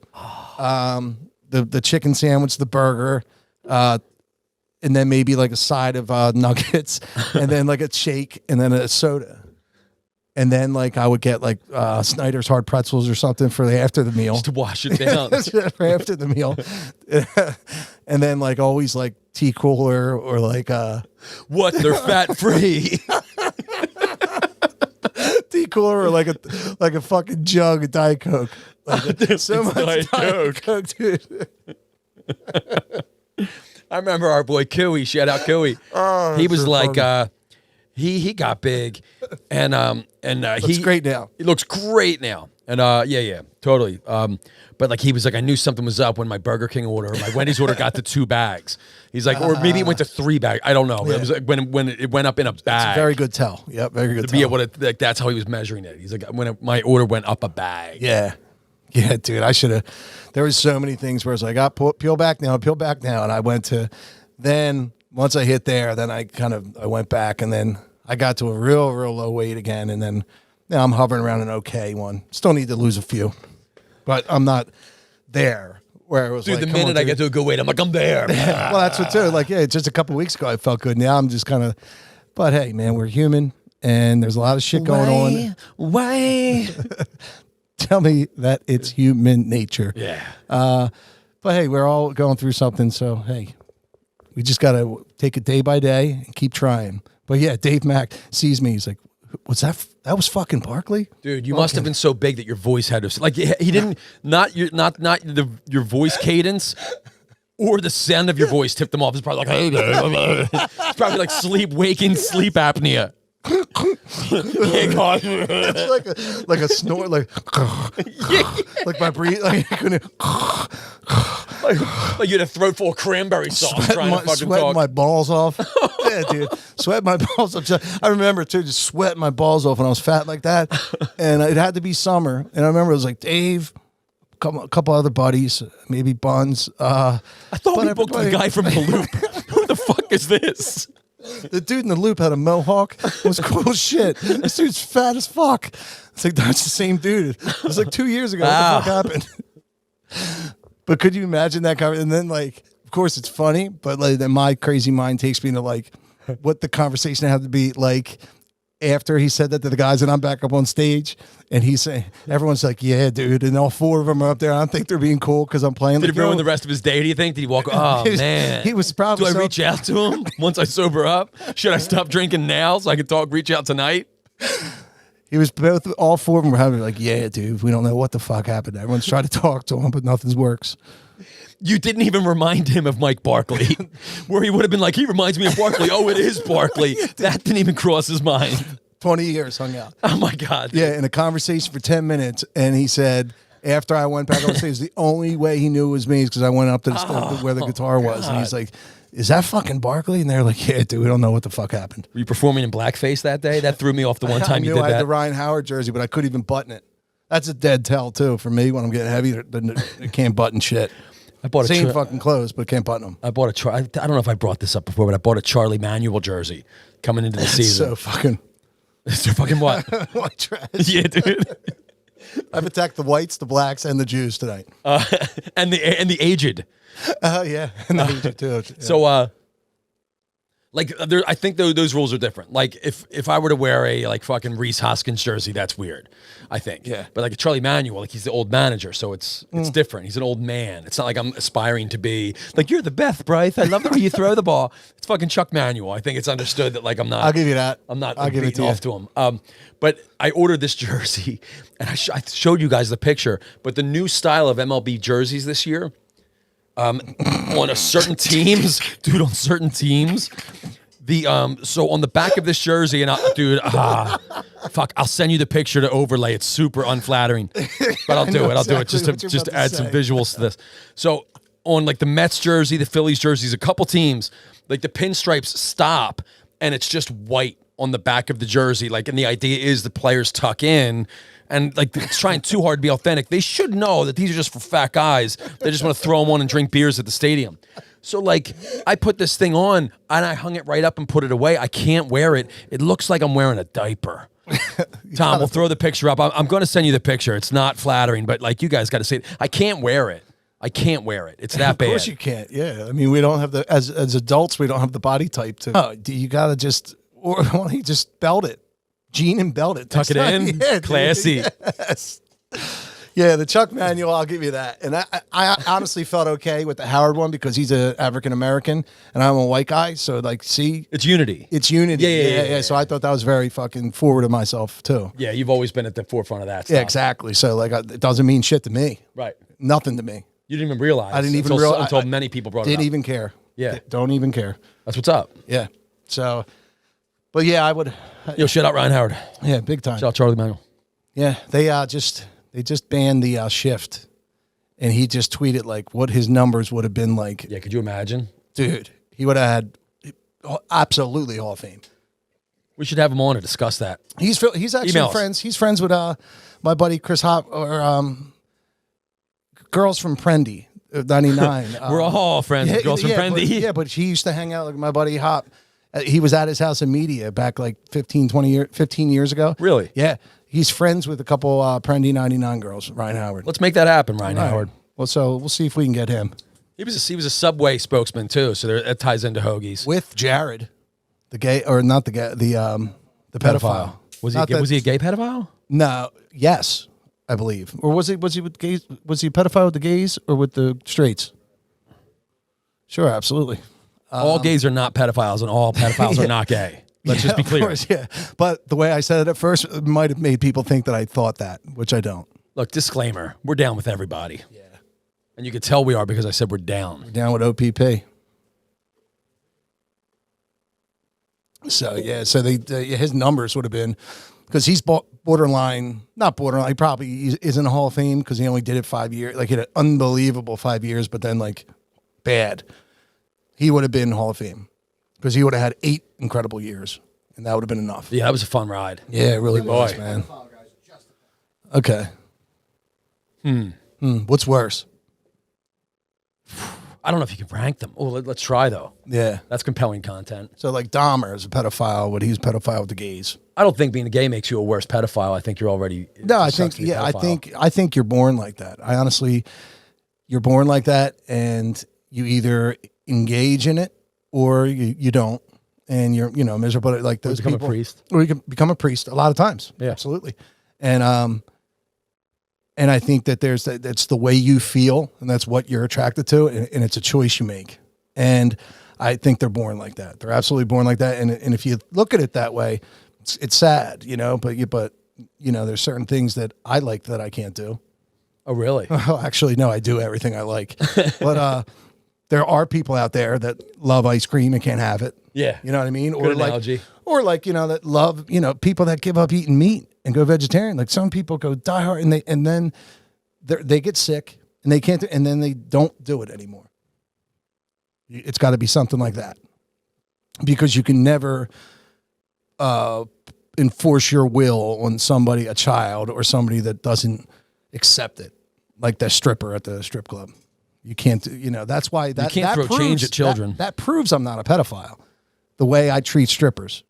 the chicken sandwich, the burger, and then maybe like a side of nuggets, and then like a shake, and then a soda. And then like I would get like Snyder's hard pretzels or something for after the meal. Just to wash it down. For after the meal. And then like always like tea cooler or like What? They're fat free. tea cooler or like a fucking jug of Diet Coke. Like, so much Diet Coke, dude. I remember our boy Cooey. Shout out Cooey. He was so like funny. he got big, and Looks great now. He looks great now, and yeah, totally. But like he was like, I knew something was up when my Burger King order, or my Wendy's order got to 2 bags. He's like, or maybe it went to 3 bags. I don't know. But it was like when it went up in a bag. It's a very good tell. Yep, very good to tell. be able to like that's how he was measuring it. He's like when my order went up a bag. Yeah, dude. I should have. There was so many things where I was like, peel back now, and I went to. Then once I hit there, then I went back, and then I got to a real low weight again, and then now I'm hovering around an okay one. Still need to lose a few, but I'm not there where it was. Dude, like, the come on, minute I dude. get to a good weight, I'm like, I'm there. Well, that's what too. Like, yeah, just a couple weeks ago I felt good. Now I'm just kind of. But hey, man, we're human, and there's a lot of shit going on. Why? Tell me that it's human nature. Yeah. But hey, we're all going through something, so hey, we just got to take it day by day and keep trying. But yeah, Dave Mack sees me. He's like, "What's that? That was fucking Barkley?" Dude, you must have been so big that your voice had to like he didn't not your voice cadence or the sound of your voice tipped him off. It's probably like it's probably like waking sleep apnea. It's like a snort, like like my breathe, like I couldn't. Like you had a throat full of cranberry sauce trying to fucking sweating talk. my balls off. Yeah, dude, sweating my balls off. I remember too, just sweating my balls off when I was fat like that, and it had to be summer. And I remember it was like Dave, a couple other buddies, maybe Buns. I thought we booked the guy from the Loop. Who the fuck is this? The dude in the Loop had a mohawk. It was cool as shit. This dude's fat as fuck. It's like, that's the same dude. It was like 2 years ago. What the fuck happened? But could you imagine that? And then, like, of course, it's funny, but like, then my crazy mind takes me to like what the conversation had to be like after he said that to the guys, and I'm back up on stage, and he's saying, everyone's like, "Yeah, dude," and all four of them are up there. I don't think they're being cool because I'm playing. Did like, it ruin the rest of his day? Do you think? Did he walk? Oh man, he was probably. Do I reach out to him once I sober up? Should I stop drinking now so I can reach out tonight? He was all four of them were having like, "Yeah, dude, we don't know what the fuck happened." Everyone's trying to talk to him, but nothing works. You didn't even remind him of Mike Barkley, where he would have been like, "He reminds me of Barkley." Oh, it is Barkley. That didn't even cross his mind. 20 years hung out. Oh my God. Yeah, in a conversation for 10 minutes, and he said after I went back on stage, the only way he knew it was me is because I went up to the where the guitar was, and he's like, "Is that fucking Barkley?" And they're like, "Yeah, dude, we don't know what the fuck happened." Were you performing in blackface that day? That threw me off the one time you did I had that. the Ryan Howard jersey, but I couldn't even button it. That's a dead tell too for me when I'm getting heavy. I can't button shit. I bought same fucking clothes, but can't button them. I bought I don't know if I brought this up before, but I bought a Charlie Manuel jersey coming into the season. So fucking. So fucking what? White trash. Yeah, dude. I've attacked the whites, the blacks, and the Jews tonight. And the aged. Yeah, and the aged too. Yeah. So, like, I think those rules are different. Like, if I were to wear a like fucking Reese Hoskins jersey, that's weird. I think. Yeah. But like a Charlie Manuel, like he's the old manager, so it's different. He's an old man. It's not like I'm aspiring to be like you're the Beth, Bryce. I love the way you throw the ball. It's fucking Chuck Manuel. I think it's understood that like I'm not. I'll give you that. I'm not I'll give it beating to off to him. But I ordered this jersey, and I showed you guys the picture. But the new style of MLB jerseys this year, on a certain teams, dude, on certain teams. So on the back of this jersey, and I'll send you the picture to overlay. It's super unflattering, but I'll do it. I'll do it just to add some visuals to this. So on like the Mets jersey, the Phillies jerseys, a couple teams, like the pinstripes stop, and it's just white on the back of the jersey. Like, and the idea is the players tuck in. And like it's trying too hard to be authentic. They should know that these are just for fat guys. They just want to throw them on and drink beers at the stadium. So like I put this thing on and I hung it right up and put it away. I can't wear it. It looks like I'm wearing a diaper. Tom, we'll throw the picture up. I'm going to send you the picture. It's not flattering, but like you guys got to see it. I can't wear it. I can't wear it. It's that bad. Of course you can't. Yeah. I mean, we don't have as adults, we don't have the body type to. Oh, you got to just, or why don't you just belt it? Jean and belt it. Tuck it in. Yeah, classy. Yes. Yeah, the Chuck Manuel, I'll give you that. And I honestly felt okay with the Howard one because he's an African-American and I'm a white guy. So, like, see? It's unity. It's unity. Yeah. So I thought that was very fucking forward of myself, too. Yeah, you've always been at the forefront of that stuff. Yeah, exactly. So, like, it doesn't mean shit to me. Right. Nothing to me. You didn't even realize. I didn't even realize. Until many people brought it up. Didn't even care. Yeah. Don't even care. That's what's up. Yeah. So, but yeah, I would. Yo, shout out Ryan Howard. Yeah, big time. Shout out Charlie Manuel. Yeah, they just banned the shift, and he just tweeted like what his numbers would have been like. Yeah, could you imagine? Dude, he would have had absolutely Hall of Fame. We should have him on to discuss that. He's actually Emails. friends. He's friends with my buddy Chris Hop or girls from Prendy 99. We're all friends with girls from Prendy. But he used to hang out with my buddy Hop. He was at his house in Media back like 15 years ago. Really? Yeah. He's friends with a couple Prendy 99 girls, Ryan Howard. Let's make that happen, Ryan Howard. Well, so we'll see if we can get him. He was a Subway spokesman too, so that ties into Hoagies. With Jared, the gay, or not the gay, the The pedophile. Was Not that- he a gay pedophile? No. Yes, I believe. Or was he with gays? Was he a pedophile with the gays or with the straights? Sure, absolutely. All gays are not pedophiles, and all pedophiles are not gay. Let's just be Of clear. course, yeah. But the way I said it at first it might have made people think that I thought that, which I don't. Look, disclaimer: we're down with everybody. Yeah, and you could tell we are because I said we're down. Down with OPP. So yeah, so his numbers would have been because he's borderline, not borderline. He probably is in the Hall of Fame because he only did it 5 years. Like he had an unbelievable 5 years, but then like bad. He would have been Hall of Fame because he would have had 8 incredible years, and that would have been enough. Yeah, that was a fun ride. Yeah, it really was, man. Okay. What's worse? I don't know if you can rank them. Oh, let's try though. Yeah. That's compelling content. So like Dahmer is a pedophile, but he's a pedophile with the gays. I don't think being a gay makes you a worse pedophile. I think you're already. No, I think I think you're born like that. I honestly, you're born like that, and you either engage in it or you don't, and you're miserable. Like those become people, a priest, or you can become a priest a lot of times. Yeah, absolutely. And I think that that's the way you feel, and that's what you're attracted to, and it's a choice you make. And I think they're born like that. They're absolutely born like that. And if you look at it that way, it's sad, But there's certain things that I like that I can't do. Oh, really? Oh, actually, no, I do everything I like. But there are people out there that love ice cream and can't have it. Yeah, you know what I mean. Good analogy. Or that love people that give up eating meat and go vegetarian. Like some people go die hard and then they get sick and they can't and then they don't do it anymore. It's got to be something like that because you can never enforce your will on somebody, a child or somebody that doesn't accept it, like the stripper at the strip club. You can't that's why that you can't that throw change at children. That proves I'm not a pedophile. The way I treat strippers.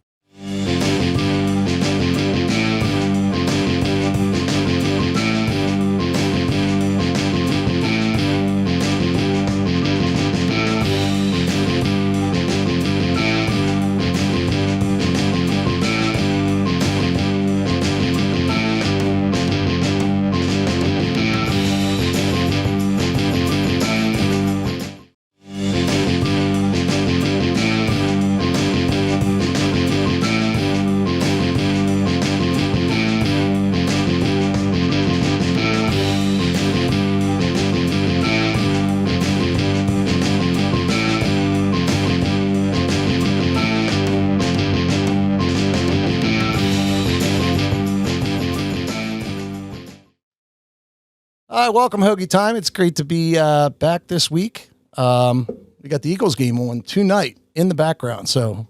All right, welcome Hoagie Time. It's great to be back this week. We got the Eagles game on tonight in the background, so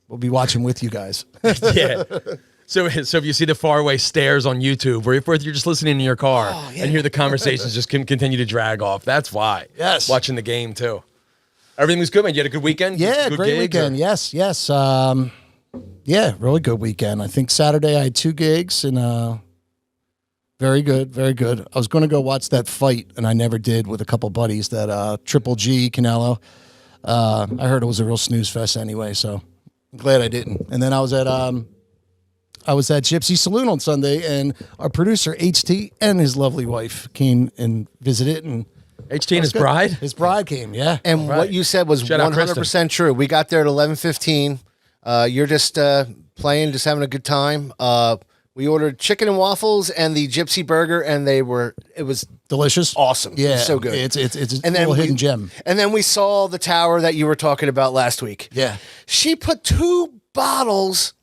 we'll be watching with you guys. Yeah. So if you see the faraway stairs on YouTube, or if you're just listening in your car and hear the conversations just continue to drag off, that's why. Yes. Watching the game too. Everything was good, man. You had a good weekend? Yeah, good great weekend. Yes. Yeah, really good weekend. I think Saturday I had 2 gigs and very good, very good. I was going to go watch that fight, and I never did with a couple buddies, that Triple G, Canelo. I heard it was a real snooze fest anyway, so I'm glad I didn't. And then I was at Gypsy Saloon on Sunday, and our producer, HT, and his lovely wife came and visited. And HT and his bride? His bride came, yeah. And what you said was Shout out 100% true. We got there at 11:15. You're just playing, just having a good time. We ordered chicken and waffles and the Gypsy burger, and it was delicious, awesome. Yeah, so good. It's a little hidden gem. And then we saw the tower that you were talking about last week. Yeah, she put 2 bottles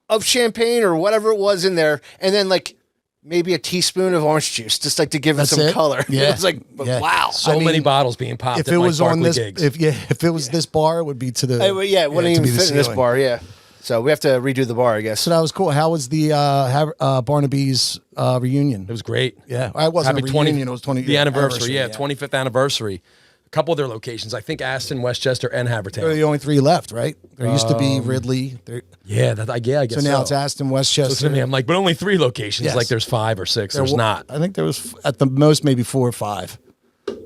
of champagne or whatever it was in there, and then like maybe a teaspoon of orange juice, just like to give it some color. Yeah, it was like wow, So many bottles being popped. If at it was Mike on Barkley this, gigs. if it was this bar, it would be to the. It wouldn't even fit in this bar. Yeah. So we have to redo the bar, I guess. So that was cool. How was the Barnaby's reunion? It was great. Yeah, I wasn't Happy a reunion. It was 20 the anniversary. Yeah, 25th anniversary. A couple of their locations. I think Aston, Westchester, and They're Havertown. the only 3 left, right? There used to be Ridley. Yeah, I guess So now it's Aston, Westchester. So to me, I'm like, but only 3 locations. Yes. Like there's 5 or 6. There's There wa- not. I think there was at the most maybe 4 or 5,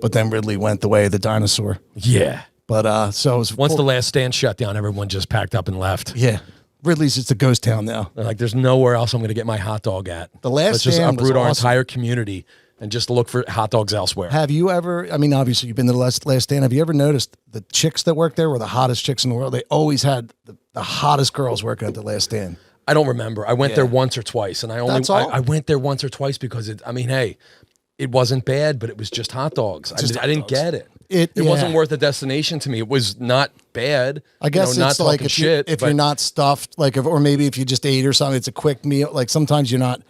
but then Ridley went the way of the dinosaur. Yeah. But so it was Once the last stand shut down, everyone just packed up and left. yeah. Ridley's just a ghost town now. They're like, there's nowhere else I'm going to get my hot dog at. The Last Let's just Stand was uproot our awesome. entire community and just look for hot dogs elsewhere. Have you ever, I mean, obviously you've been to the Last Stand. Have you ever noticed the chicks that work there were the hottest chicks in the world? They always had the hottest girls working at the Last Stand. I don't remember. I went Yeah. there once or twice, and That's all? I went there once or twice because hey, it wasn't bad, but it was just hot dogs. I didn't dogs. get it. It wasn't yeah. worth the destination to me. It was not bad. I guess not it's like talking if, shit, if but you're not stuffed, like or maybe if you just ate or something, it's a quick meal. Like sometimes you're not.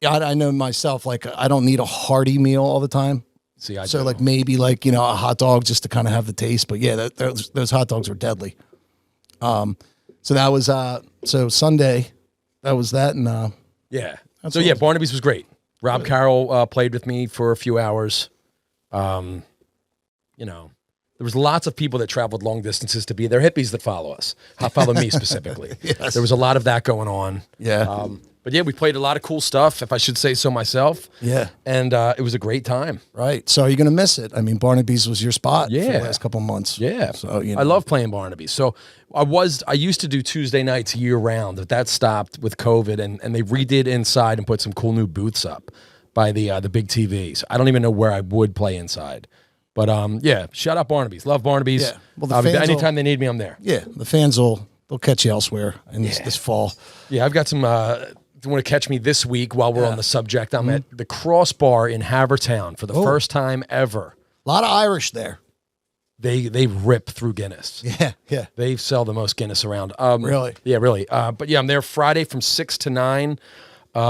I know myself. Like I don't need a hearty meal all the time. See, I So do. like maybe like a hot dog just to kind of have the taste. But yeah, those hot dogs were deadly. So that was so Sunday. That was that, and yeah. That's So yeah, awesome. Barnaby's was great. Rob Carroll played with me for a few hours. There was lots of people that traveled long distances to be there. Hippies that follow us, follow me specifically. Yes. There was a lot of that going on. yeah, But yeah, we played a lot of cool stuff, if I should say so myself. yeah, And it was a great time. right. So you're gonna miss it. I mean, Barnaby's was your spot for Yeah. the last couple of months. Yeah. So I love playing Barnaby. So I used to do Tuesday nights year round, but that stopped with COVID and they redid inside and put some cool new booths up by the big TVs. I don't even know where I would play inside. But yeah, shout out Barnaby's. Love Barnaby's. Yeah. Well, the fans anytime they need me, I'm there. Yeah, the fans they'll catch you elsewhere in this fall. Yeah, I've got some if you want to catch me this week while we're on the subject, I'm at the Crossbar in Havertown for the first time ever. A lot of Irish there. They rip through Guinness. Yeah, yeah. They sell the most Guinness around. Really? Yeah, really. But yeah, I'm there Friday from 6 to 9.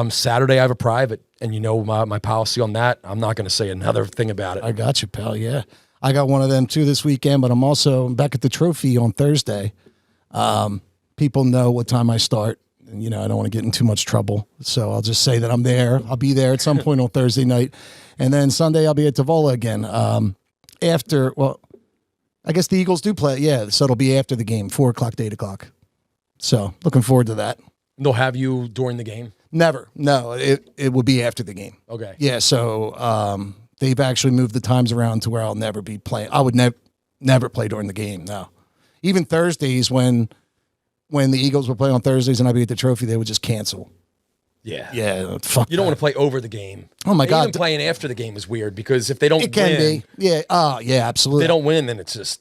Saturday I have a private, and my policy on that. I'm not going to say another thing about it. I got you, pal. Yeah, I got one of them too this weekend. But I'm also back at the Trophy on Thursday. People know what time I start, and I don't want to get in too much trouble, so I'll just say that I'm there. I'll be there at some point on Thursday night, and then Sunday I'll be at Tavola again. I guess the Eagles do play. Yeah, so it'll be after the game, 4:00 to 8:00. So looking forward to that. They'll have you during the game? Never. No, it will be after the game. Okay. Yeah, so they've actually moved the times around to where I'll never be playing. I would never play during the game, no. Even Thursdays when the Eagles were playing on Thursdays and I'd be at the Trophy, they would just cancel. Yeah. Yeah, fuck You don't that. want to play over the game. Oh, my And God. Even playing after the game is weird because if they don't It can win, be. Yeah, yeah, absolutely. they don't win, then it's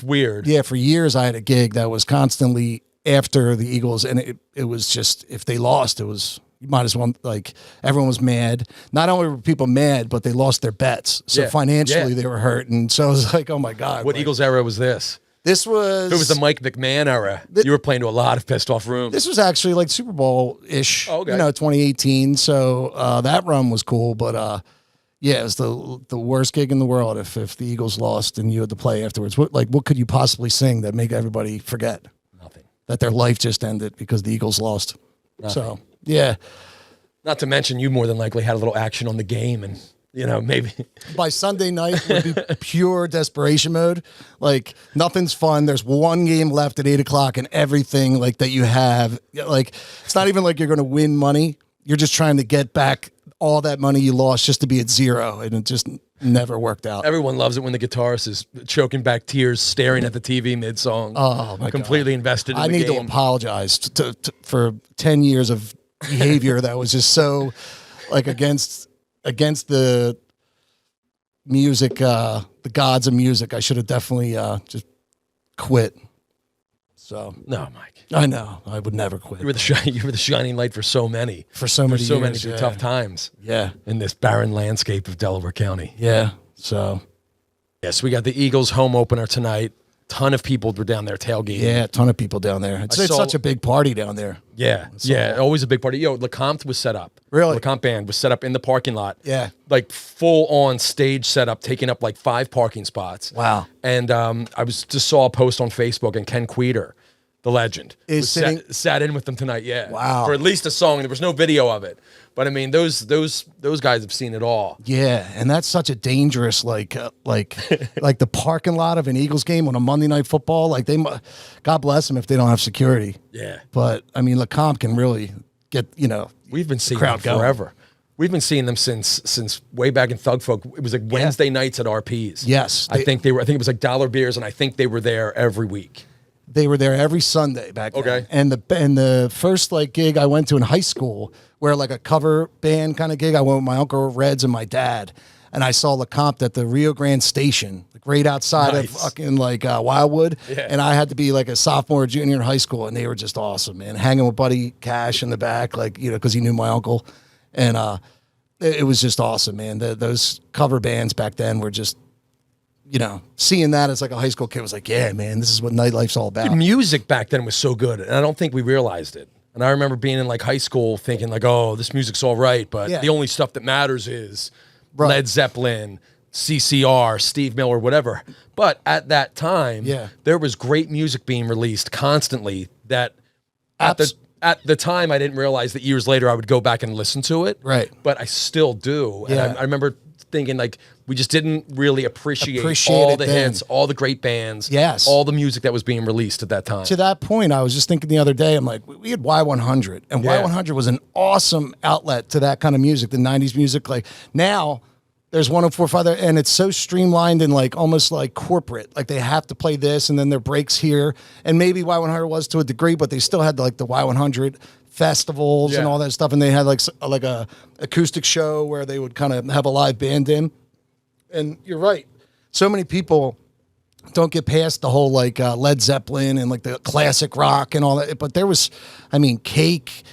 weird. Yeah, for years I had a gig that was constantly after the Eagles, and it was just, if they lost, it was, you might as well, like, everyone was mad. Not only were people mad, but they lost their bets. So Yeah. financially Yeah. they were hurt. And so I was like, oh my God. What like, Eagles era was this? This was... If it was the Mike McMahon era, you were playing to a lot of pissed off rooms. This was actually like Super Bowl-ish, Oh, okay. 2018. So that run was cool, but yeah, it was the worst gig in the world if the Eagles lost and you had to play afterwards. What could you possibly sing that make everybody forget Nothing. that their life just ended because the Eagles lost? So yeah, Not to mention you more than likely had a little action on the game and, maybe. by Sunday night would be pure desperation mode. Like nothing's fun. There's one game left at 8:00 and everything like that you have, like it's not even like you're going to win money. You're just trying to get back all that money you lost just to be at zero. And it just never worked out. Everyone loves it when the guitarist is choking back tears, staring at the TV mid-song. Oh, my God. Completely invested in I the need to game. apologize for 10 years of behavior that was just so like against the music, the gods of music. I should have definitely just quit. So No, Mike. I know I would never quit. You were the shining light for so many. For so many years, through yeah. tough times Yeah, in this barren landscape of Delaware County. yeah. So Yes, we got the Eagles home opener tonight. Ton of people were down there tailgating. yeah, a ton of people down there. It's saw- such a big party down there. Yeah, always a big party. LeCompte was set up. Really? LeCompte band was set up in the parking lot. Yeah. Like full on stage setup, taking up like 5 parking spots. Wow. And I just saw a post on Facebook, and Ken Queter, the legend, Is sitting- sat in with them tonight. Yeah. Wow. For at least a song. There was no video of it, but I mean, those guys have seen it all. Yeah, and that's such a dangerous like the parking lot of an Eagles game on a Monday Night Football. Like God bless them if they don't have security. Yeah. But I mean, LeCompte can really get We've been seeing crowd them going. forever. We've been seeing them since way back in Thug Folk. It was like Wednesday nights at RP's. Yes, I think it was like dollar beers, and I think they were there every week. They were there every Sunday back then. Okay. And the first like gig I went to in high school, where like a cover band kind of gig, I went with my Uncle Reds and my dad, and I saw LeCompte at the Rio Grande station, like right outside of fucking like Wildwood. Yeah. And I had to be like a sophomore or junior in high school, and they were just awesome, man. Hanging with Buddy Cash in the back, like, you know, because he knew my uncle. And it was just awesome, man. Those cover bands back then were just, you know, seeing that as like a high school kid was like, yeah, man, this is what nightlife's all about. Dude, music back then was so good, and I don't think we realized it. And I remember being in like high school thinking like, oh, this music's all right, but Yeah. the only stuff that matters is Led Zeppelin, CCR, Steve Miller, whatever. But at that time, there was great music being released constantly that at the time I didn't realize that years later I would go back and listen to it. Right. But I still do. And Yeah. I remember thinking like we just didn't really appreciate Appreciate all it the then. hits, all the great bands, Yes. all the music that was being released at that time. To that point, I was just thinking the other day, I'm like, we had Y100, and Yeah. Y100 was an awesome outlet to that kind of music, the 90s music. Like now, there's 104.5 there, and it's so streamlined and like almost like corporate. Like they have to play this, and then their breaks here. And maybe Y100 was to a degree, but they still had like the Y100 festivals and Yeah. all that stuff, and they had like a acoustic show where they would kind of have a live band in. And you're right. So many people don't get past the whole like Led Zeppelin and like the classic rock and all that. But there was, I mean, Cake,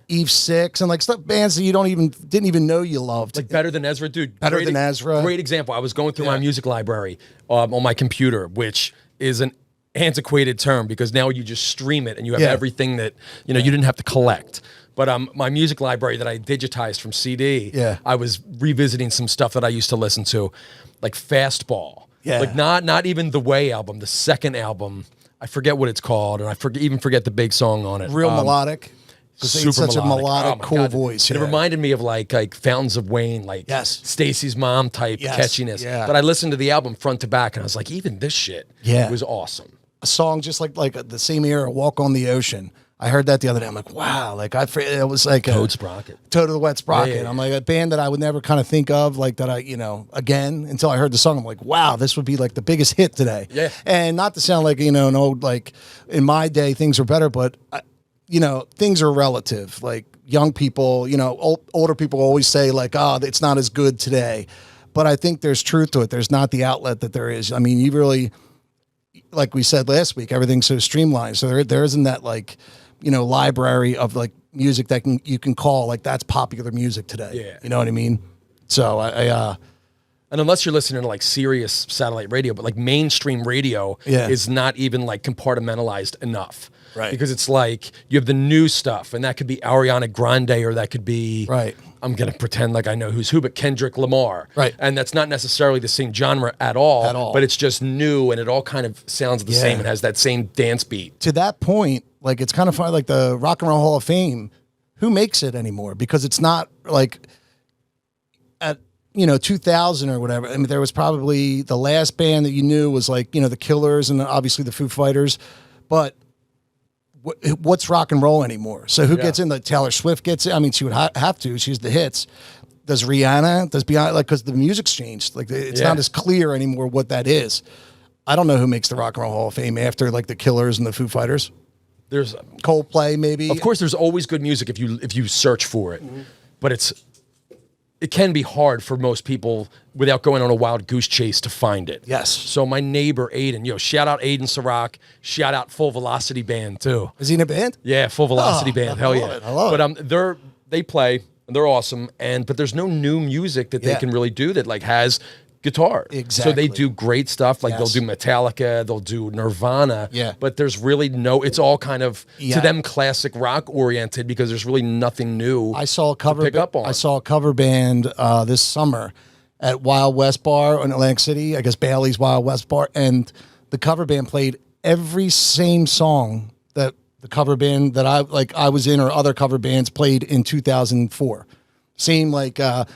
Eve Six, and like stuff bands that you didn't even know you loved. Like Better Than Ezra, dude. Better Than Ezra. Great example. I was going through my music library on my computer, which is an antiquated term because now you just stream it and you have everything that you didn't have to collect. But my music library that I digitized from CD, I was revisiting some stuff that I used to listen to, like Fastball. Yeah. Like not even the Way album, the second album. I forget what it's called, and I even forget the big song on it. Real melodic. Because they had such a melodic, Oh my cool God. voice. It reminded me of like Fountains of Wayne, like Stacy's Mom type catchiness. Yeah. But I listened to the album front to back, and I was like, even this shit was awesome. A song just like the same era, Walk on the Ocean. I heard that the other day. I'm like, wow, like it was like Toad Sprocket. Toad of the Wet Sprocket. Yeah, yeah. I'm like a band that I would never kind of think of, like that again, until I heard the song. I'm like, wow, this would be like the biggest hit today. Yeah. And not to sound like, an old, like in my day, things were better, but things are relative. Like young people, older people always say like, oh, it's not as good today. But I think there's truth to it. There's not the outlet that there is. I mean, you really, like we said last week, everything's so streamlined. So there isn't that like, library of like music that you can call like that's popular music today. Yeah. You know what I mean? So I And unless you're listening to like Sirius satellite radio, but like mainstream radio is not even like compartmentalized enough. Right. Because it's like you have the new stuff, and that could be Ariana Grande, or that could be I'm gonna pretend like I know who's who, but Kendrick Lamar. Right. And that's not necessarily the same genre at all. But it's just new, and it all kind of sounds the same and has that same dance beat. To that point, like it's kind of funny, like the Rock and Roll Hall of Fame, who makes it anymore? Because it's not like at 2000 or whatever. I mean, there was probably the last band that you knew was like the Killers and obviously the Foo Fighters, but what's rock and roll anymore? So who gets in? Like Taylor Swift gets in. I mean, she would have to. She's the hits. Does Rihanna? Does Beyonce? Like, because the music's changed. Like, it's not as clear anymore what that is. I don't know who makes the Rock and Roll Hall of Fame after like the Killers and the Foo Fighters. There's Coldplay, maybe. Of course, there's always good music if you search for it, but it can be hard for most people without going on a wild goose chase to find it. Yes. So my neighbor Aiden, shout out Aiden Sirac, shout out Full Velocity Band too. Is he in a band? Yeah, Full Velocity Band. Hell yeah. I love it. But they play, and they're awesome, but there's no new music that they can really do that like has guitar. Exactly. So they do great stuff. Like they'll do Metallica, they'll do Nirvana. Yeah. But there's really it's all kind of to them classic rock oriented because there's really nothing new. I saw a cover. pick up on. I saw a cover band this summer at Wild West Bar in Atlantic City. I guess Bailey's Wild West Bar, and the cover band played every same song that the cover band that I was in or other cover bands played in 2004. Same like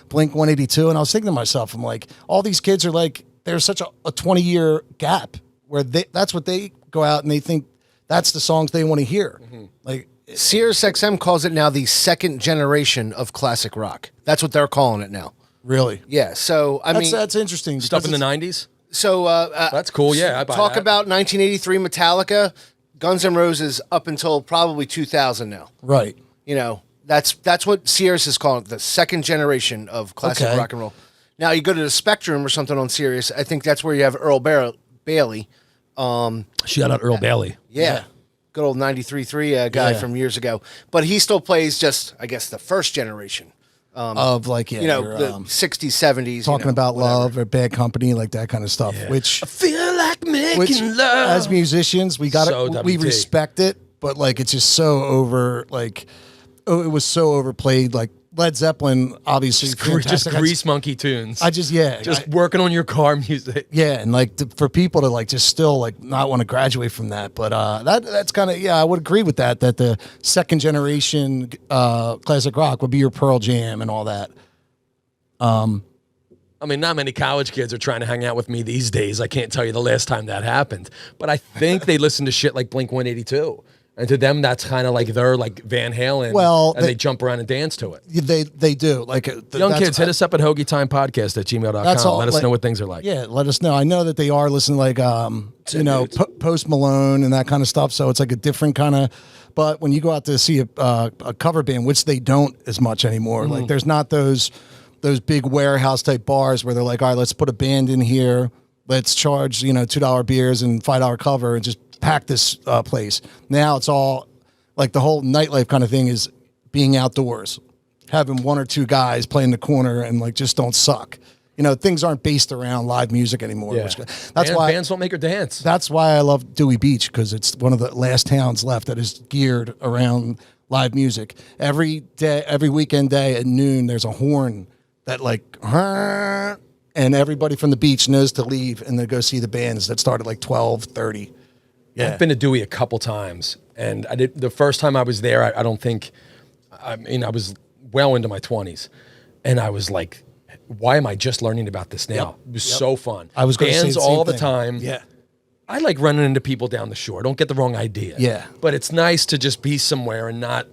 Blink 182, and I was thinking to myself, I'm like, all these kids are like, there's such a 20-year gap where that's what they go out and they think that's the songs they want to hear. Like Sirius XM calls it now the second generation of classic rock. That's what they're calling it now. really, Yeah, so I mean, that's interesting. Stuff in because the 90s? So That's cool. Yeah, I buy talk that. about 1983 Metallica, Guns N' Roses up until probably 2000 now. Right. You know, that's what Sirius is calling it, the second generation of classic Okay. rock and roll. Now you go to the Spectrum or something on Sirius. I think that's where you have Earl Bailey. Shout out Earl Bailey. Yeah. Good old 93.3 guy Yeah. from years ago. But he still plays just, I guess, the first generation. Of like, yeah, You know, your, the 60s, 70s. talking about love or Bad Company, like that kind of stuff. Which Feel like making which love. as musicians we got So it, we WT. respect it, but like it's just so over, like it was so overplayed. Like Led Zeppelin, obviously just fantastic. grease monkey tunes. I just yeah, just working on your car music. yeah, and like for people to like just still like not want to graduate from that, but that's kind of I would agree with that the second generation classic rock would be your Pearl Jam and all that. I mean, not many college kids are trying to hang out with me these days. I can't tell you the last time that happened, but I think they listen to shit like Blink 182. And to them, that's kind of like their like Van Halen. Well, and they jump around and dance to it. They do like Young kids, hit us up at Hoagietimepodcast at gmail.com. That's all, Let us like- know what things are like. Yeah, let us know. I know that they are listening, like Post Malone and that kind of stuff. So it's like a different kind of. But when you go out to see a cover band, which they don't as much anymore, like there's not those big warehouse type bars where they're like, all right, let's put a band in here, let's charge $2 beers and $5 cover and just pack this place. Now it's all like the whole nightlife kind of thing is being outdoors, having one or two guys play in the corner and like just don't suck. Things aren't based around live music anymore. Yeah. That's why bands don't make her dance. That's why I love Dewey Beach, because it's one of the last towns left that is geared around live music. Every weekend day at noon, there's a horn that like, and everybody from the beach knows to leave and then go see the bands that start at like 12:30. Yeah. I've been to Dewey a couple times, and I did the first time I was there. I don't think, I mean, I was well into my 20s, and I was like, why am I just learning about this now? It was so fun. I was going to say bands the same all the thing. time. Yeah. I like running into people down the shore. Don't get the wrong idea. Yeah. But it's nice to just be somewhere and not,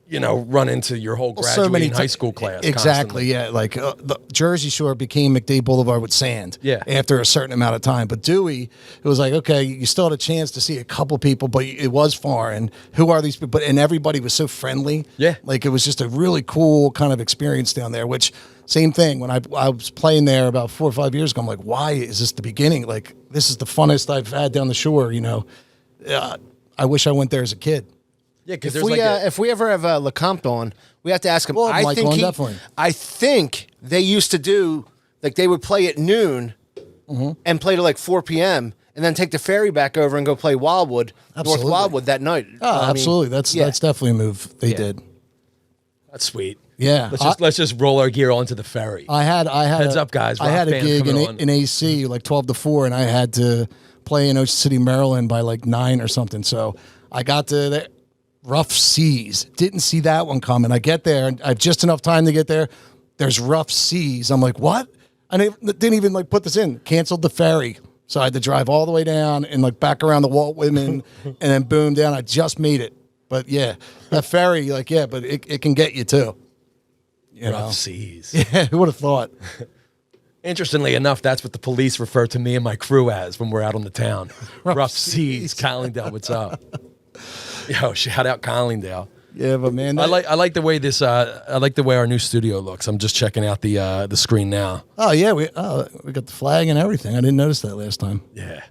run into your whole graduating high school class. Exactly. constantly. Yeah. Like the Jersey Shore became McDade Boulevard with sand. Yeah. After a certain amount of time, but Dewey, it was like, okay, you still had a chance to see a couple people, but it was far. And who are these people? And everybody was so friendly. Yeah. Like it was just a really cool kind of experience down there. Which same thing when I was playing there about 4 or 5 years ago. I'm like, why is this the beginning? Like this is the funnest I've had down the shore. I wish I went there as a kid. Yeah, because If there's we, like if we ever have LeCompte on, we have to ask him. Well, Mike on, definitely. I think they used to do, like they would play at noon and play to like 4 p.m. and then take the ferry back over and go play Wildwood, Absolutely. North Wildwood that night. Oh, I mean, absolutely. That's definitely a move they did. that's sweet. Yeah. Let's just roll our gear onto the ferry. I had Heads up, guys. I had a Rock band gig coming on. in AC like 12 to 4, and I had to play in Ocean City, Maryland by like 9 or something. So I got to the rough seas. Didn't see that one coming. I get there, and I have just enough time to get there. There's rough seas. I'm like, what? I didn't even like put this in. Canceled the ferry. So I had to drive all the way down and like back around the Walt Whitman and then boom down. I just made it. But yeah, that ferry, like, yeah, but it can get you too. Rough seas. Yeah, who would have thought? Interestingly enough, that's what the police refer to me and my crew as when we're out on the town. Rough seas. Collingdale, what's up? Yo, shout out Collingdale. Yeah, but man, I like the way this I like the way our new studio looks. I'm just checking out the screen now. Oh yeah, we got the flag and everything. I didn't notice that last time. Yeah.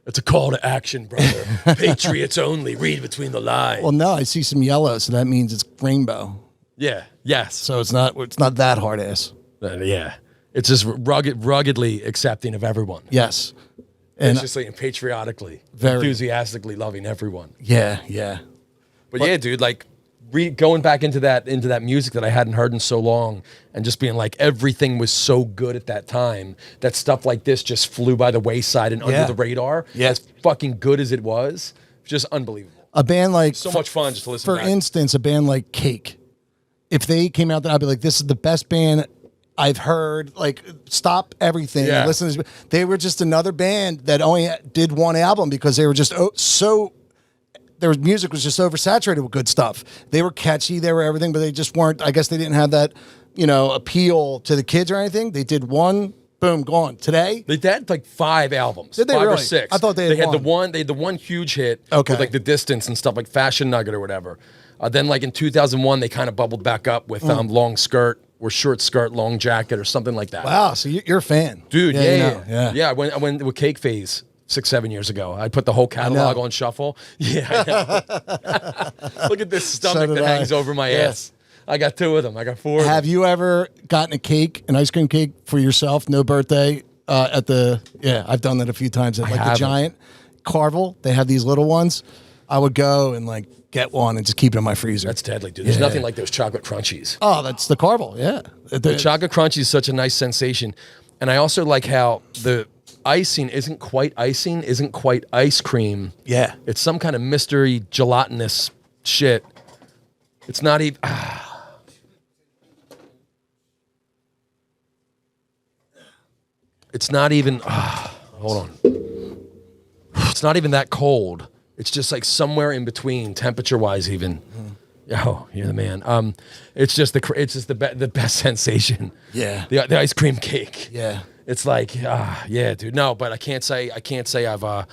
It's a call to action, brother. Patriots only. Read between the lines. Well, now I see some yellow, so that means it's rainbow. Yeah. Yes. So it's not that hard ass. Yeah. It's just ruggedly accepting of everyone. Yes, and Graciously and patriotically, Very. enthusiastically loving everyone. yeah. But yeah, dude, like going back into that music that I hadn't heard in so long, and just being like everything was so good at that time that stuff like this just flew by the wayside and Yeah. under the radar. Yeah. As fucking good as it was, just unbelievable. A band like So much fun just to listen For back. instance, a band like Cake. If they came out, then I'd be like, "This is the best band I've heard." Like, stop everything Yeah. and listen to this. They were just another band that only did one album because they were just so. Their music was just oversaturated with good stuff. They were catchy, they were everything, but they just weren't. I guess they didn't have that, appeal to the kids or anything. They did one boom, gone. Today, They had like 5 albums, Did they 5 or really? 6. I thought they had the one. one. They had the one huge hit Okay. with like The Distance and stuff like Fashion Nugget or whatever. Then like in 2001, they kind of bubbled back up with Long Skirt or Short Skirt, Long Jacket or something like that. wow. So you're a fan, Dude, you know, yeah. I went with Cake Phase 6-7 years ago. I put the whole catalog on shuffle. Yeah, I know. Look at this stomach did that I. hangs over my Yeah. ass. I got 2 of them. I got 4 of them. Have you ever gotten a cake, an ice cream cake for yourself, no birthday, at the, I've done that a few times at like the haven't. Giant Carvel. They have these little ones. I would go and like get one and just keep it in my freezer. That's deadly, dude. There's nothing like those chocolate crunchies. Oh, that's the Carvel, yeah. The chocolate crunchy is such a nice sensation. And I also like how the icing isn't quite icing, isn't quite ice cream. Yeah. It's some kind of mystery gelatinous shit. It's not even... It's not even... hold on. It's not even that cold. It's just like somewhere in between, temperature-wise even. Oh, you're the man. It's just the best sensation. Yeah. The ice cream cake. Yeah. It's like, yeah, dude. No, but I can't say I've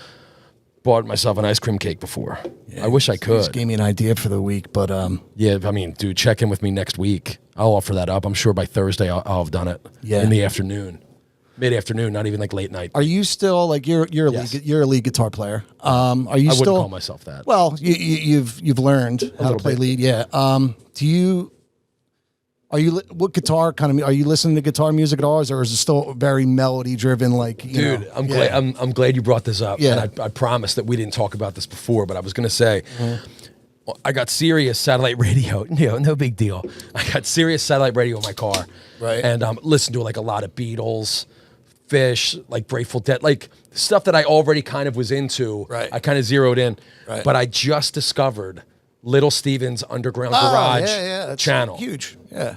bought myself an ice cream cake before. Yeah, I wish I could. Just gave me an idea for the week, but Yeah, I mean, dude, check in with me next week. I'll offer that up. I'm sure by Thursday I'll have done it. Yeah. In the afternoon, mid-afternoon, not even like late night. are you still like you're Yes. a lead guitar player? Are you I still wouldn't call myself that. Well, you've learned how to little play bit. lead, yeah. What guitar kind of are you listening to guitar music at all, or is it still very melody driven? Like, Dude, know? I'm glad. I'm glad you brought this up. Yeah. And I promise that we didn't talk about this before, but I was gonna say, I got Sirius satellite radio. No big deal. I got Sirius satellite radio in my car, Right. And listened to like a lot of Beatles, Fish, like Grateful Dead, like stuff that I already kind of was into. Right. I kind of zeroed in, Right. but I just discovered Little Steven's Underground Oh, Garage that's channel, huge. Yeah,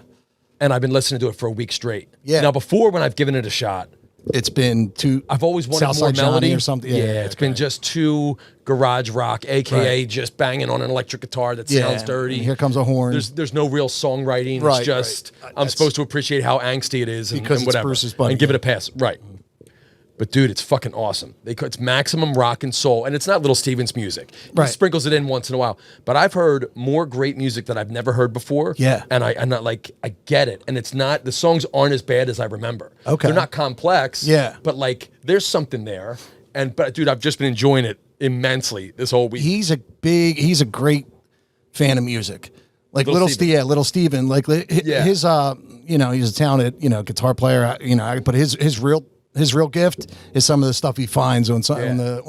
and I've been listening to it for a week straight. Yeah. Now before, when I've given it a shot, it's been too. I've always wanted more Southside Johnny melody or something. Yeah, it's been just too garage rock, aka just banging on an electric guitar that sounds dirty. And here comes a horn. There's no real songwriting. Right, It's just right. I'm That's- supposed to appreciate how angsty it is and, Because and it's whatever, Bruce's buddy. and give it a pass. Right. But dude, it's fucking awesome. It's maximum rock and soul, and it's not Little Steven's music. He Right. sprinkles it in once in a while. But I've heard more great music that I've never heard before. Yeah. and I get it, and it's not, the songs aren't as bad as I remember. Okay. They're not complex. Yeah. but like there's something there, but dude, I've just been enjoying it immensely this whole week. He's a great fan of music. Like Little Little Steven, like Yeah. his he's a talented, guitar player, but his real gift is some of the stuff he finds on the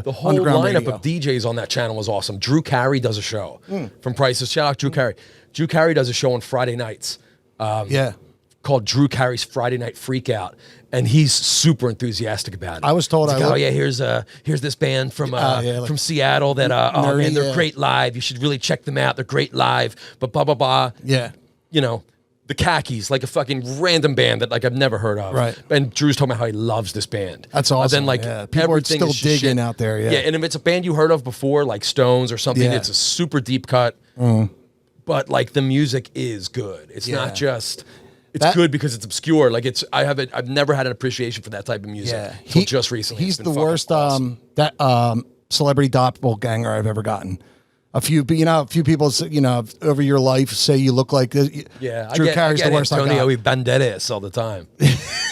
whole underground lineup radio. of DJs on that channel is awesome. Drew Carey does a show from Prices. Shout out Drew Carey. Drew Carey does a show on Friday nights called Drew Carey's Friday Night Freakout, and he's super enthusiastic about it. I was told He's like, here's this band from from Seattle that nerdy, man, they're yeah. great live. You should really check them out. They're great live. But blah blah blah. Yeah. The Khakis, like a fucking random band that like I've never heard of. Right. And Drew's talking about how he loves this band. That's awesome. Then like Yeah. People are everything still is just digging shit. out there, yeah. Yeah, and if it's a band you heard of before, like Stones or something, Yeah. it's a super deep cut. But like the music is good. It's Yeah. not just. It's That- good because it's obscure. Like I've never had an appreciation for that type of music Yeah. until just recently. He's It's the been fucking worst awesome. celebrity doppelganger I've ever gotten. A few people, over your life say you look like this. Yeah, Drew I get Carey's the worst I Antonio got. Banderas all the time.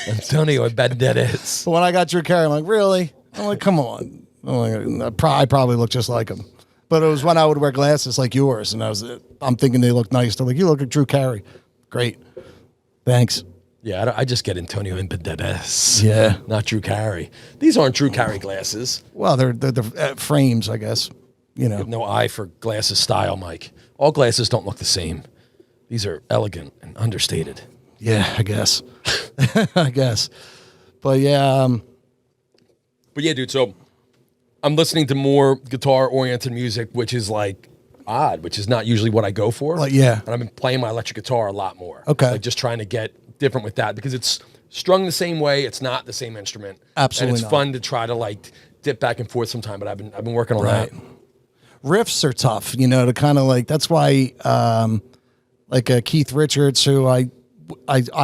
Antonio Banderas. But when I got Drew Carey, I'm like, really? I'm like, come on. I'm like, I probably look just like him. But it was when I would wear glasses like yours, and I'm thinking they look nice. They're like, you look like Drew Carey. Great. Thanks. Yeah, I just get Antonio Banderas. Yeah. Not Drew Carey. These aren't Drew Carey glasses. Well, they're frames, I guess. No eye for glasses style, Mike. All glasses don't look the same. These are elegant and understated. Yeah, I guess. I guess. But yeah. But yeah, dude, so I'm listening to more guitar-oriented music, which is like odd, which is not usually what I go for. Like, yeah. And I've been playing my electric guitar a lot more. Okay. Like just trying to get different with that because it's strung the same way. It's not the same instrument. Absolutely And it's not. fun to try to like dip back and forth sometime, but I've been working on Right. that. Riffs are tough, to kind of like, that's why, Keith Richards, who I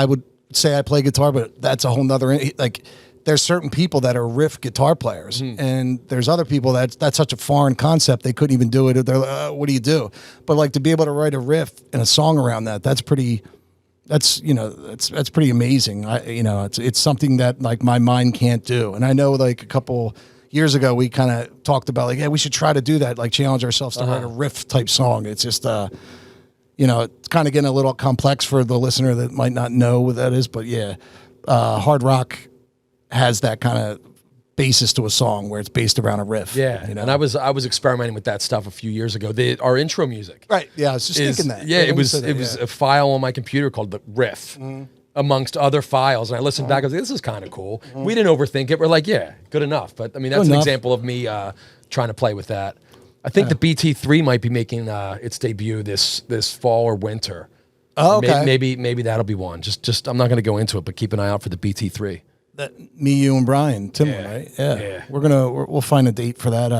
would say I play guitar, but that's a whole nother, like, there's certain people that are riff guitar players, and there's other people that's such a foreign concept they couldn't even do it. They're like, what do you do? But like to be able to write a riff and a song around that's pretty amazing. It's something that like my mind can't do. And I know like a couple years ago we kind of talked about like, yeah, we should try to do that, like challenge ourselves to write a riff type song. It's just it's kind of getting a little complex for the listener that might not know what that is, but yeah, hard rock has that kind of basis to a song where it's based around a riff. Yeah, and I was experimenting with that stuff a few years ago. Our intro music, right? Yeah, I was just thinking that. Yeah, it was a file on my computer called the riff, amongst other files. And I listened back. I was like, this is kind of cool. We didn't overthink it. We're like, yeah, good enough. But I mean, that's an example of me trying to play with that. I think the BT3 might be making its debut this fall or winter. Oh, okay. Maybe that'll be one. Just I'm not going to go into it, but keep an eye out for the BT3. That me, you, and Brian Timmer, right? Yeah. We'll find a date for that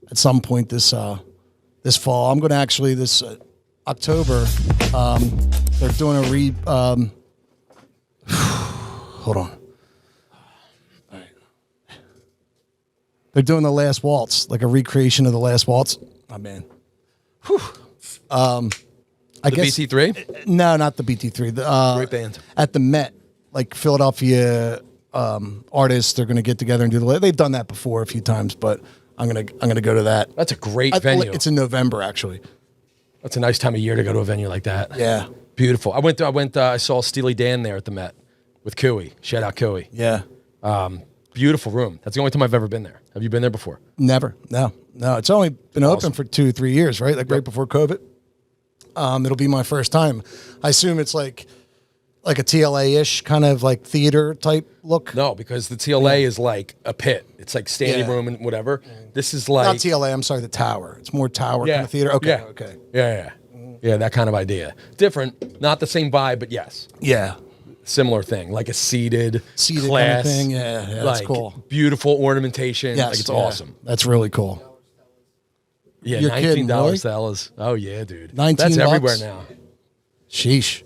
at some point this fall. I'm gonna actually this October. They're doing a hold on. All right. They're doing the Last Waltz, like a recreation of the Last Waltz. Oh man. Whew. I guess BT3? No, not the BT3. Great band at the Met. Like Philadelphia artists, they're going to get together and do they've done that before a few times, but I'm gonna go to that. That's a great venue. It's in November, actually. That's a nice time of year to go to a venue like that. Yeah, beautiful. I saw Steely Dan there at the Met with Cooey. Shout out Cooey. Yeah, beautiful room. That's the only time I've ever been there. Have you been there before? Never. No. It's only been open for 2-3 years, right? Like right before COVID. It'll be my first time. I assume it's like a TLA-ish kind of like theater type look? No, because the TLA is like a pit. It's like standing room and whatever. This is like... Not TLA, I'm sorry, the Tower. It's more Tower kind of theater? Okay, okay. Yeah. Yeah, that kind of idea. Different, not the same vibe, but yes. Yeah. Similar thing, like a seated class. Kind of thing, yeah, that's like cool. Beautiful ornamentation. Yes, like it's awesome. That's really cool. Yeah, You're kidding, $19 really? Fellas. Oh yeah, dude. $19. That's everywhere now. Sheesh.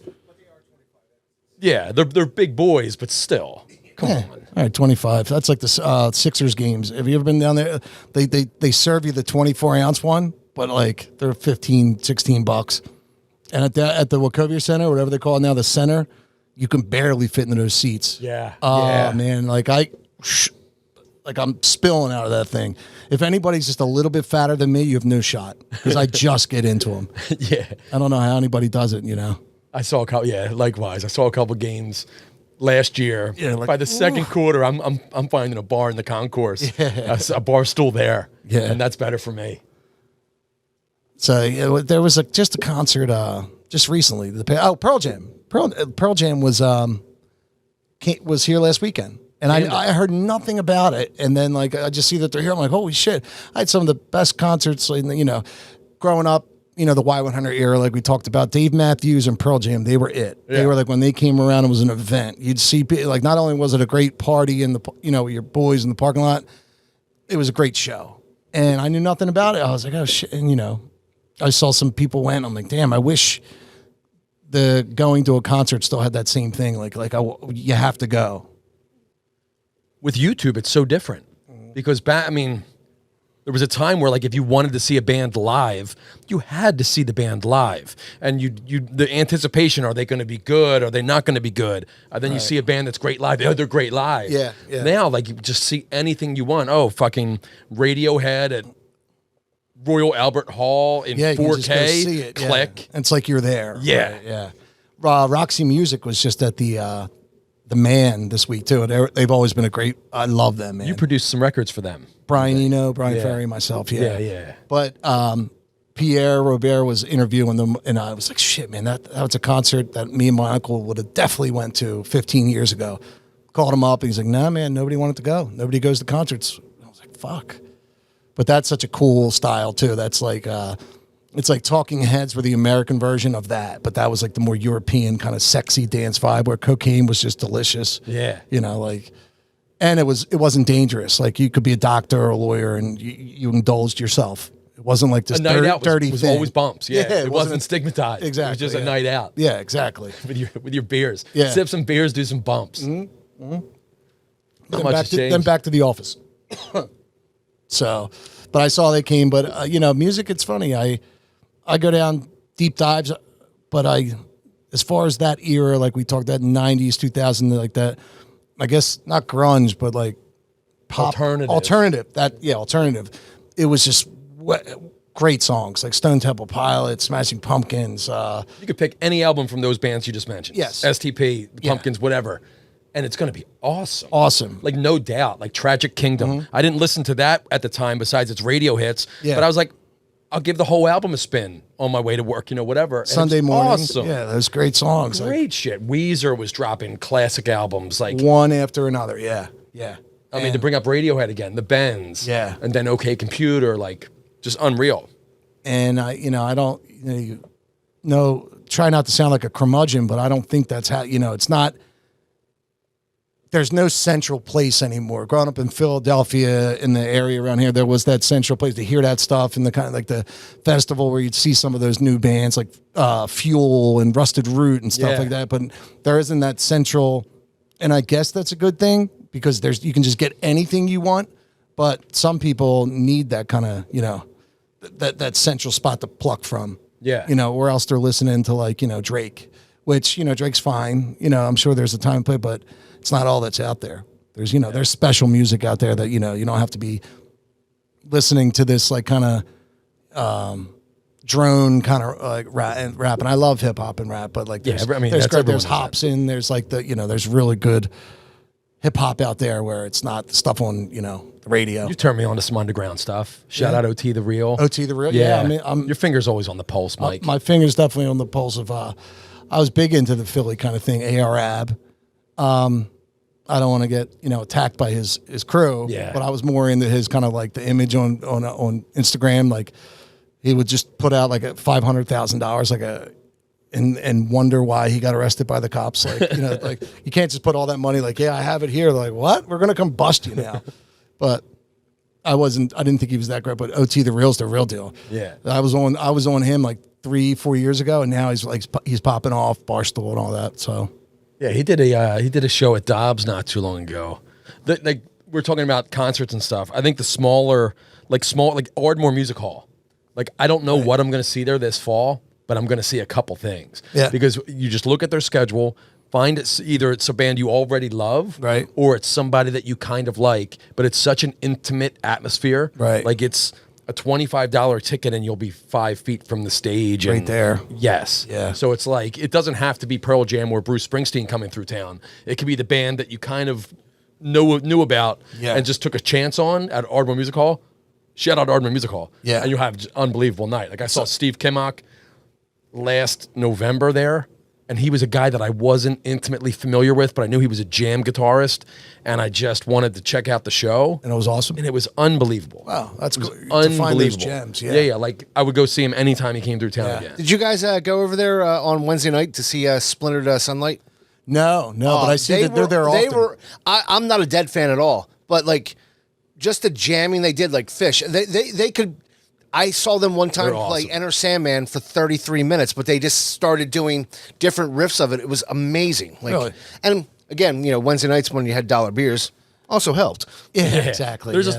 Yeah, they're big boys, but still. Come on. All right, 25. That's like the Sixers games. Have you ever been down there? They serve you the 24-ounce one, but like they're $15, $16. And at the Wachovia Center, whatever they call it now, the center, you can barely fit into those seats. Yeah. Oh man, like I'm spilling out of that thing. If anybody's just a little bit fatter than me, you have no shot because I just get into them. Yeah. I don't know how anybody does it, I saw a couple. Yeah, likewise. I saw a couple games last year. Yeah, by the second quarter, I'm finding a bar in the concourse. Yeah. A bar stool there. Yeah, and that's better for me. So there was just a concert just recently. Pearl Jam. Pearl Jam was here last weekend, and I heard nothing about it. And then like I just see that they're here. I'm like, holy shit! I had some of the best concerts. Growing up. The Y100 era, like we talked about, Dave Matthews and Pearl Jam, they were it. Yeah. They were like, when they came around, it was an event. You'd see, like, not only was it a great party in with your boys in the parking lot, it was a great show. And I knew nothing about it. I was like, oh shit. And, I saw some people went. I'm like, damn, I wish the going to a concert still had that same thing. You have to go. With YouTube, it's so different because there was a time where, like, if you wanted to see a band live, you had to see the band live, and the anticipation: are they going to be good? Are they not going to be good? Then you see a band that's great live. They're great live. Yeah. Now, like, you just see anything you want. Oh, fucking Radiohead at Royal Albert Hall in 4K. You just go see it. Click. Yeah. It's like you're there. Yeah, right? Yeah. Roxy Music was just at the Man this week too. They've always been I love them, man. You produced some records for them. Brian Ferry, myself, yeah. But Pierre Robert was interviewing them, and I was like, shit, man, that was a concert that me and my uncle would have definitely went to 15 years ago. Called him up, and he's like, nah, man, nobody wanted to go. Nobody goes to concerts. I was like, fuck. But that's such a cool style, too. That's like, it's like Talking Heads were the American version of that, but that was like the more European kind of sexy dance vibe where cocaine was just delicious. Yeah. And it wasn't dangerous. Like you could be a doctor or a lawyer and you indulged yourself. It It wasn't like this A night out dirty was thing. always bumps. Yeah, Yeah, it wasn't stigmatized. Exactly. It was just yeah. a night out Yeah, exactly. with your beers. Yeah. Sip some beers, do some bumps. Not much has changed. Then back to the office. So, but I saw they came. But music. It's funny. I go down deep dives, but as far as that era, like we talked that 90s, 2000, like that. I guess not grunge, but like pop alternative. Alternative. It was just great songs like Stone Temple Pilots, Smashing Pumpkins. You could pick any album from those bands you just mentioned. Yes. STP, the Pumpkins, whatever. And it's going to be awesome. Awesome. Like, no doubt. Like, Tragic Kingdom. I didn't listen to that at the time besides its radio hits. Yeah. But I was like, I'll give the whole album a spin on my way to work, whatever. And Sunday morning. Awesome. Yeah, those great songs. Great shit. Weezer was dropping classic albums. Like, one after another. Yeah. Yeah. I mean, to bring up Radiohead again, the Bends. Yeah. And then OK Computer, like, just unreal. And I don't, try not to sound like a curmudgeon, but I don't think that's how, it's not, there's no central place anymore. Growing up in Philadelphia, in the area around here, there was that central place to hear that stuff, and the kind of like the festival where you'd see some of those new bands like Fuel and Rusted Root and stuff like that. But there isn't that central, and I guess that's a good thing because you can just get anything you want. But some people need that kind of, that central spot to pluck from. Yeah. Or else they're listening to like, Drake, which, Drake's fine. I'm sure there's a time and play, but it's not all that's out there. There's, there's special music out there that, you don't have to be listening to this like kind of drone kind of like rap. And I love hip hop and rap, but like, there's hops in, there's like there's really good hip hop out there where it's not the stuff on, the radio. You turned me on to some underground stuff. Shout out OT the Real. OT the Real. Yeah. I mean, your finger's always on the pulse, Mike. My finger's definitely on the pulse of, I was big into the Philly kind of thing, AR-AB. I don't want to get, attacked by his crew, but I was more into his kind of like the image on Instagram. Like he would just put out like $500,000, and wonder why he got arrested by the cops. Like, like you can't just put all that money like, yeah, I have it here. They're like, what? We're going to come bust you now. But I didn't think he was that great, but OT the Real's the real deal. Yeah. I was on him like 3-4 years ago, and now he's popping off Barstool and all that. So yeah, he did a show at Dobbs not too long ago. Like we're talking about concerts and stuff. I think the smaller, like Ardmore Music Hall. Like I don't know what I'm going to see there this fall, but I'm going to see a couple things. Yeah. Because you just look at their schedule, find either it's a band you already love, right, or it's somebody that you kind of like, but it's such an intimate atmosphere. Right. Like it's a $25 ticket and you'll be 5 feet from the stage. Right there. Yes. Yeah. So it's like, it doesn't have to be Pearl Jam or Bruce Springsteen coming through town. It could be the band that you kind of knew about and just took a chance on at Ardmore Music Hall. Shout out Ardmore Music Hall. Yeah. And you'll have an unbelievable night. Like I saw Steve Kimmock last November there, and he was a guy that I wasn't intimately familiar with, but I knew he was a jam guitarist, and I just wanted to check out the show. And it was awesome. And it was unbelievable. Wow, that's cool. Unbelievable. To find those gems, yeah. Like I would go see him anytime he came through town again. Did you guys go over there on Wednesday night to see Splintered Sunlight? No, but I see that they're there often. I'm not a Dead fan at all, but like just the jamming they did, like Fish, they could. I saw them one time play Enter Sandman for 33 minutes, but they just started doing different riffs of it. It was amazing. Like, really? And again, Wednesday nights when you had $1 beers also helped. Yeah, exactly. There's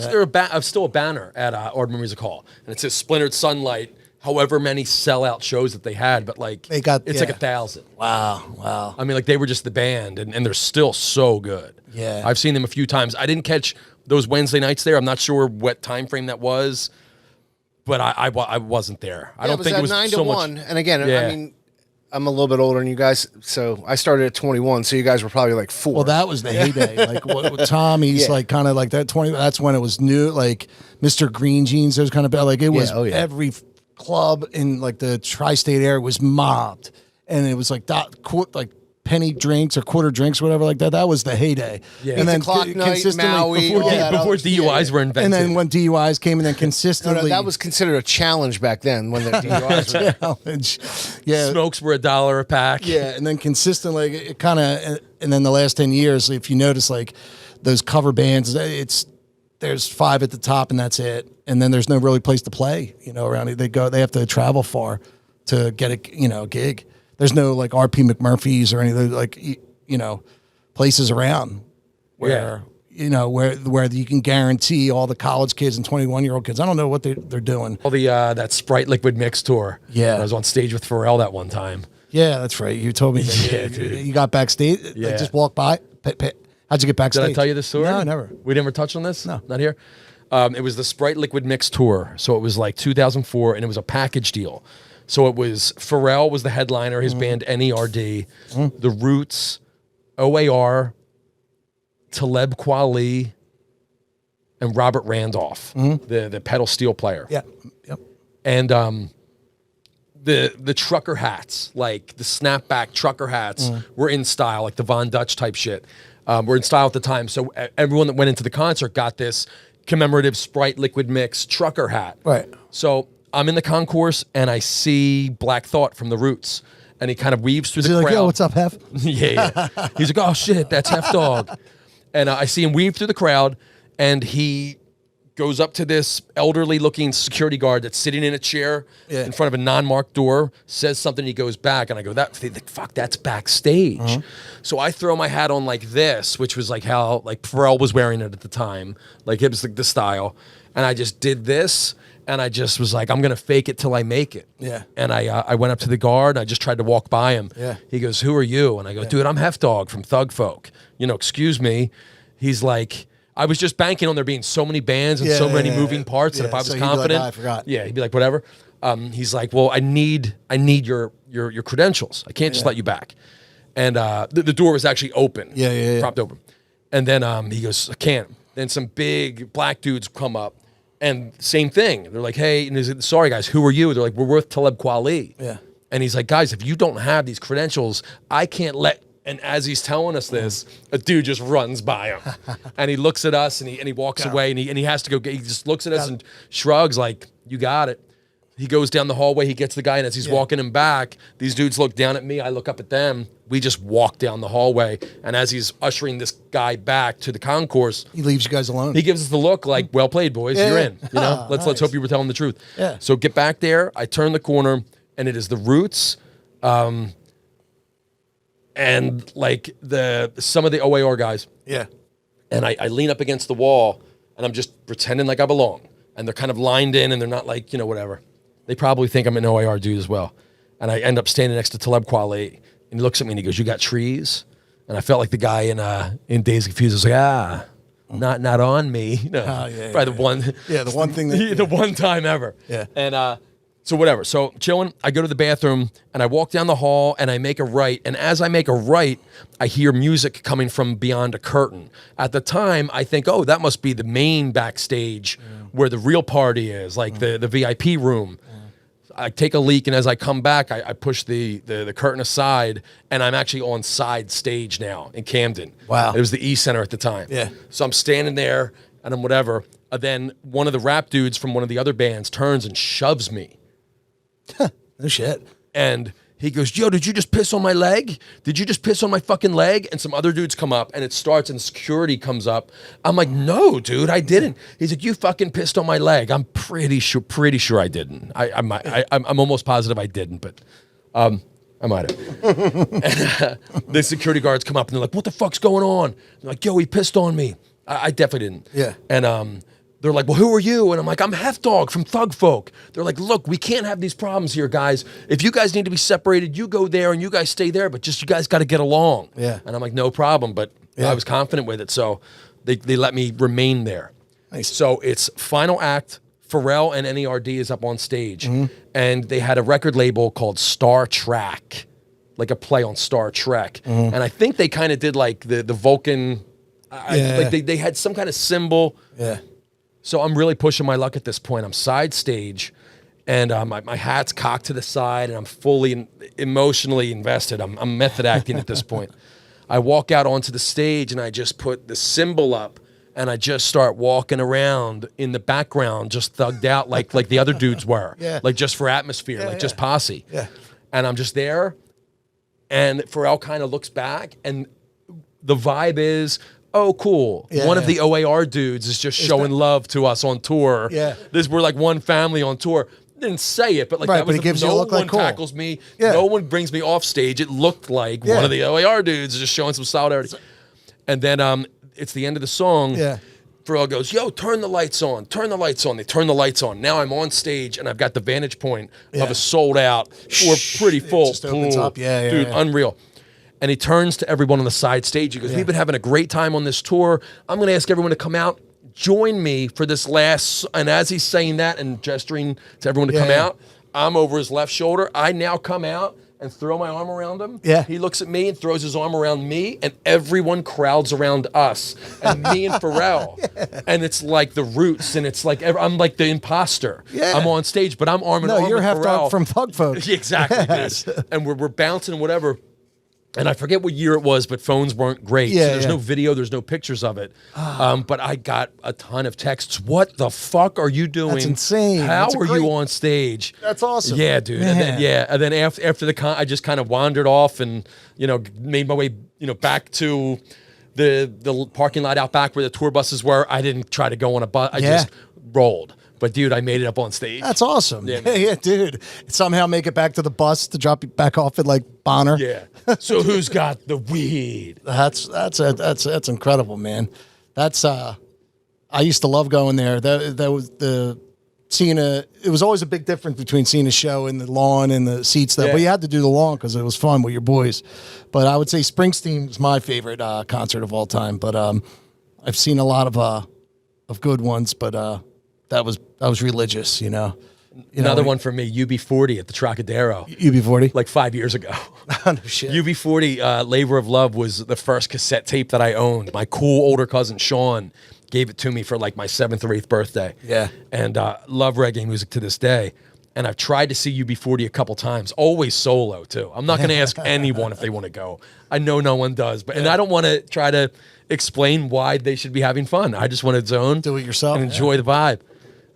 still a banner at Ardmore Music Hall, and it says Splintered Sunlight. However many sellout shows that they had, but like it's like 1,000. Wow. I mean, like they were just the band, and they're still so good. Yeah. I've seen them a few times. I didn't catch those Wednesday nights there. I'm not sure what time frame that was, but I wasn't there. I don't think it was 9 so to much. 1. And again, I mean, I'm a little bit older than you guys, so I started at 21. So you guys were probably like 4. Well, that was the heyday. Like with Tom, he's like kind of like that 20. That's when it was new. Like Mr. Green Jeans, those kind of like it was every club in like the tri-state area was mobbed, and it was like penny drinks or quarter drinks, whatever like that. That was the heyday. Yeah. And then Clock Night, Maui, before DUIs were invented. And then when DUIs came, and then consistently, no, that was considered a challenge back then when the DUIs were challenge. Yeah, smokes were $1 a pack. Yeah, and then consistently, it kind of, and then the last 10 years, if you notice, like those cover bands, there's 5 at the top and that's it. And then there's no really place to play, around it. They have to travel far to get a, gig. There's no like RP McMurphy's or any of the like, places around where, where you can guarantee all the college kids and 21-year-old kids. I don't know what they're doing. All the, that Sprite Liquid Mix tour. Yeah. I was on stage with Pharrell that one time. Yeah, that's right. You told me that. Yeah, dude. You got backstage? Yeah. Like just walk by? How'd you get backstage? Did I tell you this story? No, never. We never touched on this? No. Not here? It was the Sprite Liquid Mix tour. So it was like 2004, and it was a package deal. So it was Pharrell was the headliner, his band NERD, The Roots, OAR, Talib Kweli, and Robert Randolph, the pedal steel player. Yeah. Yep. And the trucker hats, like the snapback trucker hats, were in style, like the Von Dutch type shit. Were in style at the time. So everyone that went into the concert got this commemorative Sprite Liquid Mix trucker hat. Right. So I'm in the concourse and I see Black Thought from The Roots. And he kind of weaves through Is the he crowd. like, yo, what's up, Hef? Yeah. He's like, oh shit, that's Hef Dog. And I see him weave through the crowd, and he goes up to this elderly looking security guard that's sitting in a chair in front of a non-marked door, says something, he goes back, and I go, fuck, that's backstage. So I throw my hat on like this, which was like how like Pharrell was wearing it at the time. Like it was like the style. And I just did this, and I just was like, I'm going to fake it till I make it. Yeah. And I went up to the guard, and I just tried to walk by him. Yeah. He goes, who are you? And I go, dude, I'm Hef Dog from Thug Folk. Excuse me. He's like, I was just banking on there being so many bands and so many moving parts that if I was So he'd be like, confident, "Ah, I forgot." Yeah, he'd be like, whatever. He's like, well, I need your credentials. I can't just let you back. And the door was actually open. Yeah. Propped open. And then he goes, I can't. Then some big black dudes come up, and same thing. They're like, hey, and he's like, sorry guys, who are you? They're like, we're with Talib Kweli. Yeah. And he's like, guys, if you don't have these credentials, I can't let. And as he's telling us this, a dude just runs by him, and he looks at us, and he walks away, and he has to go. He just looks at us and shrugs, like, you got it. He goes down the hallway. He gets the guy, and as he's walking him back, these dudes look down at me. I look up at them. We just walk down the hallway, and as he's ushering this guy back to the concourse, He leaves you guys alone. he gives us the look like, well played, boys. Yeah, You're yeah. in. Let's Nice. hope you were telling the truth. Yeah. So get back there. I turn the corner, and it is The Roots, and like some of the OAR guys. Yeah. And I lean up against the wall, and I'm just pretending like I belong. And they're kind of lined in, and they're not like, whatever. They probably think I'm an OAR dude as well. And I end up standing next to Talib Kweli, and he looks at me and he goes, you got trees? And I felt like the guy in Days Confused. I was like, not on me. Probably the one. Yeah, the one thing that- the one time ever. Yeah. And so whatever. So chilling, I go to the bathroom, and I walk down the hall, and I make a right. And as I make a right, I hear music coming from beyond a curtain. At the time, I think, oh, that must be the main backstage where the real party is, like the VIP room. I take a leak, and as I come back, I push the curtain aside, and I'm actually on side stage now in Camden. Wow. It was the E Center at the time. Yeah. So I'm standing there, and I'm whatever. Then one of the rap dudes from one of the other bands turns and shoves me. No shit. And he goes, yo, did you just piss on my leg? Did you just piss on my fucking leg? And some other dudes come up, and it starts, and security comes up. I'm like, no, dude, I didn't. He's like, you fucking pissed on my leg. I'm pretty sure I didn't. I'm almost positive I didn't, but I might have. And, the security guards come up, and they're like, what the fuck's going on? They're like, yo, he pissed on me. I definitely didn't. Yeah. And they're like, well, who are you? And I'm like, I'm Hef Dog from Thug Folk. They're like, look, we can't have these problems here, guys. If you guys need to be separated, you go there and you guys stay there, but just you guys got to get along. Yeah. And I'm like, no problem. But I was confident with it. So they let me remain there. Nice. So it's final act. Pharrell and NERD is up on stage. And they had a record label called Star Trek, like a play on Star Trek. And I think they kind of did like the Vulcan, like they had some kind of symbol. Yeah. So I'm really pushing my luck at this point. I'm side stage, and my hat's cocked to the side, and I'm fully emotionally invested. I'm method acting at this point. I walk out onto the stage, and I just put the symbol up, and I just start walking around in the background, just thugged out like the other dudes were, like just for atmosphere, just posse. Yeah. And I'm just there, and Pharrell kind of looks back, and the vibe is oh, cool. Yeah, One of yeah. the OAR dudes is just showing love to us on tour. Yeah. We're like one family on tour. Didn't say it, but like Right, that was but it gives you a no look like one cool. tackles me. Yeah. No one brings me off stage. It looked like Yeah. one of the OAR dudes is just showing some solidarity. And then it's the end of the song. Yeah. Pharrell goes, yo, turn the lights on. Turn the lights on. They turn the lights on. Now I'm on stage and I've got the vantage point Yeah. of a sold out or pretty full. just opens up. Yeah, Dude, yeah. unreal. And he turns to everyone on the side stage. He goes, we've been having a great time on this tour. I'm going to ask everyone to come out, join me for this last. And as he's saying that and gesturing to everyone to come Yeah. out, I'm over his left shoulder. I now come out and throw my arm around him. Yeah. He looks at me and throws his arm around me, and everyone crowds around us and me and Pharrell. And it's like the Roots, and it's like I'm like the imposter. Yeah. I'm on stage, but I'm arm in arm No, you're with half Pharrell. dog from Thug Folks. Exactly. Yes. Dude. And we're bouncing and whatever. And I forget what year it was, but phones weren't great. Yeah, so there's yeah. no video, there's no pictures of it. But I got a ton of texts. What the fuck are you doing? That's insane. How That's a are great- you on stage? That's awesome. Yeah, dude. And then, Man. and then after the con, I just kind of wandered off and made my way back to the parking lot out back where the tour buses were. I didn't try to go on a bus. I Yeah. just rolled. But dude, I made it up on stage. That's awesome. Yeah, Yeah, man. yeah, dude. Somehow make it back to the bus to drop you back off at like Bonner. Yeah. So who's got the weed? That's incredible, man. That's I used to love going there. That was the seeing a. It was always a big difference between seeing a show in the lawn and the seats. But you had to do the lawn because it was fun with your boys. But I would say Springsteen is my favorite concert of all time. But I've seen a lot of good ones. But that was religious, Another one for me, UB40 at the Trocadero. UB40. Like 5 years ago. No shit. UB40, Labor of Love was the first cassette tape that I owned. My cool older cousin, Sean, gave it to me for like my 7th or 8th birthday. Yeah. And love reggae music to this day. And I've tried to see UB40 a couple times, always solo too. I'm not going to ask anyone if they want to go. I know no one does, and I don't want to try to explain why they should be having fun. I just want to zone, Do it yourself, and enjoy the vibe.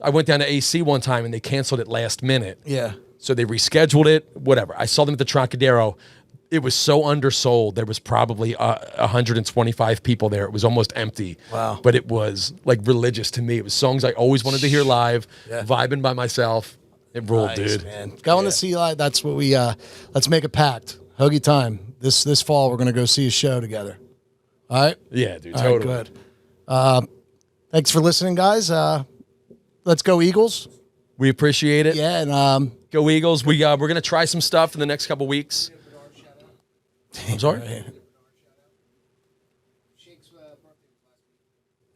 I went down to AC one time and they canceled it last minute. Yeah. So they rescheduled it, whatever. I saw them at the Trocadero. It was so undersold. There was probably 125 people there. It was almost empty. Wow. But it was like religious to me. It was songs I always wanted to hear live, Yeah. vibing by myself. It ruled, Nice, dude. man. Going to see live. That's what we. Let's make a pact. Hoagie time. This fall we're gonna go see a show together. All right. Yeah, dude, All right, totally. good. Thanks for listening, guys. Let's go Eagles. We appreciate it. Yeah, and Go Eagles. We're gonna try some stuff in the next couple weeks. I'm sorry.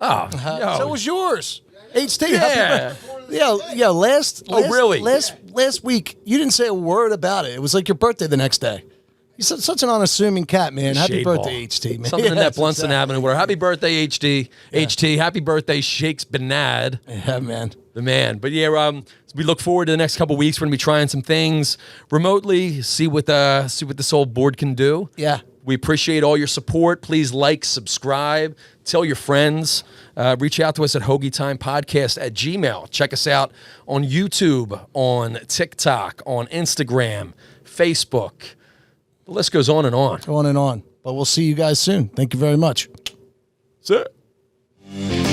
Oh, yo. so was yours. HT. Yeah. Yeah. Last. really? Last week you didn't say a word about it. It was like your birthday the next day. You're such an unassuming cat, man. Happy Shade birthday, ball. HT, man. Something in that Yes, Blunson exactly. Avenue. Where happy birthday, HT. Happy birthday, Shakes Benad. Yeah, man. The man. But yeah, we look forward to the next couple weeks. We're gonna be trying some things remotely. See what this old board can do. Yeah. We appreciate all your support. Please like, subscribe, tell your friends. Reach out to us at Hoagie Time Podcast at Gmail. Check us out on YouTube, on TikTok, on Instagram, Facebook. The list goes on and on. On and on. But we'll see you guys soon. Thank you very much. That's it.